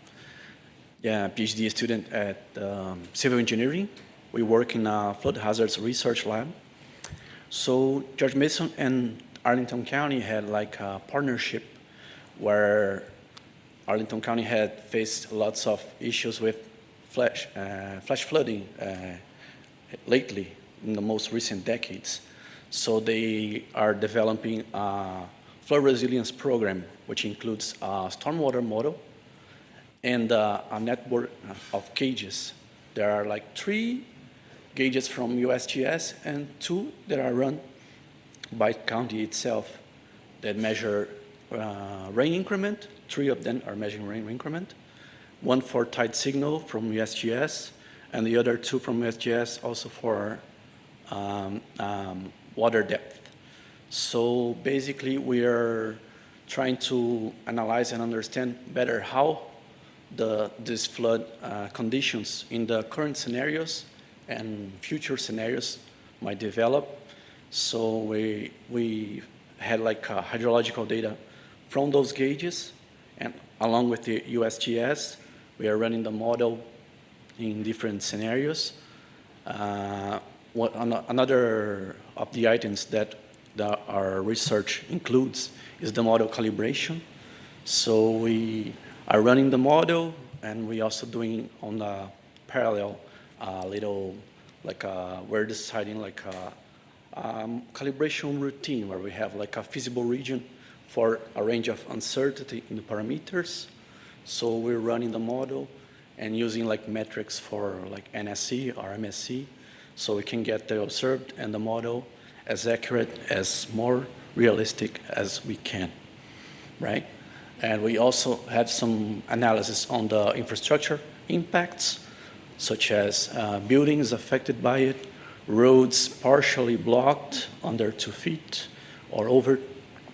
PhD student at civil engineering. We work in a flood hazards research lab. So George Mason and Arlington County had like a partnership where Arlington County had faced lots of issues with flash flooding lately in the most recent decades. So they are developing a flood resilience program, which includes a stormwater model and a network of gauges. There are like 3 gauges from USGS and 2 that are run by county itself that measure rain increment. 3 of them are measuring rain increment. 1 for tide signal from USGS, and the other 2 from USGS also for water depth. So basically we are trying to analyze and understand better how these flood conditions in the current scenarios and future scenarios might develop. So we had like hydrological data from those gauges, and along with the USGS, We are running the model in different scenarios. Another of the items that our research includes is the model calibration. So we are running the model, and we also doing on the parallel little, like we're deciding like a calibration routine where we have like a feasible region for a range of uncertainty in the parameters. So we're running the model and using like metrics for like NSE or MSE, so we can get the observed and the model as accurate, as more realistic as we can, right? And we also have some analysis on the infrastructure impacts, such as buildings affected by it, roads partially blocked under 2 feet or over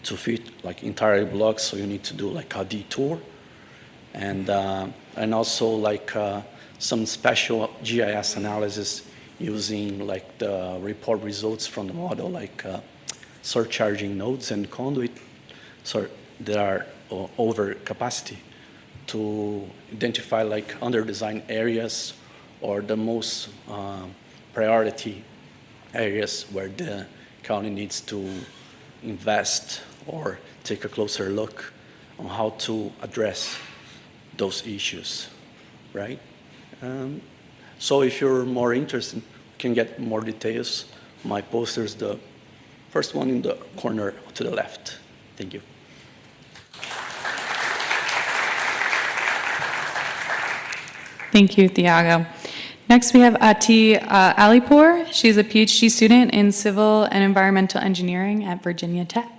2 feet, like entirely blocked, so you need to do like a detour. And also like some special GIS analysis using like the report results from the model, like surcharging nodes and conduit, so there are over capacity to identify like under-designed areas or the most priority areas where the county needs to invest or take a closer look on how to address those issues, right? So if you're more interested, you can get more details. My poster is the first one in the corner to the left. Thank you. Thank you, Thiago. Next, we have Ati Alipur. She's a PhD student in civil and environmental engineering at Virginia Tech.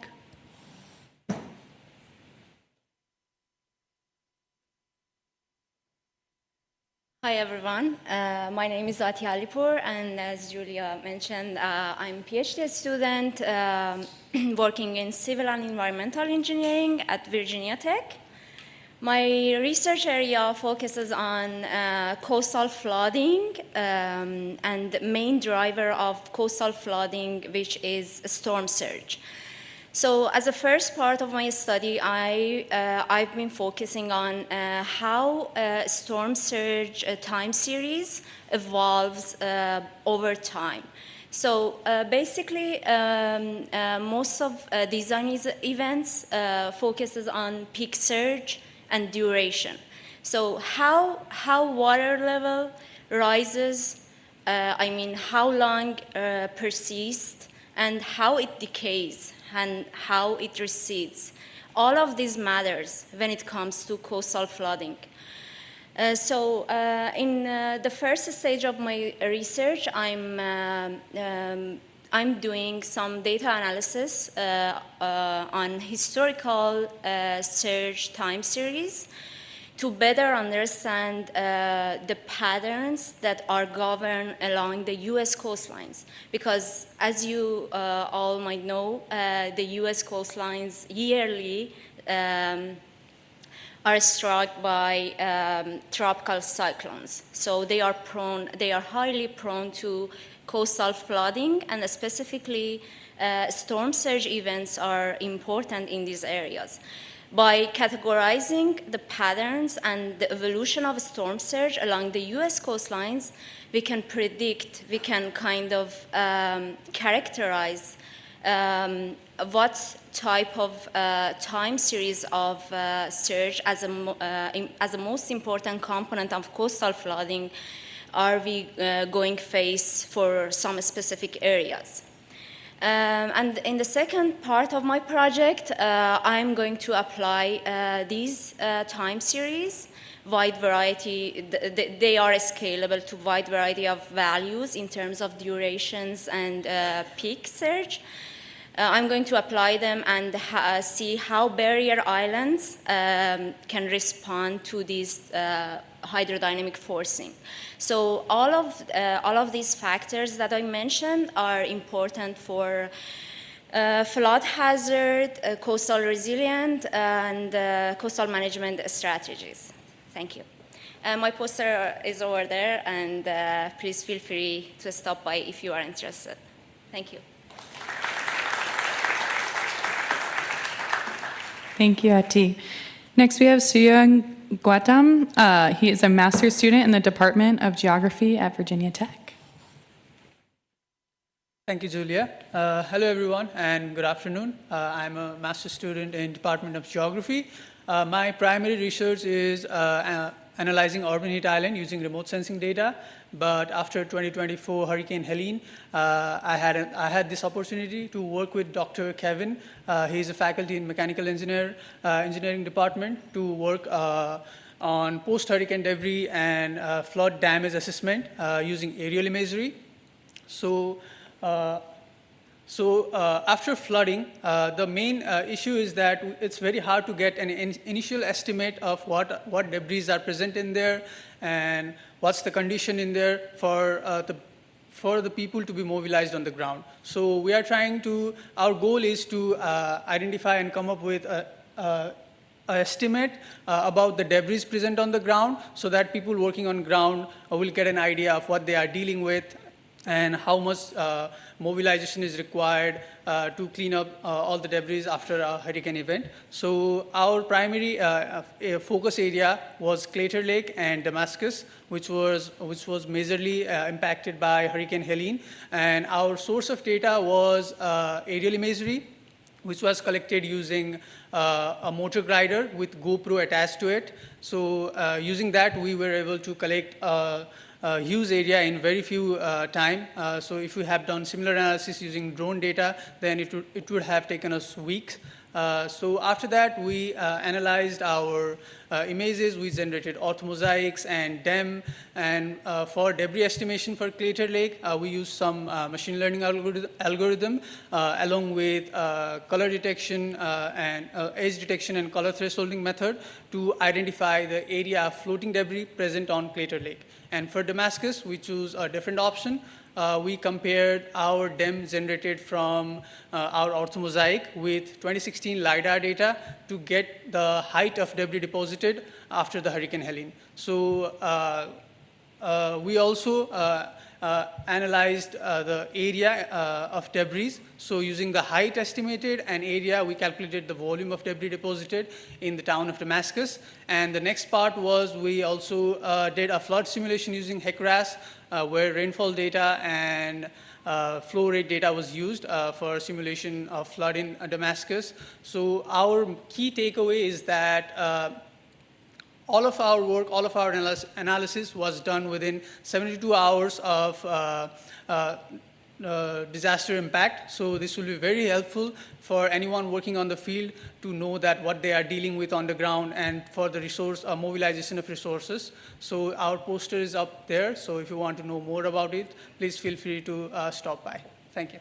Hi everyone, my name is Ati Alipur, and as Julia mentioned, I'm a PhD student working in civil and environmental engineering at Virginia Tech. My research area focuses on coastal flooding and the main driver of coastal flooding, which is storm surge. So as a first part of my study, I've been focusing on how storm surge time series evolves over time. So basically, most of these events focuses on peak surge and duration. So how water level rises, how long persists, and how it decays, and how it recedes. All of this matters when it comes to coastal flooding. In the first stage of my research, I'm doing some data analysis on historical surge time series to better understand the patterns that are governed along the US coastlines. Because as you all might know, the US coastlines yearly are struck by tropical cyclones. So they are highly prone to coastal flooding, and specifically storm surge events are important in these areas. By categorizing the patterns and the evolution of storm surge along the US coastlines, we can predict, we can kind of characterize what type of time series of surge as a most important component of coastal flooding are we going to face for some specific areas. And in the second part of my project, I'm going to apply these time series, wide variety, they are scalable to wide variety of values in terms of durations and peak surge. I'm going to apply them and see how barrier islands can respond to these hydrodynamic forcing. So all of these factors that I mentioned are important for flood hazard, coastal resilient, and coastal management strategies. Thank you. My poster is over there, and please feel free to stop by if you are interested. Thank you. Thank you, Ati. Next, we have Suyang Gautam. He is a master's student in the Department of Geography at Virginia Tech. Thank you, Julia. Hello, everyone, and good afternoon. I'm a master's student in Department of Geography. My primary research is analyzing urban heat island using remote sensing data. But after 2024 Hurricane Helene, I had this opportunity to work with Dr. Kevin. He's a faculty in mechanical engineering department to work on post-hurricane debris and flood damage assessment using aerial imagery. So after flooding, the main issue is that it's very hard to get an initial estimate of what debris are present in there and what's the condition in there for the people to be mobilized on the ground. So we are our goal is to identify and come up with an estimate about the debris present on the ground so that people working on ground will get an idea of what they are dealing with and how much mobilization is required to clean up all the debris after a hurricane event. So our primary focus area was Crater Lake and Damascus, which was majorly impacted by Hurricane Helene. And our source of data was aerial imagery, which was collected using a motor glider with GoPro attached to it. So using that, we were able to collect a huge area in very few time. So if we have done similar analysis using drone data, then it would have taken us weeks. So after that, we analyzed our images. We generated orthomosaics and DEM. And for debris estimation for Crater Lake, we used some machine learning algorithm along with color detection and edge detection and color thresholding method to identify the area of floating debris present on Crater Lake. And for Damascus, we choose a different option. We compared our DEM generated from our orthomosaic with 2016 LiDAR data to get the height of debris deposited after the Hurricane Helene. So we also analyzed the area of debris. So using the height estimated and area, we calculated the volume of debris deposited in the town of Damascus. And the next part was we also did a flood simulation using HECRAS, where rainfall data and flow rate data was used for simulation of flood in Damascus. So our key takeaway is that all of our work, all of our analysis was done within 72 hours of disaster impact. So this will be very helpful for anyone working on the field to know that what they are dealing with on the ground and for the resource mobilization of resources. So our poster is up there. So if you want to know more about it, please feel free to stop by. Thank you.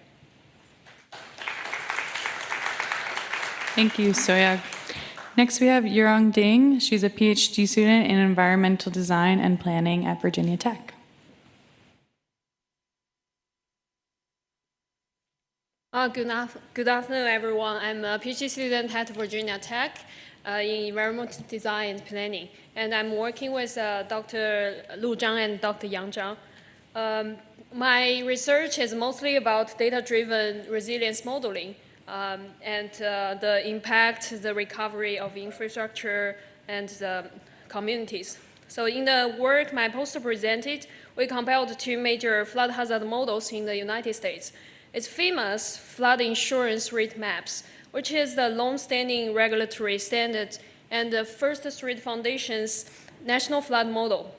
Thank you, Soyag. Next, we have Yurong Ding. She's a PhD student in environmental design and planning at Virginia Tech. Good afternoon, everyone. I'm a PhD student at Virginia Tech in environmental design and planning, and I'm working with Dr. Lu Zhang and Dr. Yang Zhang. My research is mostly about data-driven resilience modeling. And the impact, the recovery of infrastructure and the communities. So in the work my poster presented, we compiled two major flood hazard models in the United States. It's famous flood insurance rate maps, which is the long-standing regulatory standard, and the First Street Foundation's national flood model,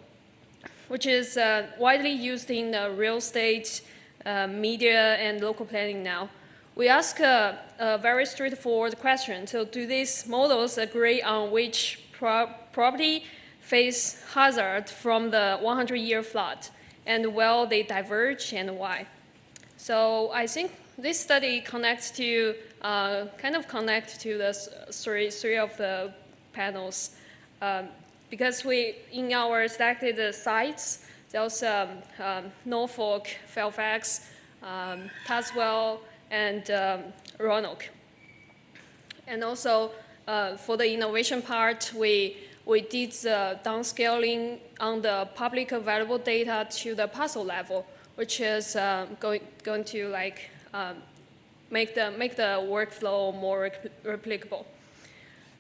which is widely used in real estate, media, and local planning now. We ask a very straightforward question. So do these models agree on which property face hazard from the 100-year flood? And will they diverge and why? So I think this study connects to, kind of connect to the three of the panels. Because in our selected sites, there's Norfolk, Fairfax, Tazewell, and Roanoke. And also, for the innovation part, we did the downscaling on the public available data to the parcel level, which is going to make the workflow more replicable.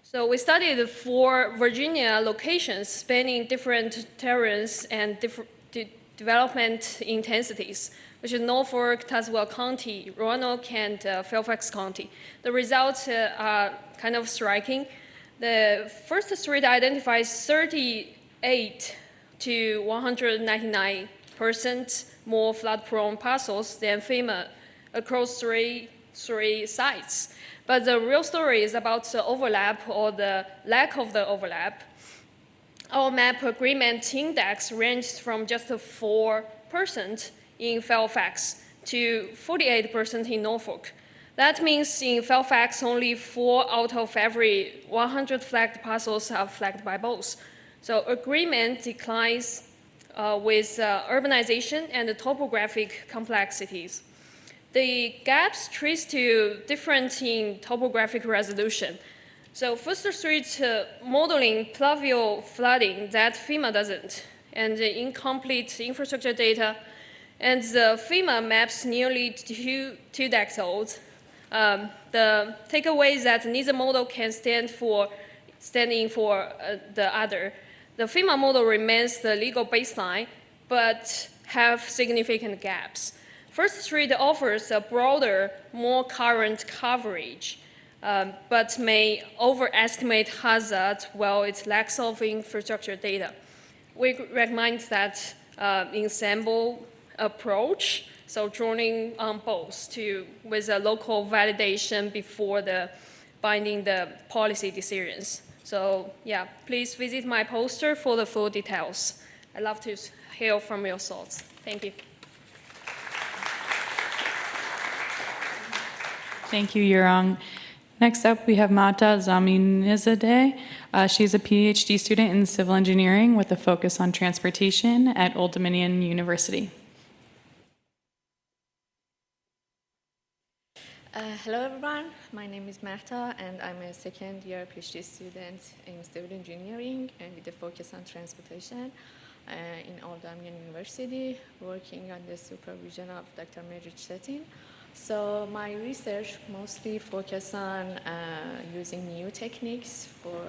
So we studied 4 Virginia locations spanning different terrains and different development intensities, which is Norfolk, Tazewell County, Roanoke, and Fairfax County. The results are kind of striking. The first street identifies 38 to 199% more flood-prone parcels than FEMA across three sites. But the real story is about the overlap or the lack of the overlap. Our map agreement index ranged from just 4% in Fairfax to 48% in Norfolk. That means in Fairfax, only 4 out of every 100 flagged parcels are flagged by both. So agreement declines with urbanization and the topographic complexities. The gaps trace to difference in topographic resolution. So First Street modeling pluvial flooding that FEMA doesn't, and the incomplete infrastructure data, and the FEMA maps nearly two decades old. The takeaway is that neither model can stand in for the other. The FEMA model remains the legal baseline, but have significant gaps. First Street offers a broader, more current coverage, but may overestimate hazard while it lacks of infrastructure data. We recommend that ensemble approach, so drawing on both with a local validation before binding the policy decisions. So yeah, please visit my poster for the full details. I'd love to hear from your thoughts. Thank you. Thank you, Yurong. Next up, we have Mata Zaminizadeh. She's a PhD student in civil engineering with a focus on transportation at Old Dominion University. Hello everyone, my name is Marta and I'm a second-year PhD student in civil engineering and with a focus on transportation in Old Dominion University, working on the supervision of Dr. Majid Chetin. So my research mostly focuses on using new techniques for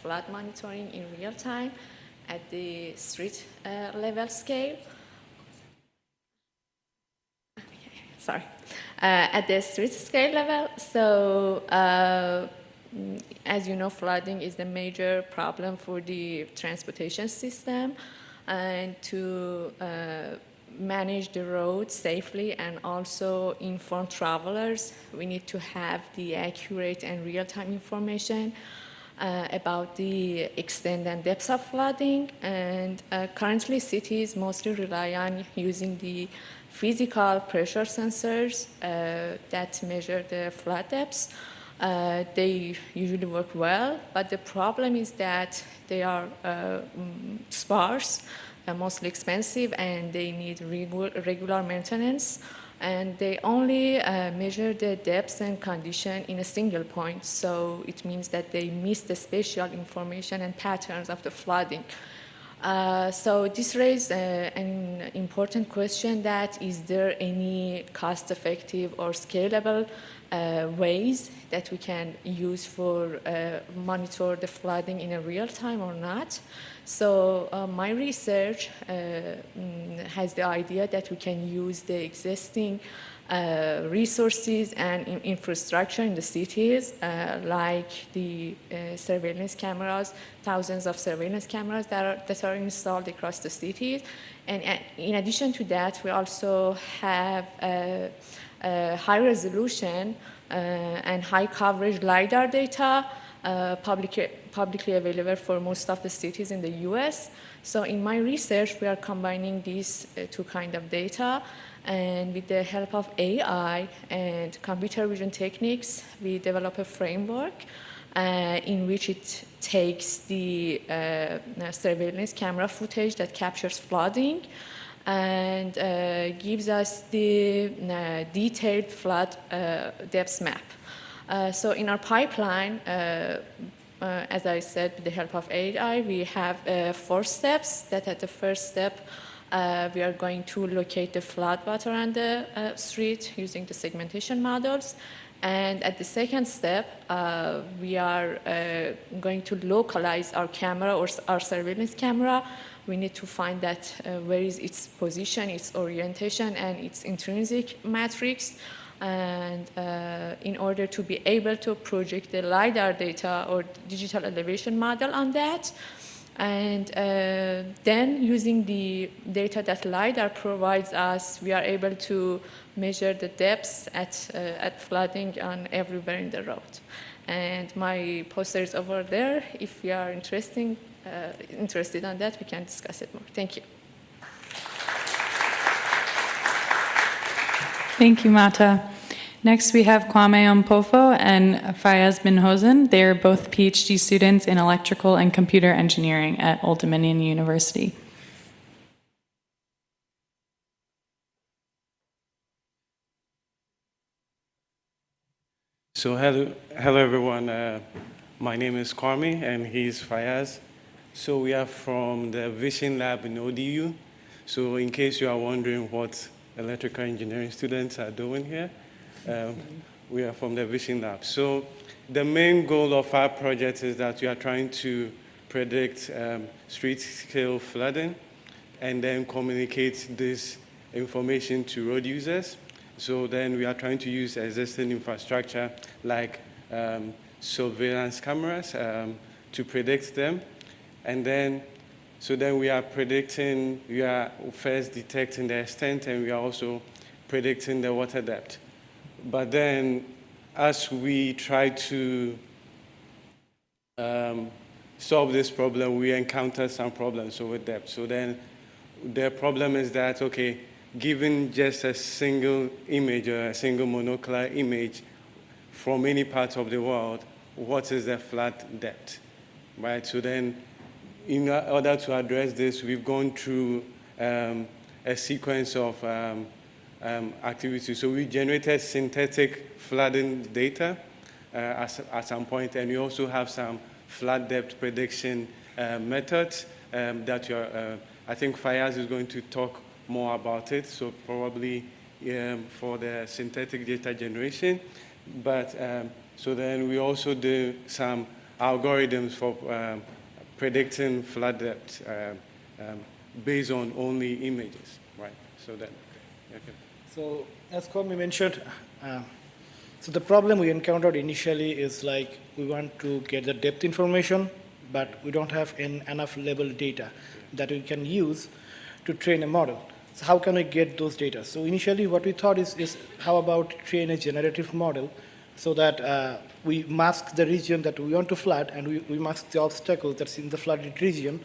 flood monitoring in real time at the street level scale. Sorry. At the street scale level. So as you know, flooding is the major problem for the transportation system, and to manage the road safely and also inform travelers, we need to have the accurate and real-time information about the extent and depth of flooding. And currently cities mostly rely on using the physical pressure sensors that measure the flood depths. They usually work well, but the problem is that they are sparse, mostly expensive, and they need regular maintenance. And they only measure the depth and condition in a single point. So it means that they miss the spatial information and patterns of the flooding. So this raises an important question, that is there any cost-effective or scalable ways that we can use for monitor the flooding in a real time or not? So my research has the idea that we can use the existing resources and infrastructure in the cities, like the surveillance cameras, thousands of surveillance cameras that are installed across the cities. And in addition to that, we also have high resolution and high coverage LiDAR data publicly available for most of the cities in the US. So in my research, we are combining these two kinds of data, and with the help of AI and computer vision techniques, we develop a framework in which it takes the surveillance camera footage that captures flooding and gives us the detailed flood depth map. So in our pipeline, as I said, with the help of AI, we have 4 steps. That at the first step, we are going to locate the flood water on the street using the segmentation models. And at the second step, we are going to localize our camera or our surveillance camera. We need to find that where is its position, its orientation, and its intrinsic matrix. And in order to be able to project the LiDAR data or digital elevation model on that. And then using the data that LiDAR provides us, we are able to measure the depths at flooding on everywhere in the road. And my poster is over there. If you are interested on that, we can discuss it more. Thank you. Thank you, Mata. Next, we have Kwame Ompofo and Fayez Binhosen. They are both PhD students in electrical and computer engineering at Old Dominion University. So hello everyone. My name is Kwame and he's Fayez. So we are from the Vision Lab in ODU. So in case you are wondering what electrical engineering students are doing here, we are from the Vision Lab. So the main goal of our project is that we are trying to predict street-scale flooding and then communicate this information to road users. So then we are trying to use existing infrastructure like surveillance cameras to predict them. And then, so then we are predicting, we are first detecting the extent and we are also predicting the water depth. But then as we try to solve this problem, we encounter some problems with depth. So then the problem is that, okay, given just a single image or a single monocular image from any part of the world, what is the flood depth, right? So then in order to address this, we've gone through a sequence of activities. So we generated synthetic flooding data at some point, and we also have some flood depth prediction methods that I think Fayez is going to talk more about it, so probably for the synthetic data generation. But so then we also do some algorithms for predicting flood depth based on only images, right? So then, okay. So as Kwame mentioned, so the problem we encountered initially is like we want to get the depth information, but we don't have enough level data that we can use to train a model. So how can we get those data? So initially what we thought is how about train a generative model so that we mask the region that we want to flood and we mask the obstacles that's in the flooded region,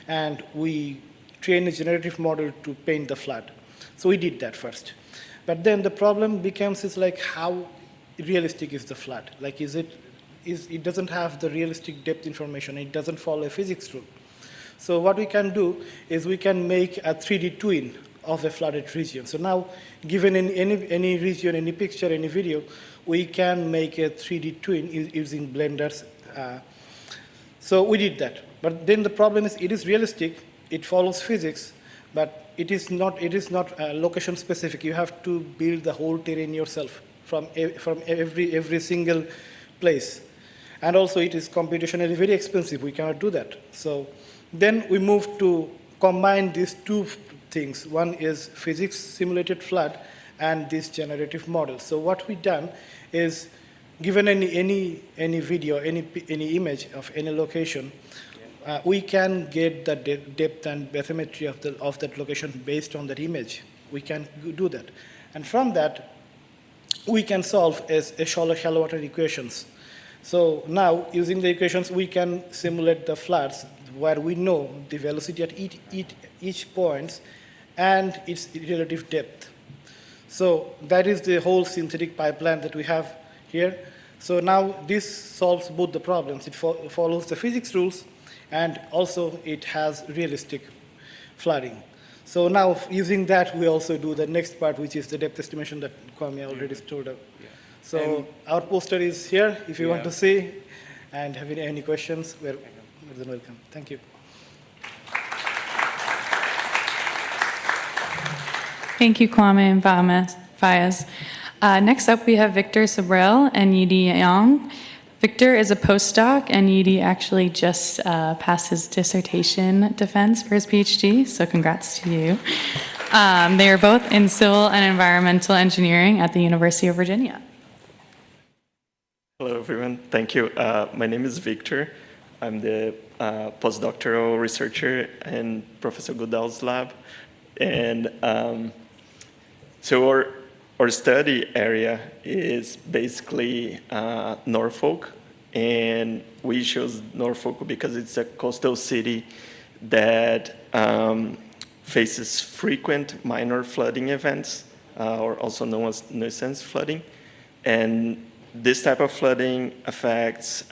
and we train a generative model to paint the flood. So we did that first. But then the problem becomes is like how realistic is the flood? Like it doesn't have the realistic depth information, it doesn't follow a physics rule. So what we can do is we can make a 3D twin of a flooded region. So now, given in any region, any picture, any video, we can make a 3D twin using blenders. So we did that. But then the problem is it is realistic, it follows physics, but it is not location specific. You have to build the whole terrain yourself from every single place. And also it is computationally very expensive. We cannot do that. So then we moved to combine these two things. One is physics simulated flood and this generative model. So what we've done is given any video, any image of any location, we can get the depth and bathymetry of that location based on that image. We can do that. And from that, we can solve a shallow water equations. So now, using the equations, we can simulate the floods where we know the velocity at each point and its relative depth. So that is the whole synthetic pipeline that we have here. So now this solves both the problems. It follows the physics rules, and also it has realistic flooding. So now using that, we also do the next part, which is the depth estimation that Kwame already told us. So our poster is here if you want to see, and have any questions, we're more than welcome. Thank you. Thank you, Kwame and Fayez. Next up, we have Victor Sabrel and Yidi Yang. Victor is a postdoc, and Yidi actually just passed his dissertation defense for his PhD, so congrats to you. They are both in civil and environmental engineering at the University of Virginia. Hello, everyone. Thank you. My name is Victor. I'm the postdoctoral researcher in Professor Goodall's lab. And so our study area is basically Norfolk. And we chose Norfolk because it's a coastal city that faces frequent minor flooding events, or also known as nuisance flooding. And this type of flooding affects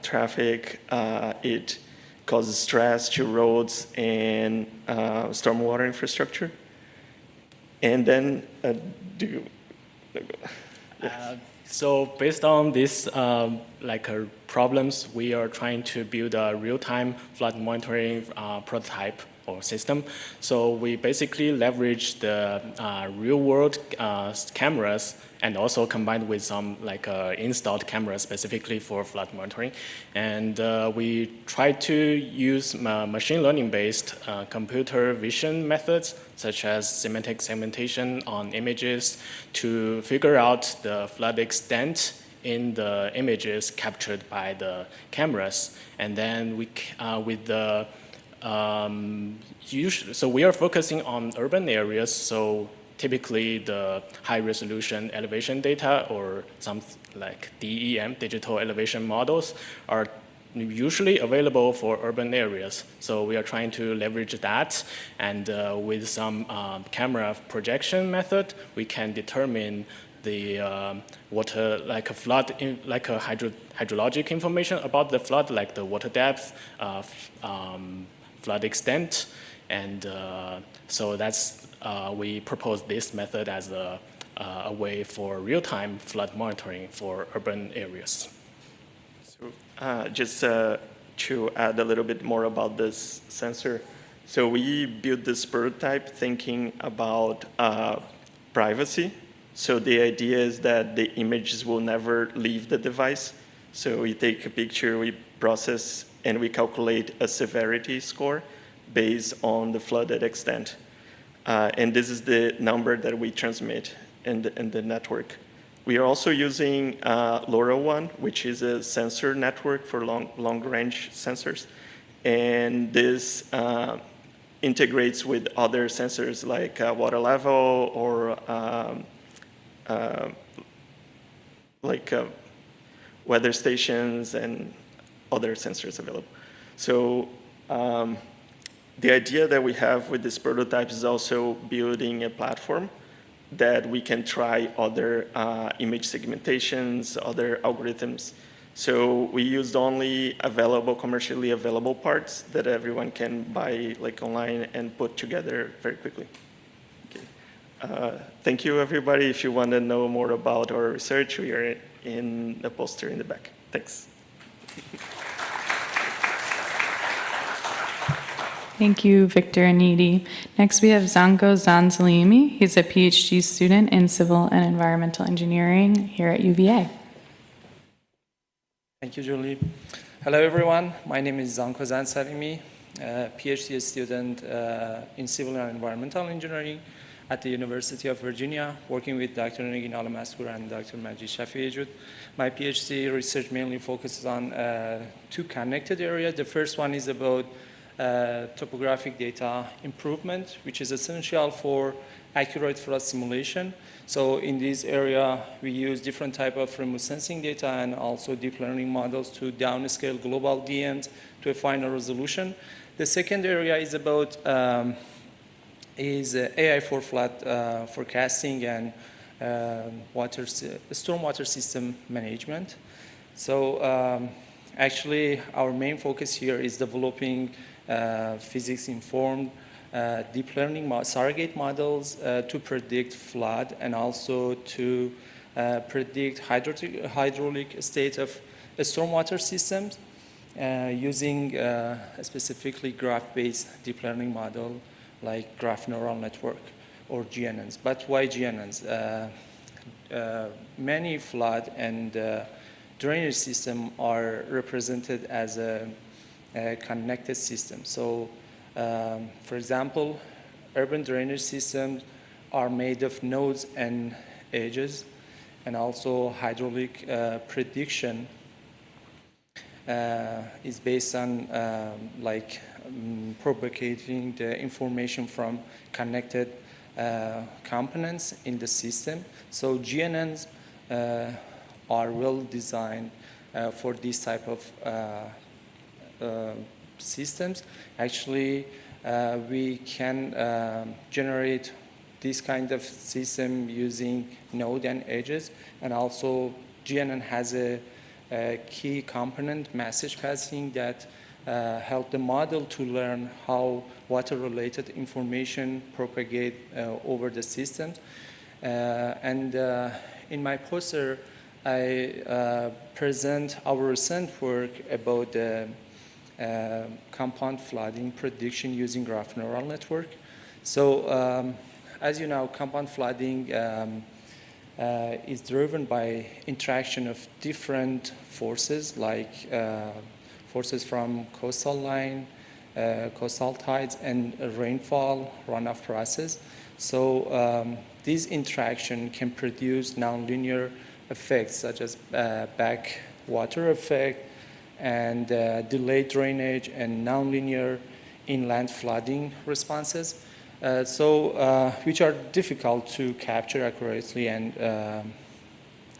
traffic. It causes stress to roads and stormwater infrastructure. And then, So based on these problems, we are trying to build a real-time flood monitoring prototype or system. So we basically leverage the real-world cameras and also combined with some installed cameras specifically for flood monitoring. And we try to use machine learning-based computer vision methods, such as semantic segmentation on images, to figure out the flood extent in the images captured by the cameras. And then we, so we are focusing on urban areas, so typically the high resolution elevation data or some like DEM, digital elevation models, are usually available for urban areas. So we are trying to leverage that, and with some camera projection method, we can determine the water, like a flood, like a hydrologic information about the flood, like the water depth, flood extent, and so that's we propose this method as a way for real-time flood monitoring for urban areas. So just to add a little bit more about this sensor. So we built this prototype thinking about privacy. So the idea is that the images will never leave the device. So we take a picture, we process, and we calculate a severity score based on the flooded extent. And this is the number that we transmit in the network. We are also using LoRaWAN, which is a sensor network for long-range sensors. And this integrates with other sensors like water level or weather stations and other sensors available. So the idea that we have with this prototype is also building a platform that we can try other image segmentations, other algorithms. So we used only commercially available parts that everyone can buy online and put together very quickly. Okay. Thank you, everybody. If you want to know more about our research, we are in the poster in the back. Thanks. Thank you, Victor and Yidi. Next, we have Zanko Zanzalimi. He's a PhD student in civil and environmental engineering here at UVA. Thank you, Julie. Hello, everyone. My name is Zanko Zanzalimi, a PhD student in civil and environmental engineering at the University of Virginia, working with Dr. Negin Alamaskur and Dr. Majid Shafiejud. My PhD research mainly focuses on two connected areas. The first one is about topographic data improvement, which is essential for accurate flood simulation. So in this area, we use different type of remote sensing data and also deep learning models to downscale global DMs to a final resolution. The second area is about AI for flood forecasting and stormwater system management. So actually, our main focus here is developing physics-informed deep learning surrogate models to predict flood and also to predict hydraulic state of stormwater systems using specifically graph-based deep learning model like graph neural network or GNNs. But why GNNs? many flood and drainage system are represented as a connected system. So, for example, urban drainage systems are made of nodes and edges, and also hydraulic prediction is based on propagating the information from connected components in the system. So GNNs are well designed for this type of systems. Actually, we can generate this kind of system using node and edges, and also GNN has a key component, message passing, that help the model to learn how water-related information propagate over the system. And in my poster, I present our recent work about the compound flooding prediction using graph neural network. So as you know, compound flooding is driven by interaction of different forces, like forces from coastal line, coastal tides, and rainfall runoff process. So these interaction can produce nonlinear effects such as backwater effect and delayed drainage and nonlinear inland flooding responses. Which are difficult to capture accurately and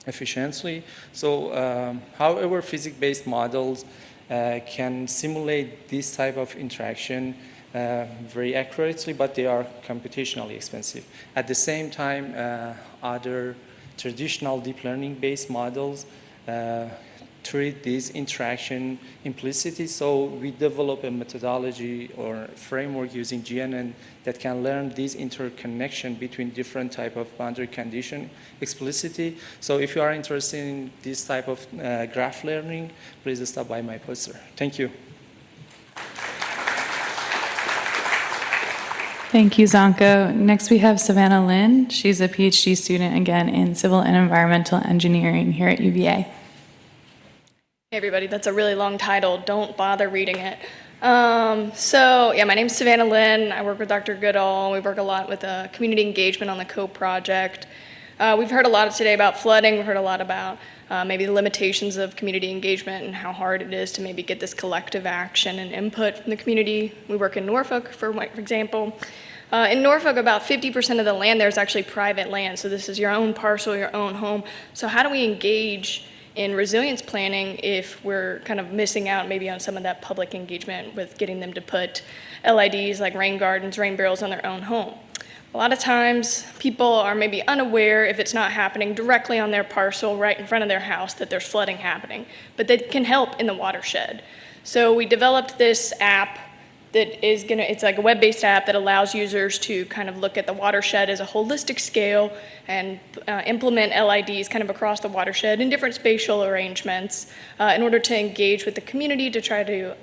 efficiently. So, however, physics-based models can simulate this type of interaction very accurately, but they are computationally expensive. At the same time, other traditional deep learning-based models treat this interaction implicitly, so we develop a methodology or framework using GNN that can learn this interconnection between different type of boundary condition explicitly. So if you are interested in this type of graph learning, please stop by my poster. Thank you. Thank you, Zanko. Next, we have Savannah Lin. She's a PhD student, again, in civil and environmental engineering here at UVA. Hey everybody, that's a really long title. Don't bother reading it. My name's Savannah Lin. I work with Dr. Goodall. We work a lot with community engagement on the COPE project. We've heard a lot today about flooding. We've heard a lot about maybe the limitations of community engagement and how hard it is to maybe get this collective action and input from the community. We work in Norfolk, for example. In Norfolk, about 50% of the land there is actually private land. So this is your own parcel, your own home. So how do we engage in resilience planning if we're kind of missing out maybe on some of that public engagement with getting them to put LIDs like rain gardens, rain barrels on their own home? A lot of times people are maybe unaware, if it's not happening directly on their parcel right in front of their house, that there's flooding happening, but they can help in the watershed. So we developed this app that is it's like a web-based app that allows users to kind of look at the watershed as a holistic scale and implement LIDs kind of across the watershed in different spatial arrangements in order to engage with the community to try to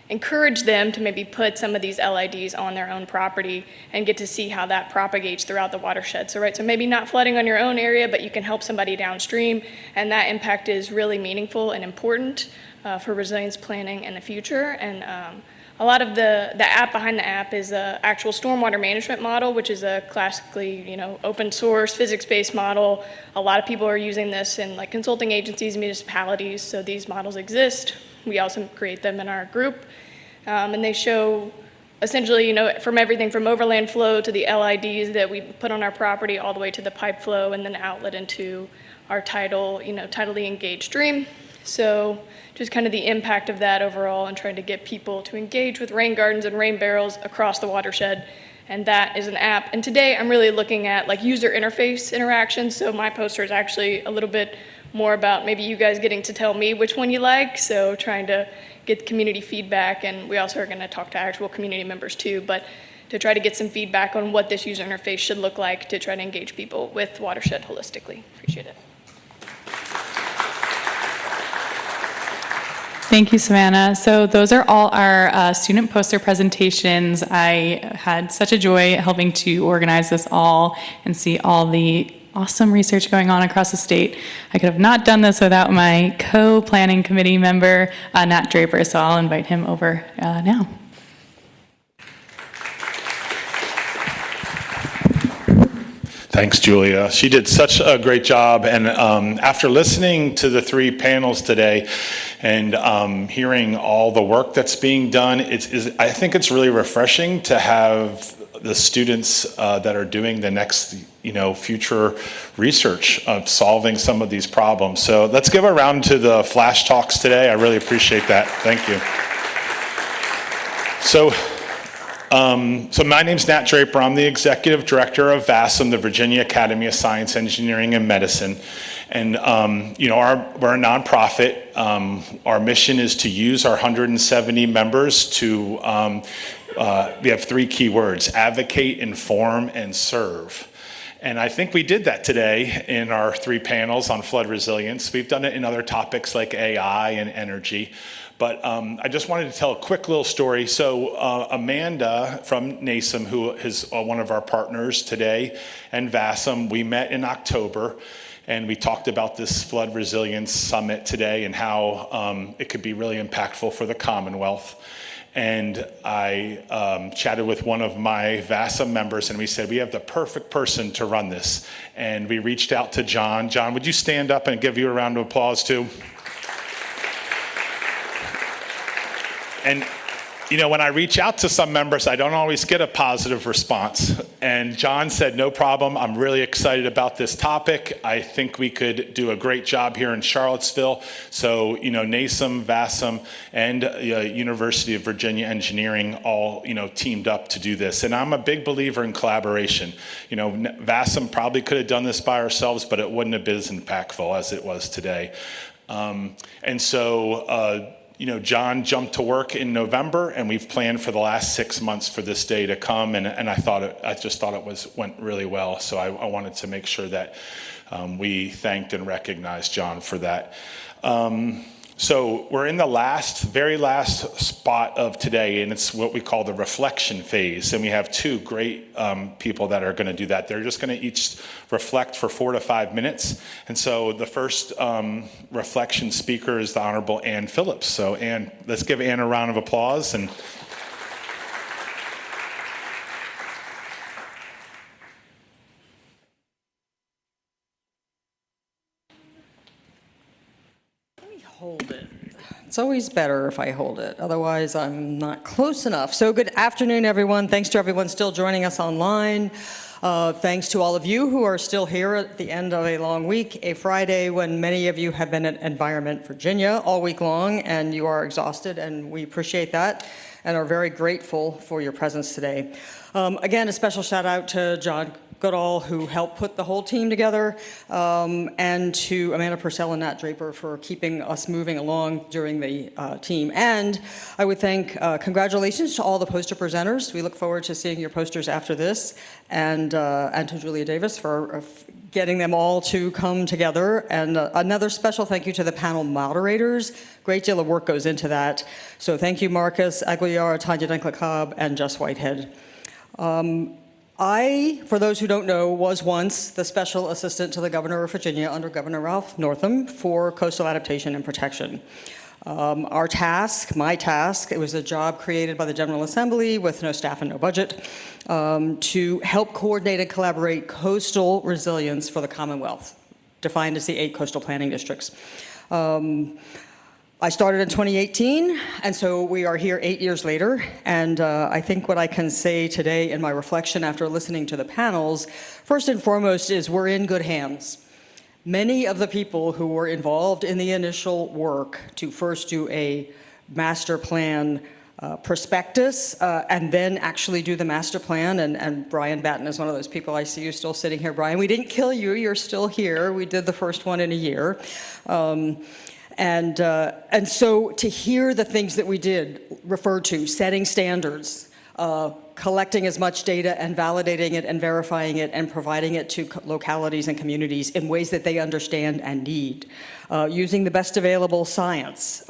encourage them to maybe put some of these LIDs on their own property and get to see how that propagates throughout the watershed. So maybe not flooding on your own area, but you can help somebody downstream, and that impact is really meaningful and important for resilience planning in the future. And a lot of the app behind the app is an actual stormwater management model, which is a classically, open source, physics-based model. A lot of people are using this in like consulting agencies, municipalities, so these models exist. We also create them in our group. And they show essentially, from everything from overland flow to the LIDs that we put on our property all the way to the pipe flow and then outlet into our tidally engaged stream. So just kind of the impact of that overall and trying to get people to engage with rain gardens and rain barrels across the watershed. And that is an app. And today I'm really looking at like user interface interactions. So my poster is actually a little bit more about maybe you guys getting to tell me which one you like. So trying to get community feedback. And we also are going to talk to actual community members too, but to try to get some feedback on what this user interface should look like to try to engage people with watershed holistically. Appreciate it. Thank you, Savannah. So those are all our student poster presentations. I had such a joy helping to organize this all and see all the awesome research going on across the state. I could have not done this without my co-planning committee member, Nat Draper, so I'll invite him over now. Thanks, Julia. She did such a great job. And after listening to the three panels today and hearing all the work that's being done, I think it's really refreshing to have the students that are doing the next, future research of solving some of these problems. So let's give a round to the flash talks today. I really appreciate that. Thank you. So my name's Nat Draper. I'm the Executive Director of VASM, the Virginia Academy of Science, Engineering, and Medicine. And, we're a nonprofit. Our mission is to use our 170 members to, we have three key words: advocate, inform, and serve. And I think we did that today in our three panels on flood resilience. We've done it in other topics like AI and energy. But I just wanted to tell a quick little story. So Amanda from NASM, who is one of our partners today, and VASM, we met in October, and we talked about this flood resilience summit today and how it could be really impactful for the Commonwealth. And I chatted with one of my VASM members, and we said, we have the perfect person to run this. And we reached out to John. John, would you stand up and give you a round of applause too? And, when I reach out to some members, I don't always get a positive response. And John said, no problem. I'm really excited about this topic. I think we could do a great job here in Charlottesville. So, NASM, VASM, and University of Virginia Engineering all, teamed up to do this. And I'm a big believer in collaboration. VASM probably could have done this by ourselves, but it wouldn't have been as impactful as it was today. John jumped to work in November, and we've planned for the last 6 months for this day to come. And I just thought it went really well. So I wanted to make sure that we thanked and recognized John for that. So we're in the very last spot of today, and it's what we call the reflection phase. And we have two great people that are going to do that. They're just going to each reflect for 4 to 5 minutes. And so the first reflection speaker is the Honorable Ann Phillips. So Ann, let's give Ann a round of applause. And hold it. It's always better if I hold it. Otherwise, I'm not close enough. So good afternoon, everyone. Thanks to everyone still joining us online. Thanks to all of you who are still here at the end of a long week, a Friday when many of you have been at Environment Virginia all week long, and you are exhausted, and we appreciate that and are very grateful for your presence today. Again, a special shout out to John Goodall, who helped put the whole team together, and to Amanda Purcell and Nat Draper for keeping us moving along during the team. And I would congratulations to all the poster presenters. We look forward to seeing your posters after this, and to Julia Davis for getting them all to come together. And another special thank you to the panel moderators. Great deal of work goes into that. So thank you, Marcus Aguilar, Tanya Denkla-Cobb, and Jess Whitehead. I, for those who don't know, was once the Special Assistant to the Governor of Virginia under Governor Ralph Northam for coastal adaptation and protection. My task, it was a job created by the General Assembly with no staff and no budget, to help coordinate and collaborate coastal resilience for the Commonwealth, defined as the 8 coastal planning districts. I started in 2018, and so we are here 8 years later, and I think what I can say today in my reflection after listening to the panels, first and foremost, is we're in good hands. Many of the people who were involved in the initial work to first do a master plan prospectus and then actually do the master plan, and Brian Batten is one of those people. I see you still sitting here, Brian. We didn't kill you, you're still here. We did the first one in a year. And so to hear the things that we did refer to, setting standards, collecting as much data and validating it and verifying it and providing it to localities and communities in ways that they understand and need, using the best available science,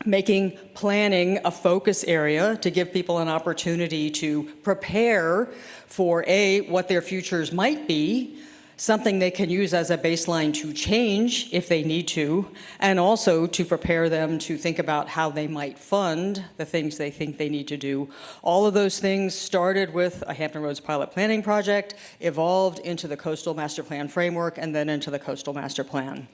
making planning a focus area to give people an opportunity to prepare for what their futures might be, something they can use as a baseline to change if they need to, and also to prepare them to think about how they might fund the things they think they need to do. All of those things started with a Hampton Roads pilot planning project, evolved into the Coastal Master Plan framework, and then into the Coastal Master Plan.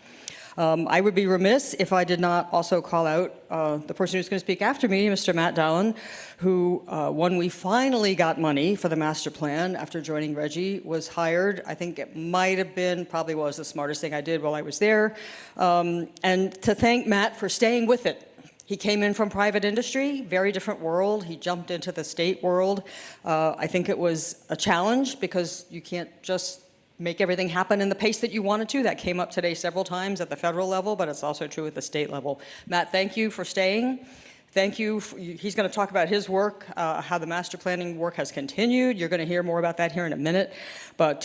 I would be remiss if I did not also call out the person who's going to speak after me, Mr. Matt Dallin, who, when we finally got money for the master plan after joining Reggie, was hired. I think it might have been, probably was the smartest thing I did while I was there. And to thank Matt for staying with it. He came in from private industry, very different world. He jumped into the state world. I think it was a challenge because you can't just make everything happen in the pace that you wanted to. That came up today several times at the federal level, but it's also true at the state level. Matt, thank you for staying. Thank you. He's going to talk about his work, how the master planning work has continued. You're going to hear more about that here in a minute. But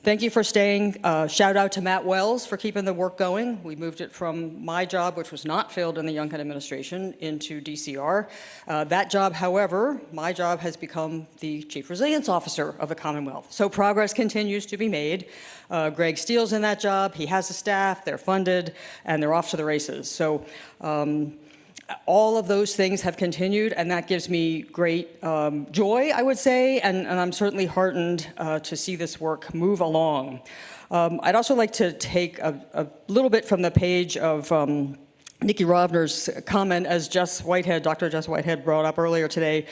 thank you for staying. Shout out to Matt Wells for keeping the work going. We moved it from my job, which was not filled in the Youngkin administration, into DCR. That job, however, my job has become the Chief Resilience Officer of the Commonwealth. So progress continues to be made. Greg Steele's in that job. He has a staff. They're funded, and they're off to the races. So all of those things have continued, and that gives me great joy, I would say, and I'm certainly heartened to see this work move along. I'd also like to take a little bit from the page of Nikki Rovner's comment, as Dr. Jess Whitehead brought up earlier today.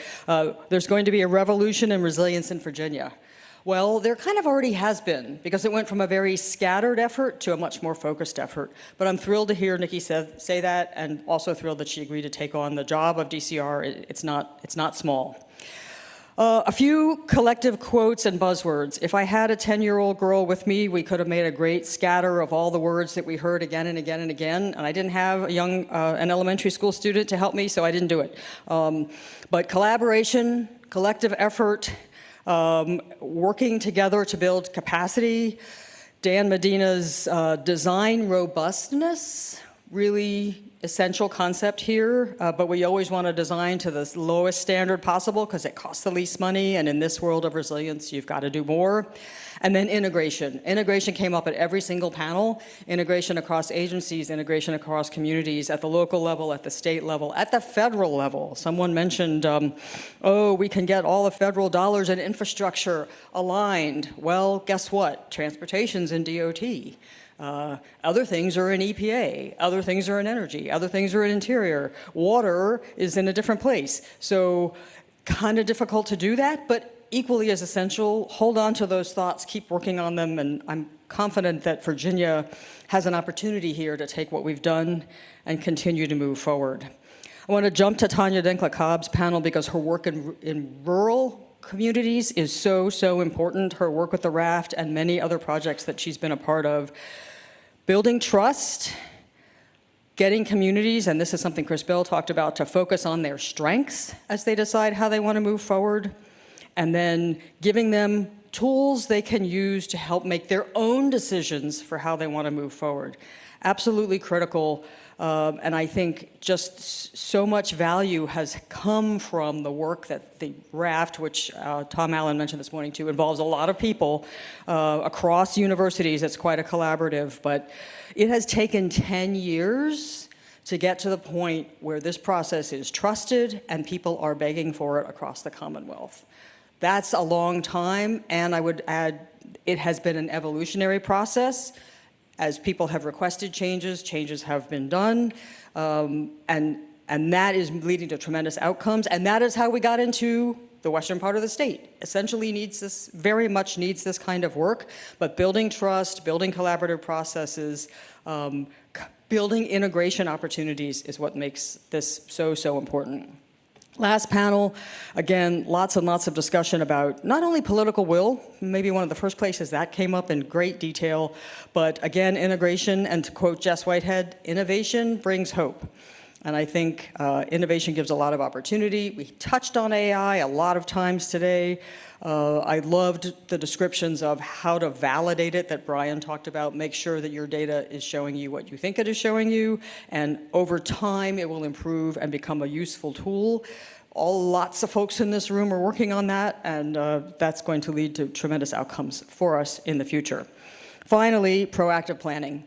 There's going to be a revolution in resilience in Virginia. Well, there kind of already has been, because it went from a very scattered effort to a much more focused effort. But I'm thrilled to hear Nikki say that, and also thrilled that she agreed to take on the job of DCR. It's not small. A few collective quotes and buzzwords. If I had a 10-year-old girl with me, we could have made a great scatter of all the words that we heard again and again and again. And I didn't have an elementary school student to help me, so I didn't do it. But collaboration, collective effort, working together to build capacity. Dan Medina's design robustness, really essential concept here, but we always want to design to the lowest standard possible because it costs the least money, and in this world of resilience, you've got to do more. And then integration. Integration came up at every single panel. Integration across agencies, integration across communities, at the local level, at the state level, at the federal level. Someone mentioned, we can get all the federal dollars and infrastructure aligned. Well, guess what? Transportation's in DOT. Other things are in EPA, other things are in energy, other things are in interior. Water is in a different place. So kind of difficult to do that, but equally as essential. Hold on to those thoughts, keep working on them, and I'm confident that Virginia has an opportunity here to take what we've done and continue to move forward. I want to jump to Tanya Denkla-Cobb's panel because her work in rural communities is so important. Her work with the raft and many other projects that she's been a part of. Building trust, getting communities, and this is something Chris Bell talked about, to focus on their strengths as they decide how they want to move forward, and then giving them tools they can use to help make their own decisions for how they want to move forward. Absolutely critical. And I think just so much value has come from the work that the raft, which Tom Allen mentioned this morning too, involves a lot of people across universities. It's quite a collaborative, but it has taken 10 years to get to the point where this process is trusted and people are begging for it across the Commonwealth. That's a long time, and I would add it has been an evolutionary process. As people have requested changes, changes have been done, and that is leading to tremendous outcomes, and that is how we got into the western part of the state. Essentially very much needs this kind of work, but building trust, building collaborative processes, building integration opportunities is what makes this so important. Last panel, again, lots and lots of discussion about not only political will, maybe one of the first places that came up in great detail, but again, integration, and to quote Jess Whitehead, innovation brings hope. And I think innovation gives a lot of opportunity. We touched on AI a lot of times today. I loved the descriptions of how to validate it that Brian talked about. Make sure that your data is showing you what you think it is showing you, and over time it will improve and become a useful tool. lots of folks in this room are working on that, and that's going to lead to tremendous outcomes for us in the future. Finally, proactive planning.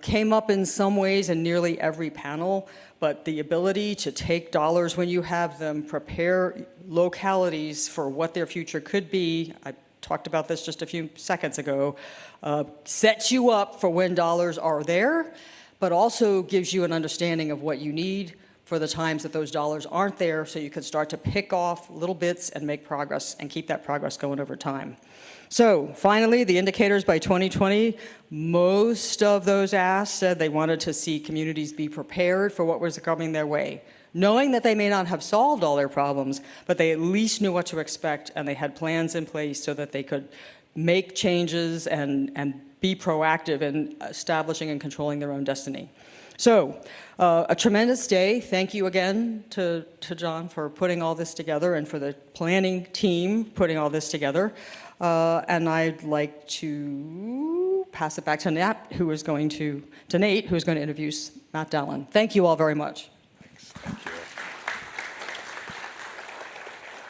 Came up in some ways in nearly every panel, but the ability to take dollars when you have them, prepare localities for what their future could be, I talked about this just a few seconds ago, sets you up for when dollars are there, but also gives you an understanding of what you need for the times that those dollars aren't there, so you can start to pick off little bits and make progress and keep that progress going over time. So finally, the indicators by 2020, most of those asked said they wanted to see communities be prepared for what was coming their way, knowing that they may not have solved all their problems, but they at least knew what to expect and they had plans in place so that they could make changes and be proactive in establishing and controlling their own destiny. So, a tremendous day. Thank you again to John for putting all this together and for the planning team putting all this together. And I'd like to pass it back to Nate, who is going to introduce Matt Dallin. Thank you all very much. Thank you.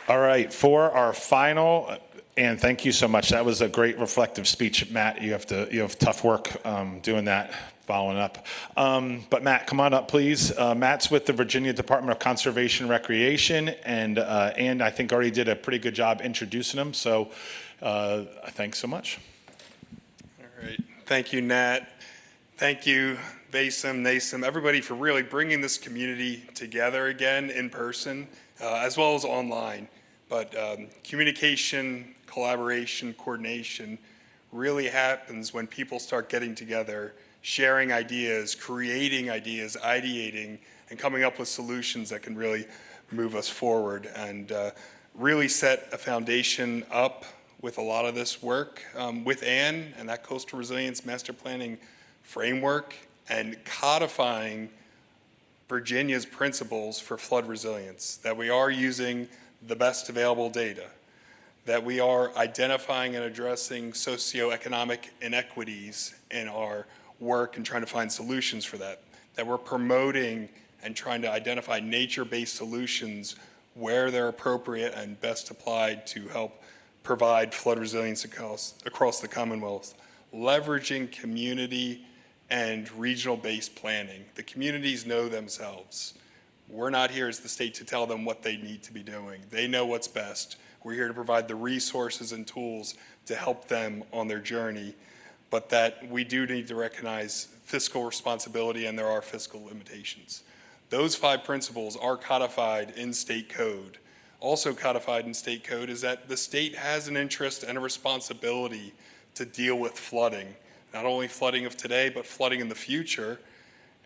All right, for our final, and thank you so much. That was a great reflective speech, Matt. You have tough work doing that, following up. But Matt, come on up, please. Matt's with the Virginia Department of Conservation and Recreation, and I think already did a pretty good job introducing him. So thanks so much. All right, thank you, Nat. Thank you, Vasem, Nasem, everybody for really bringing this community together again in person, as well as online. But communication, collaboration, coordination really happens when people start getting together, sharing ideas, creating ideas, ideating, and coming up with solutions that can really move us forward and really set a foundation up with a lot of this work with Anne and that Coastal Resilience Master Planning framework and codifying Virginia's principles for flood resilience, that we are using the best available data, that we are identifying and addressing socioeconomic inequities in our work and trying to find solutions for that, that we're promoting and trying to identify nature-based solutions where they're appropriate and best applied to help provide flood resilience across the Commonwealth, leveraging community and regional-based planning. The communities know themselves. We're not here as the state to tell them what they need to be doing. They know what's best. We're here to provide the resources and tools to help them on their journey, but that we do need to recognize fiscal responsibility and there are fiscal limitations. Those 5 principles are codified in state code. Also codified in state code is that the state has an interest and a responsibility to deal with flooding, not only flooding of today, but flooding in the future,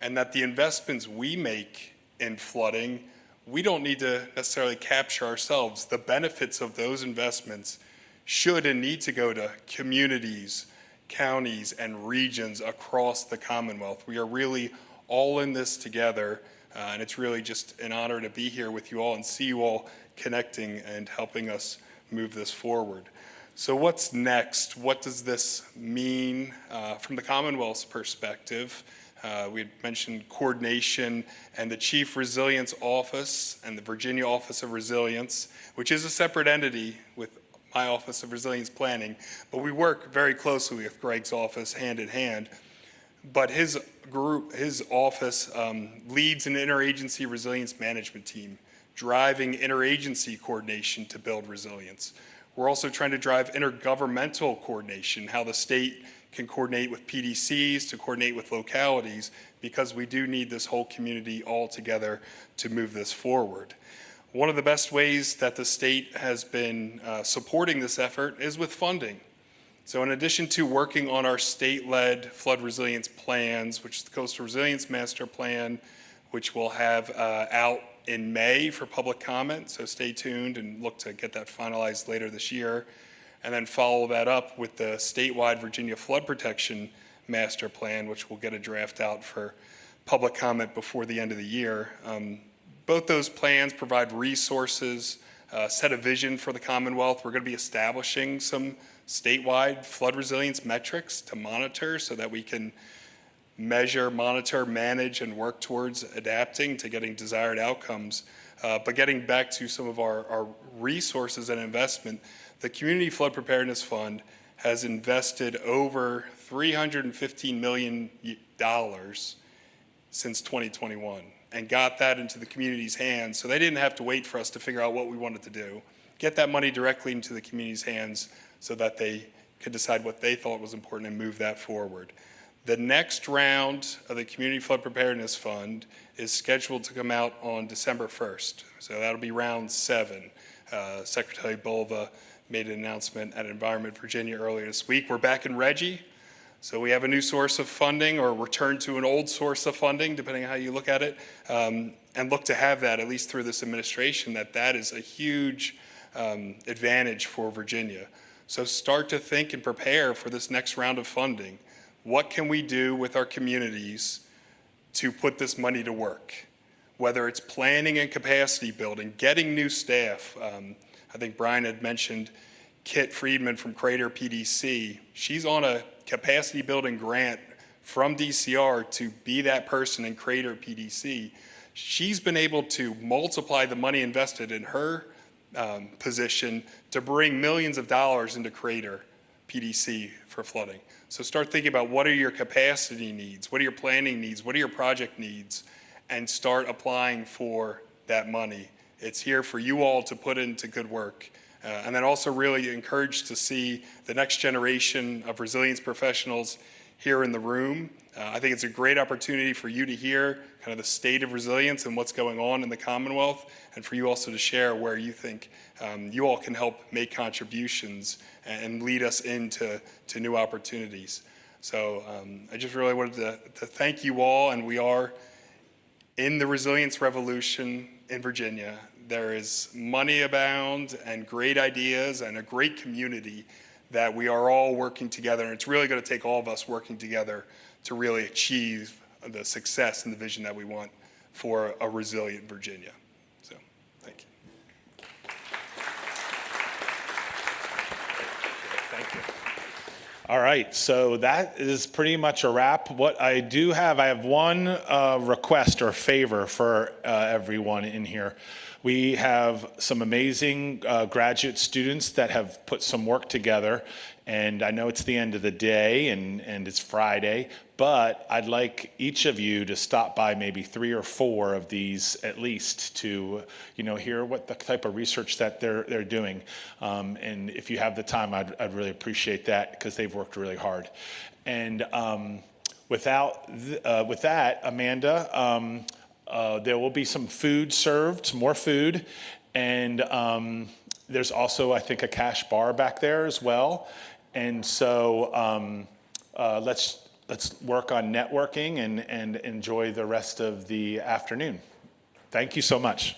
and that the investments we make in flooding, we don't need to necessarily capture ourselves. The benefits of those investments should and need to go to communities, counties, and regions across the Commonwealth. We are really all in this together, and it's really just an honor to be here with you all and see you all connecting and helping us move this forward. So what's next? What does this mean from the Commonwealth's perspective? We had mentioned coordination and the Chief Resilience Office and the Virginia Office of Resilience, which is a separate entity with my Office of Resilience Planning, but we work very closely with Greg's office hand in hand. But his office leads an interagency resilience management team, driving interagency coordination to build resilience. We're also trying to drive intergovernmental coordination, how the state can coordinate with PDCs, to coordinate with localities, because we do need this whole community all together to move this forward. One of the best ways that the state has been supporting this effort is with funding. So in addition to working on our state-led flood resilience plans, which is the Coastal Resilience Master Plan, which we'll have out in May for public comment, so stay tuned and look to get that finalized later this year, and then follow that up with the statewide Virginia Flood Protection Master Plan, which will get a draft out for public comment before the end of the year. Both those plans provide resources, set a vision for the Commonwealth. We're going to be establishing some statewide flood resilience metrics to monitor so that we can measure, monitor, manage, and work towards adapting to getting desired outcomes. But getting back to some of our resources and investment, the Community Flood Preparedness Fund has invested over $315 million since 2021 and got that into the community's hands. So they didn't have to wait for us to figure out what we wanted to do. Get that money directly into the community's hands so that they could decide what they thought was important and move that forward. The next round of the Community Flood Preparedness Fund is scheduled to come out on December 1st. So that'll be round 7. Secretary Bulva made an announcement at Environment Virginia earlier this week. We're back in Reggie, so we have a new source of funding, or return to an old source of funding, depending on how you look at it, and look to have that, at least through this administration, that is a huge advantage for Virginia. So start to think and prepare for this next round of funding. What can we do with our communities to put this money to work? Whether it's planning and capacity building, getting new staff. I think Brian had mentioned Kit Friedman from Crater PDC. She's on a capacity building grant from DCR to be that person in Crater PDC. She's been able to multiply the money invested in her position to bring millions of dollars into Crater PDC for flooding. So start thinking about what are your capacity needs, what are your planning needs, what are your project needs, and start applying for that money. It's here for you all to put into good work. And then also really encouraged to see the next generation of resilience professionals here in the room. I think it's a great opportunity for you to hear kind of the state of resilience and what's going on in the Commonwealth, and for you also to share where you think you all can help make contributions and lead us into new opportunities. So I just really wanted to thank you all, and we are in the resilience revolution in Virginia. There is money abound and great ideas and a great community that we are all working together, and it's really going to take all of us working together to really achieve the success and the vision that we want for a resilient Virginia. So, thank you. Thank you. All right, so that is pretty much a wrap. What I do have, I have one request or favor for everyone in here. We have some amazing graduate students that have put some work together, and I know it's the end of the day and it's Friday, but I'd like each of you to stop by maybe 3 or 4 of these at least to, hear what the type of research that they're doing. And if you have the time, I'd really appreciate that, because they've worked really hard. And with that, Amanda, there will be some food served, some more food, and there's also, I think, a cash bar back there as well. And so let's work on networking and enjoy the rest of the afternoon. Thank you so much.